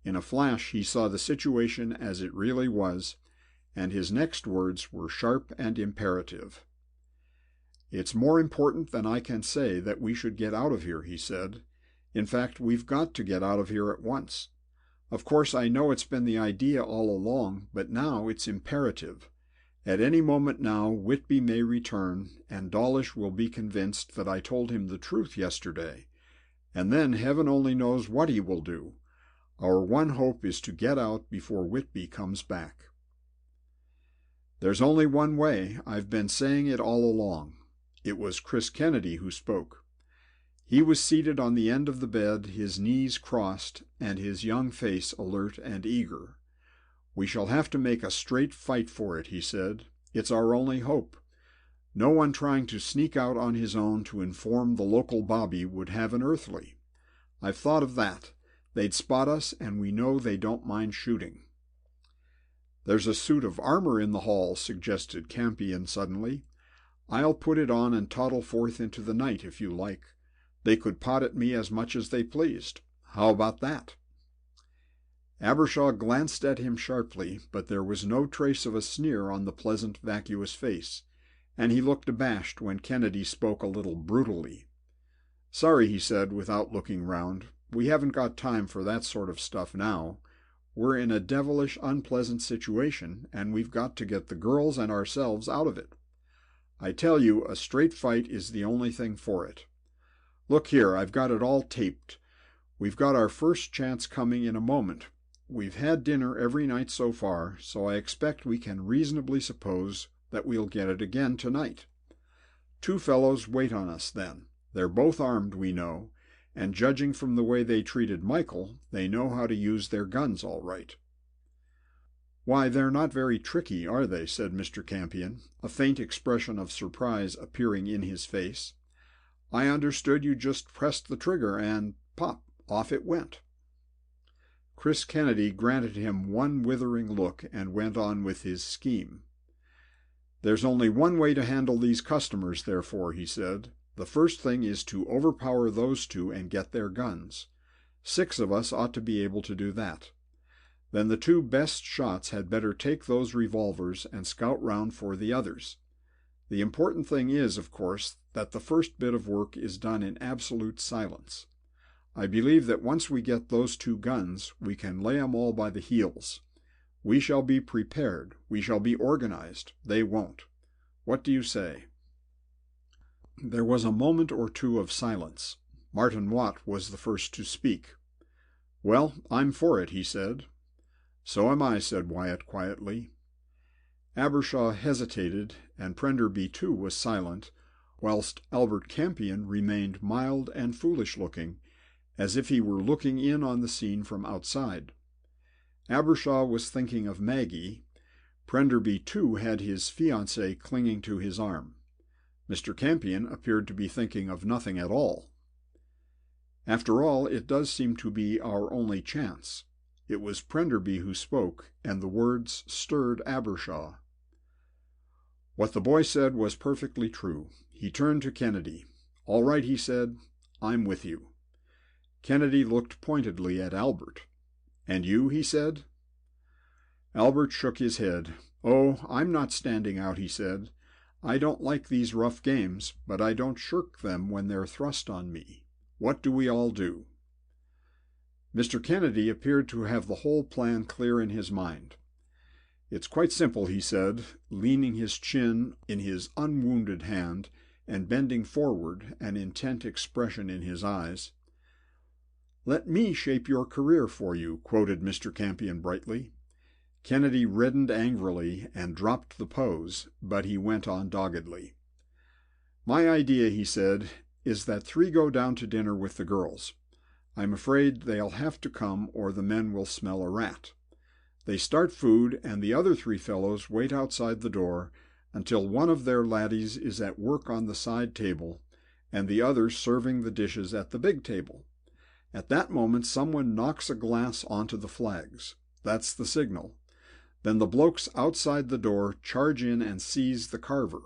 In a flash he saw the situation as it really was, and his next words were sharp and imperative. "It's more important than I can say that we should get out of here," he said. "In fact, we've got to get out of here at once. Of course, I know it's been the idea all along, but now it's imperative. At any moment now Whitby may return, and Dawlish will be convinced that I told him the truth yesterday, and then heaven only knows what he will do. Our one hope is to get out before Whitby comes back." "There's only one way. I've been saying it all along." It was Chris Kennedy who spoke. He was seated on the end of the bed, his knees crossed, and his young face alert and eager. "We shall have to make a straight fight for it," he said. "It's our only hope. No one trying to sneak out on his own to inform the local bobby would have an earthly. I've thought of that. They'd spot us, and we know they don't mind shooting." "There's a suit of armor in the hall," suggested Campion suddenly. "I'll put it on and toddle forth into the night, if you like. They could pot at me as much as they pleased. How about that?" Abbershaw glanced at him sharply, but there was no trace of a sneer on the pleasant, vacuous face, and he looked abashed when Kennedy spoke a little brutally. "Sorry," he said, without looking round. "We haven't got time for that sort of stuff now. We're in a devilish unpleasant situation, and we've got to get the girls and ourselves out of it. I tell you, a straight fight is the only thing for it. Look here, I've got it all taped. We've got our first chance coming in a moment. We've had dinner every night so far, so I expect we can reasonably suppose that we'll get it again tonight. 2 fellows wait on us then. They're both armed, we know, and judging from the way they treated Michael, they know how to use their guns all right." "Why, they're not very tricky, are they?" said Mr. Campion, a faint expression of surprise appearing in his face. "I understood you just pressed the trigger and pop, off it went." Chris Kennedy granted him one withering look and went on with his scheme. "There's only one way to handle these customers, therefore," he said. "The first thing is to overpower those 2 and get their guns. 6 of us ought to be able to do that. Then the 2 best shots had better take those revolvers and scout round for the others. The important thing is, of course, that the first bit of work is done in absolute silence. I believe that once we get those 2 guns, we can lay 'em all by the heels. We shall be prepared. We shall be organized. They won't. What do you say?" There was a moment or 2 of silence. Martin Watt was the first to speak. "Well, I'm for it," he said. "So am I," said Wyatt quietly. Abbershaw hesitated, and Prenderby too was silent, whilst Albert Campion remained mild and foolish-looking, as if he were looking in on the scene from outside. Abbershaw was thinking of Maggie. Prenderby too had his fiancée clinging to his arm. Mr. Campion appeared to be thinking of nothing at all. "After all, it does seem to be our only chance." It was Prenderby who spoke, and the words stirred Abbershaw. What the boy said was perfectly true. He turned to Kennedy. "All right," he said. "I'm with you." Kennedy looked pointedly at Albert. "And you?" he said. Albert shook his head. "Oh, I'm not standing out," he said. "I don't like these rough games, but I don't shirk them when they're thrust on me. What do we all do?" Mr. Kennedy appeared to have the whole plan clear in his mind. "It's quite simple," he said, leaning his chin in his unwounded hand and bending forward, an intent expression in his eyes. "Let me shape your career for you," quoted Mr. Campion brightly. Kennedy reddened angrily and dropped the pose, but he went on doggedly. "My idea," he said, "is that 3 go down to dinner with the girls. I'm afraid they'll have to come or the men will smell a rat. They start food, and the other 3 fellows wait outside the door until one of their laddies is at work on the side table and the other serving the dishes at the big table. At that moment someone knocks a glass onto the flags. That's the signal. Then the blokes outside the door charge in and seize the carver.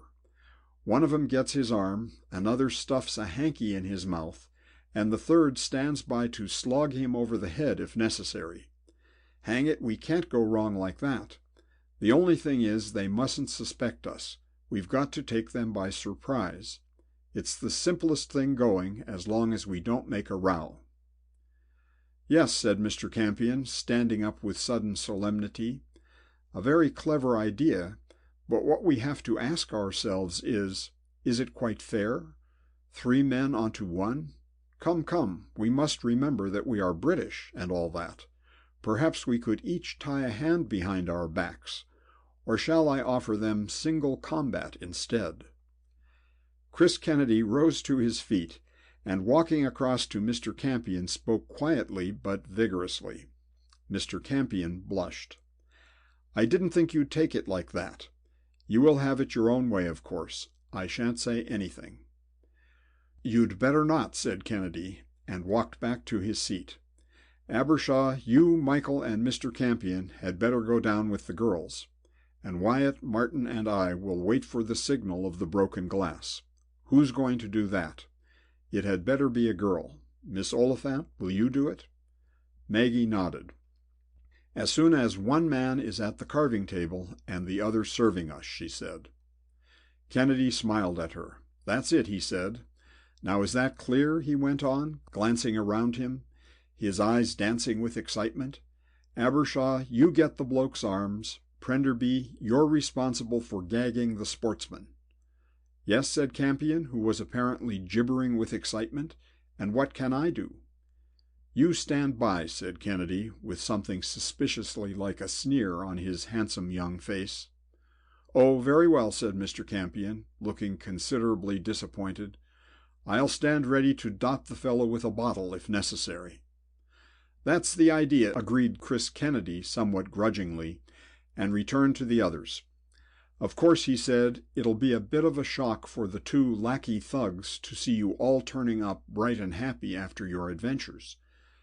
One of 'em gets his arm, another stuffs a hanky in his mouth, and the third stands by to slog him over the head if necessary. Hang it, we can't go wrong like that. The only thing is they mustn't suspect us. We've got to take them by surprise. It's the simplest thing going, as long as we don't make a row." "Yes," said Mr. Campion, standing up with sudden solemnity. "A very clever idea, but what we have to ask ourselves is it quite fair? 3 men onto 1? Come, come, we must remember that we are British, and all that. Perhaps we could each tie a hand behind our backs, or shall I offer them single combat instead?" Chris Kennedy rose to his feet, and walking across to Mr. Campion spoke quietly but vigorously. Mr. Campion blushed. "I didn't think you'd take it like that. You will have it your own way, of course. I shan't say anything." "You'd better not," said Kennedy, and walked back to his seat. "Abbershaw, you, Michael, and Mr. Campion had better go down with the girls, and Wyatt, Martin, and I will wait for the signal of the broken glass. Who's going to do that? It had better be a girl. Miss Oliphant, will you do it?" Maggie nodded. "As soon as one man is at the carving table and the other serving us," she said. Kennedy smiled at her. "That's it," he said. "Now is that clear?" he went on, glancing around him, his eyes dancing with excitement. "Abbershaw, you get the bloke's arms. Prenderby, you're responsible for gagging the sportsman." "Yes," said Campion, who was apparently gibbering with excitement. "And what can I do?" "You stand by," said Kennedy, with something suspiciously like a sneer on his handsome young face. "Oh, very well," said Mr. Campion, looking considerably disappointed. "I'll stand ready to dot the fellow with a bottle if necessary." "That's the idea," agreed Chris Kennedy somewhat grudgingly, and returned to the others. "Of course," he said, "it'll be a bit of a shock for the 2 lackey thugs to see you all turning up bright and happy after your adventures.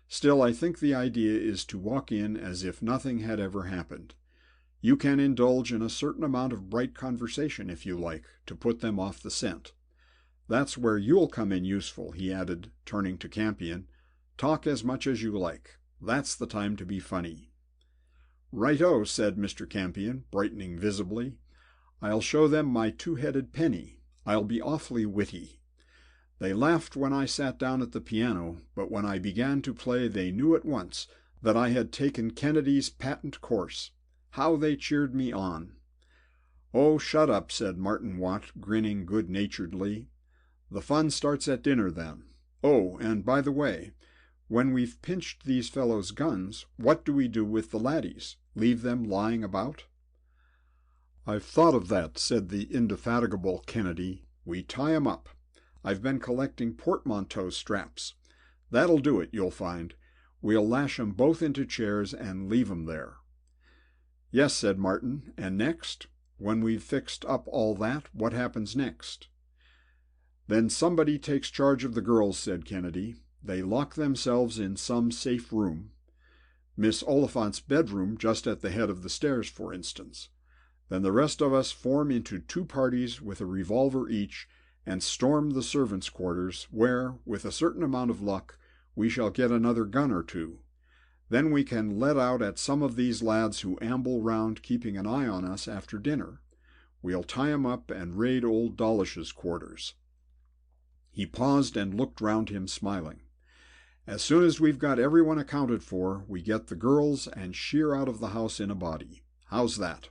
Still, I think the idea is to walk in as if nothing had ever happened. You can indulge in a certain amount of bright conversation if you like, to put them off the scent. That's where you'll come in useful," he added, turning to Campion. "Talk as much as you like. That's the time to be funny." "Right-o," said Mr. Campion, brightening visibly. "I'll show them my 2-headed penny. I'll be awfully witty. They laughed when I sat down at the piano, but when I began to play they knew at once that I had taken Kennedy's patent course. How they cheered me on!" "Oh, shut up," said Martin Watt, grinning good-naturedly. "The fun starts at dinner, then. Oh, and by the way, when we've pinched these fellows' guns, what do we do with the laddies? Leave them lying about?" "I've thought of that," said the indefatigable Kennedy. "We tie 'em up. I've been collecting portmanteau straps. That'll do it, you'll find. We'll lash 'em both into chairs and leave 'em there." "Yes," said Martin. "And next? When we've fixed up all that, what happens next?" "Then somebody takes charge of the girls," said Kennedy. "They lock themselves in some safe room. Miss Oliphant's bedroom just at the head of the stairs, for instance. Then the rest of us form into 2 parties with a revolver each and storm the servants' quarters, where, with a certain amount of luck, we shall get another gun or 2. Then we can let out at some of these lads who amble round keeping an eye on us after dinner. We'll tie 'em up and raid old Dawlish's quarters." He paused and looked round him, smiling. "As soon as we've got everyone accounted for, we get the girls and sheer out of the house in a body. How's that?"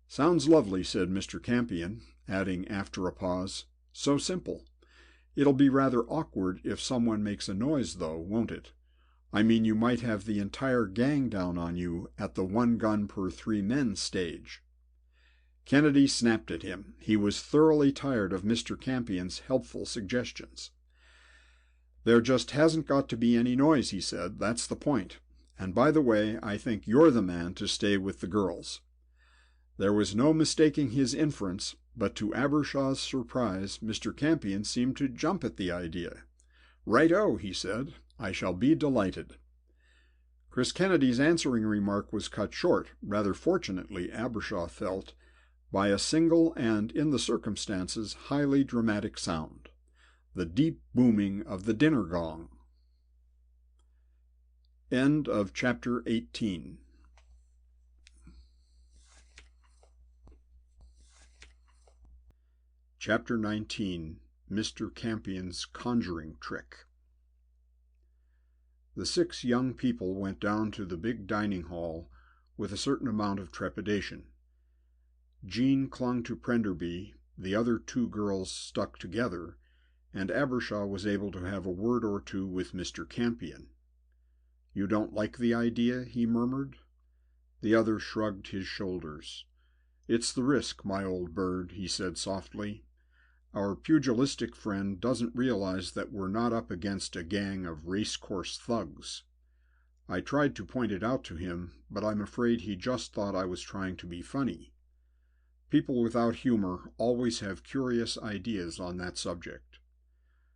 "Sounds lovely," said Mr. Campion, adding after a pause, "So simple. It'll be rather awkward if someone makes a noise, though, won't it? I mean, you might have the entire gang down on you at the 1 gun per 3 men stage." Kennedy snapped at him. He was thoroughly tired of Mr. Campion's helpful suggestions. "There just hasn't got to be any noise," he said. "That's the point. And by the way, I think you're the man to stay with the girls." There was no mistaking his inference, but to Abbershaw's surprise, Mr. Campion seemed to jump at the idea. "Right-o," he said. "I shall be delighted." Chris Kennedy's answering remark was cut short, rather fortunately, Abbershaw felt, by a single and, in the circumstances, highly dramatic sound: the deep booming of the dinner gong. End of chapter 18. Chapter 19. Mr. Campion's Conjuring Trick. The 6 young people went down to the big dining hall with a certain amount of trepidation. Jean clung to Prenderby, the other 2 girls stuck together, and Abbershaw was able to have a word or two with Mr. Campion. "You don't like the idea?" he murmured. The other shrugged his shoulders. "It's the risk, my old bird," he said softly. "Our pugilistic friend doesn't realize that we're not up against a gang of race-course thugs. I tried to point it out to him, but I'm afraid he just thought I was trying to be funny. People without humor always have curious ideas on that subject.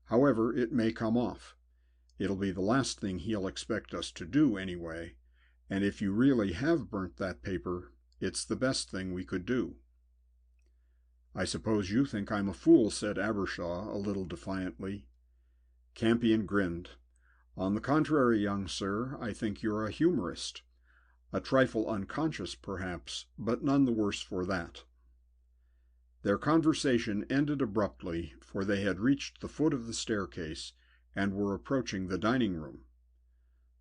However, it may come off. It'll be the last thing he'll expect us to do anyway, and if you really have burnt that paper, it's the best thing we could do." "I suppose you think I'm a fool," said Abbershaw, a little defiantly. Campion grinned. "On the contrary, young sir, I think you're a humorist. A trifle unconscious, perhaps, but none the worse for that." Their conversation ended abruptly, for they had reached the foot of the staircase and were approaching the dining room.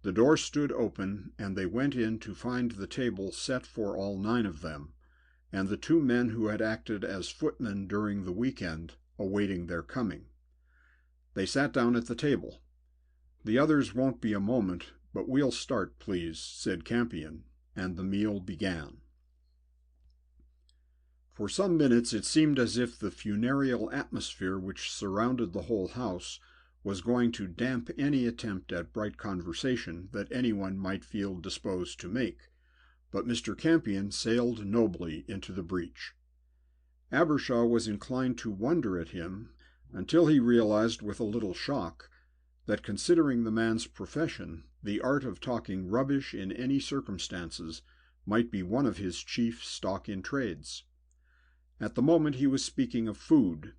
The door stood open, and they went in to find the table set for all 9 of them, and the 2 men who had acted as footmen during the week-end awaiting their coming. They sat down at the table. "The others won't be a moment, but we'll start, please," said Campion, and the meal began. For some minutes it seemed as if the funereal atmosphere which surrounded the whole house was going to damp any attempt at bright conversation that anyone might feel disposed to make, but Mr. Campion sailed nobly into the breach. Abbershaw was inclined to wonder at him, until he realized with a little shock that, considering the man's profession, the art of talking rubbish in any circumstances might be one of his chief stock-in-trades. At the moment he was speaking of food.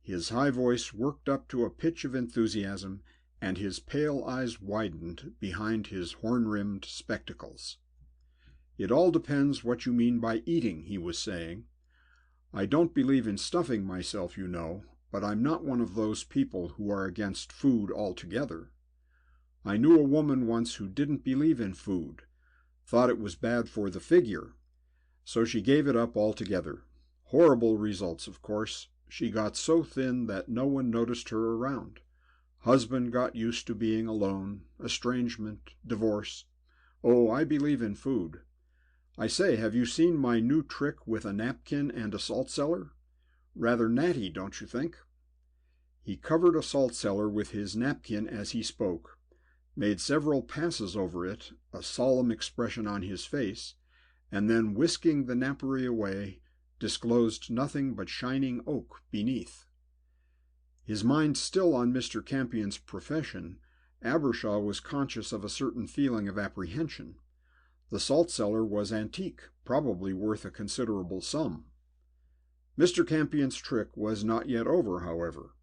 His high voice worked up to a pitch of enthusiasm, and his pale eyes widened behind his horn-rimmed spectacles. "It all depends what you mean by eating," he was saying. "I don't believe in stuffing myself, you know, but I'm not one of those people who are against food altogether. I knew a woman once who didn't believe in food, thought it was bad for the figure, so she gave it up altogether. Horrible results, of course. She got so thin that no one noticed her around. Husband got used to being alone, estrangement, divorce. Oh, I believe in food. I say, have you seen my new trick with a napkin and a salt cellar? Rather natty, don't you think?" He covered a salt cellar with his napkin as he spoke, made several passes over it, a solemn expression on his face, and then, whisking the napery away, disclosed nothing but shining oak beneath. His mind still on Mr. Campion's profession, Abbershaw was conscious of a certain feeling of apprehension. The salt cellar was antique, probably worth a considerable sum. Mr. Campion's trick was not yet over, however.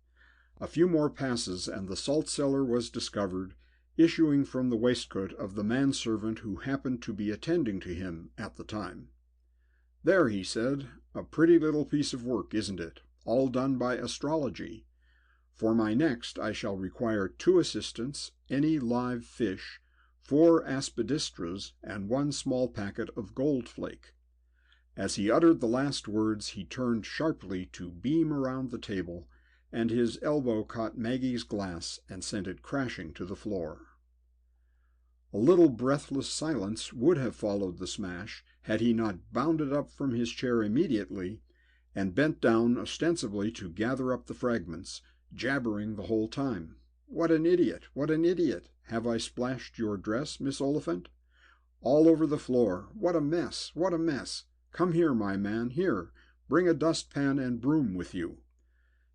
A few more passes, and the salt cellar was discovered, issuing from the waistcoat of the manservant who happened to be attending to him at the time. "There," he said, "a pretty little piece of work, isn't it? All done by astrology. For my next I shall require 2 assistants, any live fish, 4 aspidistras, and 1 small packet of goldflake." As he uttered the last words he turned sharply to beam around the table, and his elbow caught Maggie's glass and sent it crashing to the floor. A little breathless silence would have followed the smash had he not bounded up from his chair immediately and bent down ostensibly to gather up the fragments, jabbering the whole time. "What an idiot! What an idiot! Have I splashed your dress, Miss Oliphant? All over the floor. What a mess! What a mess! Come here, my man, here. Bring a dustpan and broom with you."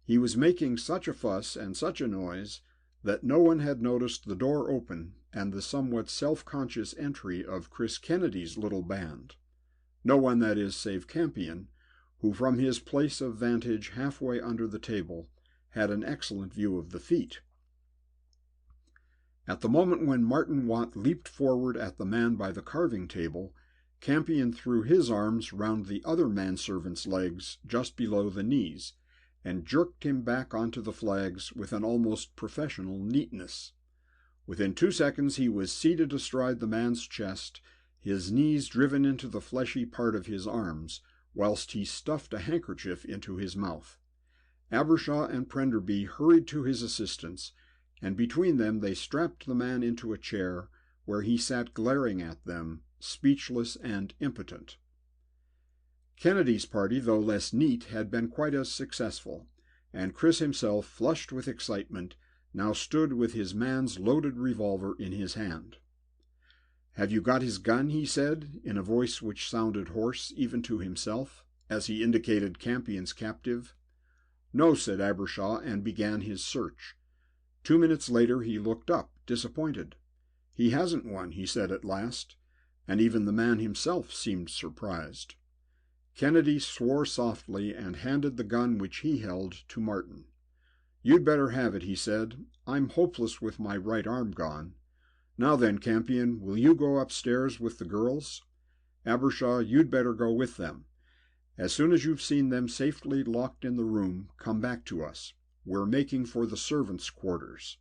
He was making such a fuss and such a noise that no one had noticed the door open and the somewhat self-conscious entry of Chris Kennedy's little band. No one, that is, save Campion, who from his place of vantage halfway under the table had an excellent view of the feat. At the moment when Martin Watt leaped forward at the man by the carving table, Campion threw his arms round the other manservant's legs just below the knees, and jerked him back onto the flags with an almost professional neatness. Within 2 seconds he was seated astride the man's chest, his knees driven into the fleshy part of his arms, whilst he stuffed a handkerchief into his mouth. Abbershaw and Prenderby hurried to his assistance, and between them they strapped the man into a chair, where he sat glaring at them, speechless and impotent. Kennedy's party, though less neat, had been quite as successful, and Chris himself, flushed with excitement, now stood with his man's loaded revolver in his hand. "Have you got his gun?" he said, in a voice which sounded hoarse even to himself, as he indicated Campion's captive. "No," said Abbershaw, and began his search. 2 minutes later he looked up, disappointed. "He hasn't one," he said at last, and even the man himself seemed surprised. Kennedy swore softly and handed the gun which he held to Martin. "You'd better have it," he said. "I'm hopeless with my right arm gone. Now then, Campion, will you go upstairs with the girls? Abbershaw, you'd better go with them. As soon as you've seen them safely locked in the room, come back to us. We're making for the servants' quarters."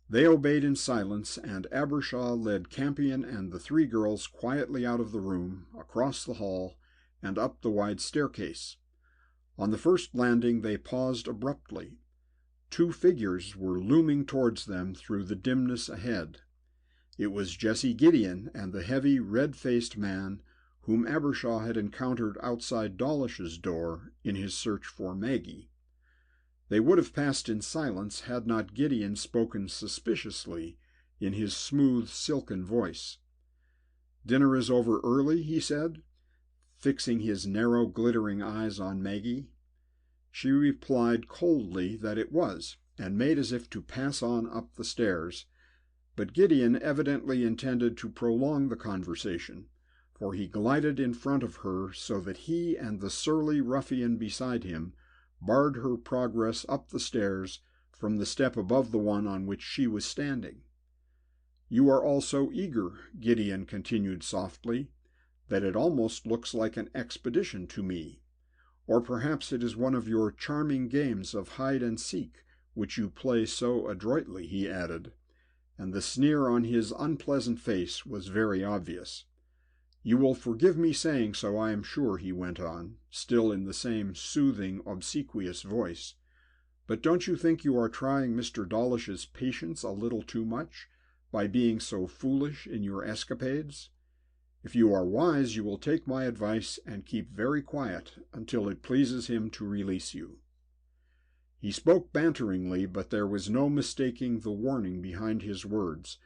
They obeyed in silence, and Abbershaw led Campion and the 3 girls quietly out of the room, across the hall, and up the wide staircase. On the first landing they paused abruptly. 2 figures were looming towards them through the dimness ahead. It was Jessie Gideon and the heavy, red-faced man whom Abbershaw had encountered outside Dawlish's door in his search for Maggie. They would have passed in silence had not Gideon spoken suspiciously in his smooth, silken voice. "Dinner is over early?" he said, fixing his narrow, glittering eyes on Maggie. She replied coldly that it was, and made as if to pass on up the stairs, but Gideon evidently intended to prolong the conversation, for he glided in front of her so that he and the surly ruffian beside him barred her progress up the stairs from the step above the one on which she was standing. "You are all so eager," Gideon continued softly, "that it almost looks like an expedition to me. Or perhaps it is one of your charming games of hide and seek, which you play so adroitly," he added, and the sneer on his unpleasant face was very obvious. "You will forgive me saying so, I am sure," he went on, still in the same soothing, obsequious voice, "but don't you think you are trying Mr. Dawlish's patience a little too much by being so foolish in your escapades? If you are wise, you will take my advice and keep very quiet until it pleases him to release you." He spoke banteringly, but there was no mistaking the warning behind his words,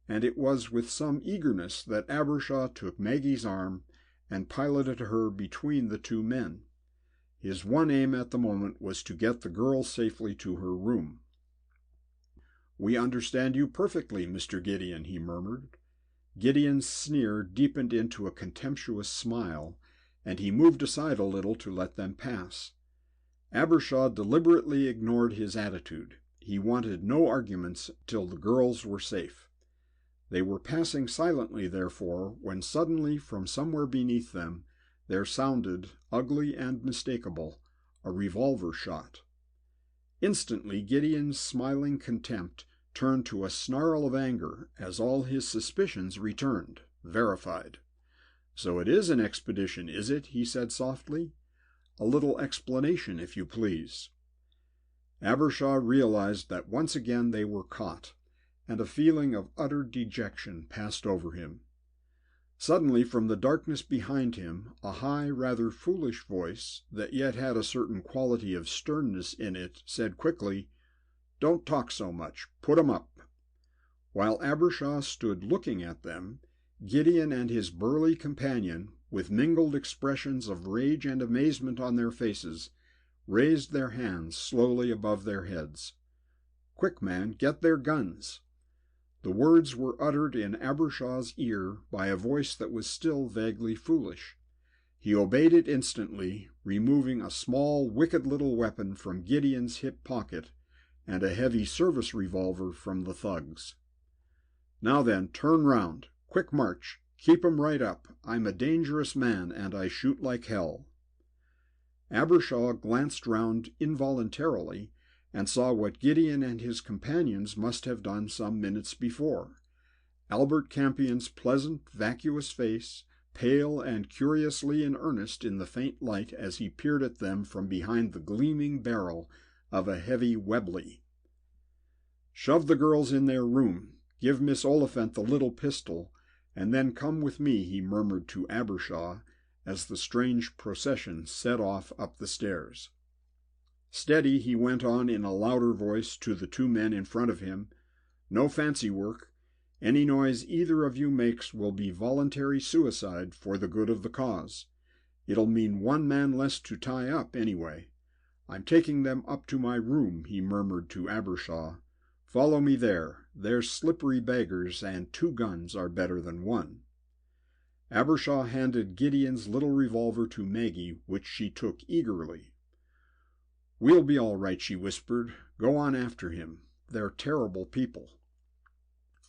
and it was with some eagerness that Abbershaw took Maggie's arm and piloted her between the 2 men. His one aim at the moment was to get the girl safely to her room. "We understand you perfectly, Mr. Gideon," he murmured. Gideon's sneer deepened into a contemptuous smile, and he moved aside a little to let them pass. Abbershaw deliberately ignored his attitude. He wanted no arguments till the girls were safe. They were passing silently, therefore, when suddenly from somewhere beneath them there sounded, ugly and mistakable, a revolver shot. Instantly Gideon's smiling contempt turned to a snarl of anger as all his suspicions returned, verified. "So it is an expedition, is it?" he said softly. "A little explanation, if you please." Abbershaw realized that once again they were caught, and a feeling of utter dejection passed over him. Suddenly, from the darkness behind him, a high, rather foolish voice, that yet had a certain quality of sternness in it, said quickly, "Don't talk so much. Put 'em up." While Abbershaw stood looking at them, Gideon and his burly companion, with mingled expressions of rage and amazement on their faces, raised their hands slowly above their heads. "Quick, man, get their guns." The words were uttered in Abbershaw's ear by a voice that was still vaguely foolish. He obeyed it instantly, removing a small, wicked little weapon from Gideon's hip pocket and a heavy service revolver from the thug's. "Now then, turn round. Quick march. Keep 'em right up. I'm a dangerous man, and I shoot like hell." Abbershaw glanced round involuntarily and saw what Gideon and his companions must have done some minutes before. Albert Campion's pleasant, vacuous face, pale and curiously in earnest in the faint light as he peered at them from behind the gleaming barrel of a heavy Webley. "Shove the girls in their room, give Miss Oliphant the little pistol, and then come with me," he murmured to Abbershaw as the strange procession set off up the stairs. "Steady," he went on in a louder voice to the two men in front of him. "No fancy work. Any noise either of you makes will be voluntary suicide for the good of the cause. It'll mean one man less to tie up, anyway. I'm taking them up to my room," he murmured to Abbershaw. "Follow me there. They're slippery beggars, and 2 guns are better than 1. Abbershaw handed Gideon's little revolver to Maggie, which she took eagerly. "We'll be all right," she whispered. "Go on after him. They're terrible people."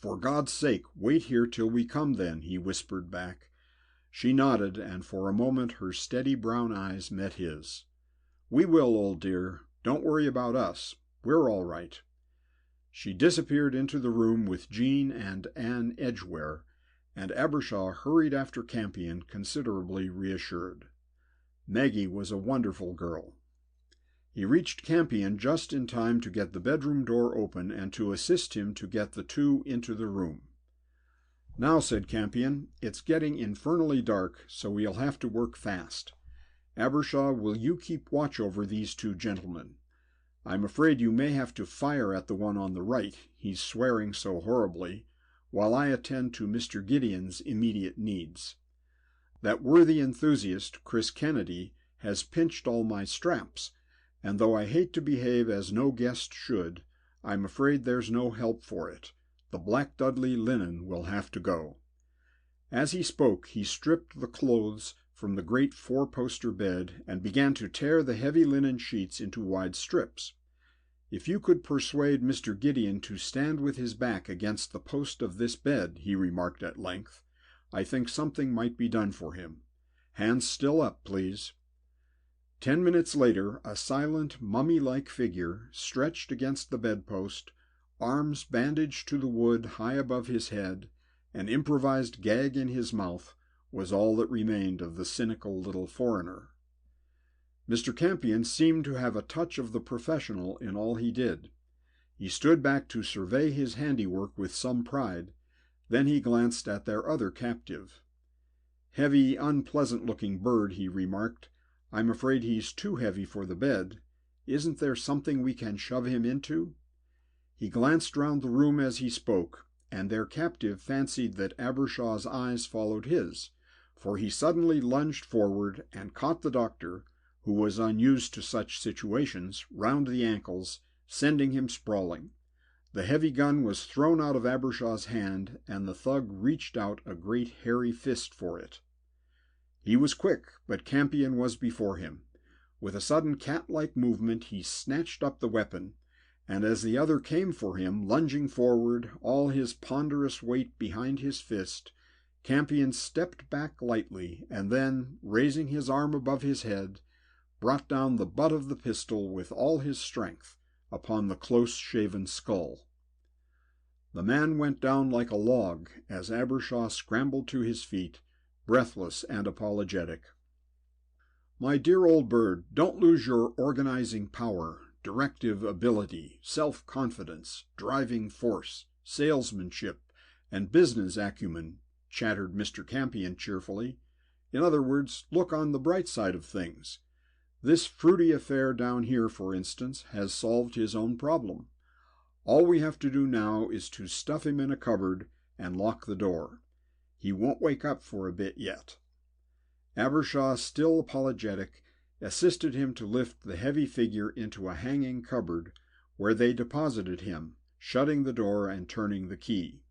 "For God's sake, wait here till we come then," he whispered back. She nodded, and for a moment her steady brown eyes met his. "We will, old dear. Don't worry about us. We're all right." She disappeared into the room with Jean and Anne Edgware, and Abbershaw hurried after Campion, considerably reassured. Maggie was a wonderful girl. He reached Campion just in time to get the bedroom door open and to assist him to get the two into the room. "Now," said Campion, "it's getting infernally dark, so we'll have to work fast. Abbershaw, will you keep watch over these 2 gentlemen? I'm afraid you may have to fire at the one on the right, he's swearing so horribly, while I attend to Mr. Gideon's immediate needs. That worthy enthusiast, Chris Kennedy, has pinched all my straps, and though I hate to behave as no guest should, I'm afraid there's no help for it. The Black Dudley linen will have to go." As he spoke, he stripped the clothes from the great 4-poster bed and began to tear the heavy linen sheets into wide strips. "If you could persuade Mr. Gideon to stand with his back against the post of this bed," he remarked at length, "I think something might be done for him. Hands still up, please." 10 minutes later, a silent, mummy-like figure, stretched against the bedpost, arms bandaged to the wood high above his head, an improvised gag in his mouth, was all that remained of the cynical little foreigner. Mr. Campion seemed to have a touch of the professional in all he did. He stood back to survey his handiwork with some pride. Then he glanced at their other captive. "Heavy, unpleasant-looking bird," he remarked. "I'm afraid he's too heavy for the bed. Isn't there something we can shove him into?" He glanced round the room as he spoke, and their captive fancied that Abbershaw's eyes followed his, for he suddenly lunged forward and caught the doctor, who was unused to such situations, round the ankles, sending him sprawling. The heavy gun was thrown out of Abbershaw's hand, and the thug reached out a great hairy fist for it. He was quick, but Campion was before him. With a sudden cat-like movement he snatched up the weapon, and as the other came for him, lunging forward, all his ponderous weight behind his fist, Campion stepped back lightly, and then, raising his arm above his head, brought down the butt of the pistol with all his strength upon the close-shaven skull. The man went down like a log as Abbershaw scrambled to his feet, breathless and apologetic. "My dear old bird, don't lose your organizing power, directive ability, self-confidence, driving force, salesmanship, and business acumen," chattered Mr. Campion cheerfully. "In other words, look on the bright side of things. This fruity affair down here, for instance, has solved his own problem. All we have to do now is to stuff him in a cupboard and lock the door. He won't wake up for a bit yet." Abbershaw, still apologetic, assisted him to lift the heavy figure into a hanging cupboard, where they deposited him, shutting the door and turning the key.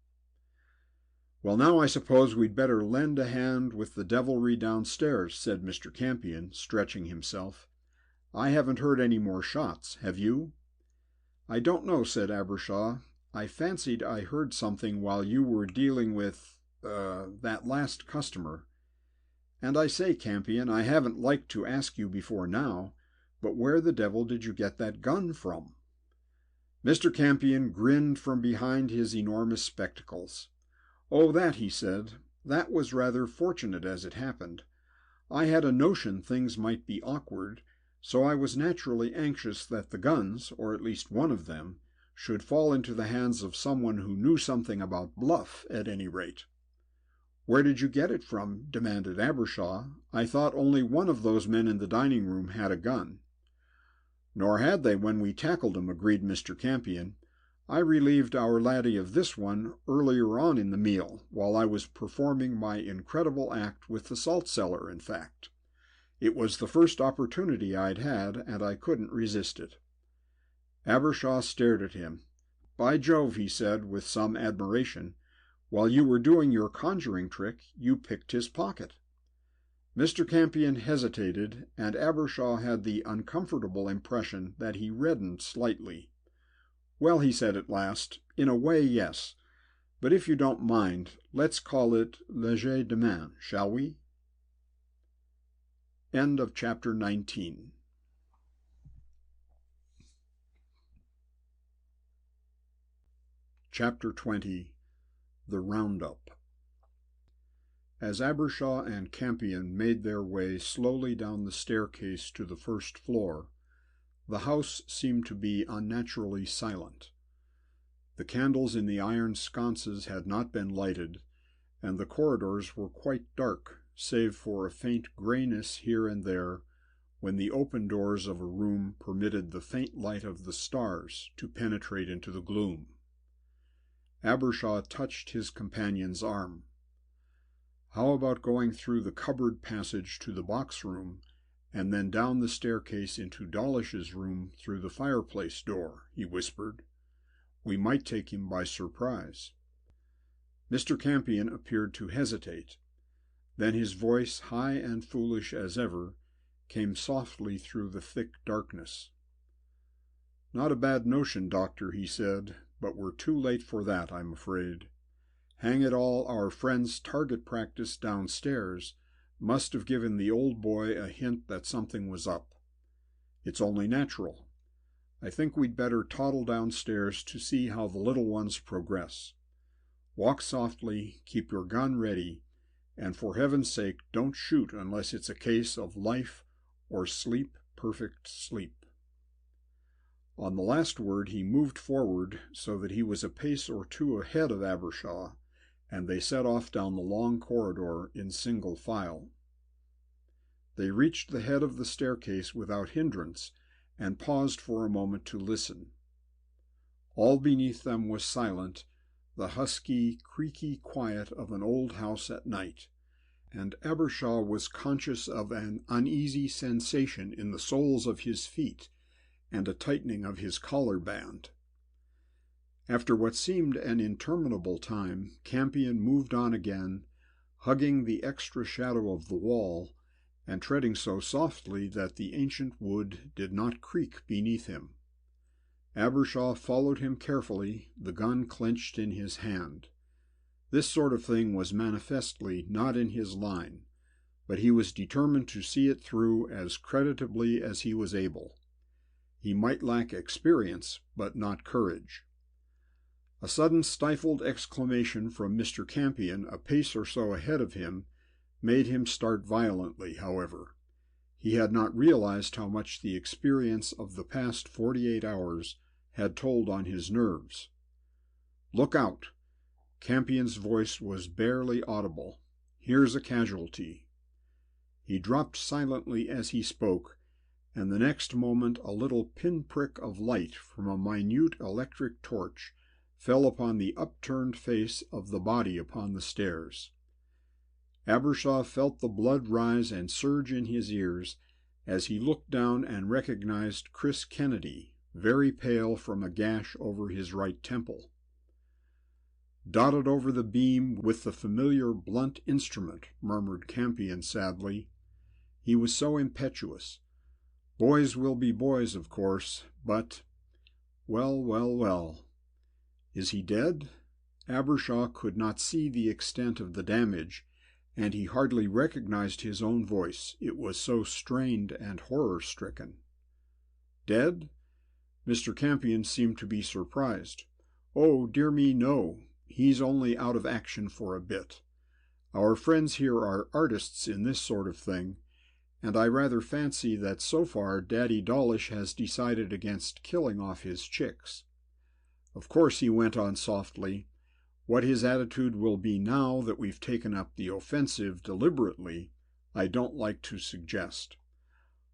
"Well, now I suppose we'd better lend a hand with the devilry downstairs," said Mr. Campion, stretching himself. "I haven't heard any more shots, have you?" "I don't know," said Abbershaw. "I fancied I heard something while you were dealing with that last customer." And I say, Campion, I haven't liked to ask you before now, but where the devil did you get that gun from?" Mr. Campion grinned from behind his enormous spectacles. "Oh, that," he said, "that was rather fortunate as it happened. I had a notion things might be awkward, so I was naturally anxious that the guns, or at least one of them, should fall into the hands of someone who knew something about bluff, at any rate." "Where did you get it from?" demanded Abbershaw. "I thought only one of those men in the dining room had a gun." "Nor had they when we tackled 'em," agreed Mr. Campion. "I relieved our laddie of this one earlier on in the meal, while I was performing my incredible act with the salt cellar, in fact. It was the first opportunity I'd had, and I couldn't resist it." Abbershaw stared at him. "By Jove," he said, with some admiration, "while you were doing your conjuring trick, you picked his pocket." Mr. Campion hesitated, and Abbershaw had the uncomfortable impression that he reddened slightly. "Well," he said at last, "in a way, yes. But if you don't mind, let's call it le jeu de main, shall we?" End of chapter 19. Chapter 20. The Roundup. As Abbershaw and Campion made their way slowly down the staircase to the first floor, the house seemed to be unnaturally silent. The candles in the iron sconces had not been lighted, and the corridors were quite dark, save for a faint grayness here and there when the open doors of a room permitted the faint light of the stars to penetrate into the gloom. Abbershaw touched his companion's arm. "How about going through the cupboard passage to the box room, and then down the staircase into Dawlish's room through the fireplace door?" he whispered. "We might take him by surprise." Mr. Campion appeared to hesitate. Then his voice, high and foolish as ever, came softly through the thick darkness. "Not a bad notion, Doctor," he said, "but we're too late for that, I'm afraid. Hang it all, our friend's target practice downstairs must have given the old boy a hint that something was up. It's only natural. I think we'd better toddle downstairs to see how the little ones progress. Walk softly, keep your gun ready, and for heaven's sake don't shoot unless it's a case of life or sleep, perfect sleep." On the last word he moved forward so that he was a pace or two ahead of Abbershaw, and they set off down the long corridor in single file. They reached the head of the staircase without hindrance, and paused for a moment to listen. All beneath them was silent, the husky, creaky quiet of an old house at night, and Abbershaw was conscious of an uneasy sensation in the soles of his feet and a tightening of his collar band. After what seemed an interminable time, Campion moved on again, hugging the extra shadow of the wall, and treading so softly that the ancient wood did not creak beneath him. Abbershaw followed him carefully, the gun clenched in his hand. This sort of thing was manifestly not in his line, but he was determined to see it through as creditably as he was able. He might lack experience, but not courage. A sudden stifled exclamation from Mr. Campion, a pace or so ahead of him, made him start violently, however. He had not realized how much the experience of the past 48 hours had told on his nerves. "Look out!" Campion's voice was barely audible. "Here's a casualty." He dropped silently as he spoke, and the next moment a little pinprick of light from a minute electric torch fell upon the upturned face of the body upon the stairs. Abbershaw felt the blood rise and surge in his ears as he looked down and recognized Chris Kennedy, very pale from a gash over his right temple. "Dotted over the beam with the familiar blunt instrument," murmured Campion sadly. "He was so impetuous. Boys will be boys, of course, but... well, well, well. Is he dead?" Abbershaw could not see the extent of the damage, and he hardly recognized his own voice, it was so strained and horror-stricken. "Dead?" Mr. Campion seemed to be surprised. "Oh, dear me, no. He's only out of action for a bit. Our friends here are artists in this sort of thing, and I rather fancy that so far Daddy Dawlish has decided against killing off his chicks. Of course," he went on softly, "what his attitude will be now that we've taken up the offensive deliberately, I don't like to suggest.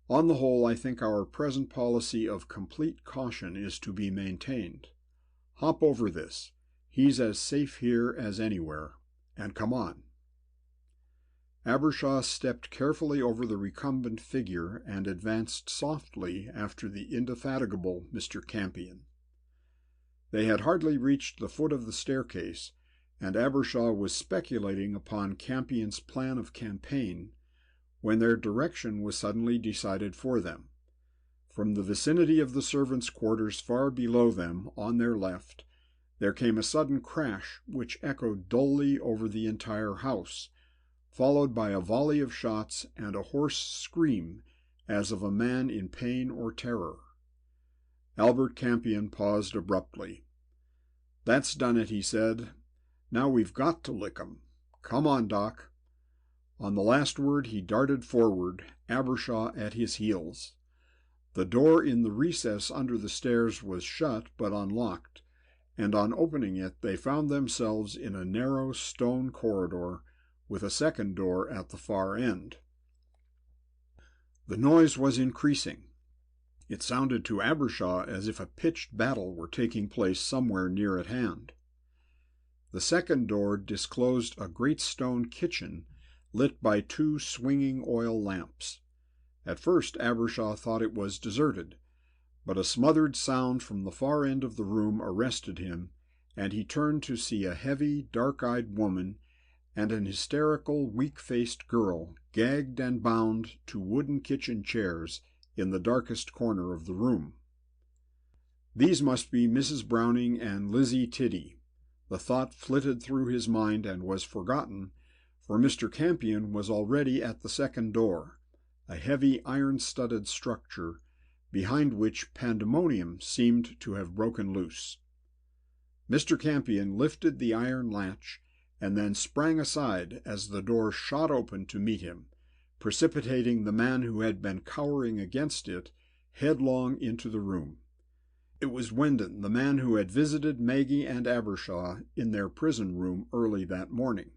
On the whole, I think our present policy of complete caution is to be maintained. Hop over this. He's as safe here as anywhere. And come on." Abbershaw stepped carefully over the recumbent figure and advanced softly after the indefatigable Mr. Campion. They had hardly reached the foot of the staircase, and Abbershaw was speculating upon Campion's plan of campaign, when their direction was suddenly decided for them. From the vicinity of the servants' quarters far below them, on their left, there came a sudden crash which echoed dully over the entire house, followed by a volley of shots and a hoarse scream as of a man in pain or terror. Albert Campion paused abruptly. "That's done it," he said. "Now we've got to lick 'em. Come on, Doc." On the last word he darted forward, Abbershaw at his heels. The door in the recess under the stairs was shut but unlocked, and on opening it they found themselves in a narrow stone corridor with a second door at the far end. The noise was increasing. It sounded to Abbershaw as if a pitched battle were taking place somewhere near at hand. The second door disclosed a great stone kitchen lit by 2 swinging oil lamps. At first Abbershaw thought it was deserted, but a smothered sound from the far end of the room arrested him, and he turned to see a heavy, dark-eyed woman and an hysterical, weak-faced girl gagged and bound to wooden kitchen chairs in the darkest corner of the room. These must be Mrs. Browning and Lizzie Tiddy. The thought flitted through his mind and was forgotten, for Mr. Campion was already at the second door, a heavy iron-studded structure, behind which pandemonium seemed to have broken loose. Mr. Campion lifted the iron latch and then sprang aside as the door shot open to meet him, precipitating the man who had been cowering against it headlong into the room. It was Wendon, the man who had visited Maggie and Abbershaw in their prison room early that morning.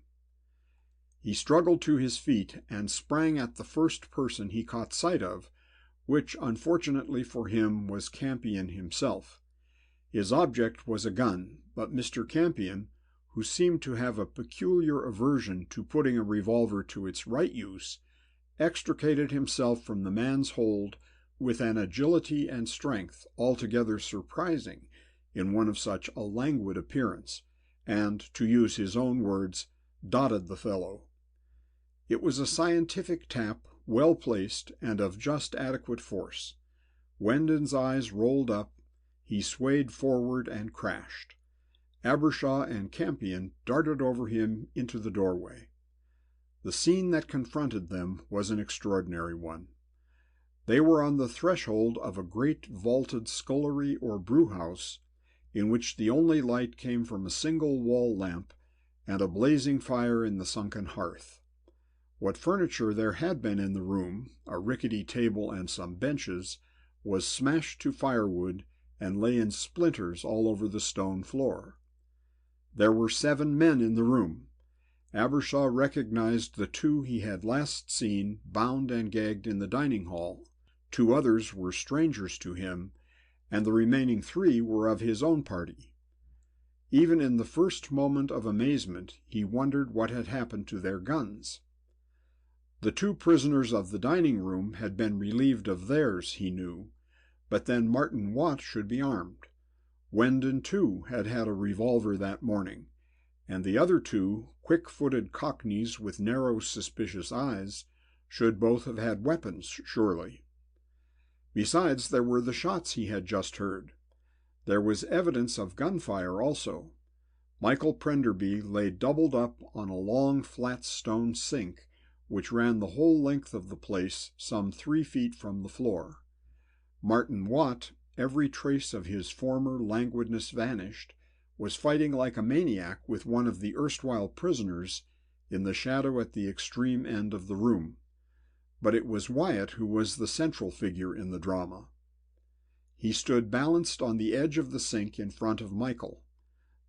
He struggled to his feet and sprang at the first person he caught sight of, which, unfortunately for him, was Campion himself. His object was a gun, but Mr. Campion, who seemed to have a peculiar aversion to putting a revolver to its right use, extricated himself from the man's hold with an agility and strength altogether surprising in one of such a languid appearance, and, to use his own words, dotted the fellow. It was a scientific tap, well placed, and of just adequate force. Wendon's eyes rolled up, he swayed forward and crashed. Abbershaw and Campion darted over him into the doorway. The scene that confronted them was an extraordinary one. They were on the threshold of a great vaulted scullery or brewhouse, in which the only light came from a single wall lamp and a blazing fire in the sunken hearth. What furniture there had been in the room, a rickety table and some benches, was smashed to firewood and lay in splinters all over the stone floor. There were 7 men in the room. Abbershaw recognized the 2 he had last seen bound and gagged in the dining hall. 2 others were strangers to him, and the remaining 3 were of his own party. Even in the first moment of amazement, he wondered what had happened to their guns. The 2 prisoners of the dining room had been relieved of theirs, he knew, but then Martin Watt should be armed. Wendon, too, had had a revolver that morning, and the other 2, quick-footed cockneys with narrow, suspicious eyes, should both have had weapons, surely. Besides, there were the shots he had just heard. There was evidence of gunfire also. Michael Prenderby lay doubled up on a long flat stone sink which ran the whole length of the place some 3 feet from the floor. Martin Watt, every trace of his former languidness vanished, was fighting like a maniac with one of the erstwhile prisoners in the shadow at the extreme end of the room. But it was Wyatt who was the central figure in the drama. He stood balanced on the edge of the sink in front of Michael.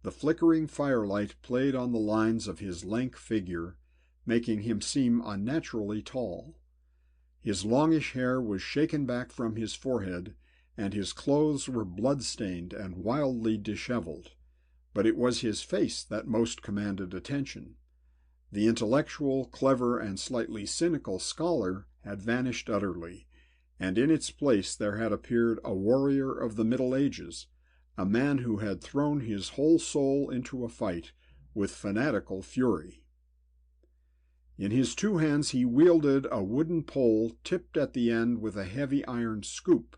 The flickering firelight played on the lines of his lank figure, making him seem unnaturally tall. His longish hair was shaken back from his forehead, and his clothes were blood-stained and wildly disheveled. But it was his face that most commanded attention. The intellectual, clever, and slightly cynical scholar had vanished utterly, and in its place there had appeared a warrior of the Middle Ages, a man who had thrown his whole soul into a fight with fanatical fury. In his 2 hands he wielded a wooden pole tipped at the end with a heavy iron scoop,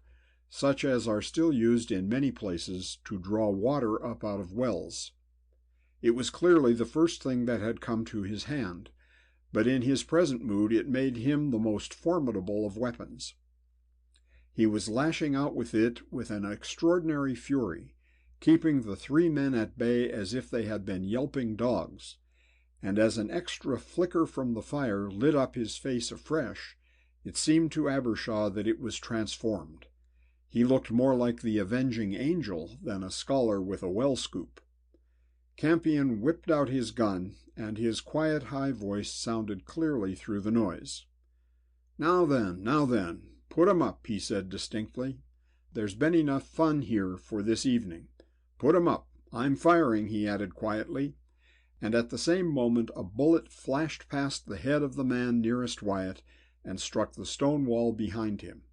such as are still used in many places to draw water up out of wells. It was clearly the first thing that had come to his hand, but in his present mood it made him the most formidable of weapons. He was lashing out with it with an extraordinary fury, keeping the 3 men at bay as if they had been yelping dogs, and as an extra flicker from the fire lit up his face afresh, it seemed to Abbershaw that it was transformed. He looked more like the avenging angel than a scholar with a well scoop. Campion whipped out his gun, and his quiet high voice sounded clearly through the noise. Now then, put 'em up," he said distinctly. "There's been enough fun here for this evening. Put 'em up. I'm firing," he added quietly, and at the same moment a bullet flashed past the head of the man nearest Wyatt and struck the stone wall behind him.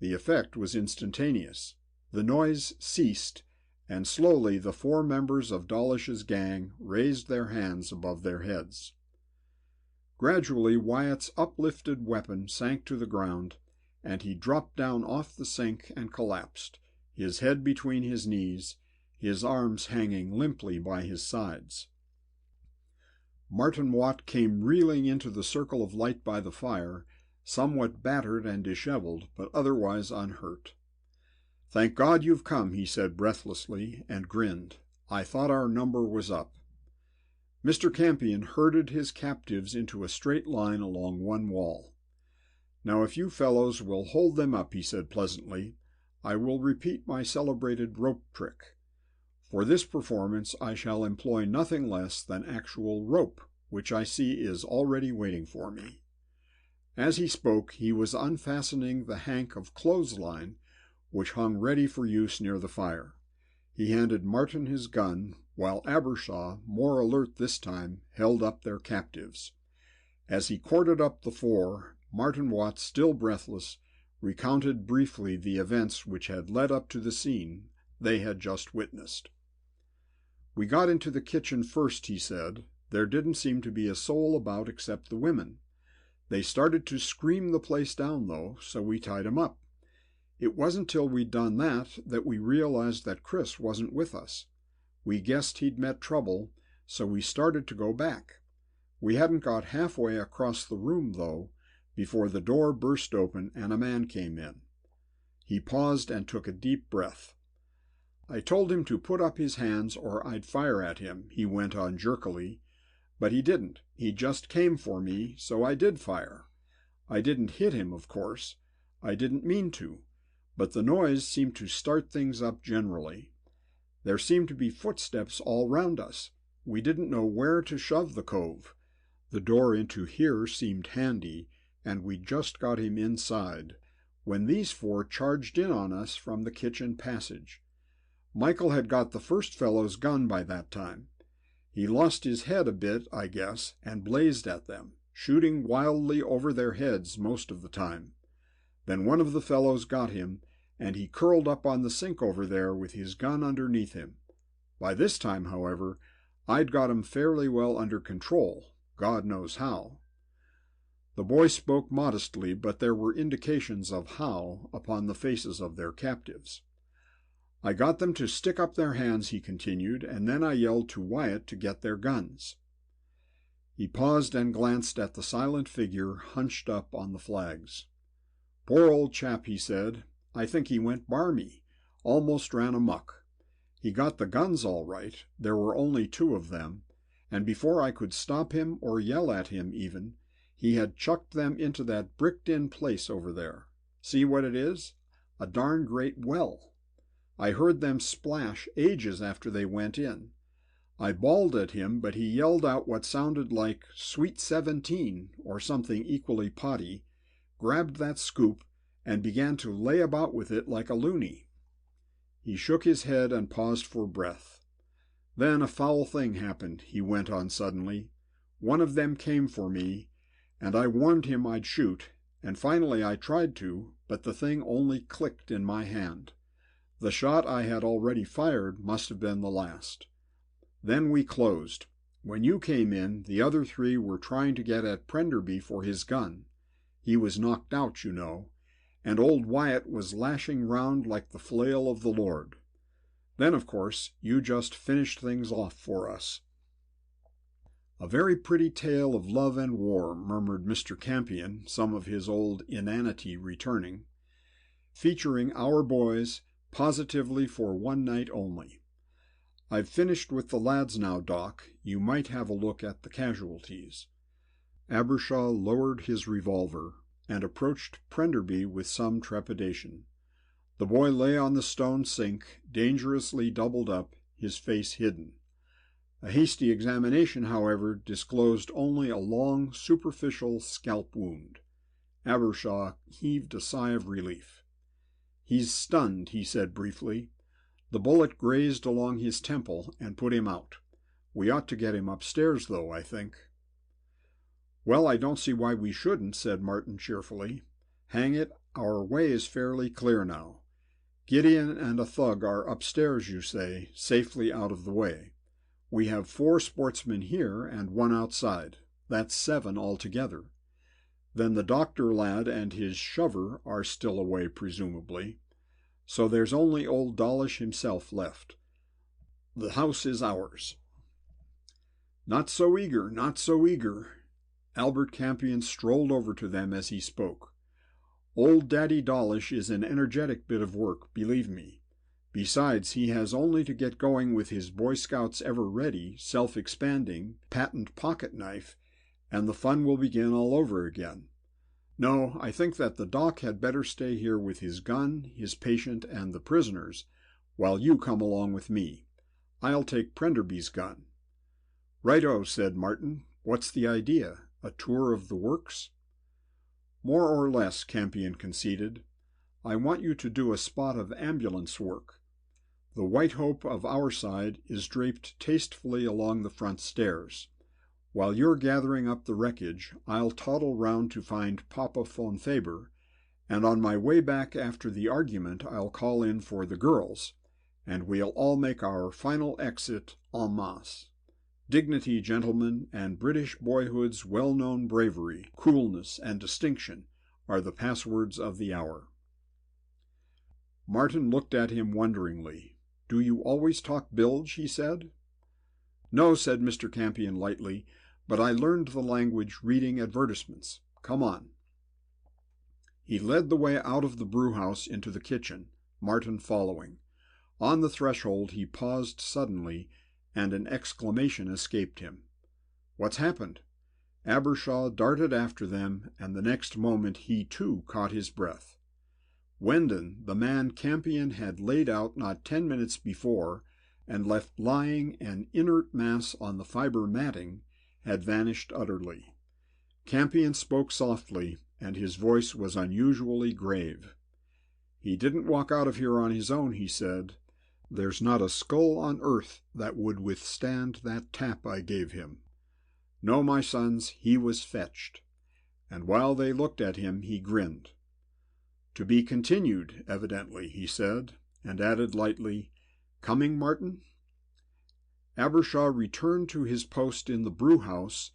The effect was instantaneous. The noise ceased, and slowly the 4 members of Dawlish's gang raised their hands above their heads. Gradually Wyatt's uplifted weapon sank to the ground, and he dropped down off the sink and collapsed, his head between his knees, his arms hanging limply by his sides. Martin Watt came reeling into the circle of light by the fire, somewhat battered and disheveled, but otherwise unhurt. "Thank God you've come," he said breathlessly, and grinned. "I thought our number was up." Mr. Campion herded his captives into a straight line along one wall. "Now if you fellows will hold them up," he said pleasantly, "I will repeat my celebrated rope trick. For this performance I shall employ nothing less than actual rope, which I see is already waiting for me." As he spoke, he was unfastening the hank of clothesline which hung ready for use near the fire. He handed Martin his gun, while Abbershaw, more alert this time, held up their captives. As he corded up the 4, Martin Watt, still breathless, recounted briefly the events which had led up to the scene they had just witnessed. "We got into the kitchen first," he said. "There didn't seem to be a soul about except the women. They started to scream the place down, though, so we tied 'em up. It wasn't till we'd done that we realized that Chris wasn't with us. We guessed he'd met trouble, so we started to go back. We hadn't got halfway across the room, though, before the door burst open and a man came in." He paused and took a deep breath. "I told him to put up his hands or I'd fire at him," he went on jerkily, "but he didn't. He just came for me, so I did fire. I didn't hit him, of course. I didn't mean to, but the noise seemed to start things up generally. There seemed to be footsteps all round us. We didn't know where to shove the cove. The door into here seemed handy, and we just got him inside, when these 4 charged in on us from the kitchen passage. Michael had got the first fellow's gun by that time. He lost his head a bit, I guess, and blazed at them, shooting wildly over their heads most of the time. Then one of the fellows got him, and he curled up on the sink over there with his gun underneath him. By this time, however, I'd got him fairly well under control, God knows how." The boys spoke modestly, but there were indications of how upon the faces of their captives. I got them to stick up their hands, he continued, and then I yelled to Wyatt to get their guns. He paused and glanced at the silent figure hunched up on the flags. Poor old chap, he said. I think he went barmy, almost ran amuck. He got the guns all right, there were only 2 of them, and before I could stop him or yell at him even, he had chucked them into that bricked-in place over there. See what it is? A darn great well. I heard them splash ages after they went in. I bawled at him, but he yelled out what sounded like Sweet 17 or something equally potty, grabbed that scoop, and began to lay about with it like a loony. He shook his head and paused for breath. Then a foul thing happened, he went on suddenly. One of them came for me, and I warned him I'd shoot, and finally I tried to, but the thing only clicked in my hand. The shot I had already fired must have been the last. Then we closed. When you came in, the other 3 were trying to get at Prenderby for his gun. He was knocked out, you know, and old Wyatt was lashing round like the flail of the Lord. Then, of course, you just finished things off for us." "A very pretty tale of love and war," murmured Mr. Campion, some of his old inanity returning, "featuring our boys positively for one night only. I've finished with the lads now, Doc. You might have a look at the casualties." Abbershaw lowered his revolver and approached Prenderby with some trepidation. The boy lay on the stone sink, dangerously doubled up, his face hidden. A hasty examination, however, disclosed only a long, superficial scalp wound. Abbershaw heaved a sigh of relief. "He's stunned," he said briefly. "The bullet grazed along his temple and put him out. We ought to get him upstairs, though, I think." "Well, I don't see why we shouldn't," said Martin cheerfully. "Hang it, our way is fairly clear now. Gideon and a thug are upstairs, you say, safely out of the way. We have 4 sportsmen here and 1 outside. That's 7 altogether. Then the doctor lad and his shover are still away, presumably. So there's only old Dawlish himself left. The house is ours." "Not so eager, not so eager." Albert Campion strolled over to them as he spoke. "Old Daddy Dawlish is an energetic bit of work, believe me. Besides, he has only to get going with his Boy Scouts ever-ready, self-expanding, patent pocket-knife, and the fun will begin all over again. No, I think that the doc had better stay here with his gun, his patient, and the prisoners, while you come along with me. I'll take Prenderby's gun." "Right-o," said Martin. "What's the idea? A tour of the works?" "More or less," Campion conceded. "I want you to do a spot of ambulance work. The White Hope of our side is draped tastefully along the front stairs. While you're gathering up the wreckage, I'll toddle round to find Papa von Faber, and on my way back after the argument I'll call in for the girls, and we'll all make our final exit en masse. Dignity, gentlemen, and British boyhood's well-known bravery, coolness, and distinction are the passwords of the hour." Martin looked at him wonderingly. "Do you always talk bilge?" he said. "No," said Mr. Campion lightly, "but I learned the language reading advertisements. Come on." He led the way out of the brewhouse into the kitchen, Martin following. On the threshold he paused suddenly, and an exclamation escaped him. "What's happened?" Abbershaw darted after them, and the next moment he too caught his breath. Wendon, the man Campion had laid out not 10 minutes before, and left lying an inert mass on the fiber matting, had vanished utterly. Campion spoke softly, and his voice was unusually grave. "He didn't walk out of here on his own," he said. "There's not a skull on earth that would withstand that tap I gave him. No, my sons, he was fetched." And while they looked at him, he grinned. "To be continued, evidently," he said, and added lightly, "Coming, Martin?" Abbershaw returned to his post in the brewhouse,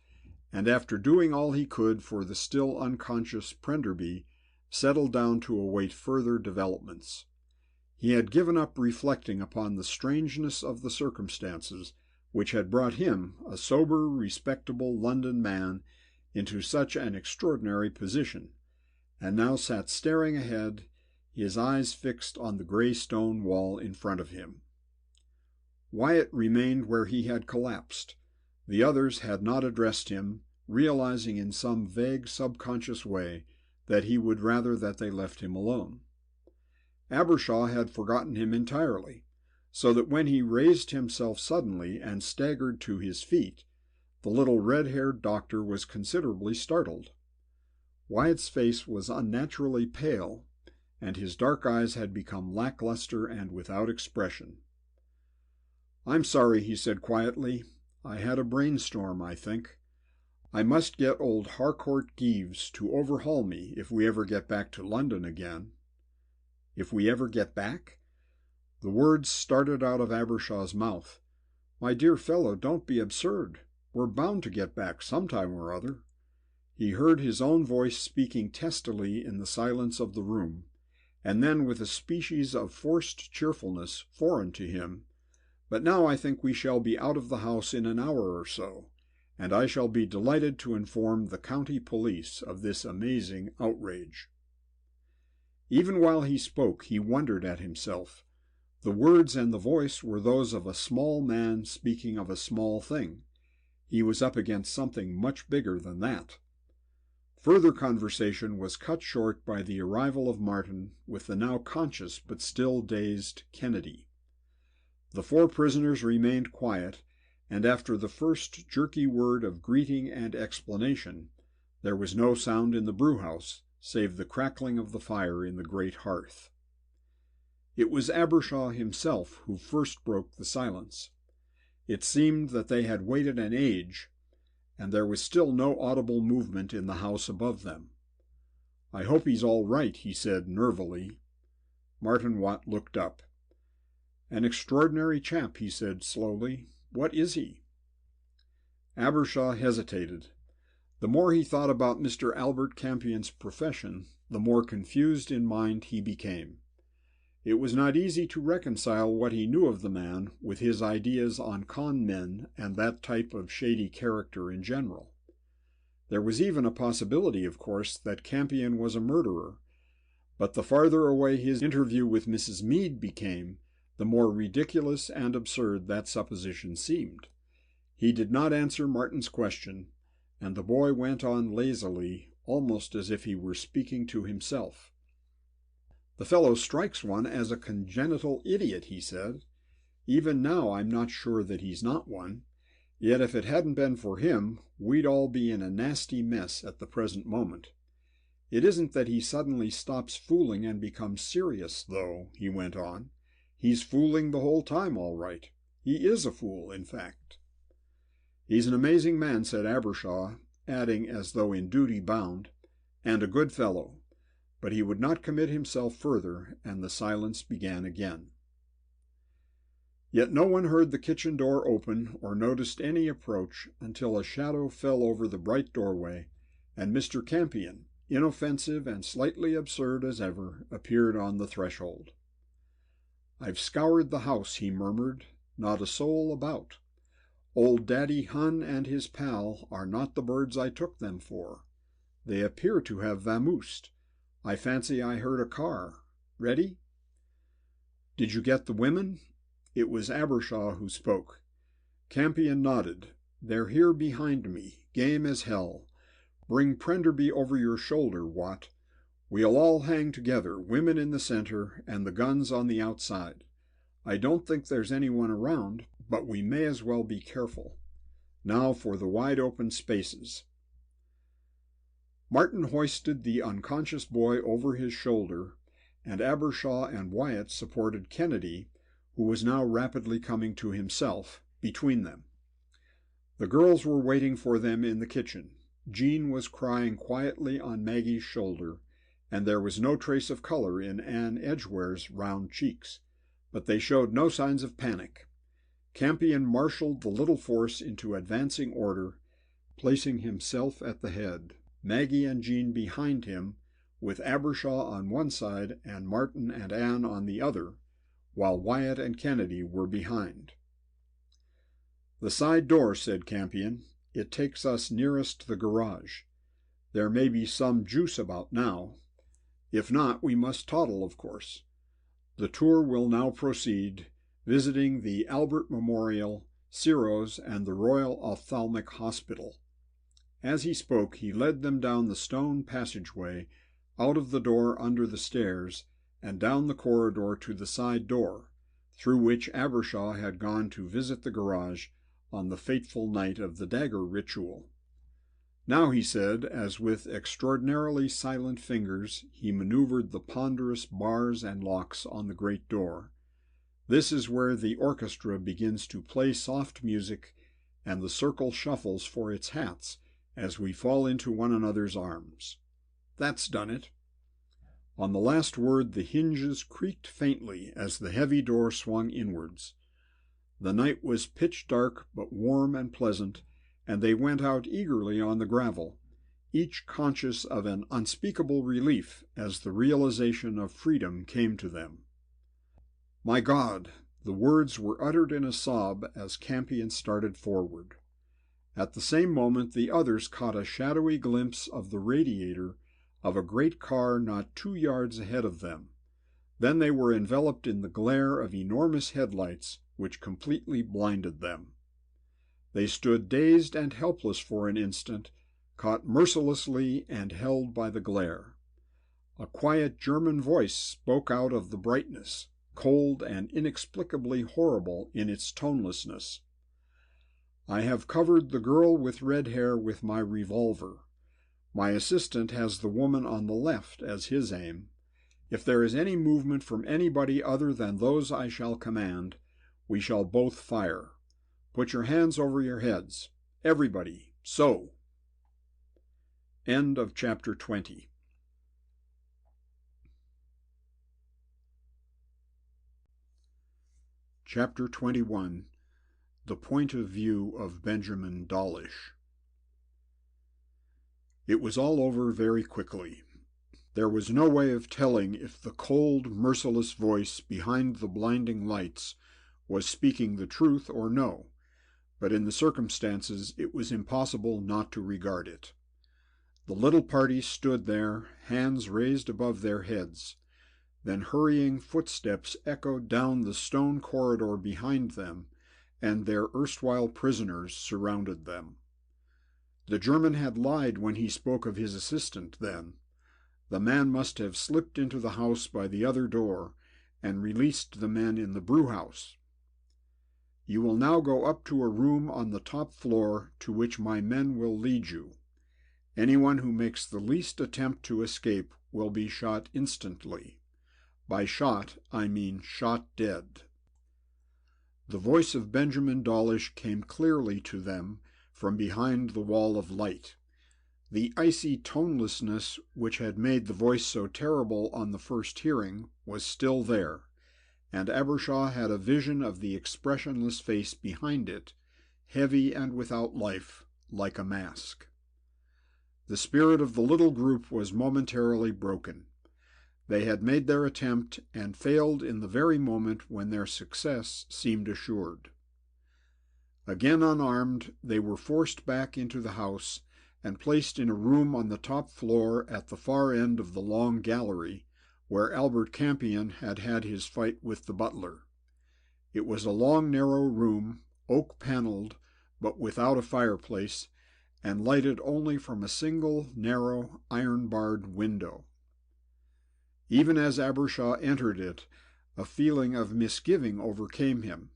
and after doing all he could for the still unconscious Prenderby, settled down to await further developments. He had given up reflecting upon the strangeness of the circumstances which had brought him, a sober, respectable London man, into such an extraordinary position, and now sat staring ahead, his eyes fixed on the gray stone wall in front of him. Wyatt remained where he had collapsed. The others had not addressed him, realizing in some vague subconscious way that he would rather that they left him alone. Abbershaw had forgotten him entirely, so that when he raised himself suddenly and staggered to his feet, the little red-haired doctor was considerably startled. Wyatt's face was unnaturally pale, and his dark eyes had become lackluster and without expression. "I'm sorry," he said quietly. "I had a brainstorm, I think. I must get old Harcourt Gives to overhaul me if we ever get back to London again." "If we ever get back?" The words started out of Abbershaw's mouth. "My dear fellow, don't be absurd. We're bound to get back sometime or other." He heard his own voice speaking testily in the silence of the room, and then with a species of forced cheerfulness foreign to him, "But now I think we shall be out of the house in an hour or so, and I shall be delighted to inform the county police of this amazing outrage." Even while he spoke, he wondered at himself. The words and the voice were those of a small man speaking of a small thing. He was up against something much bigger than that. Further conversation was cut short by the arrival of Martin with the now conscious but still dazed Kennedy. The four prisoners remained quiet, and after the first jerky word of greeting and explanation, there was no sound in the brewhouse save the crackling of the fire in the great hearth. It was Abbershaw himself who first broke the silence. It seemed that they had waited an age, and there was still no audible movement in the house above them. "I hope he's all right," he said nervily. Martin Watt looked up. "An extraordinary chap," he said slowly. "What is he?" Abbershaw hesitated. The more he thought about Mr. Albert Campion's profession, the more confused in mind he became. It was not easy to reconcile what he knew of the man with his ideas on con men and that type of shady character in general. There was even a possibility, of course, that Campion was a murderer, but the farther away his interview with Mrs. Meade became, the more ridiculous and absurd that supposition seemed. He did not answer Martin's question, and the boy went on lazily, almost as if he were speaking to himself. "The fellow strikes one as a congenital idiot," he said. "Even now I'm not sure that he's not one. Yet if it hadn't been for him, we'd all be in a nasty mess at the present moment. It isn't that he suddenly stops fooling and becomes serious, though," he went on. "He's fooling the whole time, all right. He is a fool, in fact." "He's an amazing man," said Abbershaw, adding as though in duty bound, "and a good fellow." But he would not commit himself further, and the silence began again. Yet no one heard the kitchen door open or noticed any approach until a shadow fell over the bright doorway, and Mr. Campion, inoffensive and slightly absurd as ever, appeared on the threshold. "I've scoured the house," he murmured. "Not a soul about. Old Daddy Hun and his pal are not the birds I took them for. They appear to have vamoosed. I fancy I heard a car. Ready?" "Did you get the women?" It was Abbershaw who spoke. Campion nodded. "They're here behind me, game as hell. Bring Prenderby over your shoulder, Watt. We'll all hang together, women in the center and the guns on the outside. I don't think there's anyone around, but we may as well be careful. Now for the wide open spaces." Martin hoisted the unconscious boy over his shoulder, and Abbershaw and Wyatt supported Kennedy, who was now rapidly coming to himself, between them. The girls were waiting for them in the kitchen. Jean was crying quietly on Maggie's shoulder, and there was no trace of color in Anne Edgeware's round cheeks, but they showed no signs of panic. Campion marshaled the little force into advancing order, placing himself at the head, Maggie and Jean behind him, with Abbershaw on one side and Martin and Anne on the other, while Wyatt and Kennedy were behind. "The side door," said Campion. "It takes us nearest the garage. There may be some juice about now. If not, we must toddle, of course. The tour will now proceed, visiting the Albert Memorial, Ciro's, and the Royal Ophthalmic Hospital." As he spoke, he led them down the stone passageway, out of the door under the stairs, and down the corridor to the side door, through which Abbershaw had gone to visit the garage on the fateful night of the Dagger ritual. "Now," he said, as with extraordinarily silent fingers he maneuvered the ponderous bars and locks on the great door, "this is where the orchestra begins to play soft music, and the circle shuffles for its hats as we fall into one another's arms. That's done it." On the last word the hinges creaked faintly as the heavy door swung inwards. The night was pitch dark but warm and pleasant, and they went out eagerly on the gravel, each conscious of an unspeakable relief as the realization of freedom came to them. "My God!" The words were uttered in a sob as Campion started forward. At the same moment the others caught a shadowy glimpse of the radiator of a great car not 2 yards ahead of them. Then they were enveloped in the glare of enormous headlights which completely blinded them. They stood dazed and helpless for an instant, caught mercilessly and held by the glare. A quiet German voice spoke out of the brightness, cold and inexplicably horrible in its tonelessness. "I have covered the girl with red hair with my revolver. My assistant has the woman on the left as his aim. If there is any movement from anybody other than those I shall command, we shall both fire. Put your hands over your heads. Everybody, so." End of chapter 20. Chapter 21. The Point of View of Benjamin Dawlish. It was all over very quickly. There was no way of telling if the cold, merciless voice behind the blinding lights was speaking the truth or no, but in the circumstances it was impossible not to regard it. The little party stood there, hands raised above their heads. Then hurrying footsteps echoed down the stone corridor behind them, and their erstwhile prisoners surrounded them. The German had lied when he spoke of his assistant then. The man must have slipped into the house by the other door and released the men in the brewhouse. "You will now go up to a room on the top floor to which my men will lead you. Anyone who makes the least attempt to escape will be shot instantly. By shot, I mean shot dead." The voice of Benjamin Dawlish came clearly to them from behind the wall of light. The icy tonelessness which had made the voice so terrible on the first hearing was still there, and Abbershaw had a vision of the expressionless face behind it, heavy and without life, like a mask. The spirit of the little group was momentarily broken. They had made their attempt and failed in the very moment when their success seemed assured. Again unarmed, they were forced back into the house and placed in a room on the top floor at the far end of the long gallery, where Albert Campion had had his fight with the butler. It was a long, narrow room, oak-paneled, but without a fireplace, and lighted only from a single, narrow, iron-barred window. Even as Abbershaw entered it, a feeling of misgiving overcame him.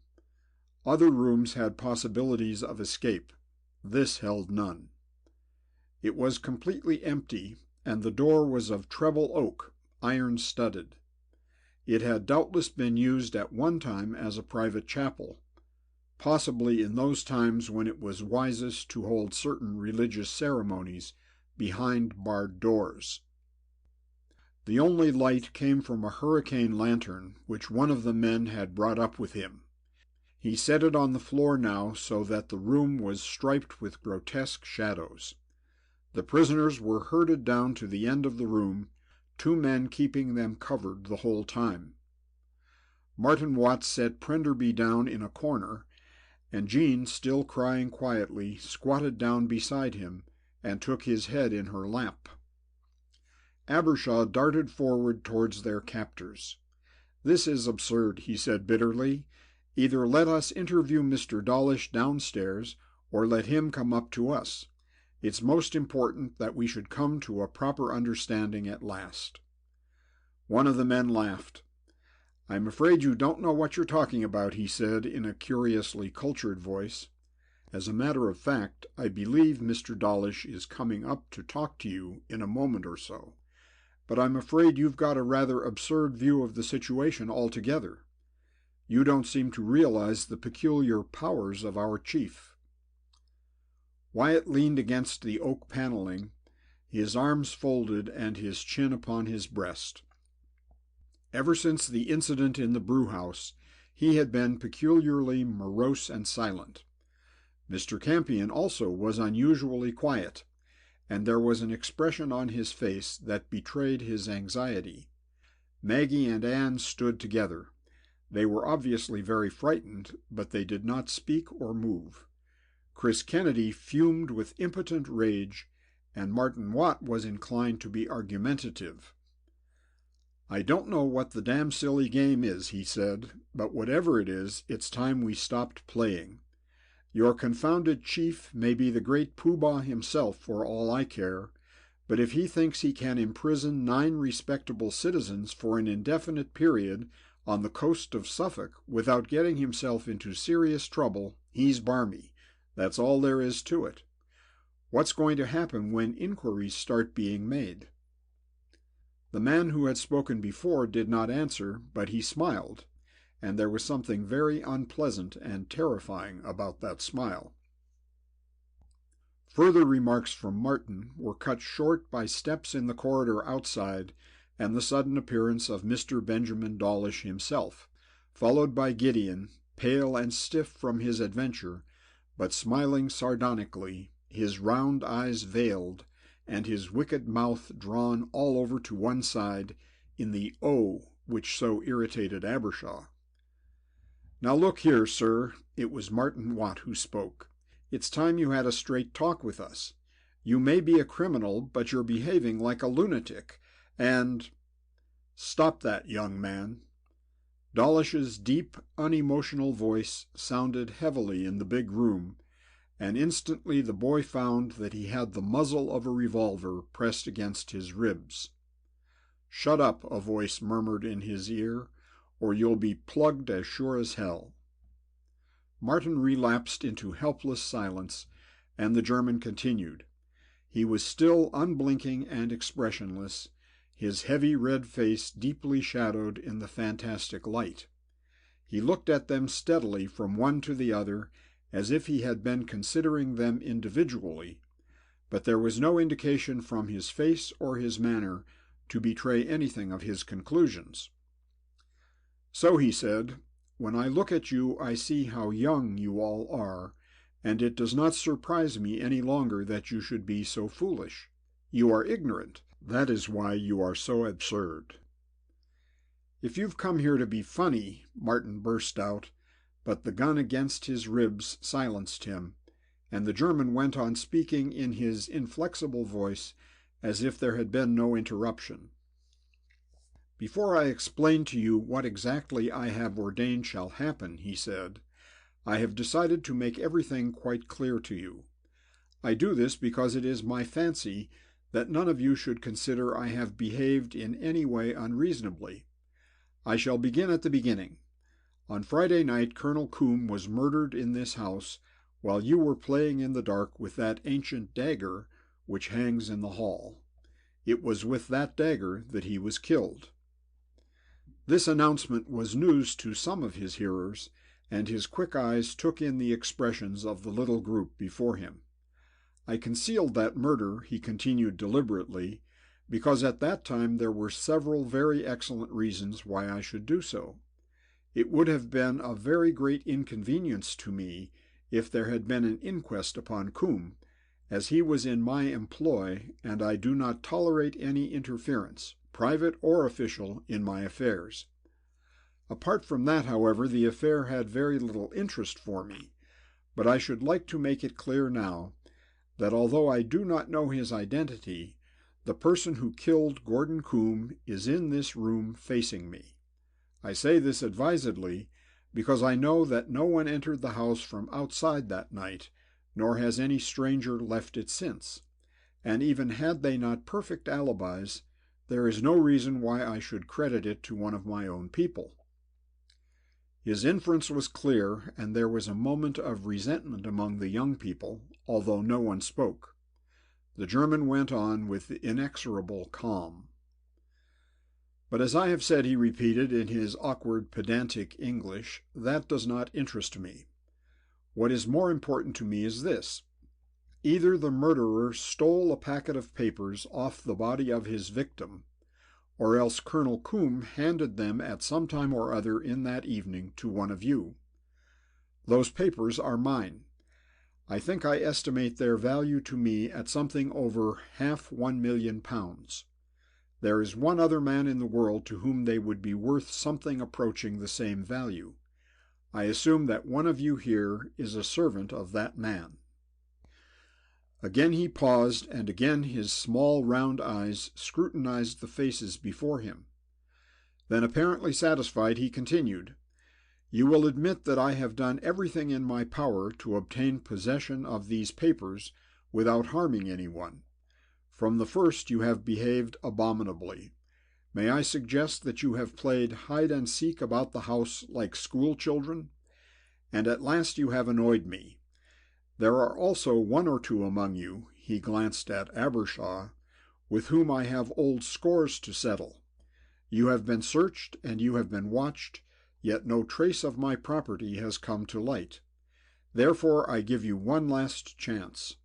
Other rooms had possibilities of escape. This held none. It was completely empty, and the door was of treble oak, iron-studded. It had doubtless been used at one time as a private chapel, possibly in those times when it was wisest to hold certain religious ceremonies behind barred doors. The only light came from a hurricane lantern which one of the men had brought up with him. He set it on the floor now so that the room was striped with grotesque shadows. The prisoners were herded down to the end of the room, 2 men keeping them covered the whole time. Martin Watts set Prenderby down in a corner, and Jean, still crying quietly, squatted down beside him and took his head in her lap. Abbershaw darted forward towards their captors. "This is absurd," he said bitterly. "Either let us interview Mr. Dawlish downstairs, or let him come up to us. It's most important that we should come to a proper understanding at last." One of the men laughed. "I'm afraid you don't know what you're talking about," he said in a curiously cultured voice. "As a matter of fact, I believe Mr. Dawlish is coming up to talk to you in a moment or so. But I'm afraid you've got a rather absurd view of the situation altogether. You don't seem to realize the peculiar powers of our chief." Wyatt leaned against the oak paneling, his arms folded and his chin upon his breast. Ever since the incident in the brewhouse, he had been peculiarly morose and silent. Mr. Campion also was unusually quiet, and there was an expression on his face that betrayed his anxiety. Maggie and Anne stood together. They were obviously very frightened, but they did not speak or move. Chris Kennedy fumed with impotent rage, and Martin Watt was inclined to be argumentative. "I don't know what the damn silly game is," he said, "but whatever it is, it's time we stopped playing. Your confounded chief may be the great Pooh-Bah himself for all I care, but if he thinks he can imprison 9 respectable citizens for an indefinite period on the coast of Suffolk without getting himself into serious trouble, he's barmy. That's all there is to it. What's going to happen when inquiries start being made?" The man who had spoken before did not answer, but he smiled, and there was something very unpleasant and terrifying about that smile. Further remarks from Martin were cut short by steps in the corridor outside and the sudden appearance of Mr. Benjamin Dawlish himself, followed by Gideon, pale and stiff from his adventure, but smiling sardonically, his round eyes veiled, and his wicked mouth drawn all over to one side in the O which so irritated Abbershaw. "Now look here, sir," it was Martin Watt who spoke. "It's time you had a straight talk with us. You may be a criminal, but you're behaving like a lunatic, and—" "Stop that, young man." Dawlish's deep, unemotional voice sounded heavily in the big room, and instantly the boy found that he had the muzzle of a revolver pressed against his ribs. "Shut up," a voice murmured in his ear, "or you'll be plugged as sure as hell." Martin relapsed into helpless silence, and the German continued. He was still unblinking and expressionless, his heavy red face deeply shadowed in the fantastic light. He looked at them steadily from one to the other, as if he had been considering them individually, but there was no indication from his face or his manner to betray anything of his conclusions. "So," he said, "when I look at you I see how young you all are, and it does not surprise me any longer that you should be so foolish. You are ignorant. That is why you are so absurd." "If you've come here to be funny," Martin burst out, but the gun against his ribs silenced him, and the German went on speaking in his inflexible voice as if there had been no interruption. "Before I explain to you what exactly I have ordained shall happen," he said, "I have decided to make everything quite clear to you. I do this because it is my fancy that none of you should consider I have behaved in any way unreasonably. I shall begin at the beginning. On Friday night Colonel Coombe was murdered in this house while you were playing in the dark with that ancient dagger which hangs in the hall. It was with that dagger that he was killed." This announcement was news to some of his hearers, and his quick eyes took in the expressions of the little group before him. "I concealed that murder," he continued deliberately, "because at that time there were several very excellent reasons why I should do so. It would have been a very great inconvenience to me if there had been an inquest upon Coombe, as he was in my employ, and I do not tolerate any interference, private or official, in my affairs. Apart from that, however, the affair had very little interest for me, but I should like to make it clear now that although I do not know his identity, the person who killed Gordon Combe is in this room facing me. I say this advisedly because I know that no one entered the house from outside that night, nor has any stranger left it since, and even had they not perfect alibis, there is no reason why I should credit it to one of my own people." His inference was clear, and there was a moment of resentment among the young people, although no one spoke. The German went on with inexorable calm. "But as I have said," he repeated in his awkward, pedantic English, "that does not interest me. What is more important to me is this. Either the murderer stole a packet of papers off the body of his victim, or else Colonel Combe handed them at some time or other in that evening to one of you. Those papers are mine. I think I estimate their value to me at something over half £1,000,000. There is one other man in the world to whom they would be worth something approaching the same value. I assume that one of you here is a servant of that man." Again he paused, and again his small round eyes scrutinized the faces before him. Then, apparently satisfied, he continued, "You will admit that I have done everything in my power to obtain possession of these papers without harming anyone. From the first you have behaved abominably. May I suggest that you have played hide-and-seek about the house like school children? And at last you have annoyed me. There are also one or two among you," he glanced at Abbershaw, "with whom I have old scores to settle. You have been searched and you have been watched, yet no trace of my property has come to light. Therefore I give you one last chance.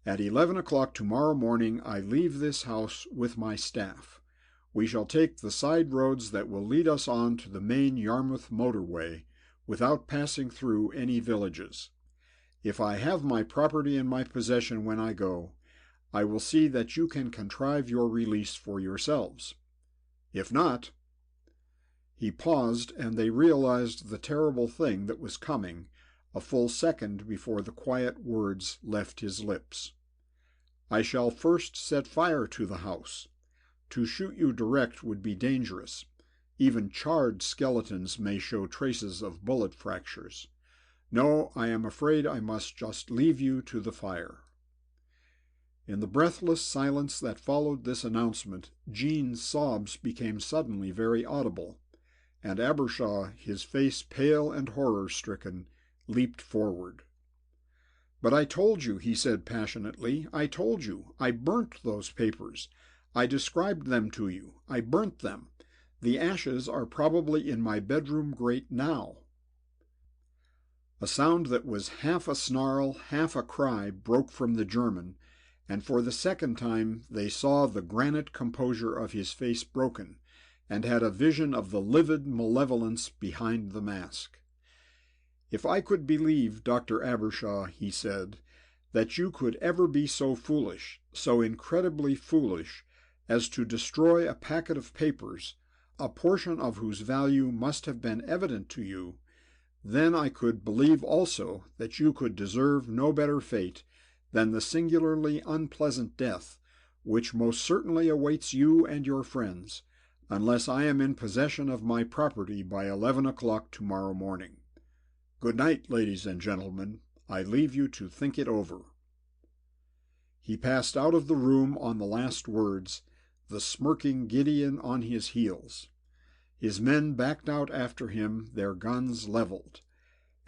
At 11 o'clock tomorrow morning I leave this house with my staff. We shall take the side roads that will lead us on to the main Yarmouth motorway without passing through any villages. If I have my property in my possession when I go, I will see that you can contrive your release for yourselves. If not—" He paused, and they realized the terrible thing that was coming a full second before the quiet words left his lips. "I shall first set fire to the house. To shoot you direct would be dangerous. Even charred skeletons may show traces of bullet fractures. No, I am afraid I must just leave you to the fire." In the breathless silence that followed this announcement, Jean's sobs became suddenly very audible, and Abbershaw, his face pale and horror-stricken, leaped forward. "But I told you," he said passionately, "I told you. I burnt those papers. I described them to you. I burnt them. The ashes are probably in my bedroom grate now." A sound that was half a snarl, half a cry, broke from the German, and for the second time they saw the granite composure of his face broken, and had a vision of the livid malevolence behind the mask. "If I could believe, Dr. Abbershaw," he said, "that you could ever be so foolish, so incredibly foolish, as to destroy a packet of papers, a portion of whose value must have been evident to you, then I could believe also that you could deserve no better fate than the singularly unpleasant death which most certainly awaits you and your friends, unless I am in possession of my property by 11 o'clock tomorrow morning. Good night, ladies and gentlemen. I leave you to think it over." He passed out of the room on the last words, the smirking Gideon on his heels. His men backed out after him, their guns leveled.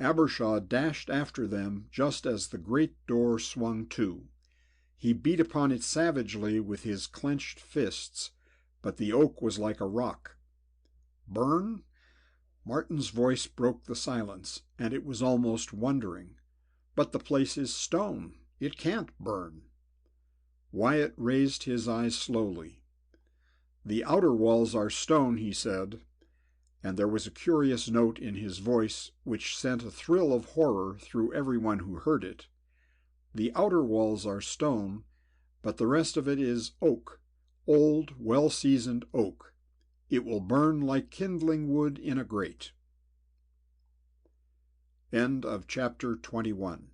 Abbershaw dashed after them just as the great door swung to. He beat upon it savagely with his clenched fists, but the oak was like a rock. "Burn?" Martin's voice broke the silence, and it was almost wondering. "But the place is stone. It can't burn." Wyatt raised his eyes slowly. "The outer walls are stone," he said, and there was a curious note in his voice which sent a thrill of horror through everyone who heard it. "The outer walls are stone, but the rest of it is oak, old, well-seasoned oak. It will burn like kindling wood in a grate. End of chapter 21.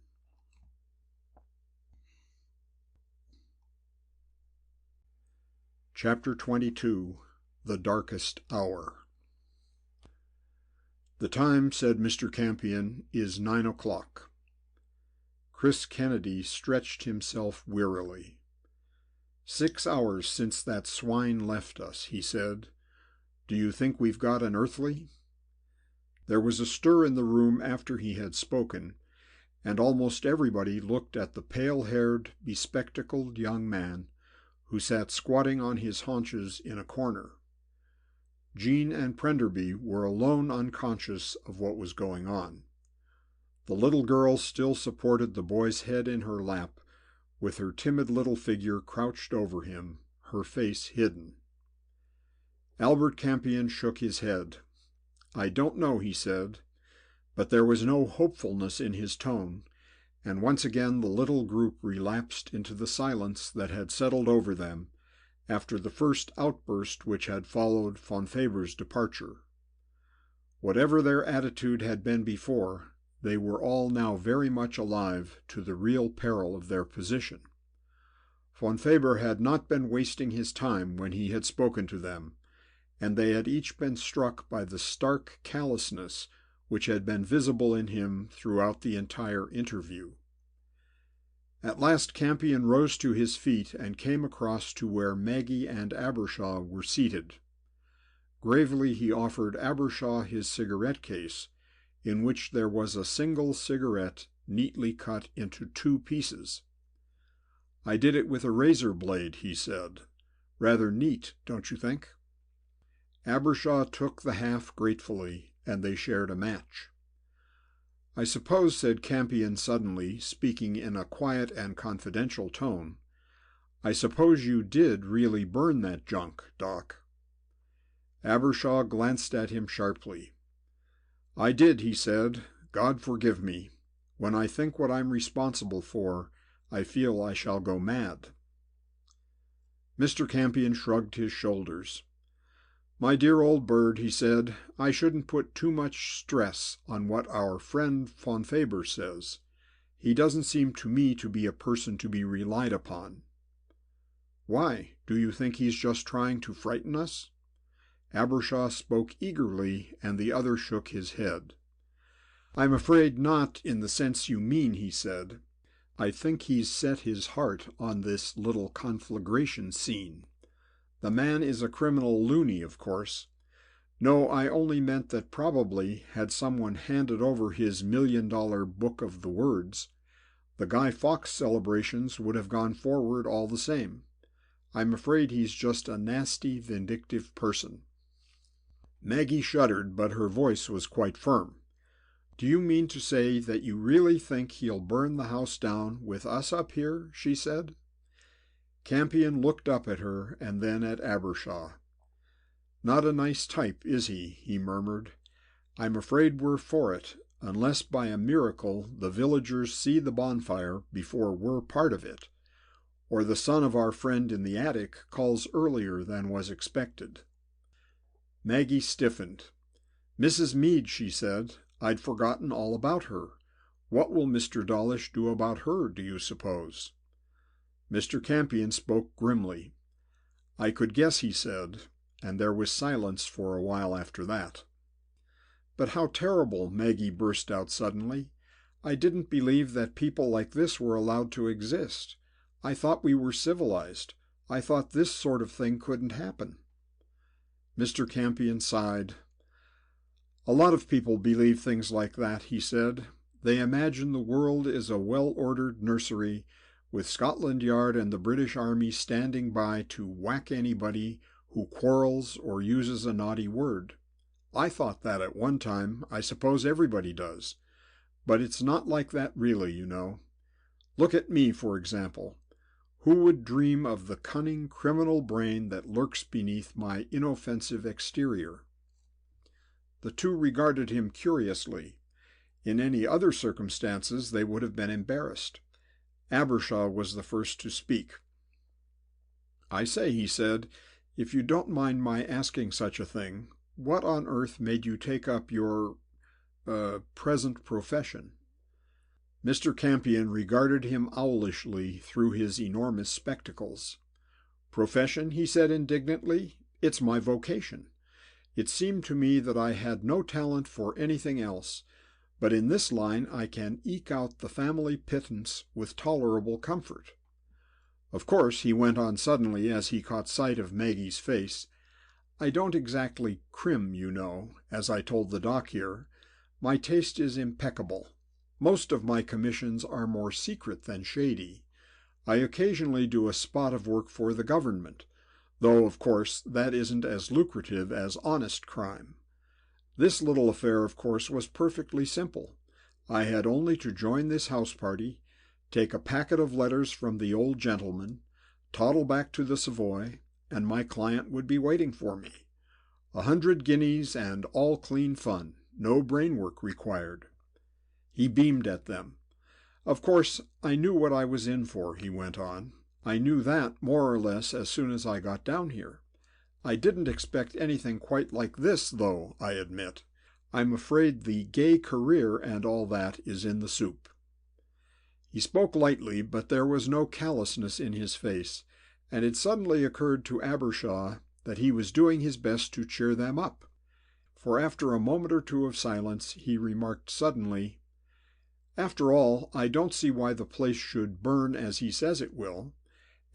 Chapter 22. The Darkest Hour. "The time," said Mr. Campion, "is 9 o'clock." Chris Kennedy stretched himself wearily. 6 hours since that swine left us, he said. "Do you think we've got an earthly?" There was a stir in the room after he had spoken, and almost everybody looked at the pale-haired, bespectacled young man who sat squatting on his haunches in a corner. Jean and Prenderby were alone unconscious of what was going on. The little girl still supported the boy's head in her lap, with her timid little figure crouched over him, her face hidden. Albert Campion shook his head. "I don't know," he said, but there was no hopefulness in his tone, and once again the little group relapsed into the silence that had settled over them after the first outburst which had followed Von Faber's departure. Whatever their attitude had been before, they were all now very much alive to the real peril of their position. Von Faber had not been wasting his time when he had spoken to them, and they had each been struck by the stark callousness which had been visible in him throughout the entire interview. At last Campion rose to his feet and came across to where Maggie and Abbershaw were seated. Gravely he offered Abbershaw his cigarette case, in which there was a single cigarette neatly cut into 2 pieces. "I did it with a razor blade," he said. "Rather neat, don't you think?" Abbershaw took the half gratefully, and they shared a match. "I suppose," said Campion suddenly, speaking in a quiet and confidential tone, "I suppose you did really burn that junk, Doc." Abbershaw glanced at him sharply. "I did," he said. "God forgive me. When I think what I'm responsible for, I feel I shall go mad." Mr. Campion shrugged his shoulders. "My dear old bird," he said, "I shouldn't put too much stress on what our friend Von Faber says. He doesn't seem to me to be a person to be relied upon." "Why? Do you think he's just trying to frighten us?" Abbershaw spoke eagerly, and the other shook his head. "I'm afraid not in the sense you mean," he said. "I think he's set his heart on this little conflagration scene. The man is a criminal loony, of course. No, I only meant that probably, had someone handed over his $1,000,000 book of the words, the Guy Fawkes celebrations would have gone forward all the same. I'm afraid he's just a nasty, vindictive person." Maggie shuddered, but her voice was quite firm. "Do you mean to say that you really think he'll burn the house down with us up here?" she said. Campion looked up at her and then at Abbershaw. "Not a nice type, is he?" he murmured. "I'm afraid we're for it, unless by a miracle the villagers see the bonfire before we're part of it, or the son of our friend in the attic calls earlier than was expected." Maggie stiffened. "Mrs. Meade," she said. "I'd forgotten all about her. What will Mr. Dawlish do about her, do you suppose?" Mr. Campion spoke grimly. "I could guess," he said, and there was silence for a while after that. "But how terrible!" Maggie burst out suddenly. "I didn't believe that people like this were allowed to exist. I thought we were civilized. I thought this sort of thing couldn't happen." Mr. Campion sighed. "A lot of people believe things like that," he said. "They imagine the world is a well-ordered nursery, with Scotland Yard and the British Army standing by to whack anybody who quarrels or uses a naughty word. I thought that at one time. I suppose everybody does. But it's not like that really, you know. Look at me, for example. Who would dream of the cunning criminal brain that lurks beneath my inoffensive exterior?" The two regarded him curiously. In any other circumstances they would have been embarrassed. Abbershaw was the first to speak. "I say," he said, If you don't mind my asking such a thing, what on earth made you take up your, present profession?" Mr. Campion regarded him owlishly through his enormous spectacles. "Profession?" he said indignantly. "It's my vocation. It seemed to me that I had no talent for anything else, but in this line I can eke out the family pittance with tolerable comfort. Of course," he went on suddenly as he caught sight of Maggie's face, "I don't exactly crim, you know, as I told the doc here. My taste is impeccable. Most of my commissions are more secret than shady. I occasionally do a spot of work for the government, though, of course, that isn't as lucrative as honest crime. This little affair, of course, was perfectly simple. I had only to join this house party, take a packet of letters from the old gentleman, toddle back to the Savoy, and my client would be waiting for me. 100 guineas and all clean fun, no brain work required." He beamed at them. "Of course, I knew what I was in for," he went on. "I knew that more or less as soon as I got down here. I didn't expect anything quite like this, though, I admit. I'm afraid the gay career and all that is in the soup." He spoke lightly, but there was no callousness in his face, and it suddenly occurred to Abbershaw that he was doing his best to cheer them up. For after a moment or two of silence, he remarked suddenly, "After all, I don't see why the place should burn as he says it will,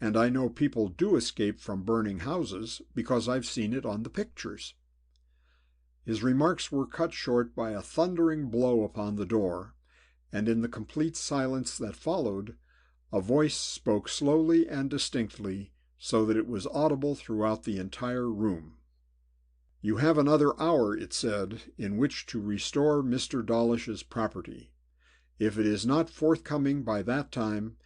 and I know people do escape from burning houses, because I've seen it on the pictures." His remarks were cut short by a thundering blow upon the door, and in the complete silence that followed, a voice spoke slowly and distinctly, so that it was audible throughout the entire room. "You have another hour," it said, "in which to restore Mr. Dawlish's property. If it is not forthcoming by that time,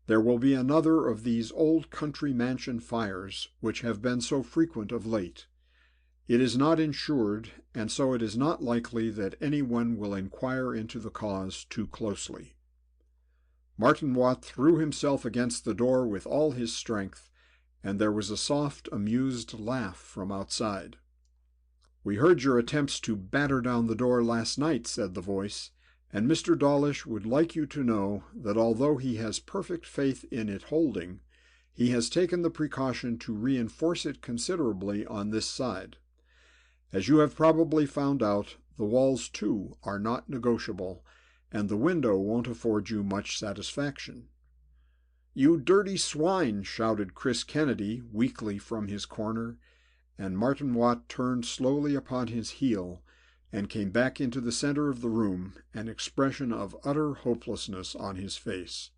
there will be another of these old country mansion fires which have been so frequent of late. It is not insured, and so it is not likely that anyone will inquire into the cause too closely." Martin Watt threw himself against the door with all his strength, and there was a soft, amused laugh from outside. "We heard your attempts to batter down the door last night," said the voice, "and Mr. Dawlish would like you to know that although he has perfect faith in it holding, he has taken the precaution to reinforce it considerably on this side. As you have probably found out, the walls, too, are not negotiable, and the window won't afford you much satisfaction." "You dirty swine!" shouted Chris Kennedy weakly from his corner, and Martin Watt turned slowly upon his heel and came back into the center of the room, an expression of utter hopelessness on his face.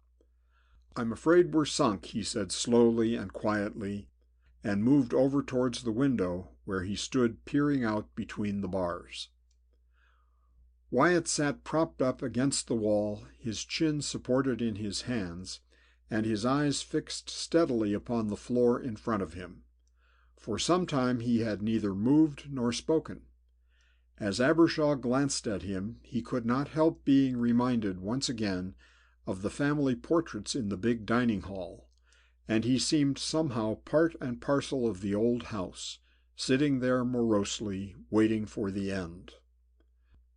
"I'm afraid we're sunk," he said slowly and quietly, and moved over towards the window, where he stood peering out between the bars. Wyatt sat propped up against the wall, his chin supported in his hands, and his eyes fixed steadily upon the floor in front of him. For some time he had neither moved nor spoken. As Abbershaw glanced at him, he could not help being reminded once again of the family portraits in the big dining hall, and he seemed somehow part and parcel of the old house, sitting there morosely, waiting for the end.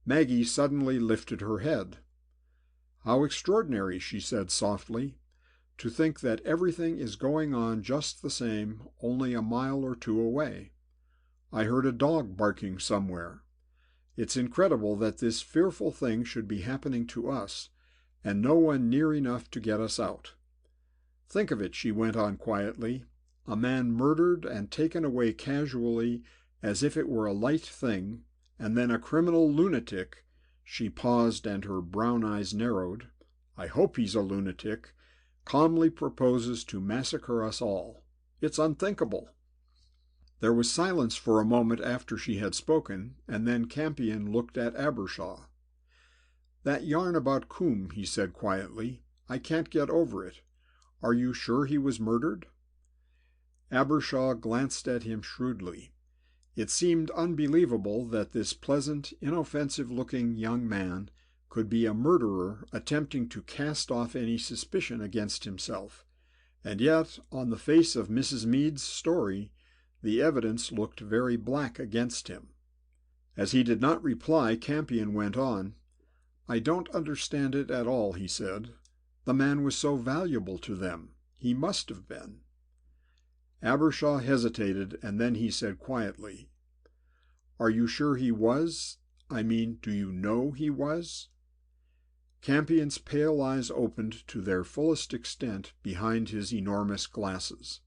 Maggie suddenly lifted her head. "How extraordinary," she said softly, "to think that everything is going on just the same only a mile or two away. I heard a dog barking somewhere. It's incredible that this fearful thing should be happening to us, and no one near enough to get us out. Think of it," she went on quietly, "a man murdered and taken away casually as if it were a light thing, and then a criminal lunatic," she paused and her brown eyes narrowed, "I hope he's a lunatic, calmly proposes to massacre us all. It's unthinkable." There was silence for a moment after she had spoken, and then Campion looked at Abbershaw. "That yarn about Coombe," he said quietly, "I can't get over it. Are you sure he was murdered?" Abbershaw glanced at him shrewdly. It seemed unbelievable that this pleasant, inoffensive-looking young man could be a murderer attempting to cast off any suspicion against himself, and yet, on the face of Mrs. Meade's story, The evidence looked very black against him. As he did not reply, Campion went on. "I don't understand it at all," he said. "The man was so valuable to them. He must have been." Abbershaw hesitated, and then he said quietly, "Are you sure he was? I mean, do you know he was?" Campion's pale eyes opened to their fullest extent behind his enormous glasses.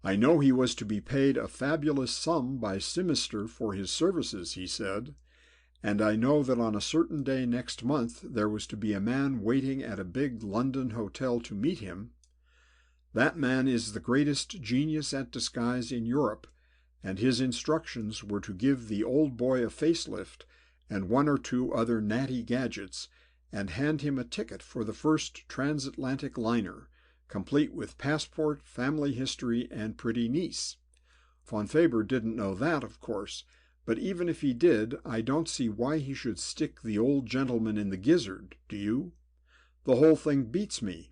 "I know he was to be paid a fabulous sum by Sinister for his services," he said, "and I know that on a certain day next month there was to be a man waiting at a big London hotel to meet him. That man is the greatest genius at disguise in Europe, and his instructions were to give the old boy a facelift and one or two other natty gadgets, and hand him a ticket for the first transatlantic liner, complete with passport, family history, and pretty niece. Von Faber didn't know that, of course, but even if he did, I don't see why he should stick the old gentleman in the gizzard, do you? The whole thing beats me.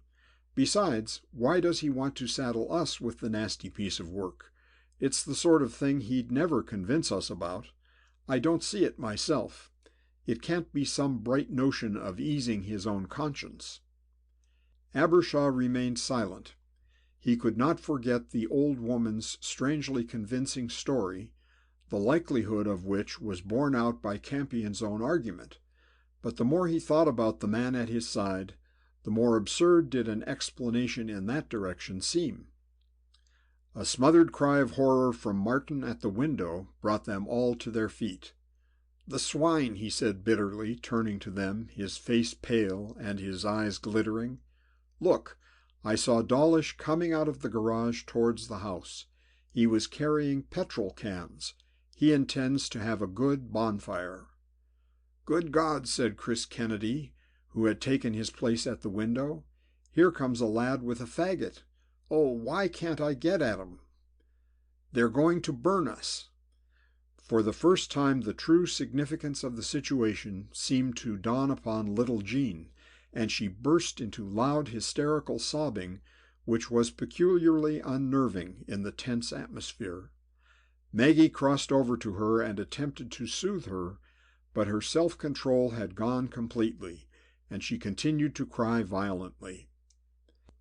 Besides, why does he want to saddle us with the nasty piece of work? It's the sort of thing he'd never convince us about. I don't see it myself. It can't be some bright notion of easing his own conscience." Abbershaw remained silent. He could not forget the old woman's strangely convincing story, the likelihood of which was borne out by Campion's own argument. But the more he thought about the man at his side, the more absurd did an explanation in that direction seem. A smothered cry of horror from Martin at the window brought them all to their feet. "The swine!" he said bitterly, turning to them, his face pale and his eyes glittering. "Look, I saw Dawlish coming out of the garage towards the house. He was carrying petrol cans. He intends to have a good bonfire." "Good God," said Chris Kennedy, who had taken his place at the window. "Here comes a lad with a faggot. Oh, why can't I get at 'em? They're going to burn us." For the first time the true significance of the situation seemed to dawn upon little Jean, and she burst into loud hysterical sobbing, which was peculiarly unnerving in the tense atmosphere. Maggie crossed over to her and attempted to soothe her, but her self-control had gone completely, and she continued to cry violently.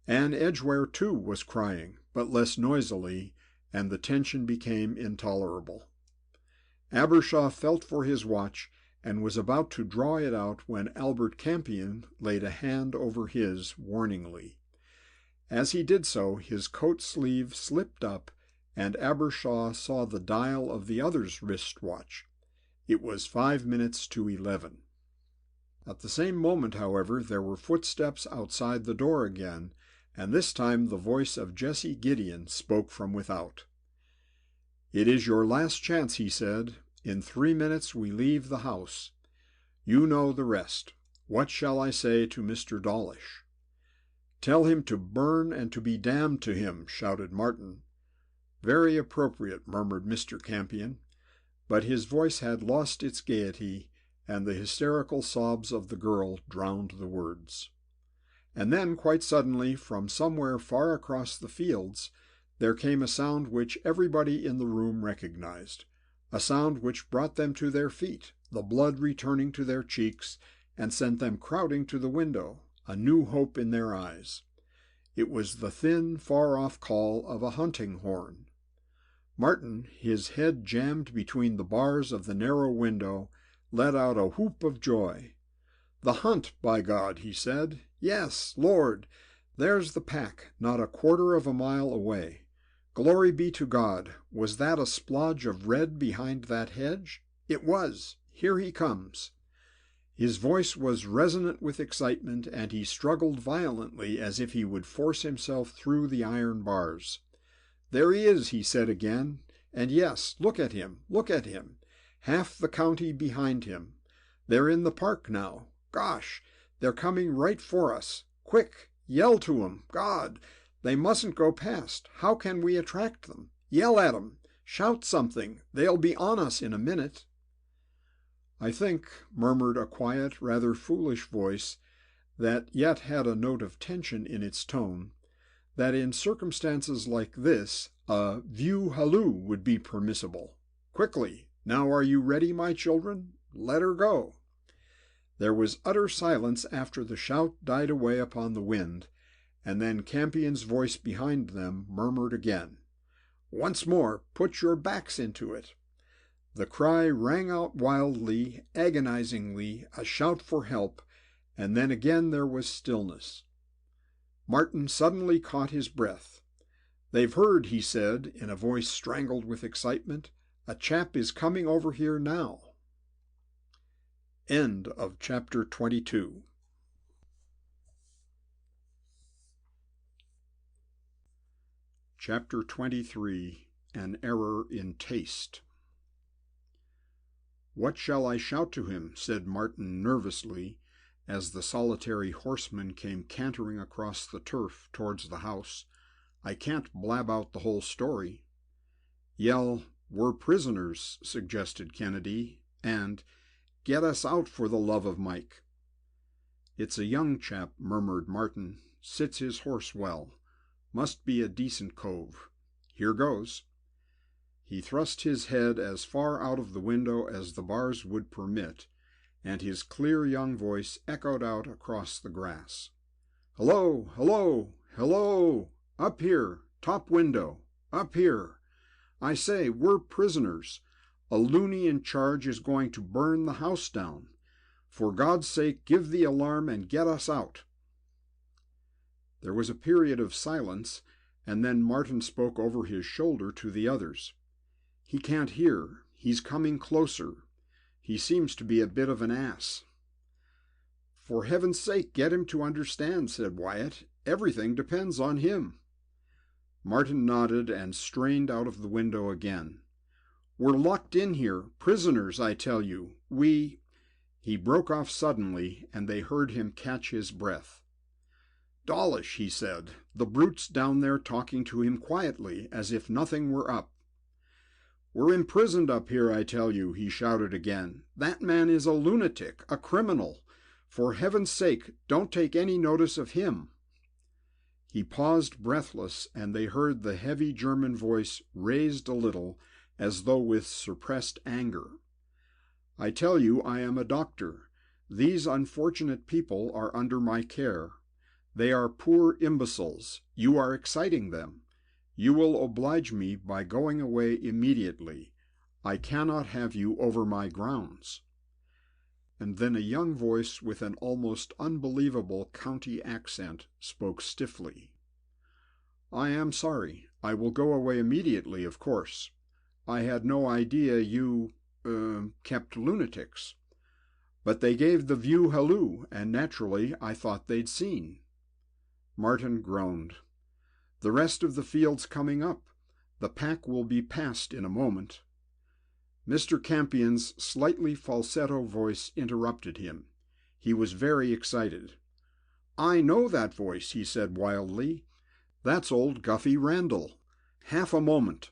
Anne Edgware, too, was crying, but less noisily, and the tension became intolerable. Abbershaw felt for his watch and was about to draw it out when Albert Campion laid a hand over his warningly. As he did so, his coat sleeve slipped up, and Abbershaw saw the dial of the other's wrist watch. It was 5 minutes to 11. At the same moment, however, there were footsteps outside the door again, and this time the voice of Jessie Gideon spoke from without. "It is your last chance," he said. "In 3 minutes we leave the house. You know the rest. What shall I say to Mr. Dawlish?" "Tell him to burn and to be damned to him," shouted Martin. "Very appropriate," murmured Mr. Campion, but his voice had lost its gaiety, and the hysterical sobs of the girl drowned the words. And then, quite suddenly, from somewhere far across the fields, there came a sound which everybody in the room recognized, a sound which brought them to their feet, the blood returning to their cheeks, and sent them crowding to the window, a new hope in their eyes. It was the thin, far-off call of a hunting horn. Martin, his head jammed between the bars of the narrow window, let out a whoop of joy. "The hunt, by God," he said. "Yes, Lord, there's the pack, not a quarter of a mile away. Glory be to God! Was that a splodge of red behind that hedge? It was. Here he comes." His voice was resonant with excitement, and he struggled violently as if he would force himself through the iron bars. "There he is," he said again, "and yes, look at him, look at him. Half the county behind him. They're in the park now. Gosh, they're coming right for us. Quick, yell to 'em. God, they mustn't go past. How can we attract them? Yell at 'em. Shout something. They'll be on us in a minute." "I think," murmured a quiet, rather foolish voice that yet had a note of tension in its tone, "that in circumstances like this A view halloo would be permissible. Quickly, now are you ready, my children? Let her go." There was utter silence after the shout died away upon the wind, and then Campion's voice behind them murmured again, "Once more, put your backs into it." The cry rang out wildly, agonizingly, a shout for help, and then again there was stillness. Martin suddenly caught his breath. "They've heard," he said, in a voice strangled with excitement. "A chap is coming over here now." End of chapter 22. Chapter 23. An Error in Taste. "What shall I shout to him?" said Martin nervously, as the solitary horseman came cantering across the turf towards the house. "I can't blab out the whole story." "Yell, 'We're prisoners,'" suggested Kennedy, and "Get us out for the love of Mike." "It's a young chap," murmured Martin. "Sits his horse well. Must be a decent cove. Here goes." He thrust his head as far out of the window as the bars would permit, and his clear young voice echoed out across the grass. "Hello, hello, hello! Up here, top window, up here! I say, we're prisoners. A loony in charge is going to burn the house down. For God's sake, give the alarm and get us out." There was a period of silence, and then Martin spoke over his shoulder to the others. "He can't hear. He's coming closer. He seems to be a bit of an ass." "For heaven's sake, get him to understand," said Wyatt. "Everything depends on him." Martin nodded and strained out of the window again. "We're locked in here, prisoners, I tell you. He broke off suddenly, and they heard him catch his breath. "Dawlish," he said, "the brute's down there talking to him quietly, as if nothing were up." "We're imprisoned up here, I tell you," he shouted again. "That man is a lunatic, a criminal. For heaven's sake, don't take any notice of him." He paused breathless, and they heard the heavy German voice raised a little, as though with suppressed anger. "I tell you I am a doctor. These unfortunate people are under my care. They are poor imbeciles. You are exciting them. You will oblige me by going away immediately. I cannot have you over my grounds." And then a young voice with an almost unbelievable county accent spoke stiffly. "I am sorry. I will go away immediately, of course. I had no idea you kept lunatics. But they gave the view halloo, and naturally I thought they'd seen." Martin groaned. "The rest of the field's coming up. The pack will be past in a moment." Mr. Campion's slightly falsetto voice interrupted him. He was very excited. "I know that voice," he said wildly. "That's old Guffey Randall. Half a moment."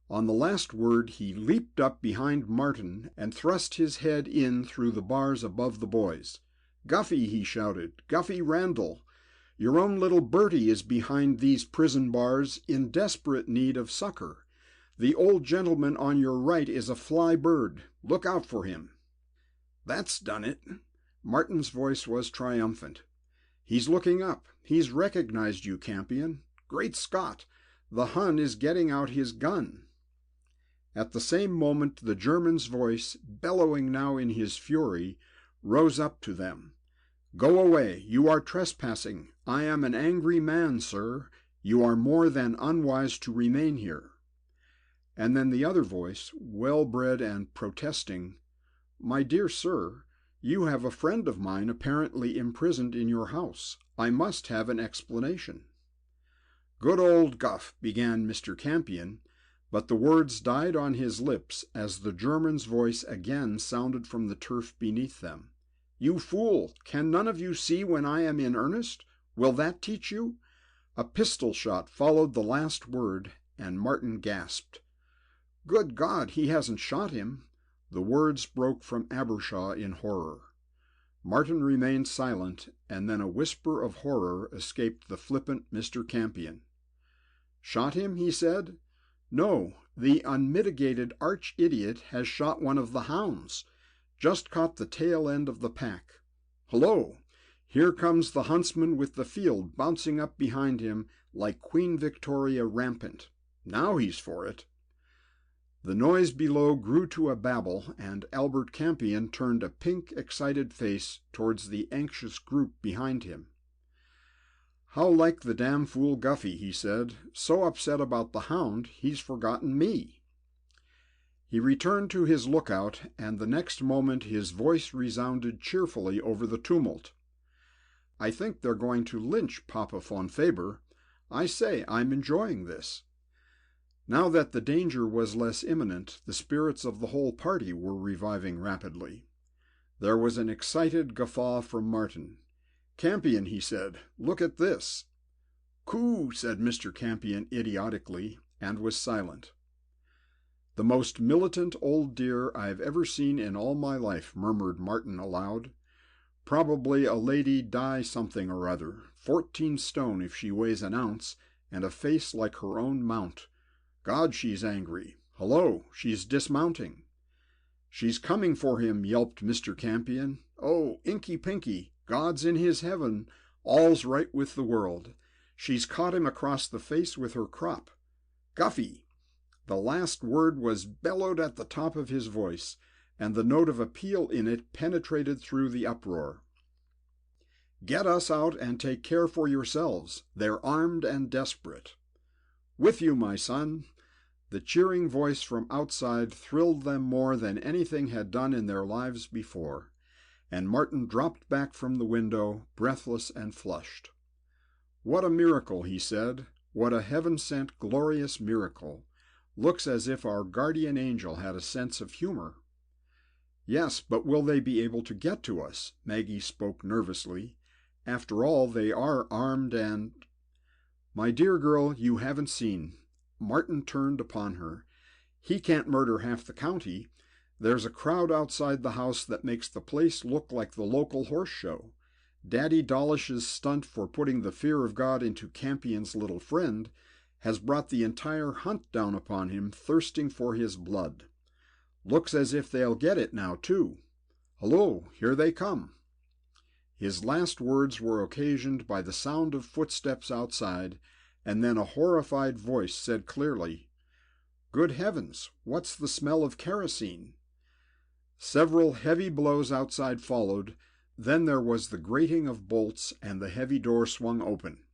On the last word he leaped up behind Martin and thrust his head in through the bars above the boys. "Guffey," he shouted, "Guffey Randall, your own little Bertie is behind these prison bars in desperate need of succor. The old gentleman on your right is a fly bird. Look out for him." "That's done it." Martin's voice was triumphant. "He's looking up. He's recognized you, Campion. Great Scott! The Hun is getting out his gun." At the same moment the German's voice, bellowing now in his fury, rose up to them. "Go away. You are trespassing. I am an angry man, sir. You are more than unwise to remain here." And then the other voice, well-bred and protesting, "My dear sir, you have a friend of mine apparently imprisoned in your house. I must have an explanation." "Good old Guff," began Mr. Campion, but the words died on his lips as the German's voice again sounded from the turf beneath them. "You fool! Can none of you see when I am in earnest? Will that teach you?" A pistol shot followed the last word, and Martin gasped. "Good God, he hasn't shot him!" The words broke from Abbershaw in horror. Martin remained silent, and then a whisper of horror escaped the flippant Mr. Campion. Shot him, he said. No, the unmitigated arch-idiot has shot one of the hounds. Just caught the tail end of the pack. Hullo! Here comes the huntsman with the field bouncing up behind him like Queen Victoria rampant. Now he's for it. The noise below grew to a babble, and Albert Campion turned a pink, excited face towards the anxious group behind him. "How like the damn fool Guffey," he said. "So upset about the hound, he's forgotten me." He returned to his lookout, and the next moment his voice resounded cheerfully over the tumult. "I think they're going to lynch Papa von Faber. I say, I'm enjoying this." Now that the danger was less imminent, the spirits of the whole party were reviving rapidly. There was an excited guffaw from Martin. "Campion," he said, "look at this." "Coo," said Mr. Campion idiotically, and was silent. "The most militant old dear I've ever seen in all my life," murmured Martin aloud. "Probably a lady Di something or other, 14 stone if she weighs an ounce, and a face like her own mount. God, she's angry. Hullo, she's dismounting." "She's coming for him," yelped Mr. Campion. "Oh, Inky Pinky, God's in his heaven, all's right with the world. She's caught him across the face with her crop. Guffey!" The last word was bellowed at the top of his voice, and the note of appeal in it penetrated through the uproar. "Get us out and take care for yourselves. They're armed and desperate." "With you, my son." The cheering voice from outside thrilled them more than anything had done in their lives before, and Martin dropped back from the window, breathless and flushed. "What a miracle," he said. "What a heaven-sent, glorious miracle. Looks as if our guardian angel had a sense of humor." "Yes, but will they be able to get to us?" Maggie spoke nervously. "After all, they are armed and—" "My dear girl, you haven't seen." Martin turned upon her. "He can't murder half the county. There's a crowd outside the house that makes the place look like the local horse show. Daddy Dawlish's stunt for putting the fear of God into Campion's little friend has brought the entire hunt down upon him, thirsting for his blood. Looks as if they'll get it now, too. Hullo, here they come." His last words were occasioned by the sound of footsteps outside, and then a horrified voice said clearly, "Good heavens, what's the smell of kerosene?" Several heavy blows outside followed, then there was the grating of bolts, and the heavy door swung open.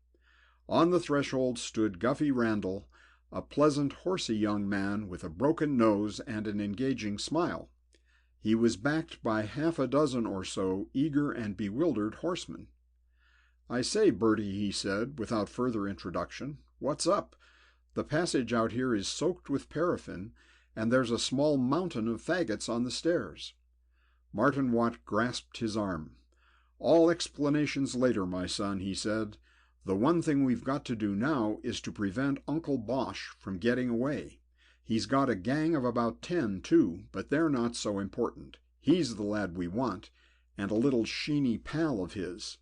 On the threshold stood Guffey Randall, a pleasant, horsey young man with a broken nose and an engaging smile. He was backed by half a dozen or so eager and bewildered horsemen. "I say, Bertie," he said, without further introduction, "what's up? The passage out here is soaked with paraffin, and there's a small mountain of faggots on the stairs." Martin Watt grasped his arm. "All explanations later, my son," he said. "The one thing we've got to do now is to prevent Uncle Bosch from getting away. He's got a gang of about 10, too, but they're not so important. He's the lad we want, and a little sheeny pal of his."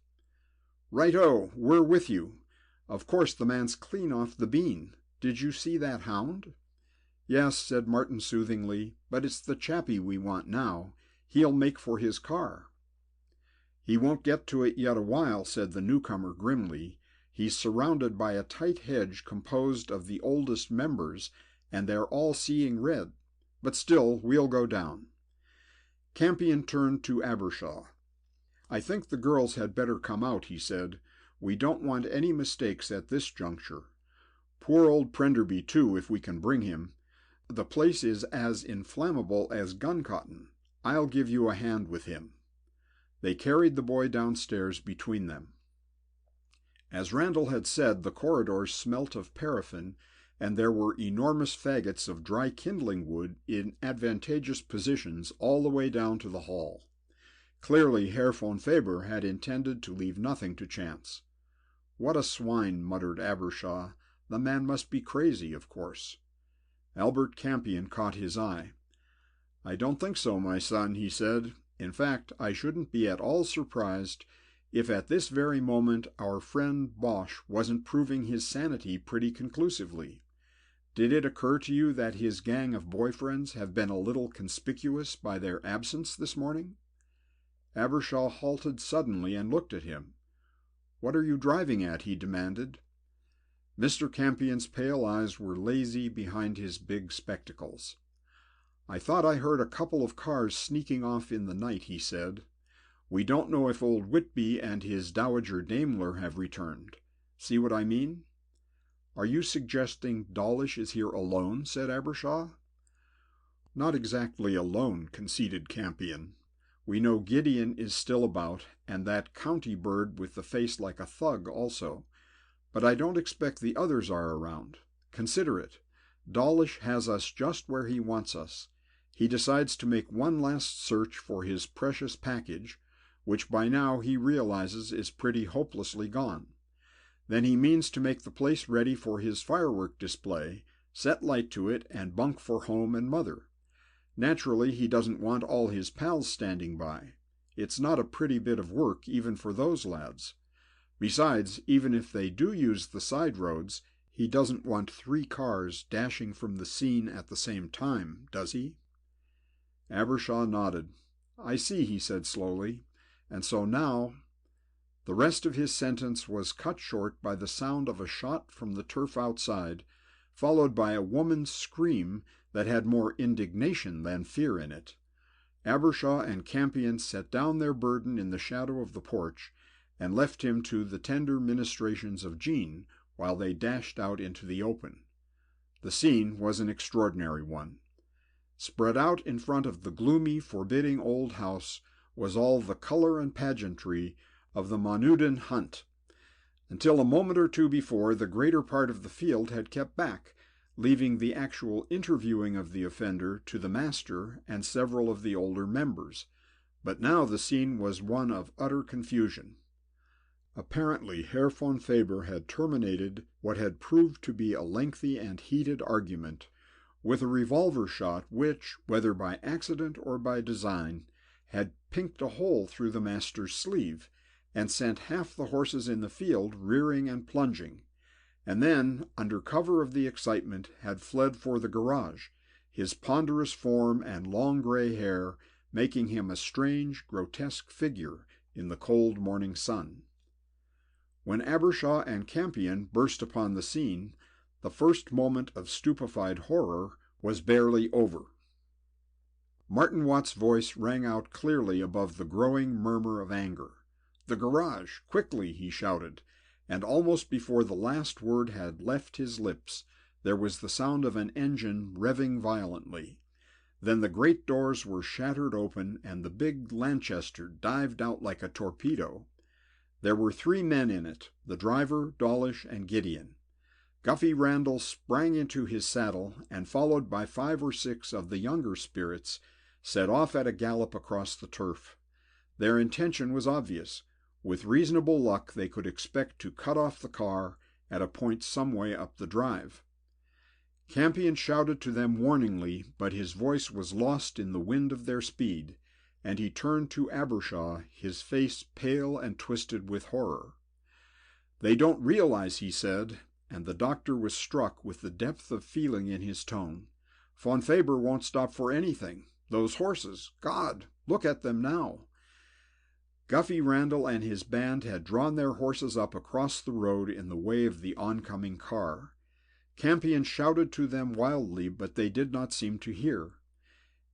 "Right-o, we're with you. Of course the man's clean off the bean. Did you see that hound?" "Yes," said Martin soothingly, "but it's the chappie we want now. He'll make for his car." "He won't get to it yet awhile," said the newcomer grimly. "He's surrounded by a tight hedge composed of the oldest members, and they're all seeing red. But still, we'll go down." Campion turned to Abbershaw. "I think the girls had better come out," he said. "We don't want any mistakes at this juncture. Poor old Prenderby, too, if we can bring him. The place is as inflammable as gun cotton. I'll give you a hand with him." They carried the boy downstairs between them. As Randall had said, the corridors smelt of paraffin, and there were enormous faggots of dry kindling wood in advantageous positions all the way down to the hall. Clearly Herr von Faber had intended to leave nothing to chance. "What a swine," muttered Abbershaw. "The man must be crazy, of course." Albert Campion caught his eye. "I don't think so, my son," he said. "In fact, I shouldn't be at all surprised if at this very moment our friend Bosch wasn't proving his sanity pretty conclusively. Did it occur to you that his gang of boyfriends have been a little conspicuous by their absence this morning?" Abbershaw halted suddenly and looked at him. "What are you driving at?" he demanded. Mr. Campion's pale eyes were lazy behind his big spectacles. "I thought I heard a couple of cars sneaking off in the night," he said. "We don't know if old Whitby and his Dowager Daimler have returned. See what I mean?" "Are you suggesting Dawlish is here alone?" said Abbershaw. "Not exactly alone," conceded Campion. "We know Gideon is still about, and that county bird with the face like a thug also. But I don't expect the others are around. Consider it. Dawlish has us just where he wants us. He decides to make one last search for his precious package, which by now he realizes is pretty hopelessly gone. Then he means to make the place ready for his firework display, set light to it, and bunk for home and mother. Naturally, he doesn't want all his pals standing by. It's not a pretty bit of work even for those lads. Besides, even if they do use the side roads, he doesn't want 3 cars dashing from the scene at the same time, does he?" Abbershaw nodded. "I see," he said slowly. "And so now—" The rest of his sentence was cut short by the sound of a shot from the turf outside, followed by a woman's scream that had more indignation than fear in it. Abbershaw and Campion set down their burden in the shadow of the porch, and left him to the tender ministrations of Jean while they dashed out into the open. The scene was an extraordinary one. Spread out in front of the gloomy, forbidding old house was all the color and pageantry of the Monuden hunt. Until a moment or two before, the greater part of the field had kept back, leaving the actual interviewing of the offender to the master and several of the older members. But now the scene was one of utter confusion. Apparently Herr von Faber had terminated what had proved to be a lengthy and heated argument with a revolver shot which, whether by accident or by design, had pinked a hole through the master's sleeve, and sent half the horses in the field rearing and plunging, and then, under cover of the excitement, had fled for the garage, his ponderous form and long gray hair making him a strange, grotesque figure in the cold morning sun. When Abbershaw and Campion burst upon the scene, the first moment of stupefied horror was barely over. Martin Watt's voice rang out clearly above the growing murmur of anger. "The garage! Quickly!" he shouted, and almost before the last word had left his lips, there was the sound of an engine revving violently. Then the great doors were shattered open, and the big Lanchester dived out like a torpedo. There were 3 men in it, the driver, Dawlish, and Gideon. Guffey Randall sprang into his saddle, and followed by 5 or 6 of the younger spirits, set off at a gallop across the turf. Their intention was obvious. With reasonable luck they could expect to cut off the car at a point some way up the drive. Campion shouted to them warningly, but his voice was lost in the wind of their speed, and he turned to Abbershaw, his face pale and twisted with horror. "They don't realize," he said, and the doctor was struck with the depth of feeling in his tone. "Von Faber won't stop for anything. Those horses! God! Look at them now!" Guffey Randall and his band had drawn their horses up across the road in the way of the oncoming car. Campion shouted to them wildly, but they did not seem to hear.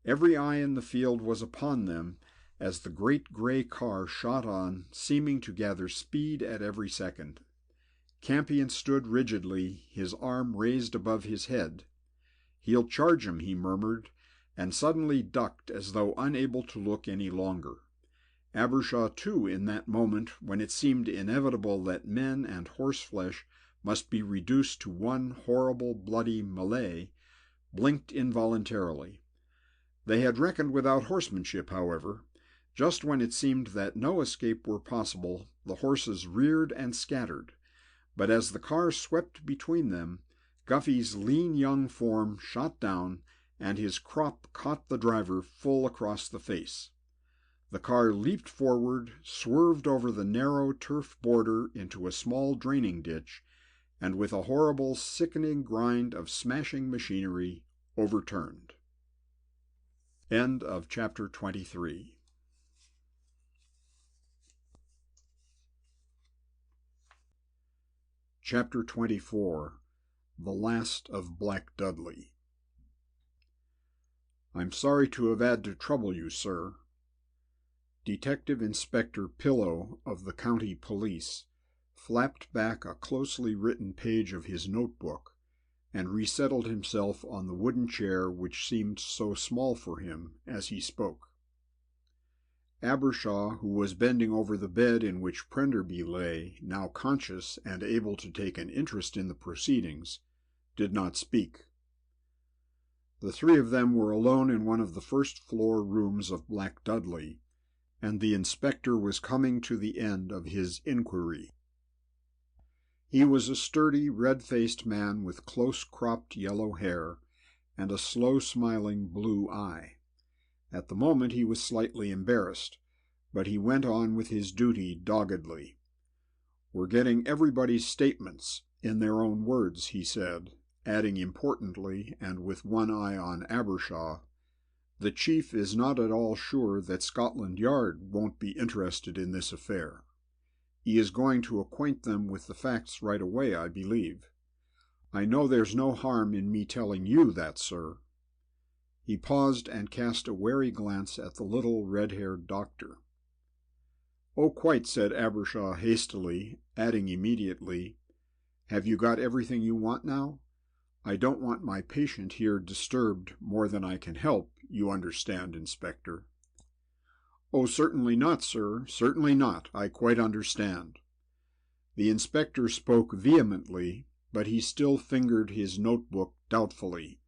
Every eye in the field was upon them as the great gray car shot on, seeming to gather speed at every second. Campion stood rigidly, his arm raised above his head. "He'll charge him," he murmured, and suddenly ducked as though unable to look any longer. Abbershaw, too, in that moment when it seemed inevitable that men and horseflesh must be reduced to one horrible bloody melee, blinked involuntarily. They had reckoned without horsemanship, however. Just when it seemed that no escape were possible, the horses reared and scattered, but as the car swept between them, Guffey's lean young form shot down, and his crop caught the driver full across the face. The car leaped forward, swerved over the narrow turf border into a small draining ditch, and with a horrible, sickening grind of smashing machinery, overturned. End of chapter 23. Chapter 24. The Last of Black Dudley. I'm sorry to have had to trouble you, sir. Detective Inspector Pillow of the County Police flapped back a closely written page of his notebook and resettled himself on the wooden chair which seemed so small for him as he spoke. Abbershaw, who was bending over the bed in which Prenderby lay, now conscious and able to take an interest in the proceedings, did not speak. The three of them were alone in one of the first-floor rooms of Black Dudley, and the inspector was coming to the end of his inquiry. He was a sturdy, red-faced man with close-cropped yellow hair and a slow-smiling blue eye. At the moment he was slightly embarrassed, but he went on with his duty doggedly. "We're getting everybody's statements in their own words," he said, adding importantly, and with one eye on Abbershaw, "The chief is not at all sure that Scotland Yard won't be interested in this affair. He is going to acquaint them with the facts right away, I believe. I know there's no harm in me telling you that, sir." He paused and cast a wary glance at the little red-haired doctor. "Oh, quite," said Abbershaw hastily, adding immediately, "Have you got everything you want now? I don't want my patient here disturbed more than I can help, you understand, Inspector." "Oh, certainly not, sir, certainly not. I quite understand." The inspector spoke vehemently, but he still fingered his notebook doubtfully.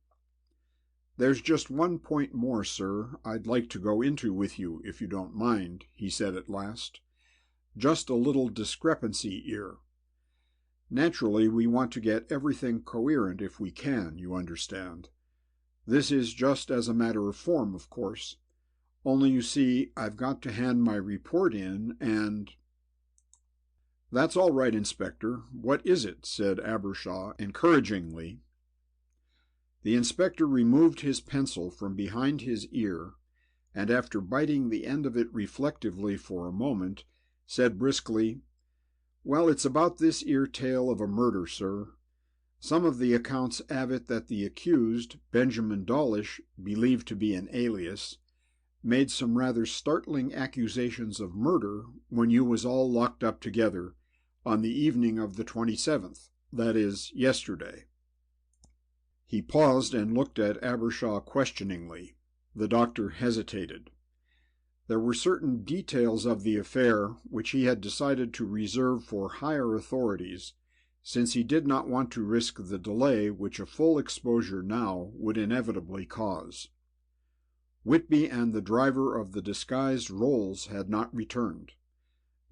"There's just one point more, sir, I'd like to go into with you, if you don't mind," he said at last. "Just a little discrepancy here. Naturally, we want to get everything coherent if we can, you understand. This is just as a matter of form, of course. Only, you see, I've got to hand my report in, and—" "That's all right, Inspector. What is it?" said Abbershaw encouragingly. The inspector removed his pencil from behind his ear, and after biting the end of it reflectively for a moment, said briskly, "Well, it's about this 'ere tale of a murder, sir. Some of the accounts 'ave it that the accused, Benjamin Dawlish, believed to be an alias, made some rather startling accusations of murder when you was all locked up together on the evening of the 27th, that is, yesterday." He paused and looked at Abbershaw questioningly. The doctor hesitated. There were certain details of the affair which he had decided to reserve for higher authorities, since he did not want to risk the delay which a full exposure now would inevitably cause. Whitby and the driver of the disguised Rolls had not returned.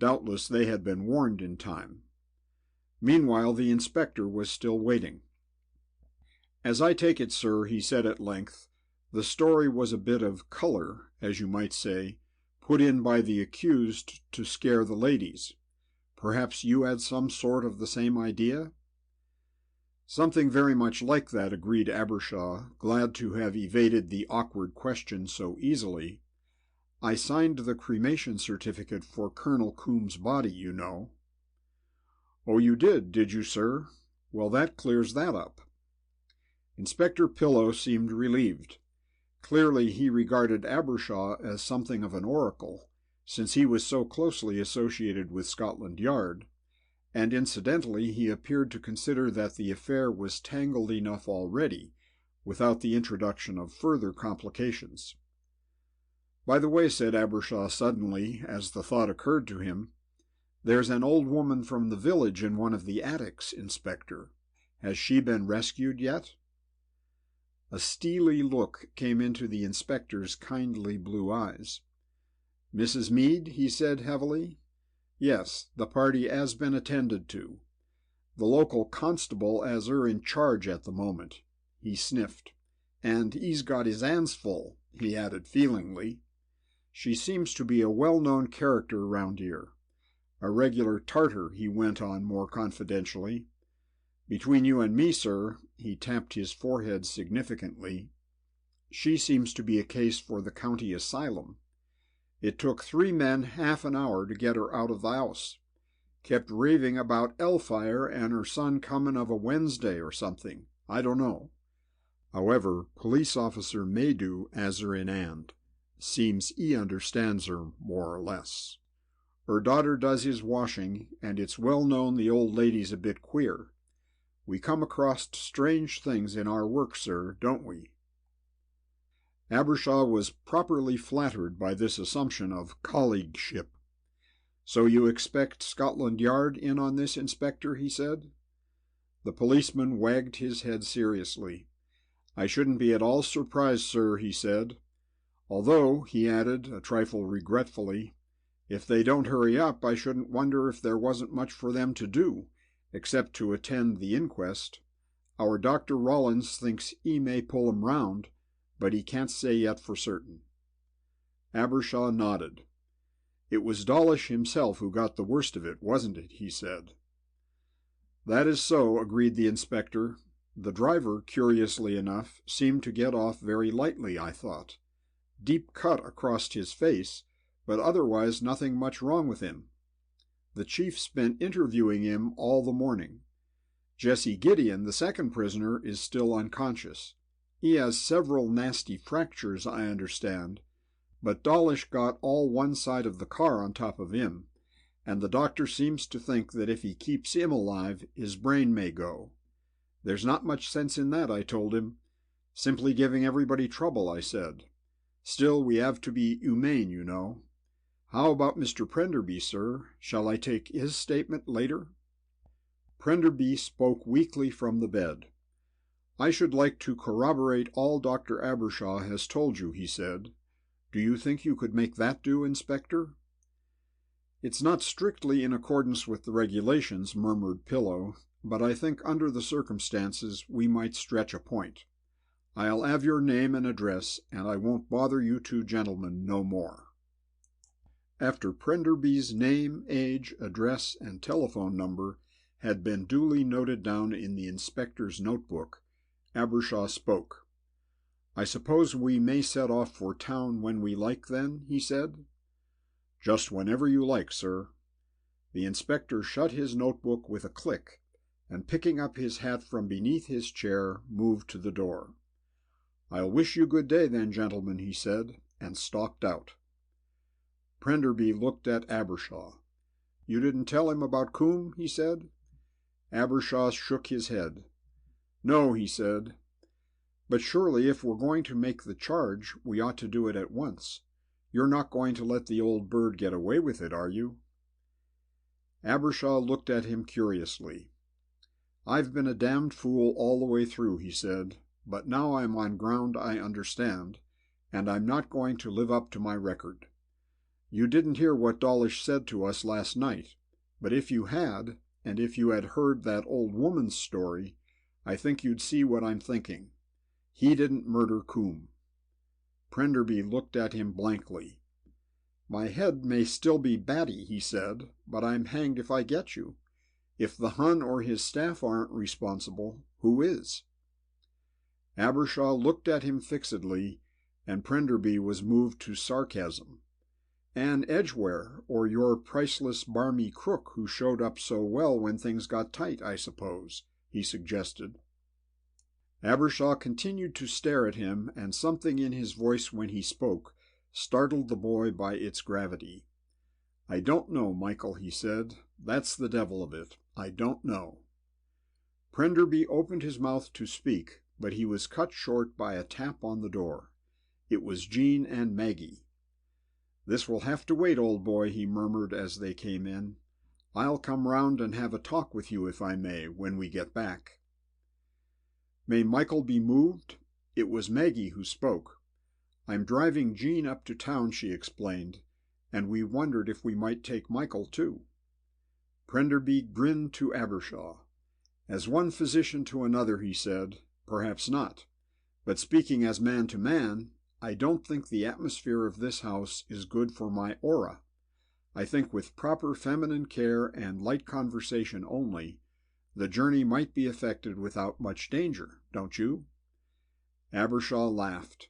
Doubtless they had been warned in time. Meanwhile the inspector was still waiting. "As I take it, sir," he said at length, "the story was a bit of color, as you might say, put in by the accused to scare the ladies. Perhaps you had some sort of the same idea?" "Something very much like that," agreed Abbershaw, glad to have evaded the awkward question so easily. "I signed the cremation certificate for Colonel Coombs' body, you know." "Oh, you did you, sir? Well, that clears that up." Inspector Pillow seemed relieved. Clearly he regarded Abbershaw as something of an oracle, since he was so closely associated with Scotland Yard, and incidentally he appeared to consider that the affair was tangled enough already, without the introduction of further complications. "By the way," said Abbershaw suddenly, as the thought occurred to him, "there's an old woman from the village in one of the attics, Inspector. Has she been rescued yet?" A steely look came into the inspector's kindly blue eyes. "Mrs. Meade?" he said heavily. "Yes, the party 'as been attended to. The local constable 'as her in charge at the moment." He sniffed. "And 'e's got his 'ands full," he added feelingly. She seems to be a well-known character round here. A regular Tartar," he went on more confidentially. "Between you and me, sir," he tapped his forehead significantly, "she seems to be a case for the county asylum. It took 3 men half an hour to get her out of the house. Kept raving about hellfire and her son coming of a Wednesday or something. I don't know. However, Police Officer Meade has her in hand. Seems he understands her more or less. Her daughter does his washing, and it's well known the old lady's a bit queer. We come across strange things in our work, sir, don't we?" Abbershaw was properly flattered by this assumption of colleagueship. "So you expect Scotland Yard in on this, Inspector?" he said. The policeman wagged his head seriously. "I shouldn't be at all surprised, sir," he said. "Although," he added, a trifle regretfully, "if they don't hurry up, I shouldn't wonder if there wasn't much for them to do, except to attend the inquest. Our Dr. Rollins thinks he may pull 'em round, but he can't say yet for certain." Abbershaw nodded. "It was Dawlish himself who got the worst of it, wasn't it?" he said. "That is so," agreed the inspector. "The driver, curiously enough, seemed to get off very lightly, I thought. Deep cut across his face, but otherwise nothing much wrong with him. The chief's been interviewing him all the morning. Jesse Gideon, the second prisoner, is still unconscious. He has several nasty fractures, I understand, but Dawlish got all one side of the car on top of him, and the doctor seems to think that if he keeps him alive, his brain may go. There's not much sense in that, I told him. Simply giving everybody trouble, I said. Still, we have to be humane, you know. How about Mr. Prenderby, sir? Shall I take his statement later?" Prenderby spoke weakly from the bed. "I should like to corroborate all Dr. Abbershaw has told you," he said. "Do you think you could make that do, Inspector?" "It's not strictly in accordance with the regulations," murmured Pillow, "but I think under the circumstances we might stretch a point. I'll have your name and address, and I won't bother you two gentlemen no more." After Prenderby's name, age, address, and telephone number had been duly noted down in the inspector's notebook, Abbershaw spoke. "I suppose we may set off for town when we like, then?" he said. "Just whenever you like, sir." The inspector shut his notebook with a click, and picking up his hat from beneath his chair, moved to the door. "I'll wish you good day, then, gentlemen," he said, and stalked out. Prenderby looked at Abbershaw. "You didn't tell him about Coombe?" he said. Abbershaw shook his head. "No," he said. "But surely if we're going to make the charge, we ought to do it at once. You're not going to let the old bird get away with it, are you?" Abbershaw looked at him curiously. "I've been a damned fool all the way through," he said, "but now I'm on ground I understand, and I'm not going to live up to my record. You didn't hear what Dawlish said to us last night, but if you had, and if you had heard that old woman's story, I think you'd see what I'm thinking. He didn't murder Coombe." Prenderby looked at him blankly. "My head may still be batty," he said, "but I'm hanged if I get you. If the Hun or his staff aren't responsible, who is?" Abbershaw looked at him fixedly, and Prenderby was moved to sarcasm. "Anne Edgware, or your priceless barmy crook who showed up so well when things got tight, I suppose," he suggested. Abbershaw continued to stare at him, and something in his voice when he spoke startled the boy by its gravity. "I don't know, Michael," he said. "That's the devil of it. I don't know." Prenderby opened his mouth to speak, but he was cut short by a tap on the door. It was Jean and Maggie. "This will have to wait, old boy," he murmured as they came in. "I'll come round and have a talk with you, if I may, when we get back." "May Michael be moved?" It was Maggie who spoke. "I'm driving Jean up to town," she explained, "and we wondered if we might take Michael, too." Prenderby grinned to Abbershaw. "As one physician to another," he said, "perhaps not. But speaking as man to man, I don't think the atmosphere of this house is good for my aura. I think with proper feminine care and light conversation only, the journey might be effected without much danger, don't you?" Abbershaw laughed.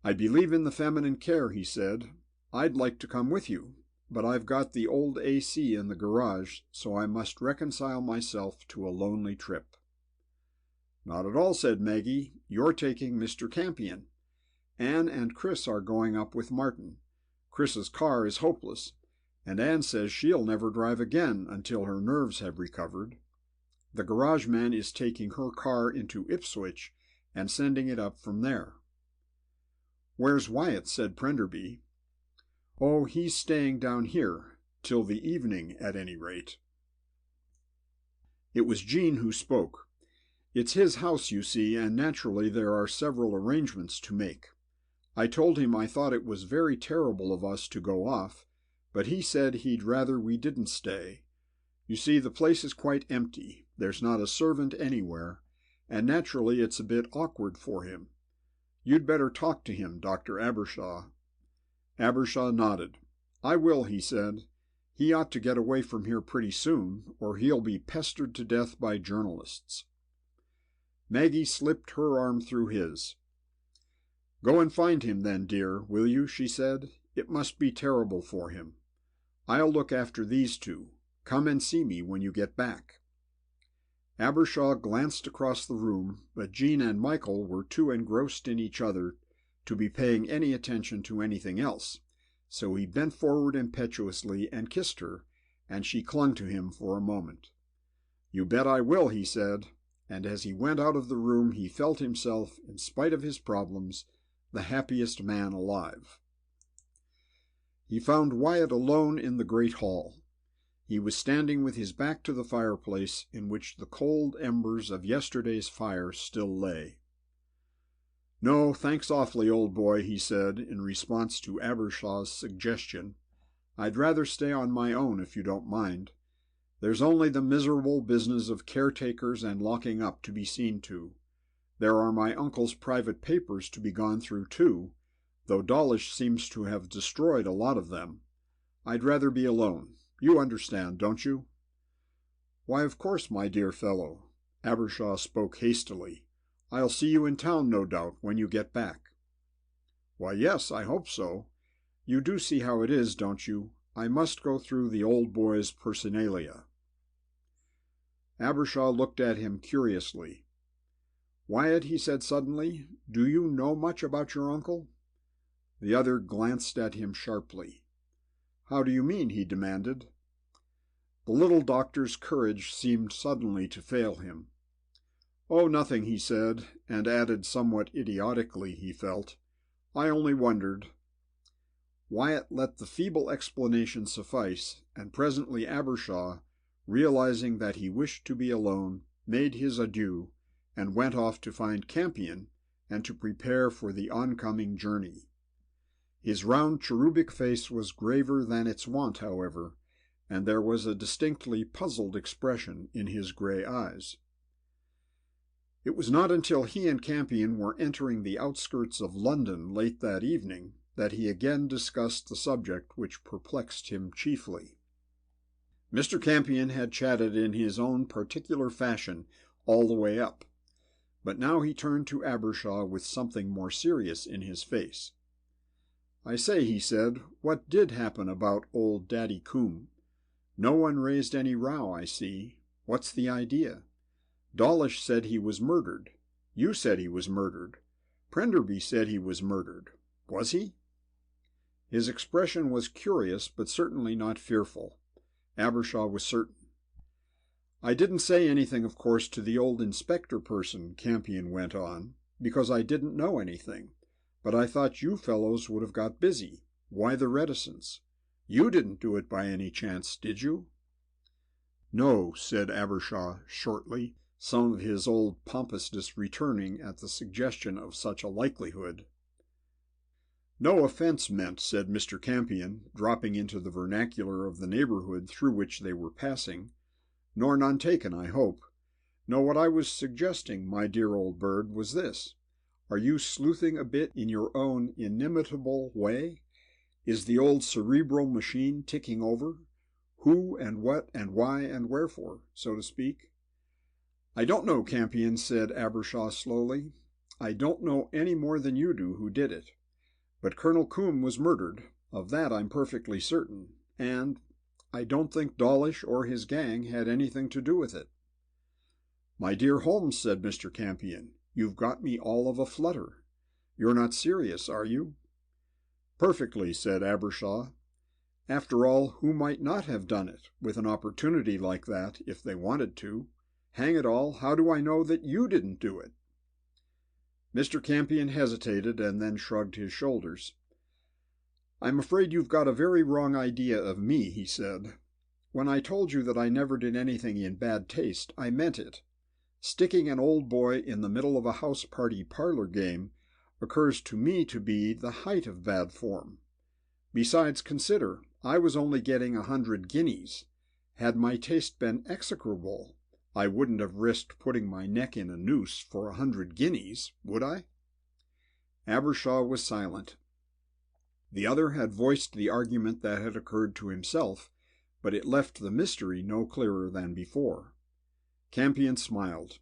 "I believe in the feminine care," he said. "I'd like to come with you, but I've got the old AC in the garage, so I must reconcile myself to a lonely trip." "Not at all," said Maggie. "You're taking Mr. Campion. Anne and Chris are going up with Martin. Chris's car is hopeless, and Anne says she'll never drive again until her nerves have recovered. The garage man is taking her car into Ipswich and sending it up from there." "Where's Wyatt?" said Prenderby. "Oh, he's staying down here, till the evening at any rate." It was Jean who spoke. "It's his house, you see, and naturally there are several arrangements to make. I told him I thought it was very terrible of us to go off, but he said he'd rather we didn't stay. You see, the place is quite empty. There's not a servant anywhere, and naturally it's a bit awkward for him. You'd better talk to him, Dr. Abbershaw." Abbershaw nodded. "I will," he said. "He ought to get away from here pretty soon, or he'll be pestered to death by journalists." Maggie slipped her arm through his. "Go and find him then, dear, will you?" she said. "It must be terrible for him. I'll look after these two. Come and see me when you get back." Abbershaw glanced across the room, but Jean and Michael were too engrossed in each other to be paying any attention to anything else, so he bent forward impetuously and kissed her, and she clung to him for a moment. "You bet I will," he said, and as he went out of the room he felt himself, in spite of his problems, the happiest man alive. He found Wyatt alone in the great hall. He was standing with his back to the fireplace, in which the cold embers of yesterday's fire still lay. "No, thanks awfully, old boy," he said, in response to Abbershaw's suggestion. "I'd rather stay on my own, if you don't mind. There's only the miserable business of caretakers and locking up to be seen to. There are my uncle's private papers to be gone through, too, though Dawlish seems to have destroyed a lot of them. I'd rather be alone. You understand, don't you?" "Why, of course, my dear fellow." Abbershaw spoke hastily. "I'll see you in town, no doubt, when you get back." "Why, yes, I hope so. You do see how it is, don't you? I must go through the old boy's personalia." Abbershaw looked at him curiously. "Wyatt," he said suddenly, "do you know much about your uncle?" The other glanced at him sharply. "How do you mean?" he demanded. The little doctor's courage seemed suddenly to fail him. "Oh, nothing," he said, and added somewhat idiotically, he felt, "I only wondered." Wyatt let the feeble explanation suffice, and presently Abbershaw, realizing that he wished to be alone, made his adieu, and went off to find Campion and to prepare for the oncoming journey. His round cherubic face was graver than its wont, however, and there was a distinctly puzzled expression in his gray eyes. It was not until he and Campion were entering the outskirts of London late that evening that he again discussed the subject which perplexed him chiefly. Mr. Campion had chatted in his own particular fashion all the way up, but now he turned to Abbershaw with something more serious in his face. "I say," he said, "what did happen about old Daddy Combe? No one raised any row, I see. What's the idea? Dawlish said he was murdered. You said he was murdered. Prenderby said he was murdered. Was he?" His expression was curious, but certainly not fearful. Abbershaw was certain. "I didn't say anything, of course, to the old inspector person," Campion went on, "because I didn't know anything. But I thought you fellows would have got busy. Why the reticence? You didn't do it by any chance, did you?" "No," said Abbershaw shortly, some of his old pompousness returning at the suggestion of such a likelihood. "No offense meant," said Mr. Campion, dropping into the vernacular of the neighborhood through which they were passing. "Nor none taken, I hope. No, what I was suggesting, my dear old bird, was this. Are you sleuthing a bit in your own inimitable way? Is the old cerebral machine ticking over? Who and what and why and wherefore, so to speak?" "I don't know, Campion," said Abbershaw slowly. "I don't know any more than you do who did it. But Colonel Coombe was murdered, of that I'm perfectly certain, and I don't think Dawlish or his gang had anything to do with it." "My dear Holmes," said Mr. Campion, "you've got me all of a flutter. You're not serious, are you?" "Perfectly," said Abbershaw. "After all, who might not have done it, with an opportunity like that, if they wanted to? Hang it all, how do I know that you didn't do it?" Mr. Campion hesitated and then shrugged his shoulders. "I'm afraid you've got a very wrong idea of me," he said. "When I told you that I never did anything in bad taste, I meant it. Sticking an old boy in the middle of a house party parlor game occurs to me to be the height of bad form. Besides, consider, I was only getting 100 guineas. Had my taste been execrable, I wouldn't have risked putting my neck in a noose for 100 guineas, would I?" Abbershaw was silent. The other had voiced the argument that had occurred to himself, but it left the mystery no clearer than before. Campion smiled.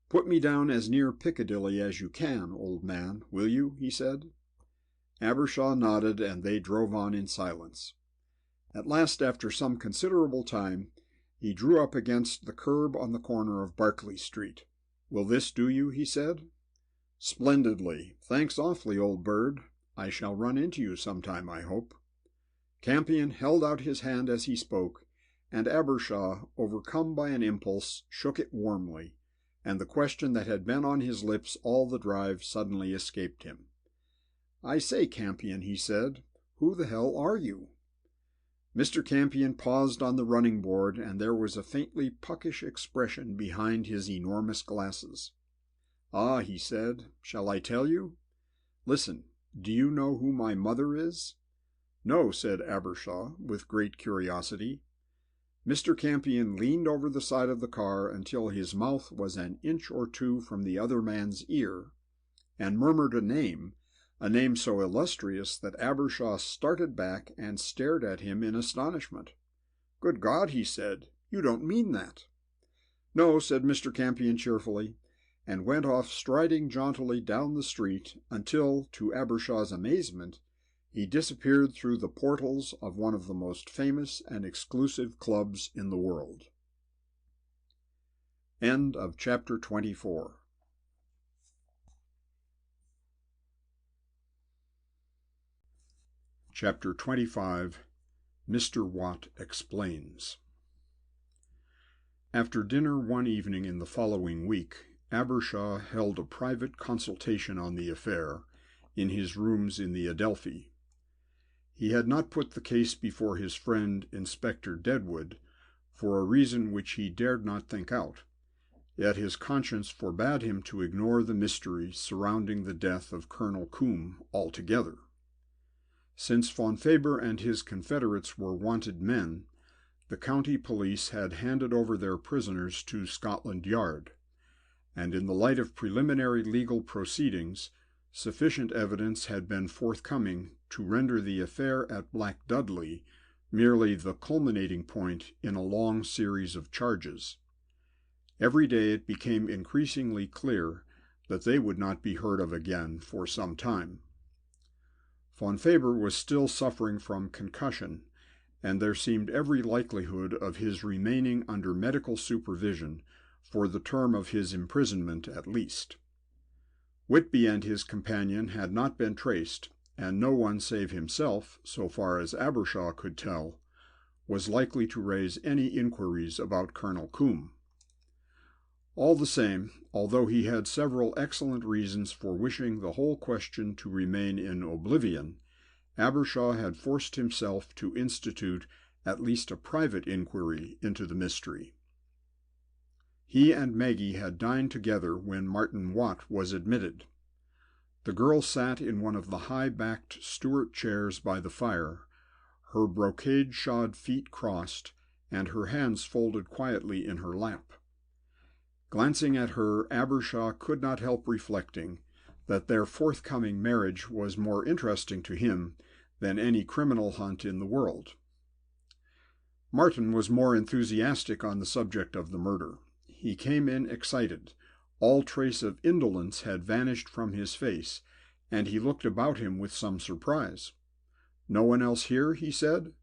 "Put me down as near Piccadilly as you can, old man, will you?" he said. Abbershaw nodded, and they drove on in silence. At last, after some considerable time, he drew up against the curb on the corner of Berkeley Street. "Will this do you?" he said. "Splendidly. Thanks awfully, old bird. I shall run into you sometime, I hope." Campion held out his hand as he spoke, and Abbershaw, overcome by an impulse, shook it warmly, and the question that had been on his lips all the drive suddenly escaped him. "I say, Campion," he said, "who the hell are you?" Mr. Campion paused on the running board, and there was a faintly puckish expression behind his enormous glasses. "Ah," he said, "shall I tell you? Listen, do you know who my mother is?" "No," said Abbershaw, with great curiosity. Mr. Campion leaned over the side of the car until his mouth was an inch or two from the other man's ear, and murmured a name so illustrious that Abbershaw started back and stared at him in astonishment. "Good God," he said, "you don't mean that!" "No," said Mr. Campion cheerfully, and went off striding jauntily down the street until, to Abbershaw's amazement, he disappeared through the portals of one of the most famous and exclusive clubs in the world. End of chapter 24. Chapter 25. Mr. Watt Explains. After dinner one evening in the following week, Abbershaw held a private consultation on the affair in his rooms in the Adelphi. He had not put the case before his friend Inspector Deadwood, for a reason which he dared not think out, yet his conscience forbade him to ignore the mystery surrounding the death of Colonel Coombe altogether. Since Von Faber and his confederates were wanted men, the county police had handed over their prisoners to Scotland Yard, and in the light of preliminary legal proceedings, sufficient evidence had been forthcoming to render the affair at Black Dudley merely the culminating point in a long series of charges. Every day it became increasingly clear that they would not be heard of again for some time. Von Faber was still suffering from concussion, and there seemed every likelihood of his remaining under medical supervision for the term of his imprisonment at least. Whitby and his companion had not been traced, and no one save himself, so far as Abbershaw could tell, was likely to raise any inquiries about Colonel Coombe. All the same, although he had several excellent reasons for wishing the whole question to remain in oblivion, Abbershaw had forced himself to institute at least a private inquiry into the mystery. He and Maggie had dined together when Martin Watt was admitted. The girl sat in one of the high-backed Stuart chairs by the fire, her brocade-shod feet crossed, and her hands folded quietly in her lap. Glancing at her, Abbershaw could not help reflecting that their forthcoming marriage was more interesting to him than any criminal hunt in the world. Martin was more enthusiastic on the subject of the murder. He came in excited. All trace of indolence had vanished from his face, and he looked about him with some surprise. "No one else here?" he said.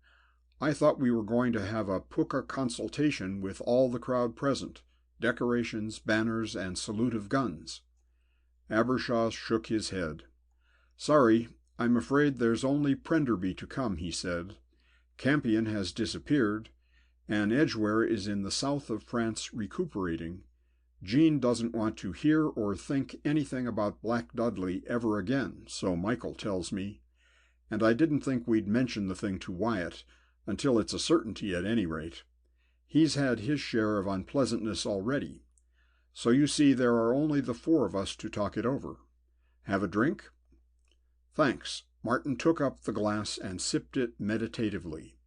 "I thought we were going to have a pukka consultation with all the crowd present, decorations, banners, and salute of guns." Abbershaw shook his head. "Sorry, I'm afraid there's only Prenderby to come," he said. "Campion has disappeared, and Edgware is in the south of France recuperating. Jean doesn't want to hear or think anything about Black Dudley ever again, so Michael tells me, and I didn't think we'd mention the thing to Wyatt, until it's a certainty at any rate. He's had his share of unpleasantness already. So you see there are only the four of us to talk it over. Have a drink?" "Thanks." Martin took up the glass and sipped it meditatively.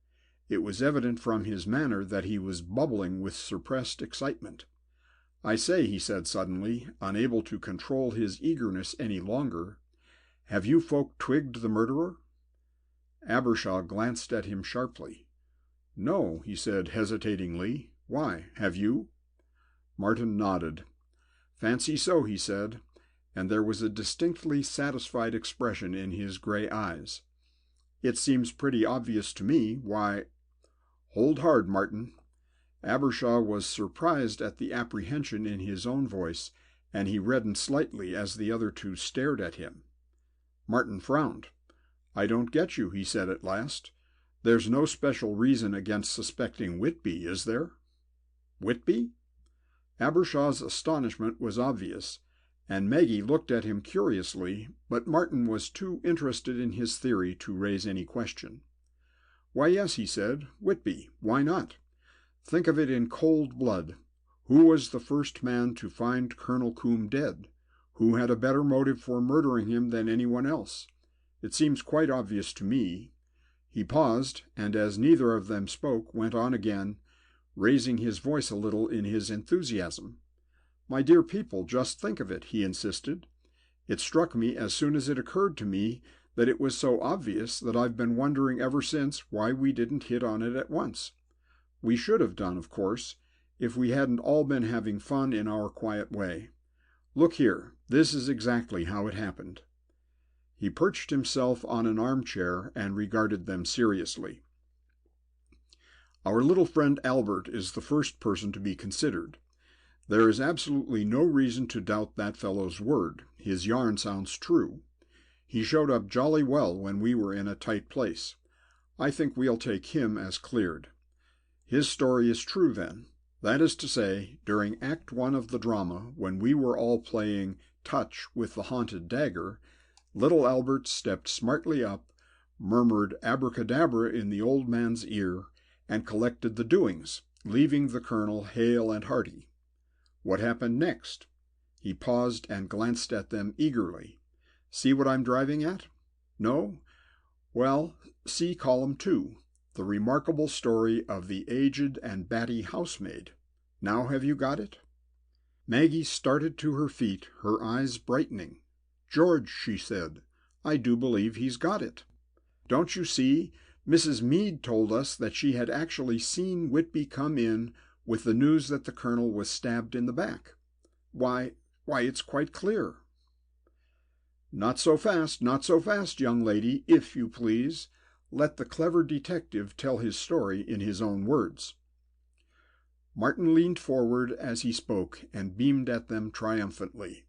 It was evident from his manner that he was bubbling with suppressed excitement. "I say," he said suddenly, unable to control his eagerness any longer, "have you folk twigged the murderer?" Abbershaw glanced at him sharply. "No," he said hesitatingly. "Why, have you?" Martin nodded. "Fancy so," he said, and there was a distinctly satisfied expression in his gray eyes. "It seems pretty obvious to me. Why—" "Hold hard, Martin." Abbershaw was surprised at the apprehension in his own voice, and he reddened slightly as the other two stared at him. Martin frowned. "I don't get you," he said at last. "There's no special reason against suspecting Whitby, is there?" "Whitby?" Abbershaw's astonishment was obvious, and Maggie looked at him curiously, but Martin was too interested in his theory to raise any question. "Why, yes," he said, "Whitby. Why not? Think of it in cold blood. Who was the first man to find Colonel Coombe dead? Who had a better motive for murdering him than anyone else? It seems quite obvious to me." He paused, and as neither of them spoke, went on again, raising his voice a little in his enthusiasm. "My dear people, just think of it," he insisted. "It struck me as soon as it occurred to me that it was so obvious that I've been wondering ever since why we didn't hit on it at once. We should have done, of course, if we hadn't all been having fun in our quiet way. Look here, this is exactly how it happened." He perched himself on an armchair and regarded them seriously. "Our little friend Albert is the first person to be considered. There is absolutely no reason to doubt that fellow's word. His yarn sounds true. He showed up jolly well when we were in a tight place. I think we'll take him as cleared. His story is true, then. That is to say, during Act 1 of the drama, when we were all playing touch with the haunted Dagger, little Albert stepped smartly up, murmured abracadabra in the old man's ear, and collected the doings, leaving the colonel hale and hearty. What happened next?" He paused and glanced at them eagerly. "See what I'm driving at? No? Well, see column 2, the remarkable story of the aged and batty housemaid. Now have you got it?" Maggie started to her feet, her eyes brightening. "George," she said, "I do believe he's got it. Don't you see, Mrs. Meade told us that she had actually seen Whitby come in with the news that the colonel was stabbed in the back. Why, it's quite clear." "Not so fast, not so fast, young lady, if you please. Let the clever detective tell his story in his own words." Martin leaned forward as he spoke and beamed at them triumphantly.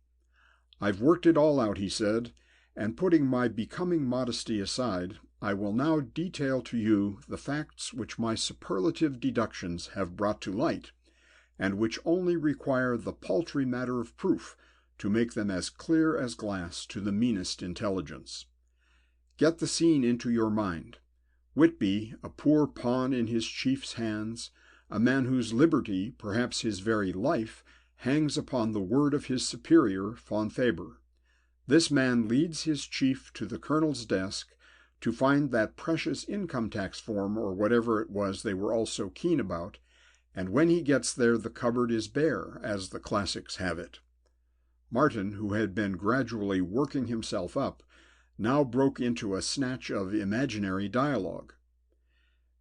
"I've worked it all out," he said, "and putting my becoming modesty aside, I will now detail to you the facts which my superlative deductions have brought to light, and which only require the paltry matter of proof to make them as clear as glass to the meanest intelligence. Get the scene into your mind. Whitby, a poor pawn in his chief's hands, a man whose liberty, perhaps his very life, hangs upon the word of his superior, Fonfabre. This man leads his chief to the colonel's desk to find that precious income tax form or whatever it was they were all so keen about, and when he gets there the cupboard is bare, as the classics have it. Martin, who had been gradually working himself up, now broke into a snatch of imaginary dialogue.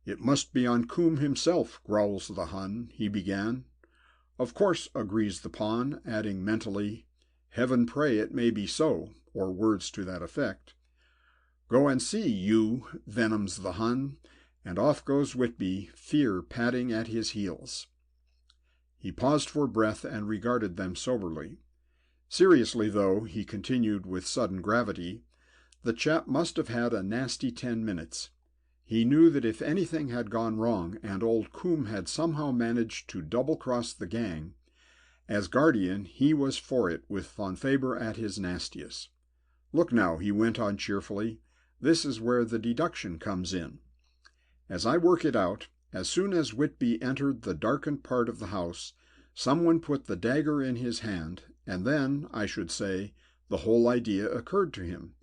"It must be on Coombe himself," growls the Hun, he began. "Of course," agrees the Pawn, adding mentally, "Heaven pray it may be so," or words to that effect. "Go and see, you," venoms the Hun, and off goes Whitby, fear padding at his heels. He paused for breath and regarded them soberly. "Seriously, though," he continued with sudden gravity, "the chap must have had a nasty 10 minutes. He knew that if anything had gone wrong and old Coombe had somehow managed to double-cross the gang, as guardian he was for it with Von Faber at his nastiest. Look now," he went on cheerfully, "this is where the deduction comes in. As I work it out, as soon as Whitby entered the darkened part of the house, someone put the dagger in his hand, and then, I should say, the whole idea occurred to him.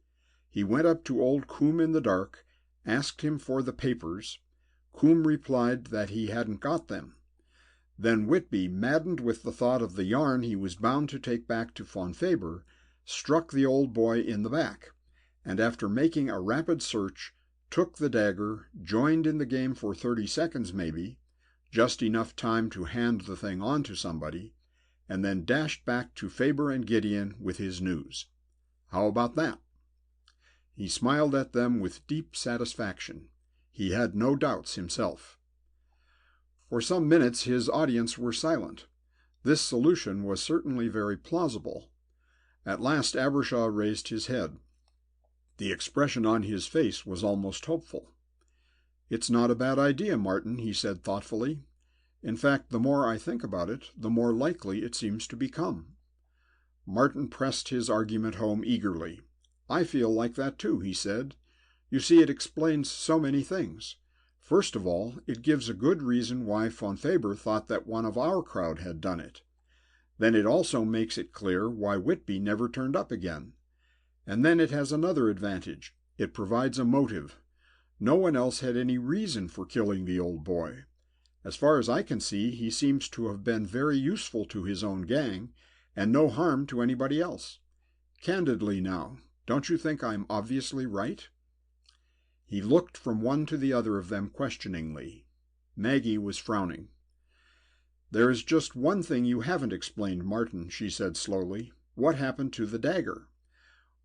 He went up to old Coombe in the dark, asked him for the papers. Coombe replied that he hadn't got them. Then Whitby, maddened with the thought of the yarn he was bound to take back to Von Faber, struck the old boy in the back, and after making a rapid search, took the dagger, joined in the game for 30 seconds maybe, just enough time to hand the thing on to somebody, and then dashed back to Faber and Gideon with his news. How about that?" He smiled at them with deep satisfaction. He had no doubts himself. For some minutes his audience were silent. This solution was certainly very plausible. At last Abbershaw raised his head. The expression on his face was almost hopeful. "It's not a bad idea, Martin," he said thoughtfully. "In fact, the more I think about it, the more likely it seems to become." Martin pressed his argument home eagerly. "I feel like that too," he said. "You see, it explains so many things. First of all, it gives a good reason why Von Faber thought that one of our crowd had done it. Then it also makes it clear why Whitby never turned up again. And then it has another advantage. It provides a motive. No one else had any reason for killing the old boy. As far as I can see, he seems to have been very useful to his own gang, and no harm to anybody else. Candidly now, don't you think I'm obviously right?" He looked from one to the other of them questioningly. Maggie was frowning. "There is just one thing you haven't explained, Martin," she said slowly. "What happened to the dagger?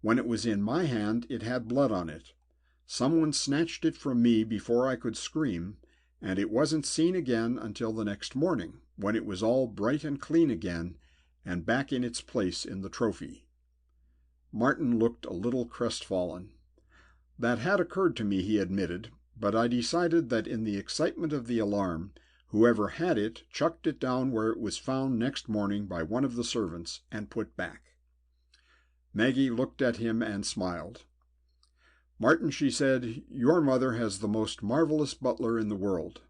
When it was in my hand, it had blood on it. Someone snatched it from me before I could scream, and it wasn't seen again until the next morning, when it was all bright and clean again, and back in its place in the trophy." Martin looked a little crestfallen. "That had occurred to me," he admitted, "but I decided that in the excitement of the alarm, whoever had it chucked it down where it was found next morning by one of the servants and put back." Maggie looked at him and smiled. "Martin," she said, "your mother has the most marvelous butler in the world.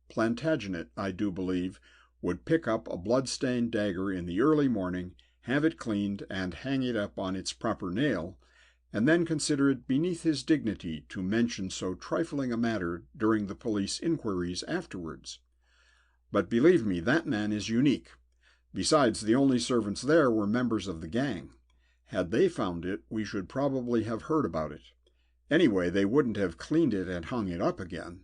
Plantagenet, I do believe, would pick up a blood-stained dagger in the early morning, have it cleaned, and hang it up on its proper nail, and then consider it beneath his dignity to mention so trifling a matter during the police inquiries afterwards. But believe me, that man is unique. Besides, the only servants there were members of the gang. Had they found it, we should probably have heard about it. Anyway, they wouldn't have cleaned it and hung it up again."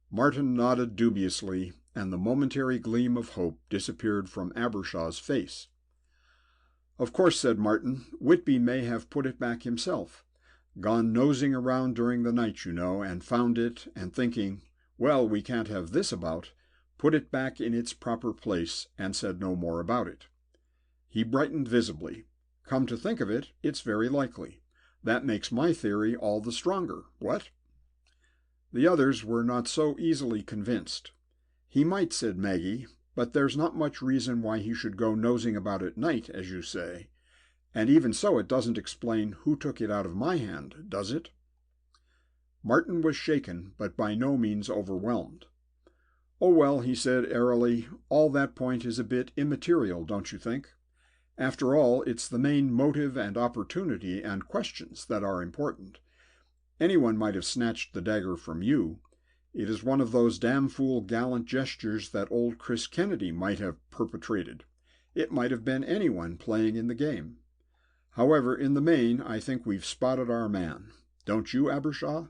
Martin nodded dubiously, and the momentary gleam of hope disappeared from Abbershaw's face. "Of course," said Martin, "Whitby may have put it back himself. Gone nosing around during the night, you know, and found it, and thinking, 'Well, we can't have this about,' put it back in its proper place, and said no more about it." He brightened visibly. "Come to think of it, it's very likely. That makes my theory all the stronger. What?" The others were not so easily convinced. "He might," said Maggie, "but there's not much reason why he should go nosing about at night, as you say. And even so, it doesn't explain who took it out of my hand, does it?" Martin was shaken, but by no means overwhelmed. "Oh, well," he said airily, "all that point is a bit immaterial, don't you think? After all, it's the main motive and opportunity and questions that are important. Anyone might have snatched the dagger from you. It is one of those damn fool gallant gestures that old Chris Kennedy might have perpetrated. It might have been anyone playing in the game. However, in the main, I think we've spotted our man. Don't you, Abbershaw?"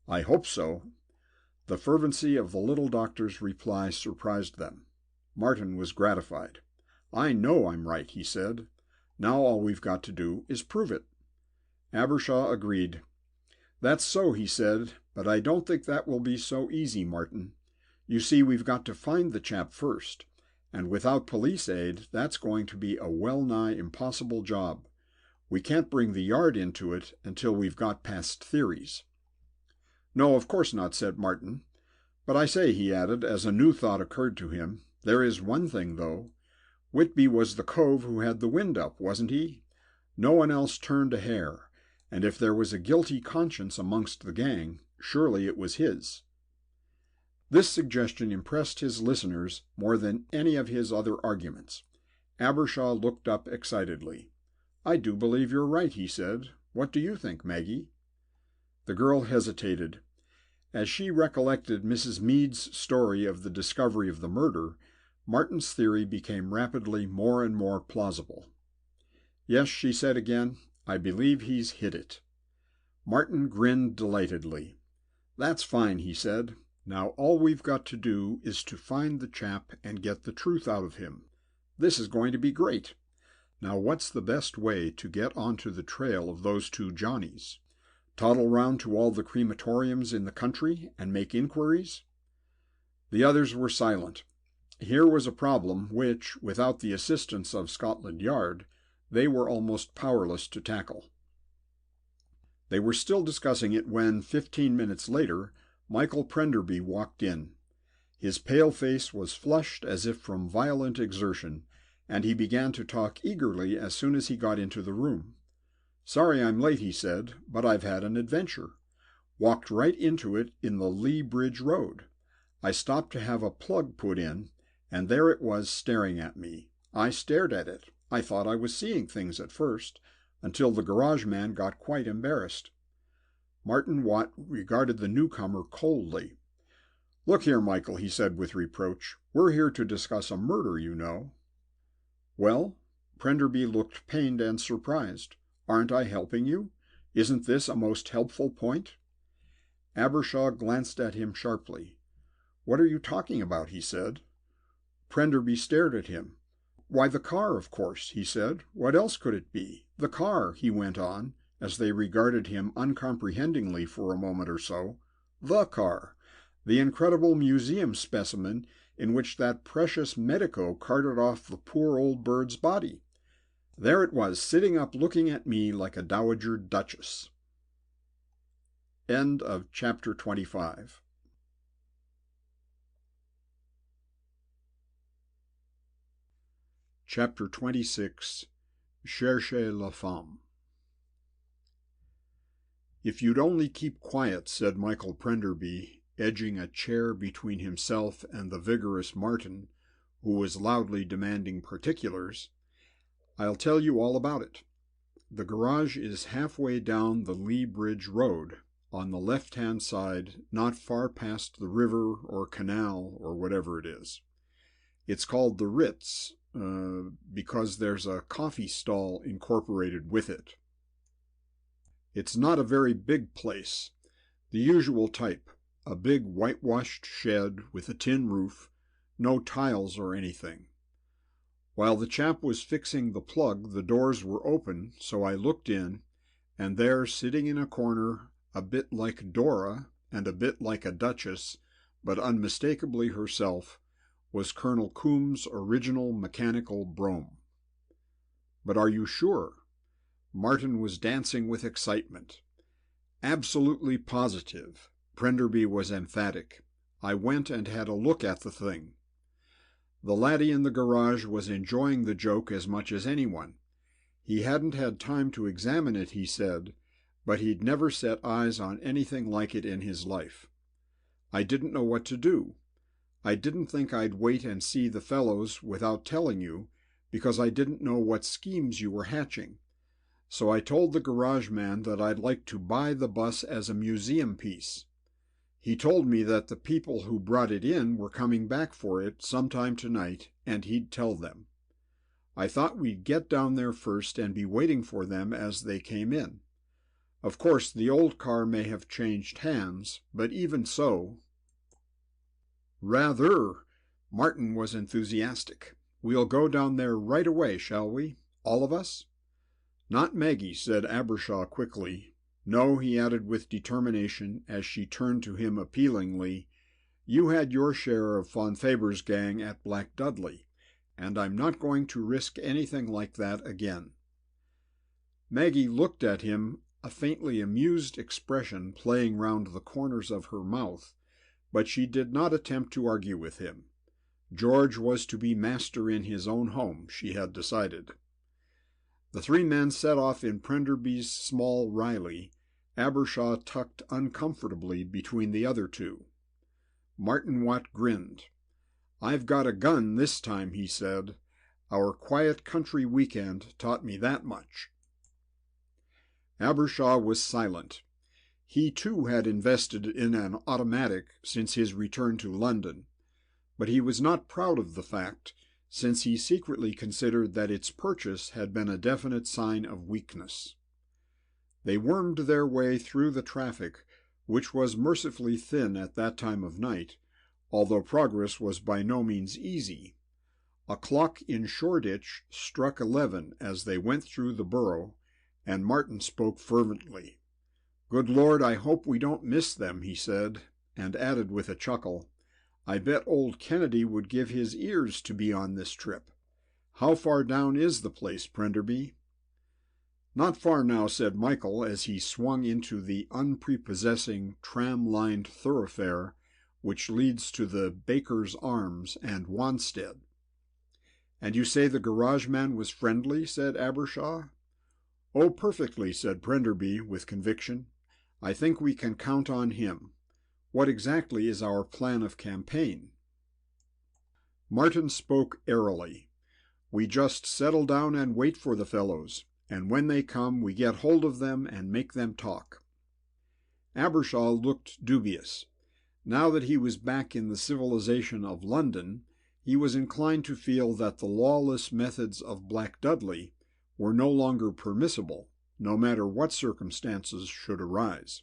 "I hope so." The fervency of the little doctor's reply surprised them. Martin was gratified. "I know I'm right," he said. "Now all we've got to do is prove it." Abbershaw agreed. "That's so," he said, "but I don't think that will be so easy, Martin. You see, we've got to find the chap first, and without police aid, that's going to be a well-nigh impossible job. We can't bring the Yard into it until we've got past theories." "No, of course not," said Martin. "But I say," he added, as a new thought occurred to him, "there is one thing, though. Whitby was the cove who had the wind up, wasn't he? No one else turned a hair, and if there was a guilty conscience amongst the gang, surely it was his." This suggestion impressed his listeners more than any of his other arguments. Abbershaw looked up excitedly. "I do believe you're right," he said. "What do you think, Maggie?" The girl hesitated. As she recollected Mrs. Meade's story of the discovery of the murder, Martin's theory became rapidly more and more plausible. "Yes," she said again, "I believe he's hit it." Martin grinned delightedly. "That's fine," he said. "Now all we've got to do is to find the chap and get the truth out of him. This is going to be great. Now what's the best way to get onto the trail of those two Johnnies? Toddle round to all the crematoriums in the country and make inquiries?" The others were silent. Here was a problem which, without the assistance of Scotland Yard, they were almost powerless to tackle. They were still discussing it when, 15 minutes later, Michael Prenderby walked in. His pale face was flushed as if from violent exertion, and he began to talk eagerly as soon as he got into the room. "Sorry I'm late," he said, "but I've had an adventure. Walked right into it in the Lee Bridge Road. I stopped to have a plug put in, and there it was staring at me. I stared at it. I thought I was seeing things at first, until the garage man got quite embarrassed." Martin Watt regarded the newcomer coldly. "Look here, Michael," he said with reproach, "we're here to discuss a murder, you know." "Well?" Prenderby looked pained and surprised. "Aren't I helping you? Isn't this a most helpful point?" Abbershaw glanced at him sharply. "What are you talking about?" he said. Prenderby stared at him. "Why, the car, of course," he said. "What else could it be? The car," he went on, as they regarded him uncomprehendingly for a moment or so. "The car. The incredible museum specimen in which that precious medico carted off the poor old bird's body. There it was, sitting up looking at me like a dowager duchess." End of chapter 25. Chapter 26. Cherchez la Femme. "If you'd only keep quiet," said Michael Prenderby, edging a chair between himself and the vigorous Martin, who was loudly demanding particulars, "I'll tell you all about it. The garage is halfway down the Lee Bridge Road, on the left-hand side, not far past the river or canal or whatever it is. It's called the Ritz, because there's a coffee stall incorporated with it. It's not a very big place. The usual type, a big whitewashed shed with a tin roof, no tiles or anything. While the chap was fixing the plug, the doors were open, so I looked in, and there, sitting in a corner, a bit like Dora and a bit like a duchess, but unmistakably herself, was Colonel Coombs' original mechanical brougham." "But are you sure?" Martin was dancing with excitement. "Absolutely positive." Prenderby was emphatic. "I went and had a look at the thing." The laddie in the garage was enjoying the joke as much as anyone. He hadn't had time to examine it, he said, but he'd never set eyes on anything like it in his life. "I didn't know what to do. I didn't think I'd wait and see the fellows without telling you, because I didn't know what schemes you were hatching. So I told the garage man that I'd like to buy the bus as a museum piece. He told me that the people who brought it in were coming back for it sometime tonight, and he'd tell them. I thought we'd get down there first and be waiting for them as they came in. Of course, the old car may have changed hands, but even so—" "Rather!" Martin was enthusiastic. "We'll go down there right away, shall we? All of us?" "Not Maggie," said Abbershaw quickly. "No," he added with determination, as she turned to him appealingly, "you had your share of Von Faber's gang at Black Dudley, and I'm not going to risk anything like that again." Maggie looked at him, a faintly amused expression playing round the corners of her mouth, but she did not attempt to argue with him. George was to be master in his own home, she had decided. The three men set off in Prenderby's small Riley, Abbershaw tucked uncomfortably between the other two. Martin Watt grinned. "I've got a gun this time," he said. "Our quiet country weekend taught me that much." Abbershaw was silent. He too had invested in an automatic since his return to London, but he was not proud of the fact, since he secretly considered that its purchase had been a definite sign of weakness. They wormed their way through the traffic, which was mercifully thin at that time of night, although progress was by no means easy. A clock in Shoreditch struck 11 as they went through the borough, and Martin spoke fervently. "Good Lord, I hope we don't miss them," he said, and added with a chuckle, "I bet old Kennedy would give his ears to be on this trip. How far down is the place, Prenderby?" "Not far now," said Michael, as he swung into the unprepossessing, tram-lined thoroughfare which leads to the Baker's Arms and Wanstead. "And you say the garage man was friendly?" said Abbershaw. "Oh, perfectly," said Prenderby with conviction. "I think we can count on him. What exactly is our plan of campaign?" Martin spoke airily. "We just settle down and wait for the fellows, and when they come we get hold of them and make them talk." Abbershaw looked dubious. Now that he was back in the civilization of London, he was inclined to feel that the lawless methods of Black Dudley were no longer permissible, no matter what circumstances should arise.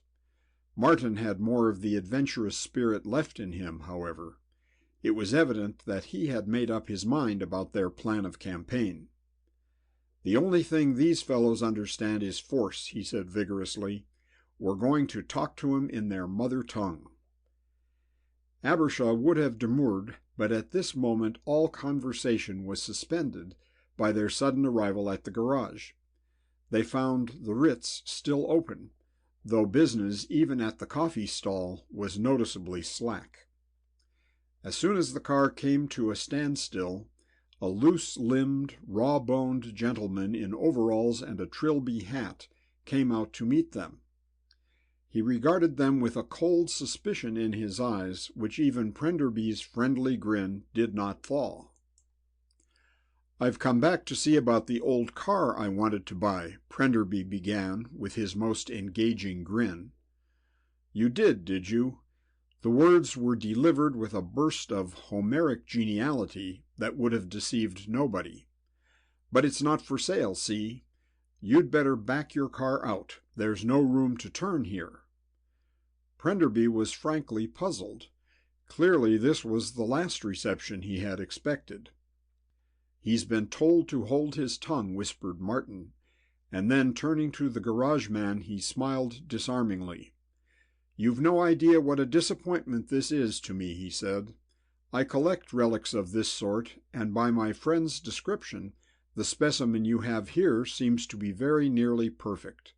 Martin had more of the adventurous spirit left in him, however. It was evident that he had made up his mind about their plan of campaign. "The only thing these fellows understand is force," he said vigorously. "We're going to talk to 'em in their mother tongue." Abbershaw would have demurred, but at this moment all conversation was suspended by their sudden arrival at the garage. They found the Ritz still open, though business even at the coffee stall was noticeably slack. As soon as the car came to a standstill, a loose-limbed, raw-boned gentleman in overalls and a trilby hat came out to meet them. He regarded them with a cold suspicion in his eyes, which even Prenderby's friendly grin did not thaw. "I've come back to see about the old car I wanted to buy," Prenderby began with his most engaging grin. "You did you?" The words were delivered with a burst of Homeric geniality that would have deceived nobody. "But it's not for sale, see? You'd better back your car out. There's no room to turn here." Prenderby was frankly puzzled. Clearly this was the last reception he had expected. "He's been told to hold his tongue," whispered Martin, and then turning to the garage man he smiled disarmingly. "You've no idea what a disappointment this is to me," he said. "I collect relics of this sort, and by my friend's description, the specimen you have here seems to be very nearly perfect.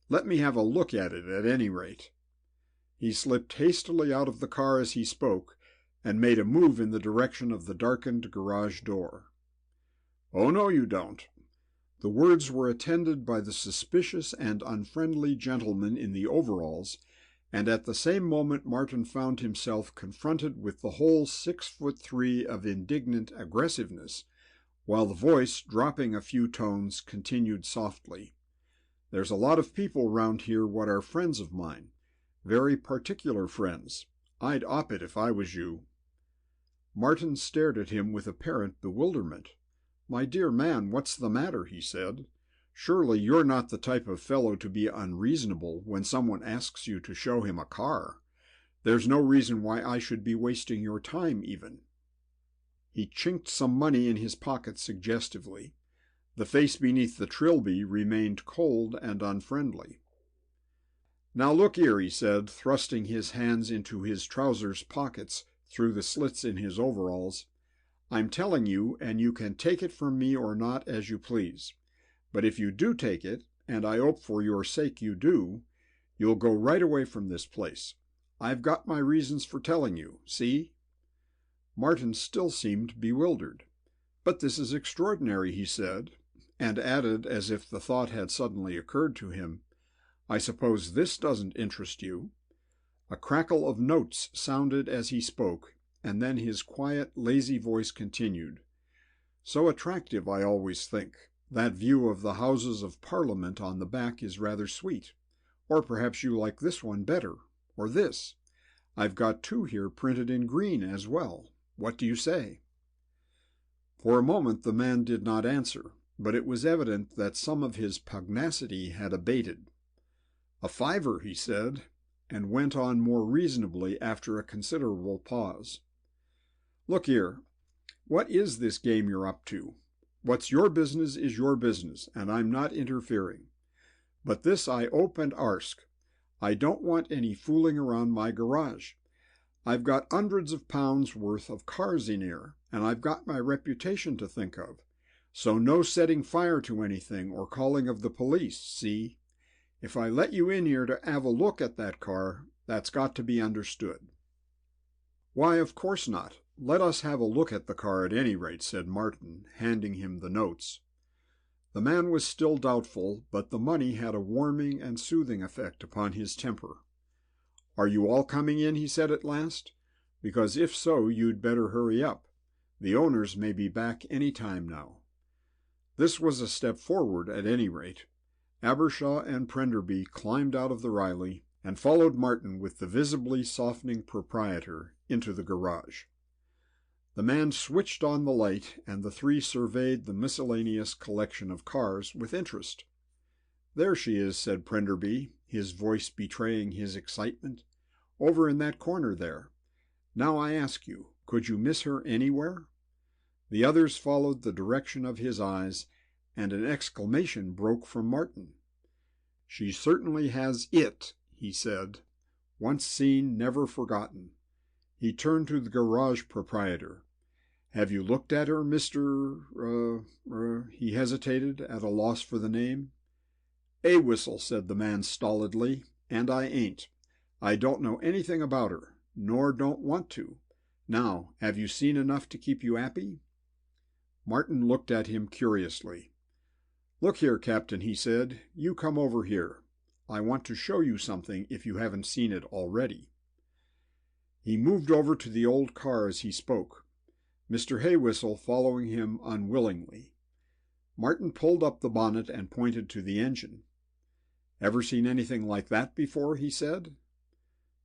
Let me have a look at it at any rate." He slipped hastily out of the car as he spoke, and made a move in the direction of the darkened garage door. "Oh, no, you don't." The words were attended by the suspicious and unfriendly gentleman in the overalls, and at the same moment Martin found himself confronted with the whole 6'3" of indignant aggressiveness, while the voice, dropping a few tones, continued softly. "There's a lot of people round here what are friends of mine. Very particular friends. I'd 'op it if I was you." Martin stared at him with apparent bewilderment. "My dear man, what's the matter?" he said. "Surely you're not the type of fellow to be unreasonable when someone asks you to show him a car. There's no reason why I should be wasting your time even." He chinked some money in his pocket suggestively. The face beneath the trilby remained cold and unfriendly. "Now look here," he said, thrusting his hands into his trousers pockets through the slits in his overalls. "I'm telling you, and you can take it from me or not as you please. But if you do take it, and I hope for your sake you do, you'll go right away from this place. I've got my reasons for telling you, see?" Martin still seemed bewildered. "But this is extraordinary," he said, and added, as if the thought had suddenly occurred to him, "I suppose this doesn't interest you?" A crackle of notes sounded as he spoke, and then his quiet, lazy voice continued. "So attractive, I always think. That view of the Houses of Parliament on the back is rather sweet. Or perhaps you like this one better, or this. I've got two here printed in green as well. What do you say?" For a moment the man did not answer, but it was evident that some of his pugnacity had abated. "A fiver," he said, and went on more reasonably after a considerable pause. "Look here, what is this game you're up to? What's your business is your business, and I'm not interfering. But this I ope and arsk. I don't want any fooling around my garage. I've got hundreds of pounds worth of cars in here, and I've got my reputation to think of. So no setting fire to anything or calling of the police, see? If I let you in here to have a look at that car, that's got to be understood." "Why, of course not. Let us have a look at the car at any rate," said Martin, handing him the notes. The man was still doubtful, but the money had a warming and soothing effect upon his temper. "Are you all coming in?" he said at last. "Because if so, you'd better hurry up. The owners may be back any time now." This was a step forward at any rate. Abbershaw and Prenderby climbed out of the Riley and followed Martin with the visibly softening proprietor into the garage. The man switched on the light, and the three surveyed the miscellaneous collection of cars with interest. "There she is," said Prenderby, his voice betraying his excitement, "over in that corner there. Now I ask you, could you miss her anywhere?" The others followed the direction of his eyes, and an exclamation broke from Martin. "She certainly has it," he said. "Once seen, never forgotten." He turned to the garage proprietor. "Have you looked at her, Mr. He hesitated, at a loss for the name. "A whistle," said the man stolidly, "and I ain't. I don't know anything about her, nor don't want to. Now, have you seen enough to keep you happy?" Martin looked at him curiously. "Look here, Captain," he said, "you come over here. I want to show you something if you haven't seen it already." He moved over to the old car as he spoke, Mr. Haywhistle following him unwillingly. Martin pulled up the bonnet and pointed to the engine. "Ever seen anything like that before?" he said.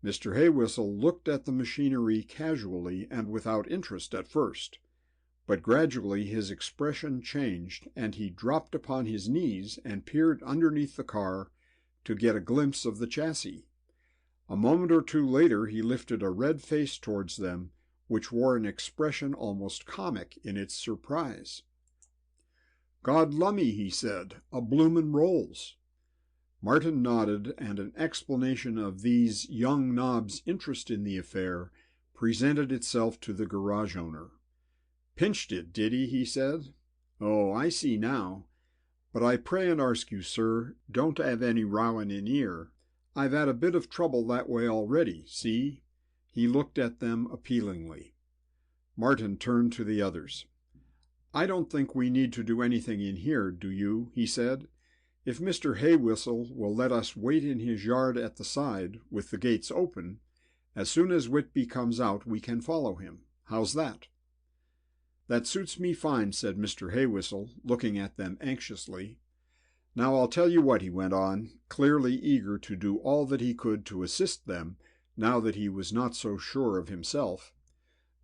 Mr. Haywhistle looked at the machinery casually and without interest at first, but gradually his expression changed, and he dropped upon his knees and peered underneath the car to get a glimpse of the chassis. A moment or two later he lifted a red face towards them, which wore an expression almost comic in its surprise. "God lumme," he said, "a bloomin' Rolls." Martin nodded, and an explanation of these young knobs' interest in the affair presented itself to the garage owner. "Pinched it, did he said. "Oh, I see now. But I pray and arsk you, sir, don't have any rowin' in here. I've had a bit of trouble that way already, see?" He looked at them appealingly. Martin turned to the others. "I don't think we need to do anything in here, do you?" he said. "If Mr. Haywhistle will let us wait in his yard at the side, with the gates open, as soon as Whitby comes out we can follow him. How's that?" "That suits me fine," said Mr. Haywhistle, looking at them anxiously. "Now I'll tell you what," he went on, clearly eager to do all that he could to assist them, now that he was not so sure of himself.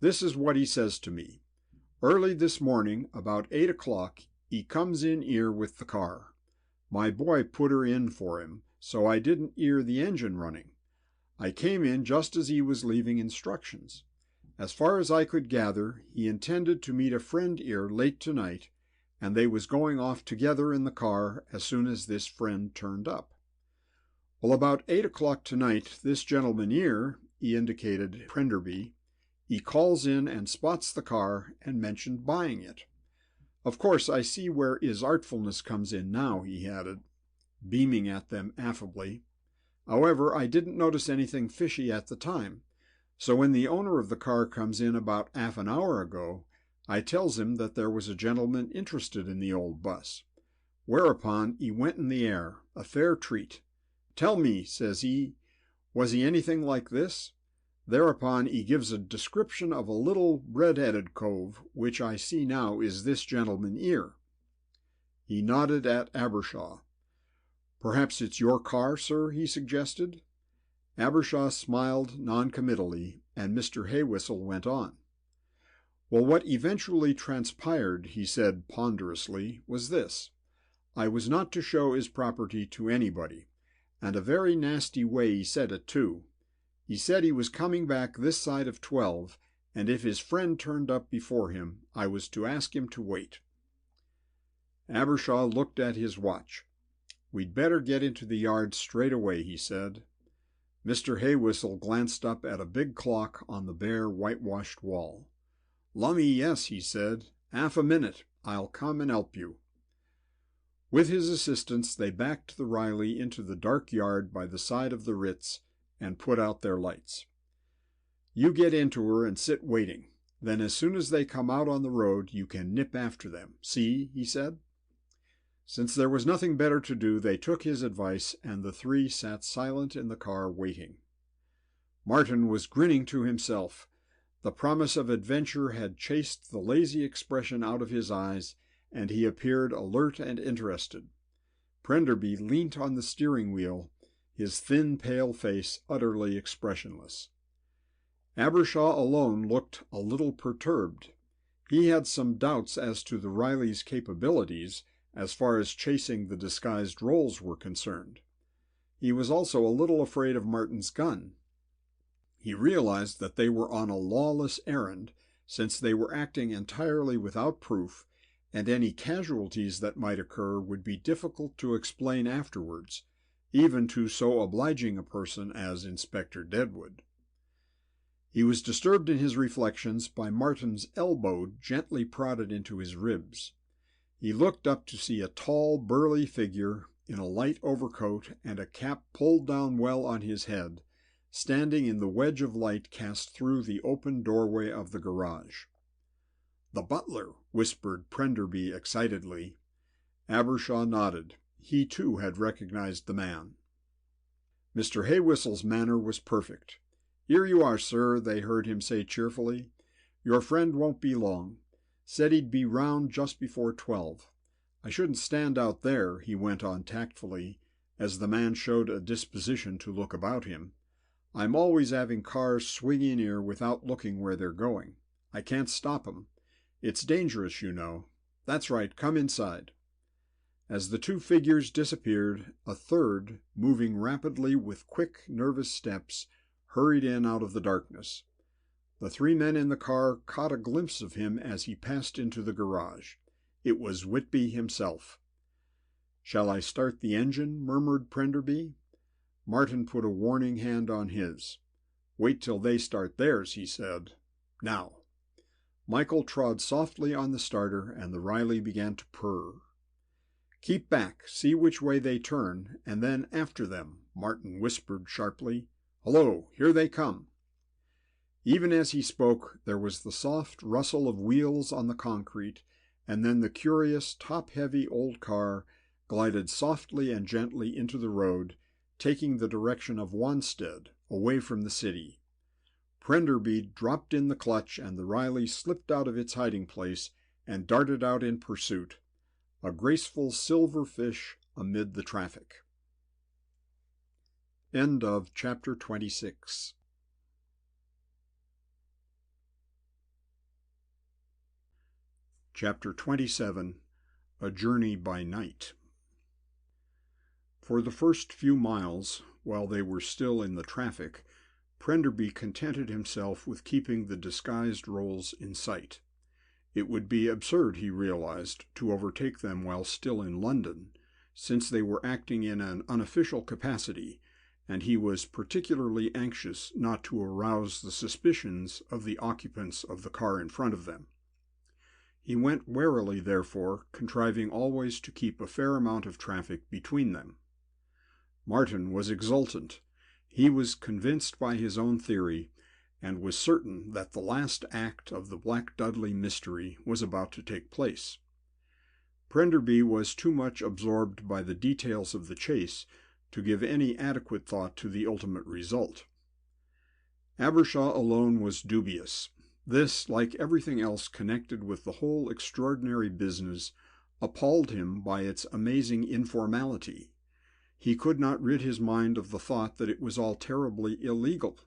"This is what he says to me. Early this morning, about 8 o'clock, he comes in 'ere with the car. My boy put her in for him, so I didn't 'ear the engine running. I came in just as he was leaving instructions. As far as I could gather, he intended to meet a friend 'ere late tonight, and they was going off together in the car as soon as this friend turned up. Well, about 8 o'clock tonight, this gentleman 'ere," he indicated Prenderby, "he calls in and spots the car and mentioned buying it. Of course, I see where 'is artfulness comes in now," he added, beaming at them affably. "However, I didn't notice anything fishy at the time, so when the owner of the car comes in about 'alf an hour ago, I tells him that there was a gentleman interested in the old bus. Whereupon he went in the air, a fair treat. 'Tell me,' says he, 'was he anything like this?' Thereupon he gives a description of a little red-headed cove, which I see now is this gentleman 'ere." He nodded at Abbershaw. "Perhaps it's your car, sir?" he suggested. Abbershaw smiled noncommittally, and Mr. Haywhistle went on. "Well, what eventually transpired," he said ponderously, "was this. I was not to show his property to anybody, and a very nasty way he said it, too. He said he was coming back this side of 12, and if his friend turned up before him, I was to ask him to wait." Abbershaw looked at his watch. "We'd better get into the yard straight away," he said. Mr. Haywhistle glanced up at a big clock on the bare whitewashed wall. "Lummy, yes," he said. "'Alf a minute. I'll come and help you." With his assistance they backed the Riley into the dark yard by the side of the Ritz and put out their lights. "You get into her and sit waiting. Then as soon as they come out on the road you can nip after them. See?" he said. Since there was nothing better to do, they took his advice, and the three sat silent in the car waiting. Martin was grinning to himself. The promise of adventure had chased the lazy expression out of his eyes, and he appeared alert and interested. Prenderby leant on the steering wheel, his thin, pale face utterly expressionless. Abbershaw alone looked a little perturbed. He had some doubts as to the Rileys' capabilities as far as chasing the disguised roles were concerned. He was also a little afraid of Martin's gun. He realized that they were on a lawless errand, since they were acting entirely without proof, and any casualties that might occur would be difficult to explain afterwards, even to so obliging a person as Inspector Deadwood. He was disturbed in his reflections by Martin's elbow gently prodded into his ribs. He looked up to see a tall, burly figure in a light overcoat and a cap pulled down well on his head, standing in the wedge of light cast through the open doorway of the garage. "The butler," whispered Prenderby excitedly. Abbershaw nodded. He too had recognized the man. Mr. Haywhistle's manner was perfect. "Here you are, sir," they heard him say cheerfully. "Your friend won't be long. Said he'd be round just before 12. I shouldn't stand out there," he went on tactfully, as the man showed a disposition to look about him. "I'm always having cars swing in here without looking where they're going. I can't stop 'em. It's dangerous, you know. That's right, come inside." As the two figures disappeared, a third, moving rapidly with quick, nervous steps, hurried in out of the darkness. The three men in the car caught a glimpse of him as he passed into the garage. It was Whitby himself. "Shall I start the engine?" murmured Prenderby. Martin put a warning hand on his. "Wait till they start theirs," he said. "Now." Michael trod softly on the starter, and the Riley began to purr. "Keep back, see which way they turn, and then after them," Martin whispered sharply. "Hullo, here they come." Even as he spoke, there was the soft rustle of wheels on the concrete, and then the curious, top-heavy old car glided softly and gently into the road, taking the direction of Wanstead, away from the city. Prenderby dropped in the clutch, and the Riley slipped out of its hiding place and darted out in pursuit, a graceful silver fish amid the traffic. End of chapter 26. Chapter 27. A Journey by Night. For the first few miles, while they were still in the traffic, Prenderby contented himself with keeping the disguised Rolls in sight. It would be absurd, he realized, to overtake them while still in London, since they were acting in an unofficial capacity, and he was particularly anxious not to arouse the suspicions of the occupants of the car in front of them. He went warily, therefore, contriving always to keep a fair amount of traffic between them. Martin was exultant. He was convinced by his own theory, and was certain that the last act of the Black Dudley mystery was about to take place. Prenderby was too much absorbed by the details of the chase to give any adequate thought to the ultimate result. Abbershaw alone was dubious. This, like everything else connected with the whole extraordinary business, appalled him by its amazing informality. He could not rid his mind of the thought that it was all terribly illegal.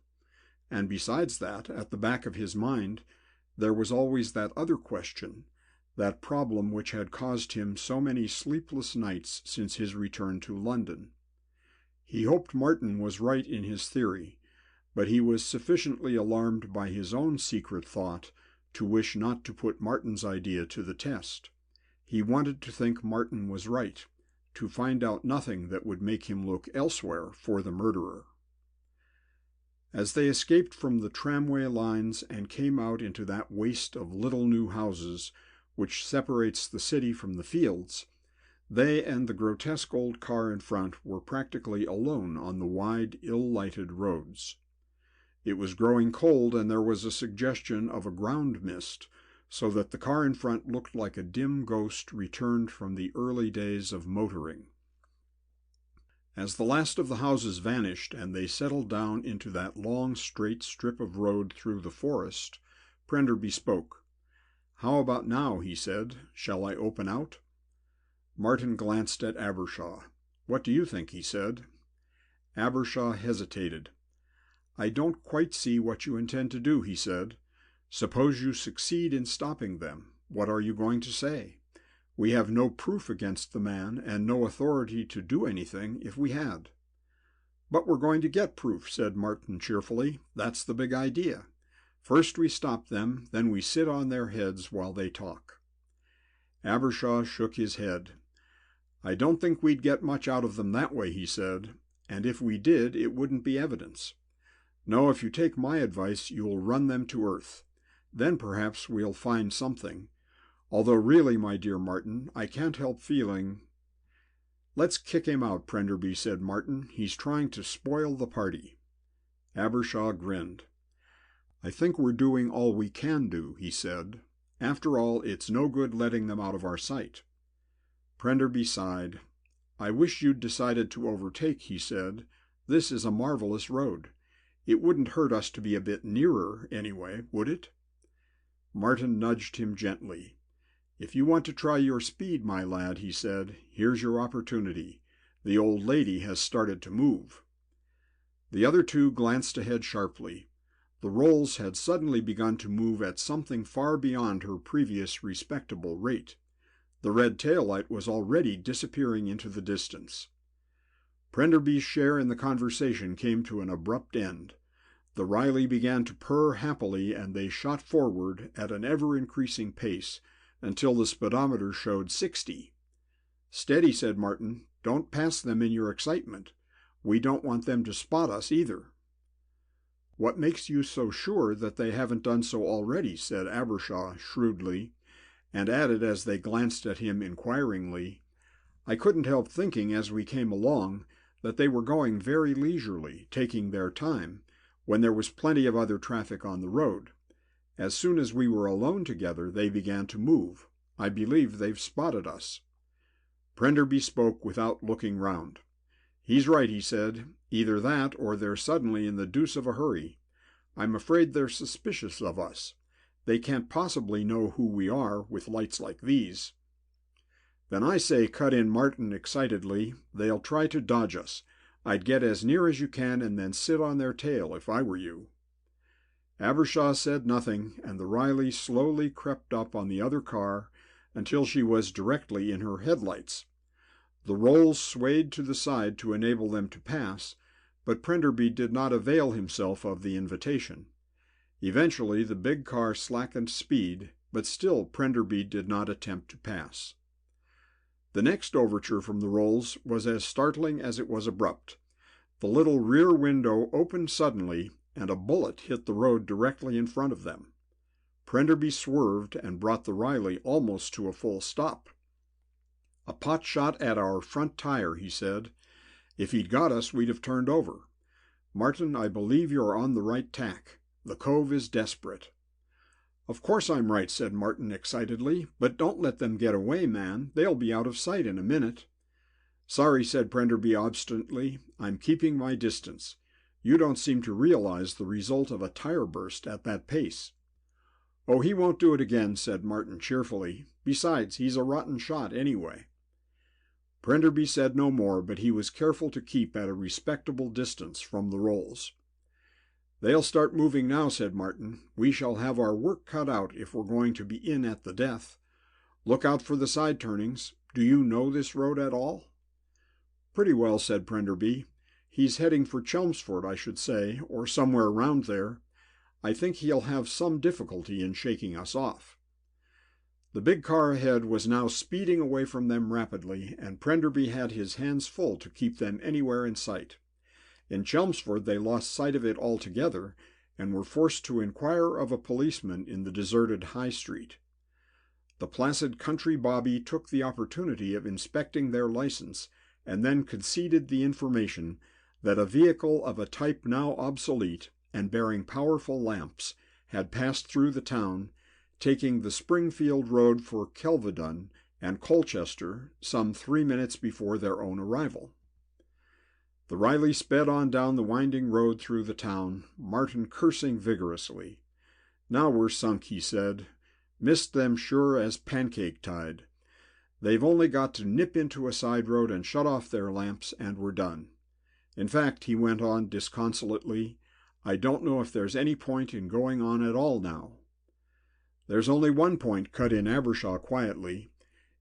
And besides that, at the back of his mind, there was always that other question, that problem which had caused him so many sleepless nights since his return to London. He hoped Martin was right in his theory, but he was sufficiently alarmed by his own secret thought to wish not to put Martin's idea to the test. He wanted to think Martin was right, to find out nothing that would make him look elsewhere for the murderer. As they escaped from the tramway lines and came out into that waste of little new houses which separates the city from the fields, they and the grotesque old car in front were practically alone on the wide, ill-lighted roads. It was growing cold, and there was a suggestion of a ground mist, so that the car in front looked like a dim ghost returned from the early days of motoring. As the last of the houses vanished and they settled down into that long, straight strip of road through the forest, Prenderby spoke. "How about now?" he said. "Shall I open out?" Martin glanced at Abbershaw. "What do you think?" he said. Abbershaw hesitated. "I don't quite see what you intend to do," he said. "Suppose you succeed in stopping them. What are you going to say? We have no proof against the man, and no authority to do anything if we had." "But we're going to get proof," said Martin cheerfully. "That's the big idea. First we stop them, then we sit on their heads while they talk." Abbershaw shook his head. "I don't think we'd get much out of them that way," he said, "and if we did, it wouldn't be evidence. No, if you take my advice, you'll run them to earth. Then perhaps we'll find something. Although really, my dear Martin, I can't help feeling—" "Let's kick him out," Prenderby said. "Martin, he's trying to spoil the party." Abbershaw grinned. "I think we're doing all we can do," he said. "After all, it's no good letting them out of our sight." Prenderby sighed. "I wish you'd decided to overtake," he said. "This is a marvelous road. It wouldn't hurt us to be a bit nearer, anyway, would it?" Martin nudged him gently. "If you want to try your speed, my lad," he said, "here's your opportunity. The old lady has started to move." The other two glanced ahead sharply. The Rolls had suddenly begun to move at something far beyond her previous respectable rate. The red tail light was already disappearing into the distance. Prenderby's share in the conversation came to an abrupt end. The Riley began to purr happily, and they shot forward at an ever-increasing pace until the speedometer showed 60. "Steady," said Martin. "Don't pass them in your excitement. We don't want them to spot us either." "What makes you so sure that they haven't done so already?" said Abbershaw shrewdly, and added as they glanced at him inquiringly, "I couldn't help thinking as we came along that they were going very leisurely, taking their time, when there was plenty of other traffic on the road. As soon as we were alone together, they began to move. I believe they've spotted us." Prenderby spoke without looking round. "He's right," he said. "Either that, or they're suddenly in the deuce of a hurry. I'm afraid they're suspicious of us. They can't possibly know who we are with lights like these." "Then I say," cut in Martin excitedly, "they'll try to dodge us. I'd get as near as you can and then sit on their tail if I were you." Abbershaw said nothing, and the Riley slowly crept up on the other car until she was directly in her headlights. The rolls swayed to the side to enable them to pass, but Prenderby did not avail himself of the invitation. Eventually the big car slackened speed, but still Prenderby did not attempt to pass. The next overture from the rolls was as startling as it was abrupt. The little rear window opened suddenly, and a bullet hit the road directly in front of them. Prenderby swerved and brought the Riley almost to a full stop. "A pot shot at our front tire," he said. "If he'd got us, we'd have turned over. Martin, I believe you're on the right tack. The cove is desperate." "Of course I'm right," said Martin excitedly, "but don't let them get away, man. They'll be out of sight in a minute." "Sorry," said Prenderby obstinately. "I'm keeping my distance. You don't seem to realize the result of a tire burst at that pace." "Oh, he won't do it again," said Martin cheerfully. "Besides, he's a rotten shot anyway." Prenderby said no more, but he was careful to keep at a respectable distance from the rolls. "They'll start moving now," said Martin. "We shall have our work cut out if we're going to be in at the death. Look out for the side turnings. Do you know this road at all?" "Pretty well," said Prenderby. "He's heading for Chelmsford, I should say, or somewhere round there. I think he'll have some difficulty in shaking us off." The big car ahead was now speeding away from them rapidly, and Prenderby had his hands full to keep them anywhere in sight. In Chelmsford they lost sight of it altogether, and were forced to inquire of a policeman in the deserted High Street. The placid country bobby took the opportunity of inspecting their license, and then conceded the information that a vehicle of a type now obsolete, and bearing powerful lamps, had passed through the town, taking the Springfield road for Kelvedon and Colchester some 3 minutes before their own arrival. The Riley sped on down the winding road through the town, Martin cursing vigorously. "Now we're sunk," he said. "Missed them sure as pancake tide. They've only got to nip into a side road and shut off their lamps, and we're done. In fact," he went on disconsolately, "I don't know if there's any point in going on at all now." "There's only one point," cut in Abbershaw quietly.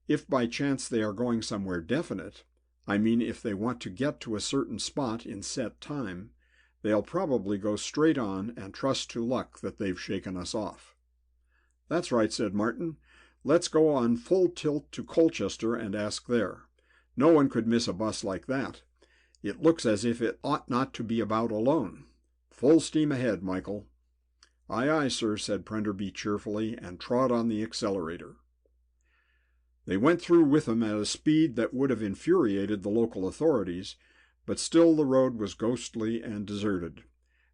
"If by chance they are going somewhere definite, I mean if they want to get to a certain spot in set time, they'll probably go straight on and trust to luck that they've shaken us off." "That's right," said Martin. "Let's go on full tilt to Colchester and ask there. No one could miss a bus like that. It looks as if it ought not to be about alone. Full steam ahead, Michael." "Aye, aye, sir," said Prenderby cheerfully, and trod on the accelerator. They went through Witham at a speed that would have infuriated the local authorities, but still the road was ghostly and deserted.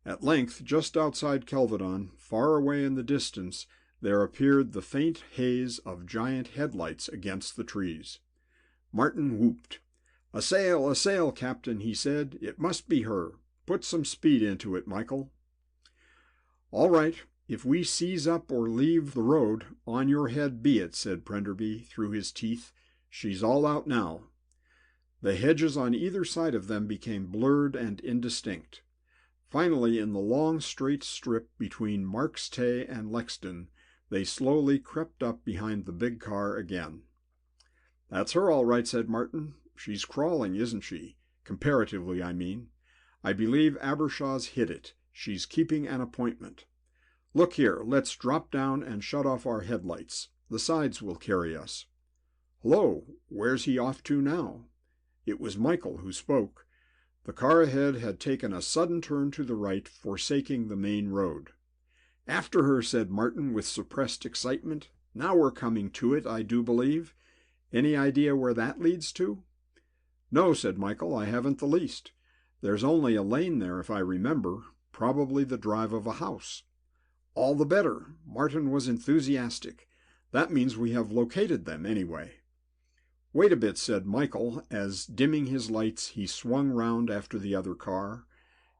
At length, just outside Kelvedon, far away in the distance, there appeared the faint haze of giant headlights against the trees. Martin whooped. A sail, Captain," he said. "It must be her. Put some speed into it, Michael." "All right. If we seize up or leave the road, on your head be it," said Prenderby through his teeth. "She's all out now." The hedges on either side of them became blurred and indistinct. Finally, in the long straight strip between Marks Tey and Lexden, they slowly crept up behind the big car again. "That's her all right," said Martin. "She's crawling, isn't she? Comparatively, I mean. I believe Abbershaw's hit it. She's keeping an appointment. Look here, let's drop down and shut off our headlights. The sides will carry us." "Hullo, where's he off to now?" It was Michael who spoke. The car ahead had taken a sudden turn to the right, forsaking the main road. "After her," said Martin with suppressed excitement. "Now we're coming to it, I do believe. Any idea where that leads to?" "No," said Michael, "I haven't the least. There's only a lane there, if I remember. Probably the drive of a house." "All the better." Martin was enthusiastic. "That means we have located them, anyway." "Wait a bit," said Michael, as, dimming his lights, he swung round after the other car.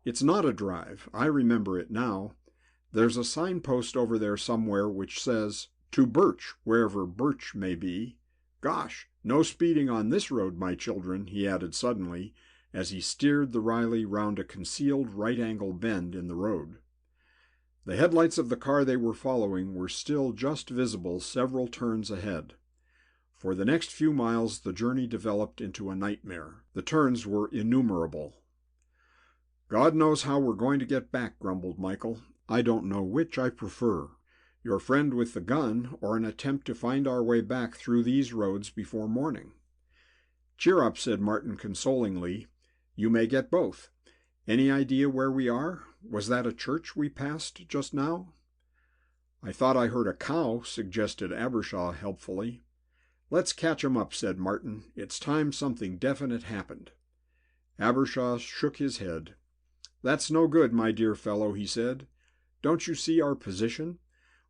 "It's not a drive. I remember it now. There's a signpost over there somewhere which says, 'To Birch,' wherever Birch may be. Gosh, no speeding on this road, my children," he added suddenly, as he steered the Riley round a concealed right-angle bend in the road. The headlights of the car they were following were still just visible several turns ahead. For the next few miles the journey developed into a nightmare. The turns were innumerable. "God knows how we're going to get back," grumbled Michael. "I don't know which I prefer, your friend with the gun or an attempt to find our way back through these roads before morning." "Cheer up," said Martin consolingly. "You may get both. Any idea where we are? Was that a church we passed just now?" "I thought I heard a cow," suggested Abbershaw helpfully. "Let's catch 'em up," said Martin. "It's time something definite happened." Abbershaw shook his head. "That's no good, my dear fellow," he said. "Don't you see our position?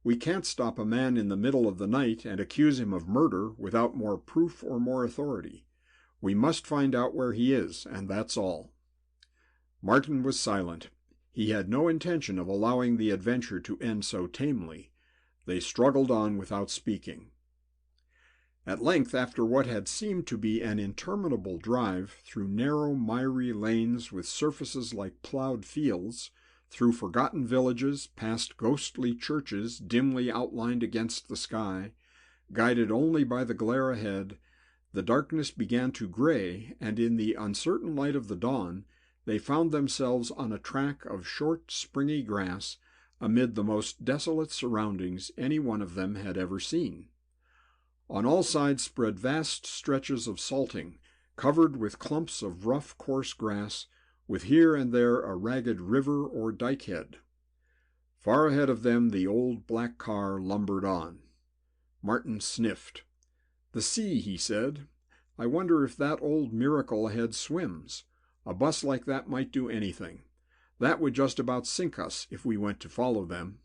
We can't stop a man in the middle of the night and accuse him of murder without more proof or more authority. We must find out where he is, and that's all." Martin was silent. He had no intention of allowing the adventure to end so tamely. They struggled on without speaking. At length, after what had seemed to be an interminable drive, through narrow, miry lanes with surfaces like plowed fields, through forgotten villages, past ghostly churches dimly outlined against the sky, guided only by the glare ahead, the darkness began to gray, and in the uncertain light of the dawn they found themselves on a track of short, springy grass amid the most desolate surroundings any one of them had ever seen. On all sides spread vast stretches of salting, covered with clumps of rough, coarse grass, with here and there a ragged river or dikehead. Far ahead of them the old black car lumbered on. Martin sniffed. "The sea," he said. "I wonder if that old miracle ahead swims. A bus like that might do anything. That would just about sink us if we went to follow them."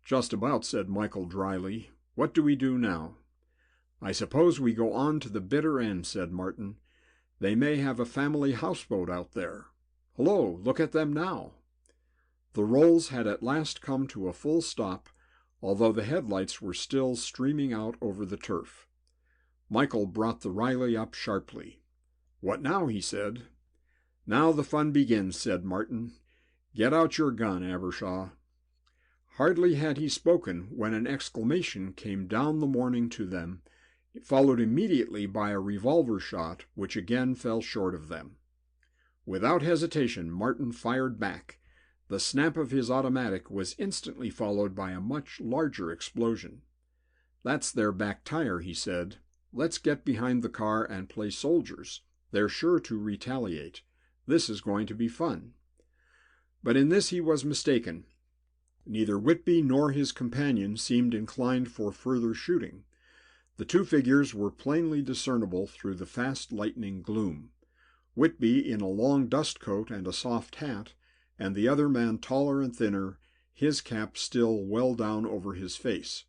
"Just about," said Michael dryly. "What do we do now?" "I suppose we go on to the bitter end," said Martin. "They may have a family houseboat out there. Hullo, look at them now." The Rolls had at last come to a full stop, although the headlights were still streaming out over the turf. Michael brought the Riley up sharply. "What now?" he said. "Now the fun begins," said Martin. "Get out your gun, Abbershaw." Hardly had he spoken when an exclamation came down the morning to them, followed immediately by a revolver shot which again fell short of them. Without hesitation Martin fired back. The snap of his automatic was instantly followed by a much larger explosion. "That's their back tire," he said. "Let's get behind the car and play soldiers. They're sure to retaliate. This is going to be fun." But in this he was mistaken. Neither Whitby nor his companion seemed inclined for further shooting. The two figures were plainly discernible through the fast lightening gloom. Whitby in a long dust coat and a soft hat, and the other man taller and thinner, his cap still well down over his face.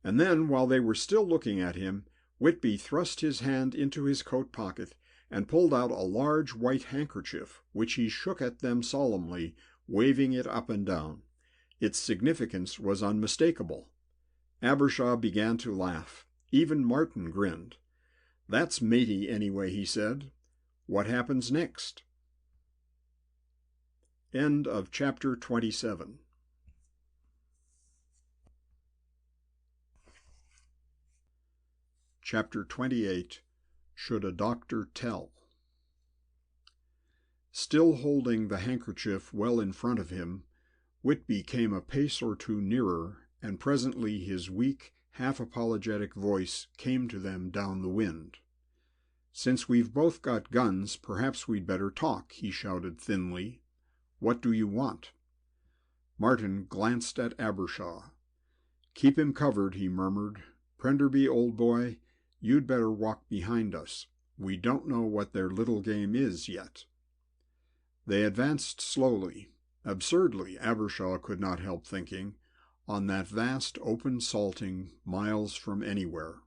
And then, while they were still looking at him, Whitby thrust his hand into his coat pocket and pulled out a large white handkerchief, which he shook at them solemnly, waving it up and down. Its significance was unmistakable. Abbershaw began to laugh. Even Martin grinned. "That's matey, anyway," he said. "What happens next?" End of chapter 27. Chapter 28. Should a Doctor Tell? Still holding the handkerchief well in front of him, Whitby came a pace or two nearer, and presently his weak, half-apologetic voice came to them down the wind. "Since we've both got guns, perhaps we'd better talk," he shouted thinly. "What do you want?" Martin glanced at Abbershaw. "Keep him covered," he murmured. "Prenderby, old boy, you'd better walk behind us. We don't know what their little game is yet." They advanced slowly, absurdly, Abbershaw could not help thinking, on that vast open salting, miles from anywhere.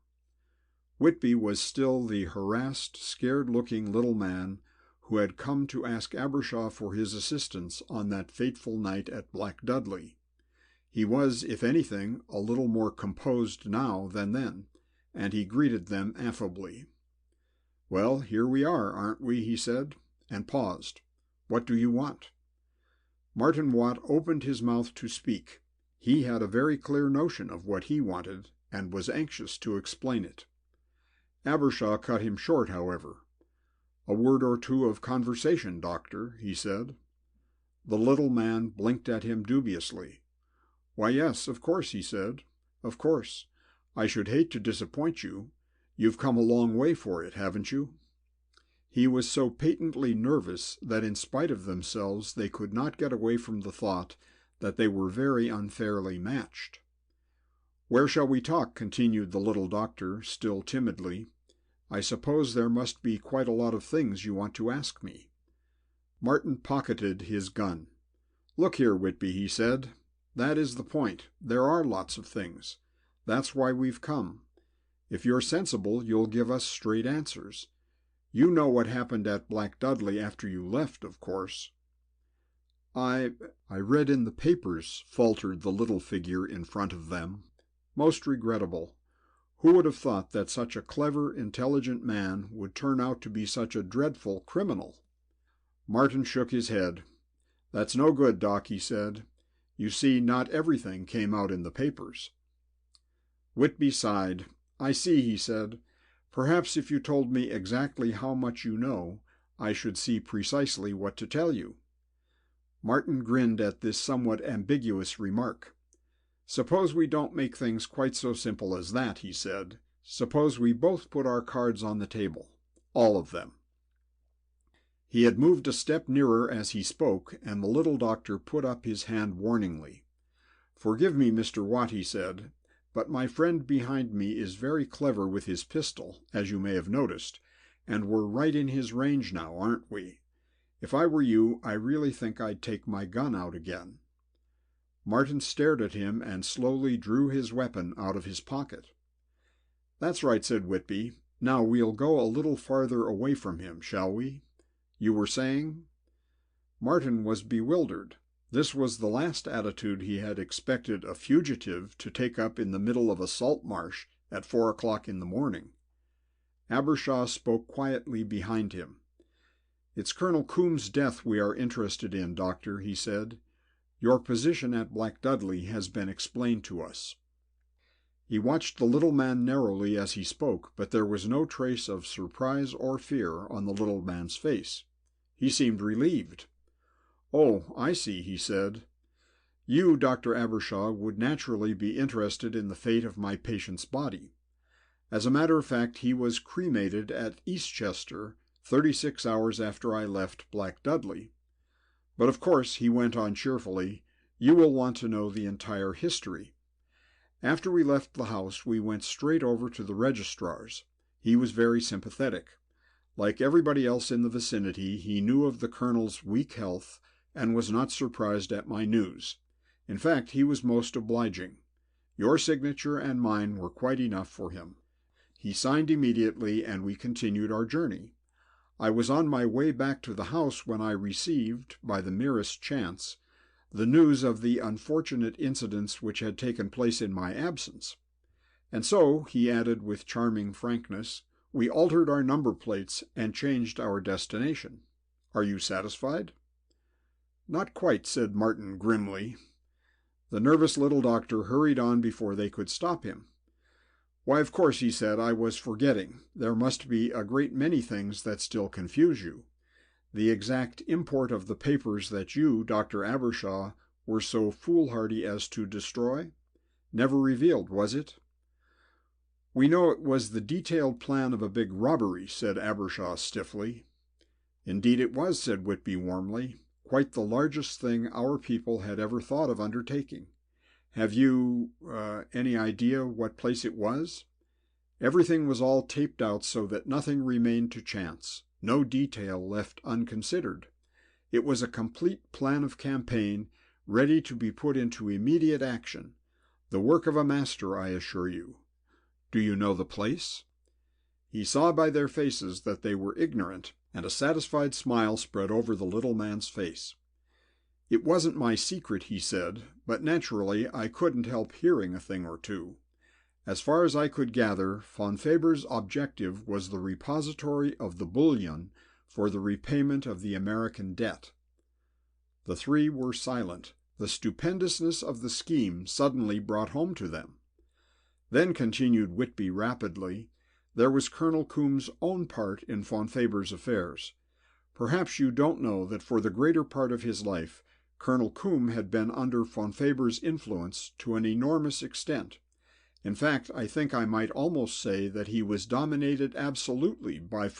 Whitby was still the harassed, scared-looking little man who had come to ask Abbershaw for his assistance on that fateful night at Black Dudley. He was, if anything, a little more composed now than then, and he greeted them affably. "Well, here we are, aren't we?" he said, and paused. "What do you want?" Martin Watt opened his mouth to speak. He had a very clear notion of what he wanted, and was anxious to explain it. Abbershaw cut him short, however. "A word or two of conversation, Doctor," he said. The little man blinked at him dubiously. "Why, yes, of course," he said. "Of course. I should hate to disappoint you. You've come a long way for it, haven't you?" He was so patently nervous that in spite of themselves they could not get away from the thought that they were very unfairly matched. "Where shall we talk?" continued the little doctor, still timidly. "I suppose there must be quite a lot of things you want to ask me." Martin pocketed his gun. "Look here, Whitby," he said. "That is the point. There are lots of things. That's why we've come. If you're sensible, you'll give us straight answers. You know what happened at Black Dudley after you left, of course." I read in the papers," faltered the little figure in front of them. "Most regrettable. Who would have thought that such a clever, intelligent man would turn out to be such a dreadful criminal?" Martin shook his head. "That's no good, Doc," he said. "You see, not everything came out in the papers." Whitby sighed. "I see," he said. "Perhaps if you told me exactly how much you know, I should see precisely what to tell you." Martin grinned at this somewhat ambiguous remark. "Suppose we don't make things quite so simple as that," he said. "Suppose we both put our cards on the table. All of them." He had moved a step nearer as he spoke, and the little doctor put up his hand warningly. "Forgive me, Mr. Watt," he said, "but my friend behind me is very clever with his pistol, as you may have noticed, and we're right in his range now, aren't we? If I were you, I really think I'd take my gun out again." Martin stared at him and slowly drew his weapon out of his pocket. "That's right," said Whitby. "Now we'll go a little farther away from him, shall we? You were saying?" Martin was bewildered. This was the last attitude he had expected a fugitive to take up in the middle of a salt marsh at 4 o'clock in the morning. Abbershaw spoke quietly behind him. "It's Colonel Coombs' death we are interested in, Doctor," he said. "Your position at Black Dudley has been explained to us." He watched the little man narrowly as he spoke, but there was no trace of surprise or fear on the little man's face. He seemed relieved. "Oh, I see," he said. "You, Dr. Abbershaw, would naturally be interested in the fate of my patient's body. As a matter of fact, he was cremated at Eastchester 36 hours after I left Black Dudley. But of course," he went on cheerfully, "you will want to know the entire history. After we left the house, we went straight over to the registrar's. He was very sympathetic. Like everybody else in the vicinity, he knew of the colonel's weak health and was not surprised at my news. In fact, he was most obliging. Your signature and mine were quite enough for him. He signed immediately, and we continued our journey. I was on my way back to the house when I received, by the merest chance, the news of the unfortunate incidents which had taken place in my absence. And so," he added with charming frankness, "we altered our number plates and changed our destination. Are you satisfied?" "Not quite," said Martin grimly. The nervous little doctor hurried on before they could stop him. "Why, of course," he said, "I was forgetting. There must be a great many things that still confuse you. The exact import of the papers that you, Dr. Abbershaw, were so foolhardy as to destroy? Never revealed, was it?" "We know it was the detailed plan of a big robbery," said Abbershaw stiffly. "Indeed it was," said Whitby warmly. "Quite the largest thing our people had ever thought of undertaking. Have you any idea what place it was? Everything was all taped out so that nothing remained to chance, no detail left unconsidered. It was a complete plan of campaign, ready to be put into immediate action. The work of a master, I assure you. Do you know the place?" He saw by their faces that they were ignorant, and a satisfied smile spread over the little man's face. "It wasn't my secret," he said, "but naturally I couldn't help hearing a thing or two. As far as I could gather, Von Faber's objective was the repository of the bullion for the repayment of the American debt." The three were silent. The stupendousness of the scheme suddenly brought home to them. Then, continued Whitby rapidly, there was Colonel Coomb's own part in Fonfaber's affairs. Perhaps you don't know that for the greater part of his life, Colonel Coombe had been under Fonfaber's influence to an enormous extent. In fact, I think I might almost say that he was dominated absolutely by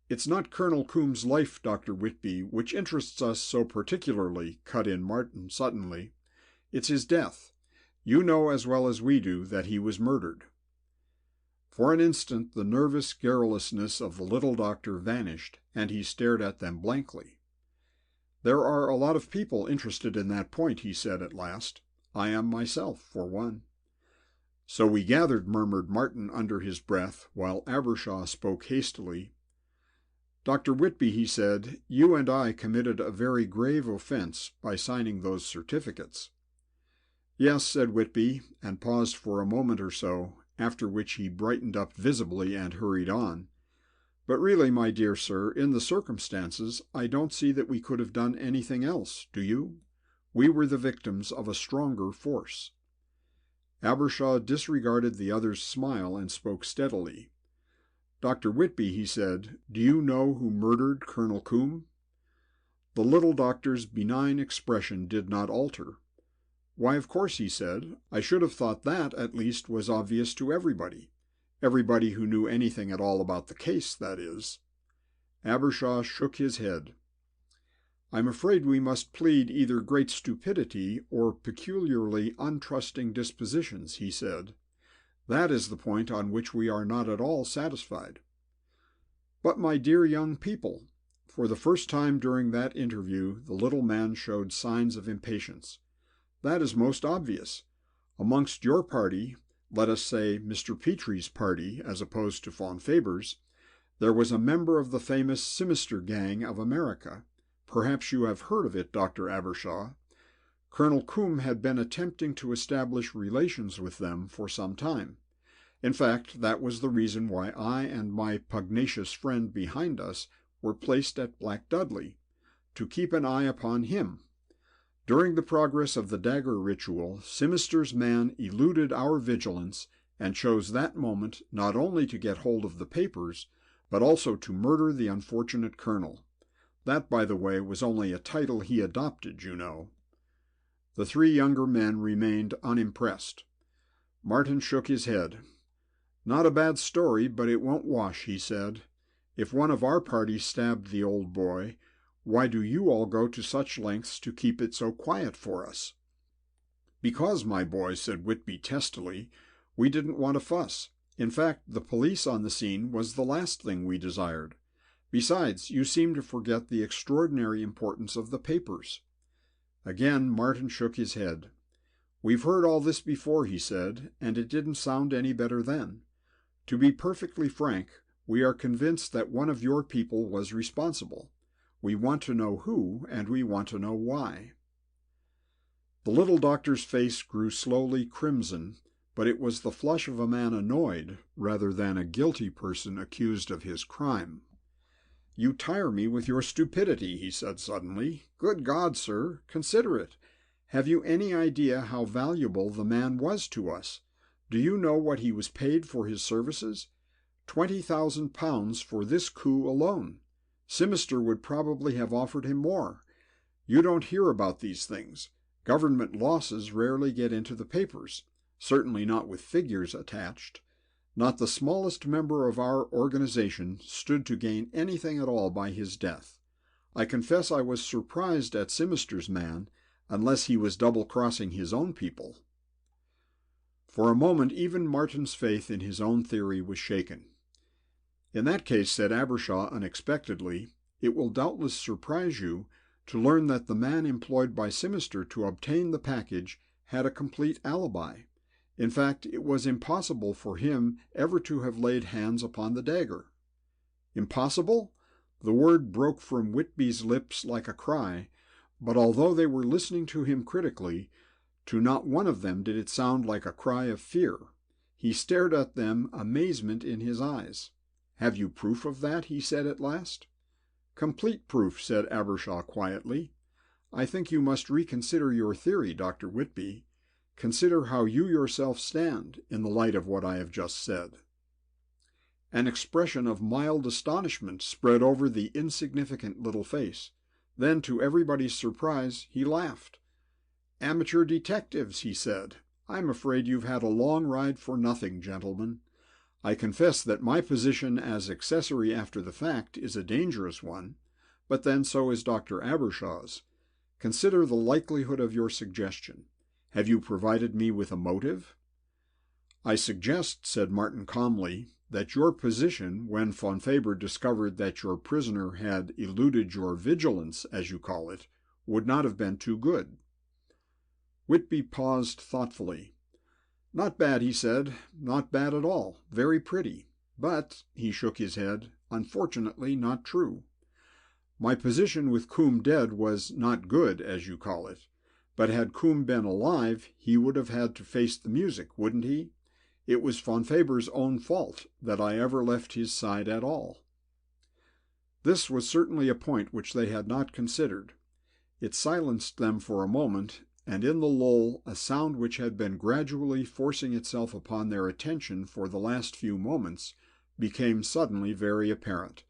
It's not Colonel Coombe's life, Dr. Whitby, which interests us so particularly, cut in Martin suddenly. It's his death. You know as well as we do that he was murdered. For an instant the nervous garrulousness of the little doctor vanished, and he stared at them blankly. "There are a lot of people interested in that point," he said at last. "I am myself, for one." "So we gathered," murmured Martin under his breath, while Abbershaw spoke hastily. "Dr. Whitby," he said, "you and I committed a very grave offense by signing those certificates." "Yes," said Whitby, and paused for a moment or so, after which he brightened up visibly and hurried on. "But really, my dear sir, in the circumstances, I don't see that we could have done anything else, do you? We were the victims of a stronger force." Abbershaw disregarded the other's smile and spoke steadily. "Dr. Whitby," he said, "do you know who murdered Colonel Coombe?" The little doctor's benign expression did not alter. "Why, of course," he said. "I should have thought that, at least, was obvious to everybody. Everybody who knew anything at all about the case, that is." Abbershaw shook his head. "I'm afraid we must plead either great stupidity or peculiarly untrusting dispositions," he said. "That is the point on which we are not at all satisfied." "But, my dear young people," for the first time during that interview the little man showed signs of impatience, "that is most obvious. Amongst your party, let us say Mr. Petrie's party as opposed to Fonfaber's, there was a member of the famous Sinister gang of America. Perhaps you have heard of it, Dr. Abbershaw. Colonel Coombe had been attempting to establish relations with them for some time. In fact, that was the reason why I and my pugnacious friend behind us were placed at Black Dudley, to keep an eye upon him. During the progress of the Dagger ritual, Sinister's man eluded our vigilance and chose that moment not only to get hold of the papers, but also to murder the unfortunate colonel. That, by the way, was only a title he adopted, you know." The three younger men remained unimpressed. Martin shook his head. "Not a bad story, but it won't wash," he said. "If one of our party stabbed the old boy, why do you all go to such lengths to keep it so quiet for us?" "Because, my boy," said Whitby testily, "we didn't want a fuss. In fact, the police on the scene was the last thing we desired. Besides, you seem to forget the extraordinary importance of the papers." Again Martin shook his head. "We've heard all this before," he said, "and it didn't sound any better then. To be perfectly frank, we are convinced that one of your people was responsible. We want to know who, and we want to know why." The little doctor's face grew slowly crimson, but it was the flush of a man annoyed rather than a guilty person accused of his crime. "You tire me with your stupidity," he said suddenly. "Good God, sir, consider it. Have you any idea how valuable the man was to us? Do you know what he was paid for his services? £20,000 for this coup alone. Sinister would probably have offered him more. You don't hear about these things. Government losses rarely get into the papers, certainly not with figures attached. Not the smallest member of our organization stood to gain anything at all by his death. I confess I was surprised at Sinister's man, unless he was double-crossing his own people." For a moment even Martin's faith in his own theory was shaken. "In that case," said Abbershaw unexpectedly, "it will doubtless surprise you to learn that the man employed by Sinister to obtain the package had a complete alibi. In fact, it was impossible for him ever to have laid hands upon the dagger." "Impossible?" The word broke from Whitby's lips like a cry, but although they were listening to him critically, to not one of them did it sound like a cry of fear. He stared at them, amazement in his eyes. "Have you proof of that?" he said at last. "Complete proof," said Abbershaw quietly. "I think you must reconsider your theory, Dr. Whitby. Consider how you yourself stand in the light of what I have just said." An expression of mild astonishment spread over the insignificant little face. Then, to everybody's surprise, he laughed. "Amateur detectives," he said. "I'm afraid you've had a long ride for nothing, gentlemen. I confess that my position as accessory after the fact is a dangerous one, but then so is Dr. Abbershaw's. Consider the likelihood of your suggestion. Have you provided me with a motive?" "I suggest," said Martin calmly, "that your position, when Von Faber discovered that your prisoner had eluded your vigilance, as you call it, would not have been too good." Whitby paused thoughtfully. "Not bad," he said. "Not bad at all. Very pretty. But," he shook his head, "unfortunately not true. My position with Combe dead was not good, as you call it. But had Combe been alive, he would have had to face the music, wouldn't he? It was Von Faber's own fault that I ever left his side at all." This was certainly a point which they had not considered. It silenced them for a moment, and in the lull a sound which had been gradually forcing itself upon their attention for the last few moments became suddenly very apparent: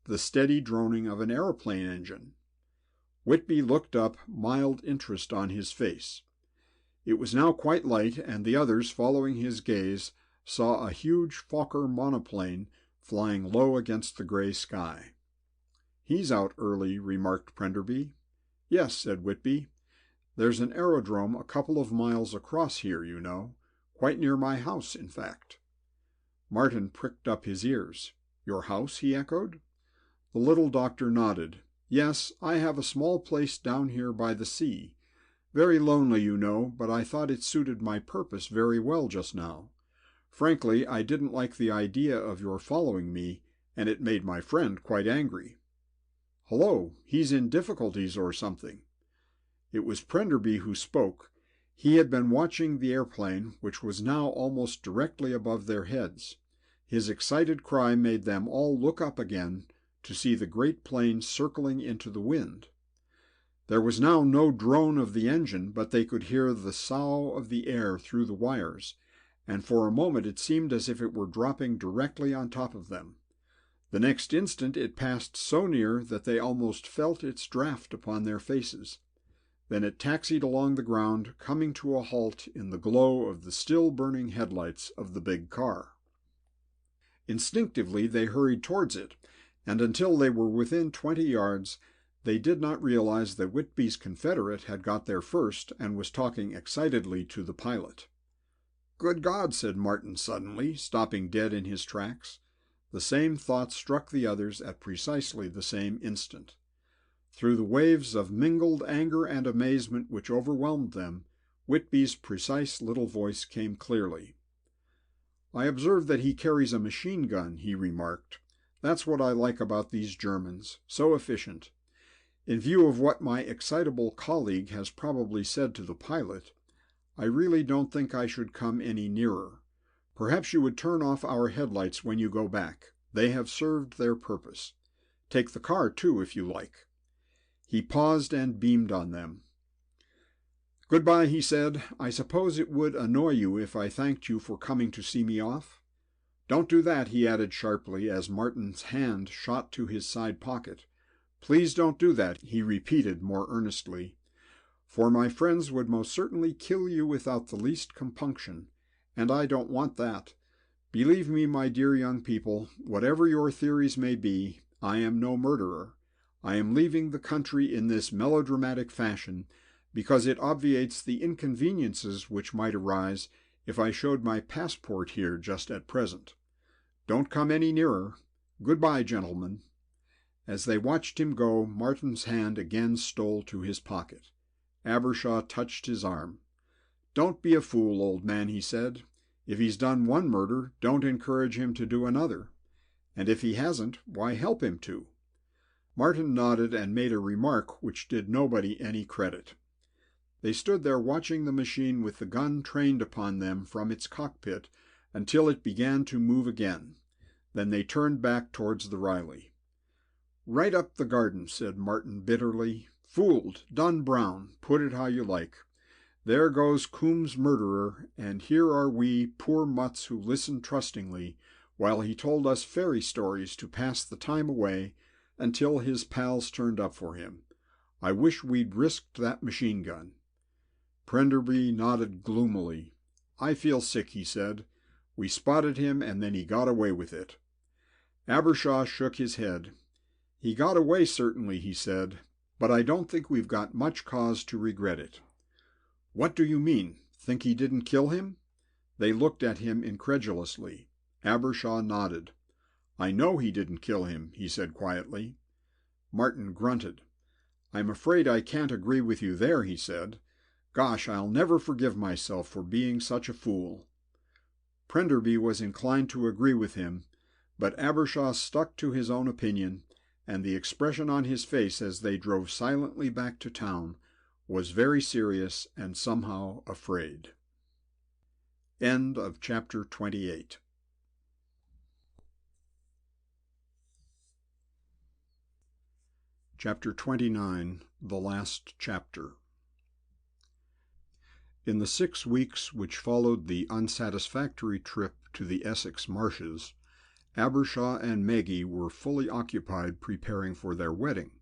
the steady droning of an aeroplane engine. Whitby looked up, mild interest on his face. It was now quite light, and the others, following his gaze, saw a huge Fokker monoplane flying low against the gray sky. "He's out early," remarked Prenderby. "Yes," said Whitby. "There's an aerodrome a couple of miles across here, you know. Quite near my house, in fact." Martin pricked up his ears. "Your house?" he echoed. The little doctor nodded. "Yes, I have a small place down here by the sea. Very lonely, you know, but I thought it suited my purpose very well just now. Frankly, I didn't like the idea of your following me, and it made my friend quite angry. Hullo, he's in difficulties or something." It was Prenderby who spoke. He had been watching the airplane, which was now almost directly above their heads. His excited cry made them all look up again to see the great plane circling into the wind. There was now no drone of the engine, but they could hear the sough of the air through the wires, and for a moment it seemed as if it were dropping directly on top of them. The next instant it passed so near that they almost felt its draft upon their faces. Then it taxied along the ground, coming to a halt in the glow of the still burning headlights of the big car. Instinctively they hurried towards it, and until they were within 20 yards, they did not realize that Whitby's confederate had got there first and was talking excitedly to the pilot. "Good God," said Martin suddenly, stopping dead in his tracks. The same thought struck the others at precisely the same instant. Through the waves of mingled anger and amazement which overwhelmed them, Whitby's precise little voice came clearly. "I observe that he carries a machine gun," he remarked. "That's what I like about these Germans, so efficient. In view of what my excitable colleague has probably said to the pilot, I really don't think I should come any nearer. Perhaps you would turn off our headlights when you go back. They have served their purpose. Take the car, too, if you like." He paused and beamed on them. "Goodbye," he said. "I suppose it would annoy you if I thanked you for coming to see me off? Don't do that," he added sharply as Martin's hand shot to his side pocket. "Please don't do that," he repeated more earnestly, "for my friends would most certainly kill you without the least compunction, and I don't want that. Believe me, my dear young people, whatever your theories may be, I am no murderer. I am leaving the country in this melodramatic fashion because it obviates the inconveniences which might arise if I showed my passport here just at present. Don't come any nearer. Goodbye, gentlemen." As they watched him go, Martin's hand again stole to his pocket. Abbershaw touched his arm. "Don't be a fool, old man," he said. "If he's done one murder, don't encourage him to do another. And if he hasn't, why help him to?" Martin nodded and made a remark which did nobody any credit. They stood there watching the machine with the gun trained upon them from its cockpit until it began to move again. Then they turned back towards the Riley. "Right up the garden," said Martin bitterly. "Fooled, done brown, put it how you like. There goes Coombe's murderer, and here are we poor mutts who listened trustingly while he told us fairy stories to pass the time away until his pals turned up for him. I wish we'd risked that machine gun." Prenderby nodded gloomily. "I feel sick," he said. "We spotted him, and then he got away with it." Abbershaw shook his head. "He got away, certainly," he said, "but I don't think we've got much cause to regret it." "What do you mean? Think he didn't kill him?" They looked at him incredulously. Abbershaw nodded. "I know he didn't kill him," he said quietly. Martin grunted. "I'm afraid I can't agree with you there," he said. "Gosh, I'll never forgive myself for being such a fool." Prenderby was inclined to agree with him, but Abbershaw stuck to his own opinion, and the expression on his face as they drove silently back to town was very serious and somehow afraid. End of chapter 28. Chapter 29, the last chapter. In the 6 weeks which followed the unsatisfactory trip to the Essex marshes, Abbershaw and Maggie were fully occupied preparing for their wedding,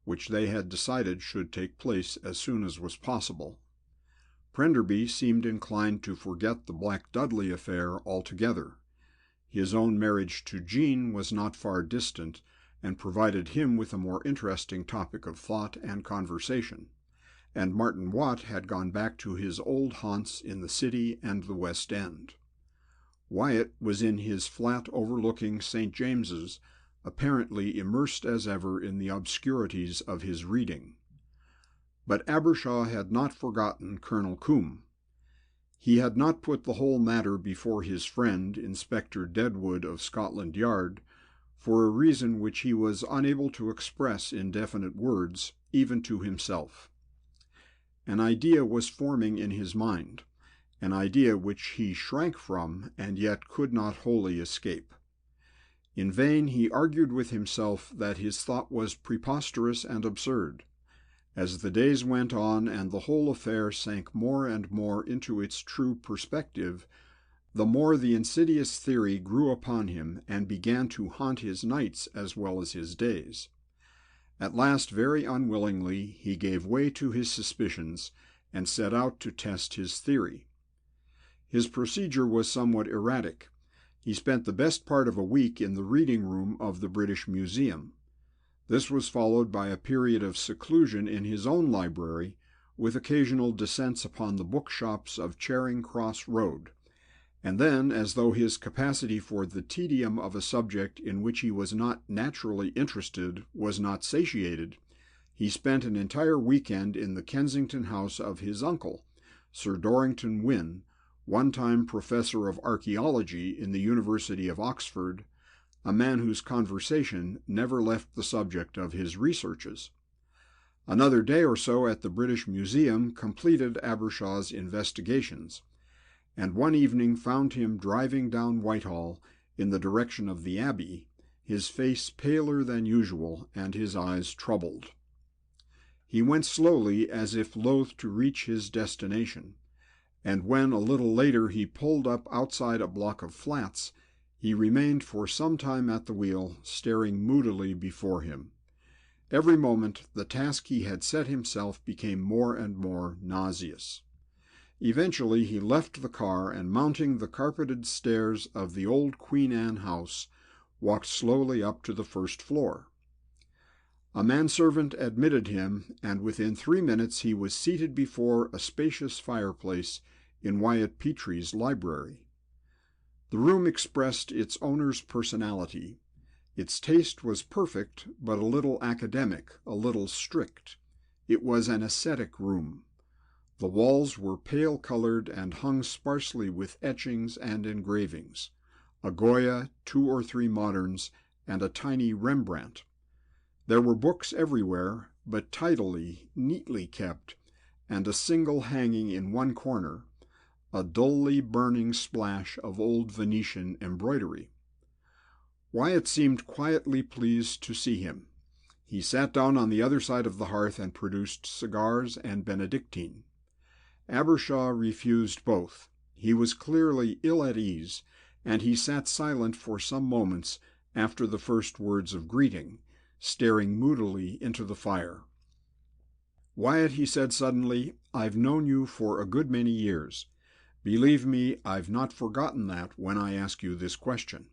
which they had decided should take place as soon as was possible. Prenderby seemed inclined to forget the Black Dudley affair altogether. His own marriage to Jean was not far distant, and provided him with a more interesting topic of thought and conversation, and Martin Watt had gone back to his old haunts in the city and the West End. Wyatt was in his flat overlooking St. James's, apparently immersed as ever in the obscurities of his reading. But Abbershaw had not forgotten Colonel Coombe. He had not put the whole matter before his friend, Inspector Deadwood of Scotland Yard, for a reason which he was unable to express in definite words, even to himself. An idea was forming in his mind, an idea which he shrank from and yet could not wholly escape. In vain he argued with himself that his thought was preposterous and absurd. As the days went on and the whole affair sank more and more into its true perspective, the more the insidious theory grew upon him and began to haunt his nights as well as his days. At last, very unwillingly, he gave way to his suspicions and set out to test his theory. His procedure was somewhat erratic. He spent the best part of a week in the reading room of the British Museum. This was followed by a period of seclusion in his own library, with occasional descents upon the bookshops of Charing Cross Road. And then, as though his capacity for the tedium of a subject in which he was not naturally interested was not satiated, he spent an entire weekend in the Kensington house of his uncle, Sir Dorrington Wynne, one-time professor of archaeology in the University of Oxford, a man whose conversation never left the subject of his researches. Another day or so at the British Museum completed Abbershaw's investigations, and one evening found him driving down Whitehall in the direction of the Abbey, his face paler than usual and his eyes troubled. He went slowly, as if loath to reach his destination, and when a little later he pulled up outside a block of flats, he remained for some time at the wheel, staring moodily before him. Every moment the task he had set himself became more and more nauseous. Eventually he left the car and, mounting the carpeted stairs of the old Queen Anne house, walked slowly up to the first floor. A manservant admitted him, and within 3 minutes he was seated before a spacious fireplace in Wyatt Petrie's library. The room expressed its owner's personality. Its taste was perfect, but a little academic, a little strict. It was an ascetic room. The walls were pale-colored and hung sparsely with etchings and engravings, a Goya, 2 or 3 moderns, and a tiny Rembrandt. There were books everywhere, but tidily, neatly kept, and a single hanging in one corner, a dully burning splash of old Venetian embroidery. Wyatt seemed quietly pleased to see him. He sat down on the other side of the hearth and produced cigars and Benedictine. Abbershaw refused both. He was clearly ill at ease, and he sat silent for some moments after the first words of greeting, staring moodily into the fire. "Wyatt," he said suddenly, "I've known you for a good many years. Believe me, I've not forgotten that when I ask you this question."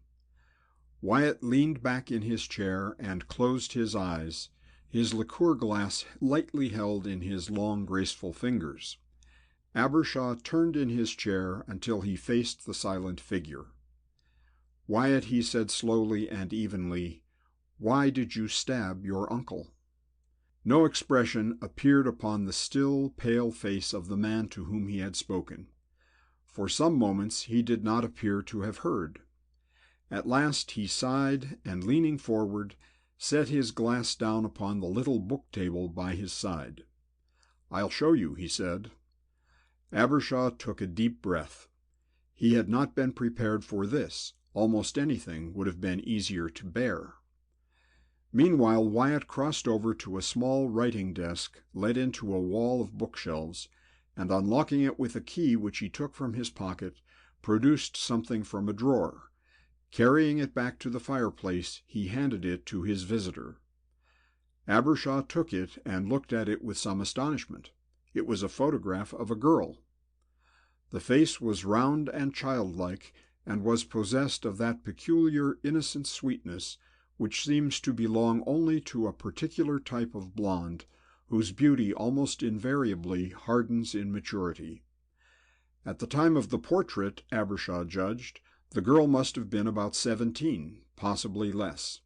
Wyatt leaned back in his chair and closed his eyes, his liqueur glass lightly held in his long, graceful fingers. Abbershaw turned in his chair until he faced the silent figure. "Wyatt," he said slowly and evenly, "why did you stab your uncle?" No expression appeared upon the still, pale face of the man to whom he had spoken. For some moments he did not appear to have heard. At last he sighed, and leaning forward, set his glass down upon the little book-table by his side. "I'll show you," he said. Abbershaw took a deep breath. He had not been prepared for this. Almost anything would have been easier to bear. Meanwhile, Wyatt crossed over to a small writing desk let into a wall of bookshelves, and unlocking it with a key which he took from his pocket, produced something from a drawer. Carrying it back to the fireplace, he handed it to his visitor. Abbershaw took it and looked at it with some astonishment. It was a photograph of a girl. The face was round and childlike, and was possessed of that peculiar innocent sweetness which seems to belong only to a particular type of blonde, whose beauty almost invariably hardens in maturity. At the time of the portrait, Abbershaw judged, the girl must have been about 17, possibly less.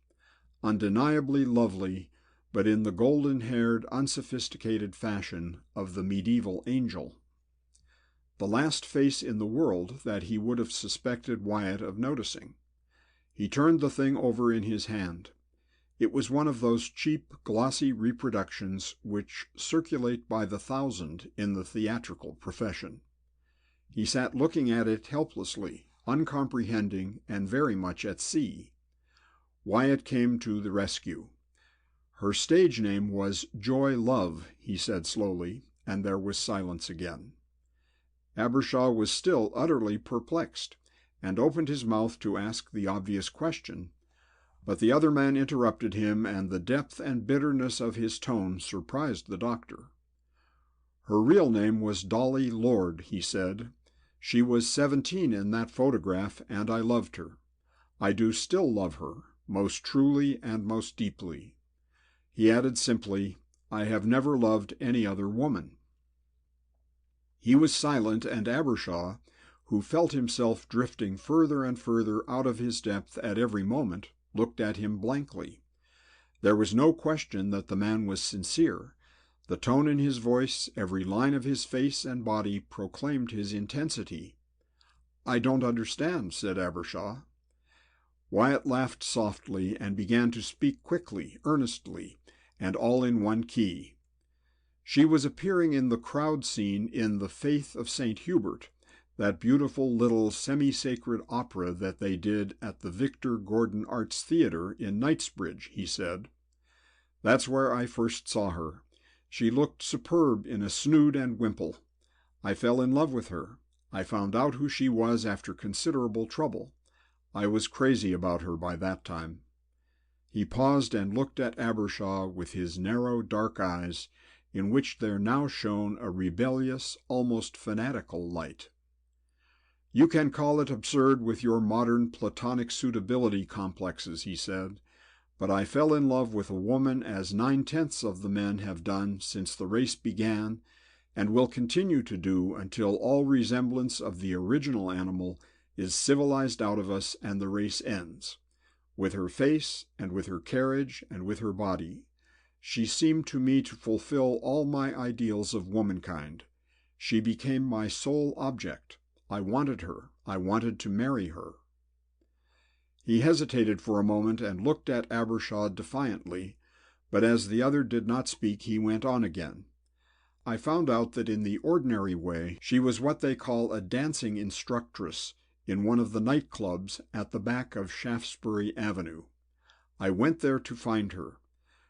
Undeniably lovely, but in the golden-haired, unsophisticated fashion of the medieval angel. The last face in the world that he would have suspected Wyatt of noticing. He turned the thing over in his hand. It was one of those cheap, glossy reproductions which circulate by the thousand in the theatrical profession. He sat looking at it helplessly, uncomprehending, and very much at sea. Wyatt came to the rescue. "Her stage name was Joy Love," he said slowly, and there was silence again. Abbershaw was still utterly perplexed, and opened his mouth to ask the obvious question, but the other man interrupted him, and the depth and bitterness of his tone surprised the doctor. "Her real name was Dolly Lord," he said. "She was 17 in that photograph, and I loved her. I do still love her, most truly and most deeply." He added simply, "I have never loved any other woman." He was silent, and Abbershaw, who felt himself drifting further and further out of his depth at every moment, looked at him blankly. There was no question that the man was sincere. The tone in his voice, every line of his face and body proclaimed his intensity. "I don't understand," said Abbershaw. Wyatt laughed softly and began to speak quickly, earnestly, and all in one key. "She was appearing in the crowd scene in The Faith of St. Hubert, that beautiful little semi-sacred opera that they did at the Victor Gordon Arts Theatre in Knightsbridge," he said. "That's where I first saw her. She looked superb in a snood and wimple. I fell in love with her. I found out who she was after considerable trouble. I was crazy about her by that time." He paused and looked at Abbershaw with his narrow, dark eyes, in which there now shone a rebellious, almost fanatical light. "You can call it absurd with your modern platonic suitability complexes," he said, "but I fell in love with a woman as 9/10 of the men have done since the race began, and will continue to do until all resemblance of the original animal is civilized out of us and the race ends. With her face, and with her carriage, and with her body, she seemed to me to fulfill all my ideals of womankind. She became my sole object. I wanted her. I wanted to marry her." He hesitated for a moment and looked at Abbershaw defiantly, but as the other did not speak, he went on again. "I found out that in the ordinary way she was what they call a dancing instructress in one of the night clubs at the back of Shaftesbury Avenue. I went there to find her.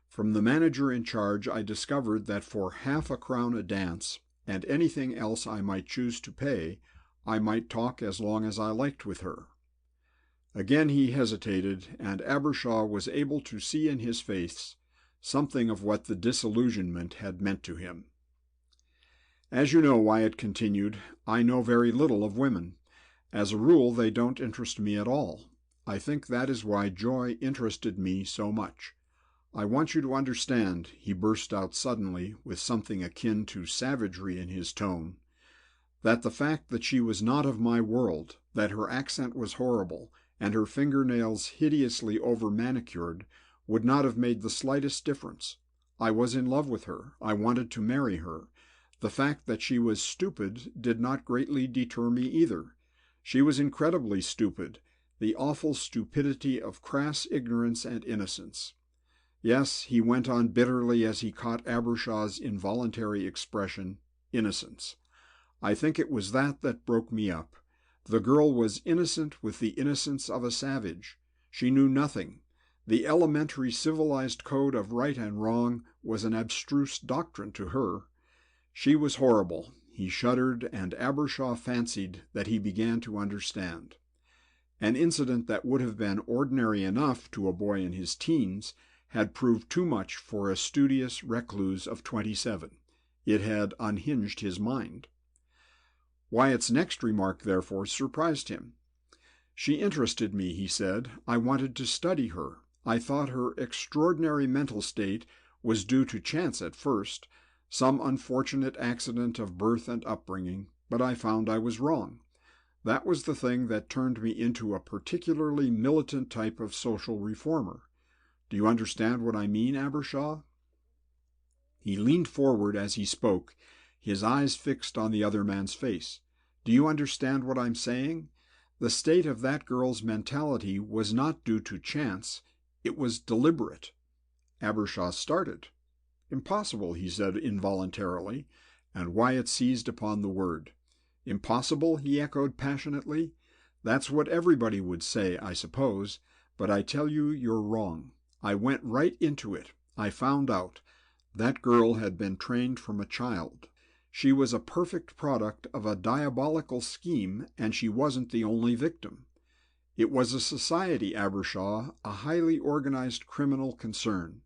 From the manager in charge I discovered that for half a crown a dance and anything else I might choose to pay, I might talk as long as I liked with her." Again he hesitated, and Abbershaw was able to see in his face something of what the disillusionment had meant to him. "As you know," Wyatt continued, "I know very little of women. As a rule, they don't interest me at all. I think that is why Joy interested me so much. I want you to understand," he burst out suddenly, with something akin to savagery in his tone, "that the fact that she was not of my world, that her accent was horrible, and her fingernails hideously over-manicured, would not have made the slightest difference. I was in love with her. I wanted to marry her. The fact that she was stupid did not greatly deter me either. She was incredibly stupid, the awful stupidity of crass ignorance and innocence. Yes," he went on bitterly as he caught Abbershaw's involuntary expression, "innocence. I think it was that broke me up. The girl was innocent with the innocence of a savage. She knew nothing. The elementary civilized code of right and wrong was an abstruse doctrine to her. She was horrible." He shuddered, and Abbershaw fancied that he began to understand. An incident that would have been ordinary enough to a boy in his teens had proved too much for a studious recluse of 27. It had unhinged his mind. Wyatt's next remark, therefore, surprised him. "She interested me," he said. "I wanted to study her. I thought her extraordinary mental state was due to chance at first, some unfortunate accident of birth and upbringing, but I found I was wrong. That was the thing that turned me into a particularly militant type of social reformer. Do you understand what I mean, Abbershaw?" He leaned forward as he spoke, his eyes fixed on the other man's face. "Do you understand what I'm saying? The state of that girl's mentality was not due to chance. It was deliberate." Abbershaw started. "Impossible," he said involuntarily, and Wyatt seized upon the word. "Impossible?" he echoed passionately. "That's what everybody would say, I suppose, but I tell you you're wrong. I went right into it. I found out. That girl had been trained from a child. She was a perfect product of a diabolical scheme, and she wasn't the only victim. It was a society, Abbershaw, a highly organized criminal concern.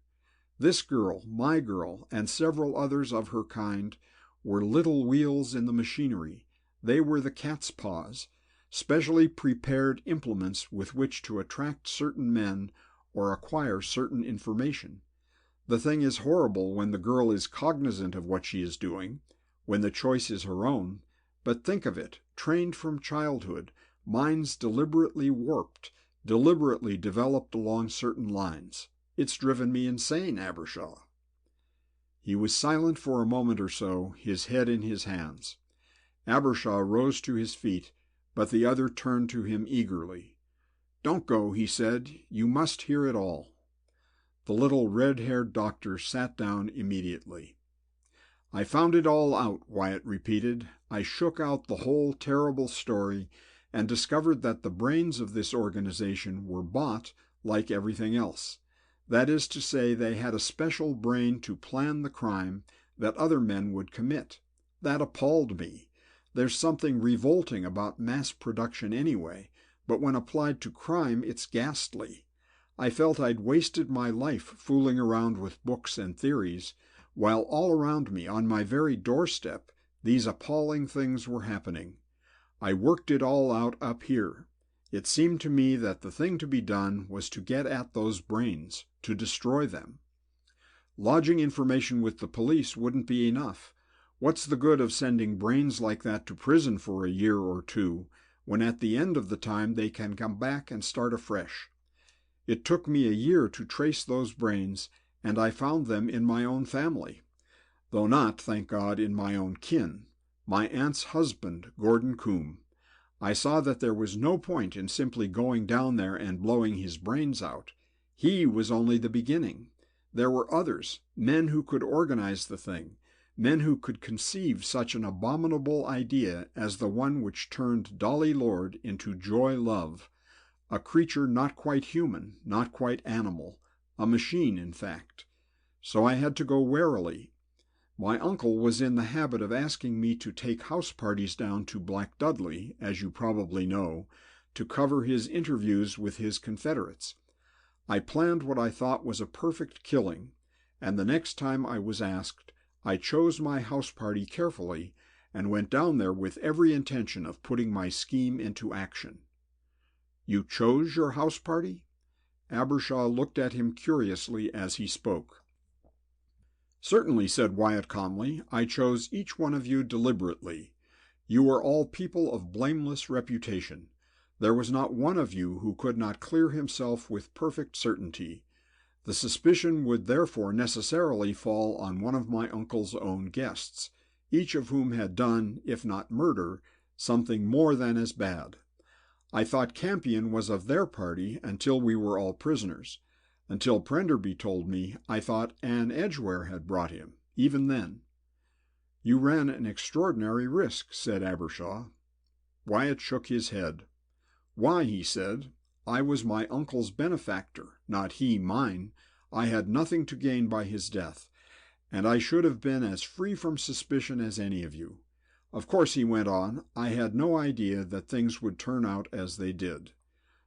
This girl, my girl, and several others of her kind were little wheels in the machinery. They were the cat's paws, specially prepared implements with which to attract certain men or acquire certain information. The thing is horrible when the girl is cognizant of what she is doing, when the choice is her own, but think of it, trained from childhood, minds deliberately warped, deliberately developed along certain lines. It's driven me insane, Abbershaw." He was silent for a moment or so, his head in his hands. Abbershaw rose to his feet, but the other turned to him eagerly. "Don't go," he said. "You must hear it all." The little red-haired doctor sat down immediately. "I found it all out," Wyatt repeated. "I shook out the whole terrible story and discovered that the brains of this organization were bought like everything else. That is to say, they had a special brain to plan the crime that other men would commit. That appalled me. There's something revolting about mass production anyway, but when applied to crime, it's ghastly. I felt I'd wasted my life fooling around with books and theories, while all around me, on my very doorstep, these appalling things were happening. I worked it all out up here. It seemed to me that the thing to be done was to get at those brains, to destroy them. Lodging information with the police wouldn't be enough. What's the good of sending brains like that to prison for a year or two, when at the end of the time they can come back and start afresh? It took me a year to trace those brains, and I found them in my own family, though not, thank God, in my own kin. My aunt's husband, Gordon Combe. I saw that there was no point in simply going down there and blowing his brains out. He was only the beginning. There were others, men who could organize the thing, men who could conceive such an abominable idea as the one which turned Dolly Lord into Joy Love, a creature not quite human, not quite animal, a machine, in fact. So I had to go warily. My uncle was in the habit of asking me to take house parties down to Black Dudley, as you probably know, to cover his interviews with his confederates. I planned what I thought was a perfect killing, and the next time I was asked, I chose my house party carefully and went down there with every intention of putting my scheme into action." "You chose your house party?" Abbershaw looked at him curiously as he spoke. "Certainly," said Wyatt calmly. "I chose each one of you deliberately. You were all people of blameless reputation. There was not one of you who could not clear himself with perfect certainty. The suspicion would therefore necessarily fall on one of my uncle's own guests, each of whom had done, if not murder, something more than as bad. I thought Campion was of their party until we were all prisoners. Until Prenderby told me, I thought Anne Edgware had brought him, even then." "You ran an extraordinary risk," said Abbershaw. Wyatt shook his head. "Why," he said, "I was my uncle's benefactor, not he mine. I had nothing to gain by his death, and I should have been as free from suspicion as any of you. Of course," he went on, "I had no idea that things would turn out as they did.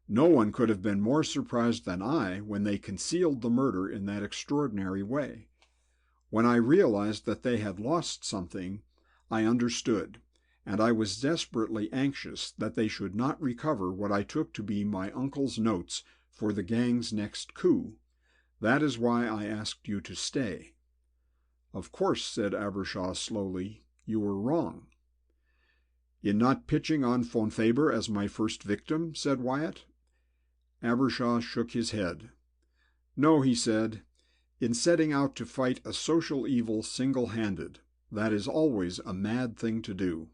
No one could have been more surprised than I when they concealed the murder in that extraordinary way. When I realized that they had lost something, I understood, and I was desperately anxious that they should not recover what I took to be my uncle's notes for the gang's next coup. That is why I asked you to stay." "Of course," said Abbershaw slowly, "you were wrong." "In not pitching on Von Faber as my first victim?" said Wyatt. Abbershaw shook his head. "No," he said, "in setting out to fight a social evil single-handed. That is always a mad thing to do."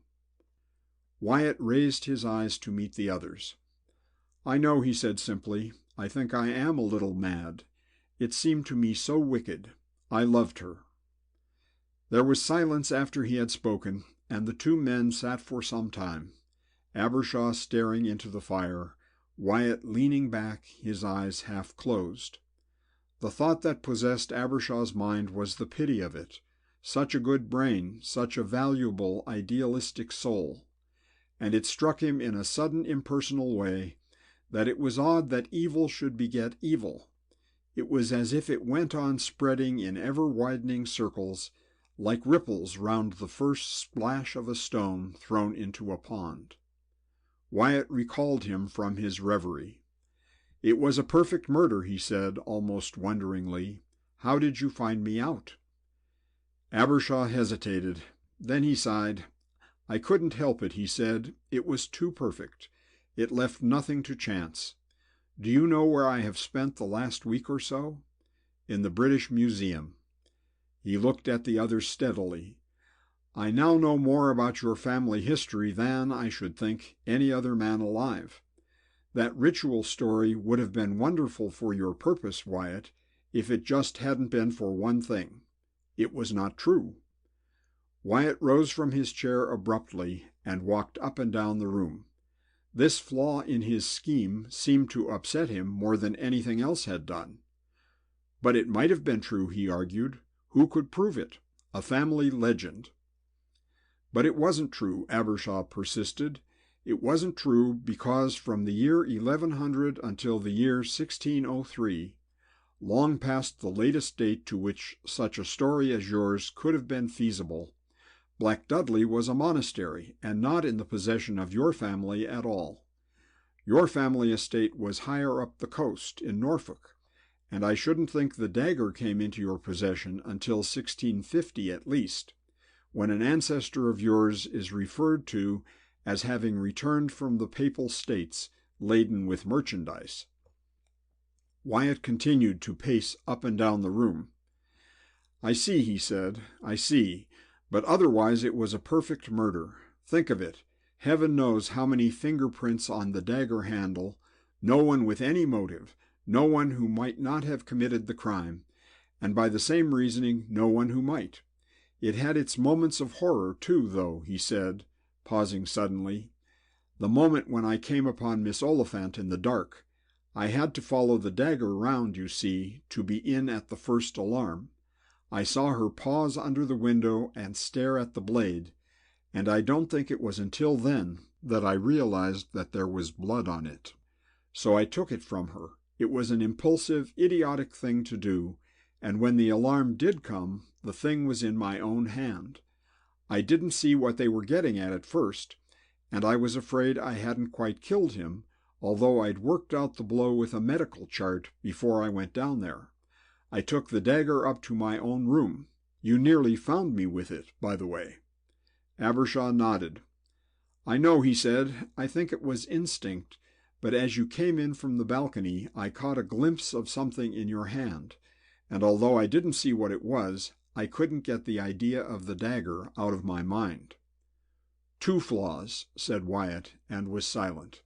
Wyatt raised his eyes to meet the others. "I know," he said simply. "I think I am a little mad. It seemed to me so wicked. I loved her." There was silence after he had spoken, and the two men sat for some time, Abbershaw staring into the fire, Wyatt leaning back, his eyes half closed. The thought that possessed Abershaw's mind was the pity of it. Such a good brain, such a valuable, idealistic soul. And it struck him in a sudden impersonal way that it was odd that evil should beget evil. It was as if it went on spreading in ever-widening circles, like ripples round the first splash of a stone thrown into a pond. Wyatt recalled him from his reverie. "It was a perfect murder," he said, almost wonderingly. "How did you find me out?" Abbershaw hesitated. Then he sighed. "I couldn't help it," he said. "It was too perfect. It left nothing to chance. Do you know where I have spent the last week or so? In the British Museum." He looked at the others steadily. "I now know more about your family history than, I should think, any other man alive. That ritual story would have been wonderful for your purpose, Wyatt, if it just hadn't been for one thing. It was not true." Wyatt rose from his chair abruptly and walked up and down the room. This flaw in his scheme seemed to upset him more than anything else had done. "But it might have been true," he argued. "Who could prove it? A family legend." "But it wasn't true," Abbershaw persisted. "It wasn't true because from the year 1100 until the year 1603, long past the latest date to which such a story as yours could have been feasible, Black Dudley was a monastery and not in the possession of your family at all. Your family estate was higher up the coast, in Norfolk, and I shouldn't think the Dagger came into your possession until 1650 at least, when an ancestor of yours is referred to as having returned from the Papal States laden with merchandise." Wyatt continued to pace up and down the room. "I see," he said, "I see. But otherwise it was a perfect murder. Think of it. Heaven knows how many fingerprints on the dagger handle, no one with any motive, no one who might not have committed the crime, and by the same reasoning no one who might. It had its moments of horror, too, though," he said, pausing suddenly. "The moment when I came upon Miss Oliphant in the dark. I had to follow the Dagger round, you see, to be in at the first alarm. I saw her pause under the window and stare at the blade, and I don't think it was until then that I realized that there was blood on it. So I took it from her. It was an impulsive, idiotic thing to do, and when the alarm did come, the thing was in my own hand. I didn't see what they were getting at first, and I was afraid I hadn't quite killed him, although I'd worked out the blow with a medical chart before I went down there. I took the dagger up to my own room. You nearly found me with it, by the way." Abbershaw nodded. "I know," he said. "I think it was instinct, but as you came in from the balcony, I caught a glimpse of something in your hand, and although I didn't see what it was, I couldn't get the idea of the dagger out of my mind." "Two flaws," said Wyatt, and was silent.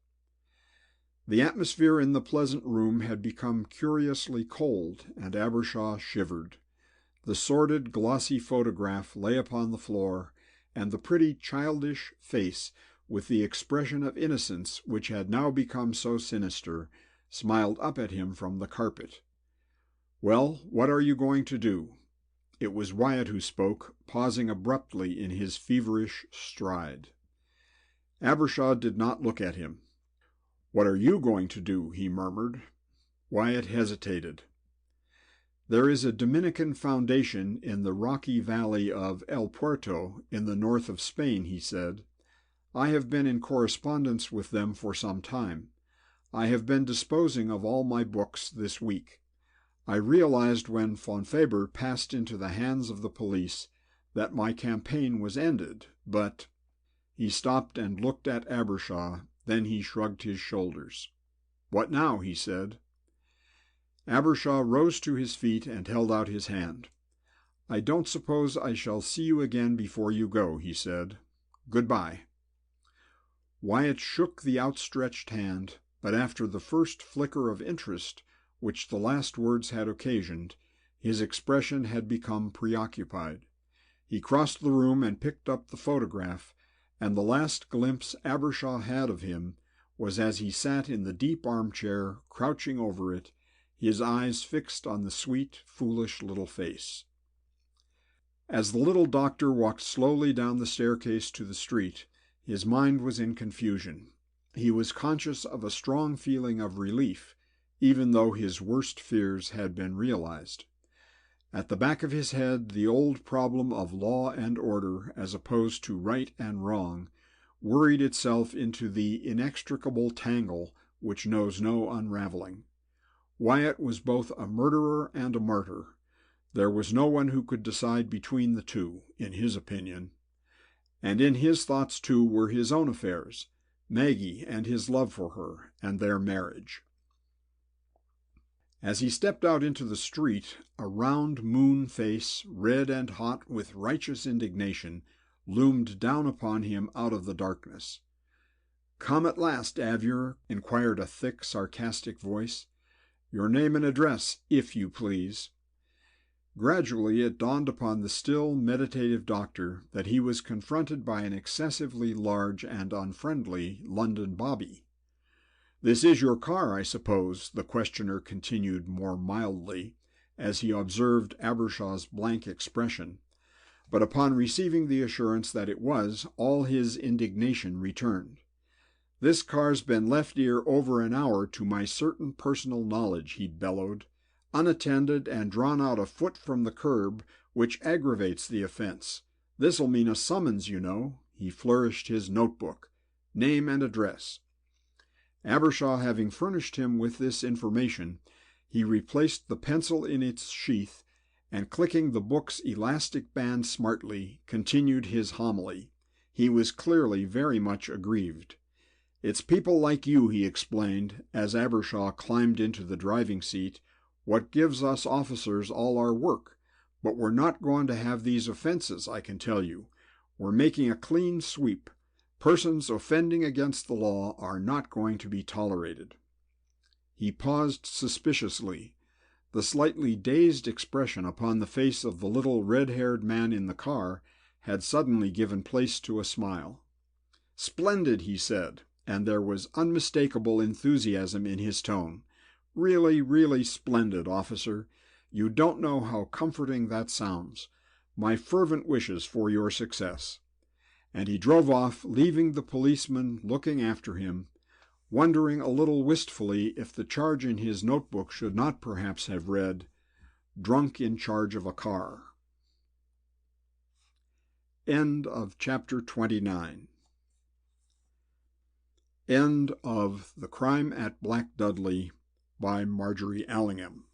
The atmosphere in the pleasant room had become curiously cold, and Abbershaw shivered. The sordid, glossy photograph lay upon the floor, and the pretty, childish face, with the expression of innocence which had now become so sinister, smiled up at him from the carpet. "Well, what are you going to do?" It was Wyatt who spoke, pausing abruptly in his feverish stride. Abbershaw did not look at him. "What are you going to do?" he murmured. Wyatt hesitated. "There is a Dominican foundation in the rocky valley of El Puerto in the north of Spain," he said. "I have been in correspondence with them for some time. I have been disposing of all my books this week. I realized when Von Faber passed into the hands of the police that my campaign was ended, but—" He stopped and looked at Abbershaw, then he shrugged his shoulders. "What now?" he said. Abbershaw rose to his feet and held out his hand. "I don't suppose I shall see you again before you go," he said. "Good-bye." Wyatt shook the outstretched hand, but after the first flicker of interest which the last words had occasioned, his expression had become preoccupied. He crossed the room and picked up the photograph, and the last glimpse Abbershaw had of him was as he sat in the deep armchair, crouching over it, his eyes fixed on the sweet, foolish little face. As the little doctor walked slowly down the staircase to the street, his mind was in confusion. He was conscious of a strong feeling of relief, even though his worst fears had been realized. At the back of his head, the old problem of law and order, as opposed to right and wrong, worried itself into the inextricable tangle which knows no unraveling. Wyatt was both a murderer and a martyr. There was no one who could decide between the two, in his opinion. And in his thoughts, too, were his own affairs, Maggie and his love for her, and their marriage. As he stepped out into the street, a round moon face, red and hot with righteous indignation, loomed down upon him out of the darkness. "Come at last, Avyr?" inquired a thick, sarcastic voice. "Your name and address, if you please." Gradually it dawned upon the still meditative doctor that he was confronted by an excessively large and unfriendly London bobby. "This is your car, I suppose?" the questioner continued more mildly, as he observed Abbershaw's blank expression. But upon receiving the assurance that it was, all his indignation returned. "This car's been left here over an hour to my certain personal knowledge," he bellowed, "unattended and drawn out a foot from the curb, which aggravates the offense. This'll mean a summons, you know." He flourished his notebook. "Name and address." Abbershaw having furnished him with this information, he replaced the pencil in its sheath, and clicking the book's elastic band smartly, continued his homily. He was clearly very much aggrieved. "It's people like you," he explained, as Abbershaw climbed into the driving seat, "what gives us officers all our work. But we're not going to have these offenses, I can tell you. We're making a clean sweep. Persons offending against the law are not going to be tolerated." He paused suspiciously. The slightly dazed expression upon the face of the little red-haired man in the car had suddenly given place to a smile. "Splendid," he said, and there was unmistakable enthusiasm in his tone. "Really, really splendid, officer. You don't know how comforting that sounds. My fervent wishes for your success." And he drove off, leaving the policeman looking after him, wondering a little wistfully if the charge in his notebook should not perhaps have read, "Drunk in charge of a car." End of chapter 29. End of The Crime at Black Dudley by Margery Allingham.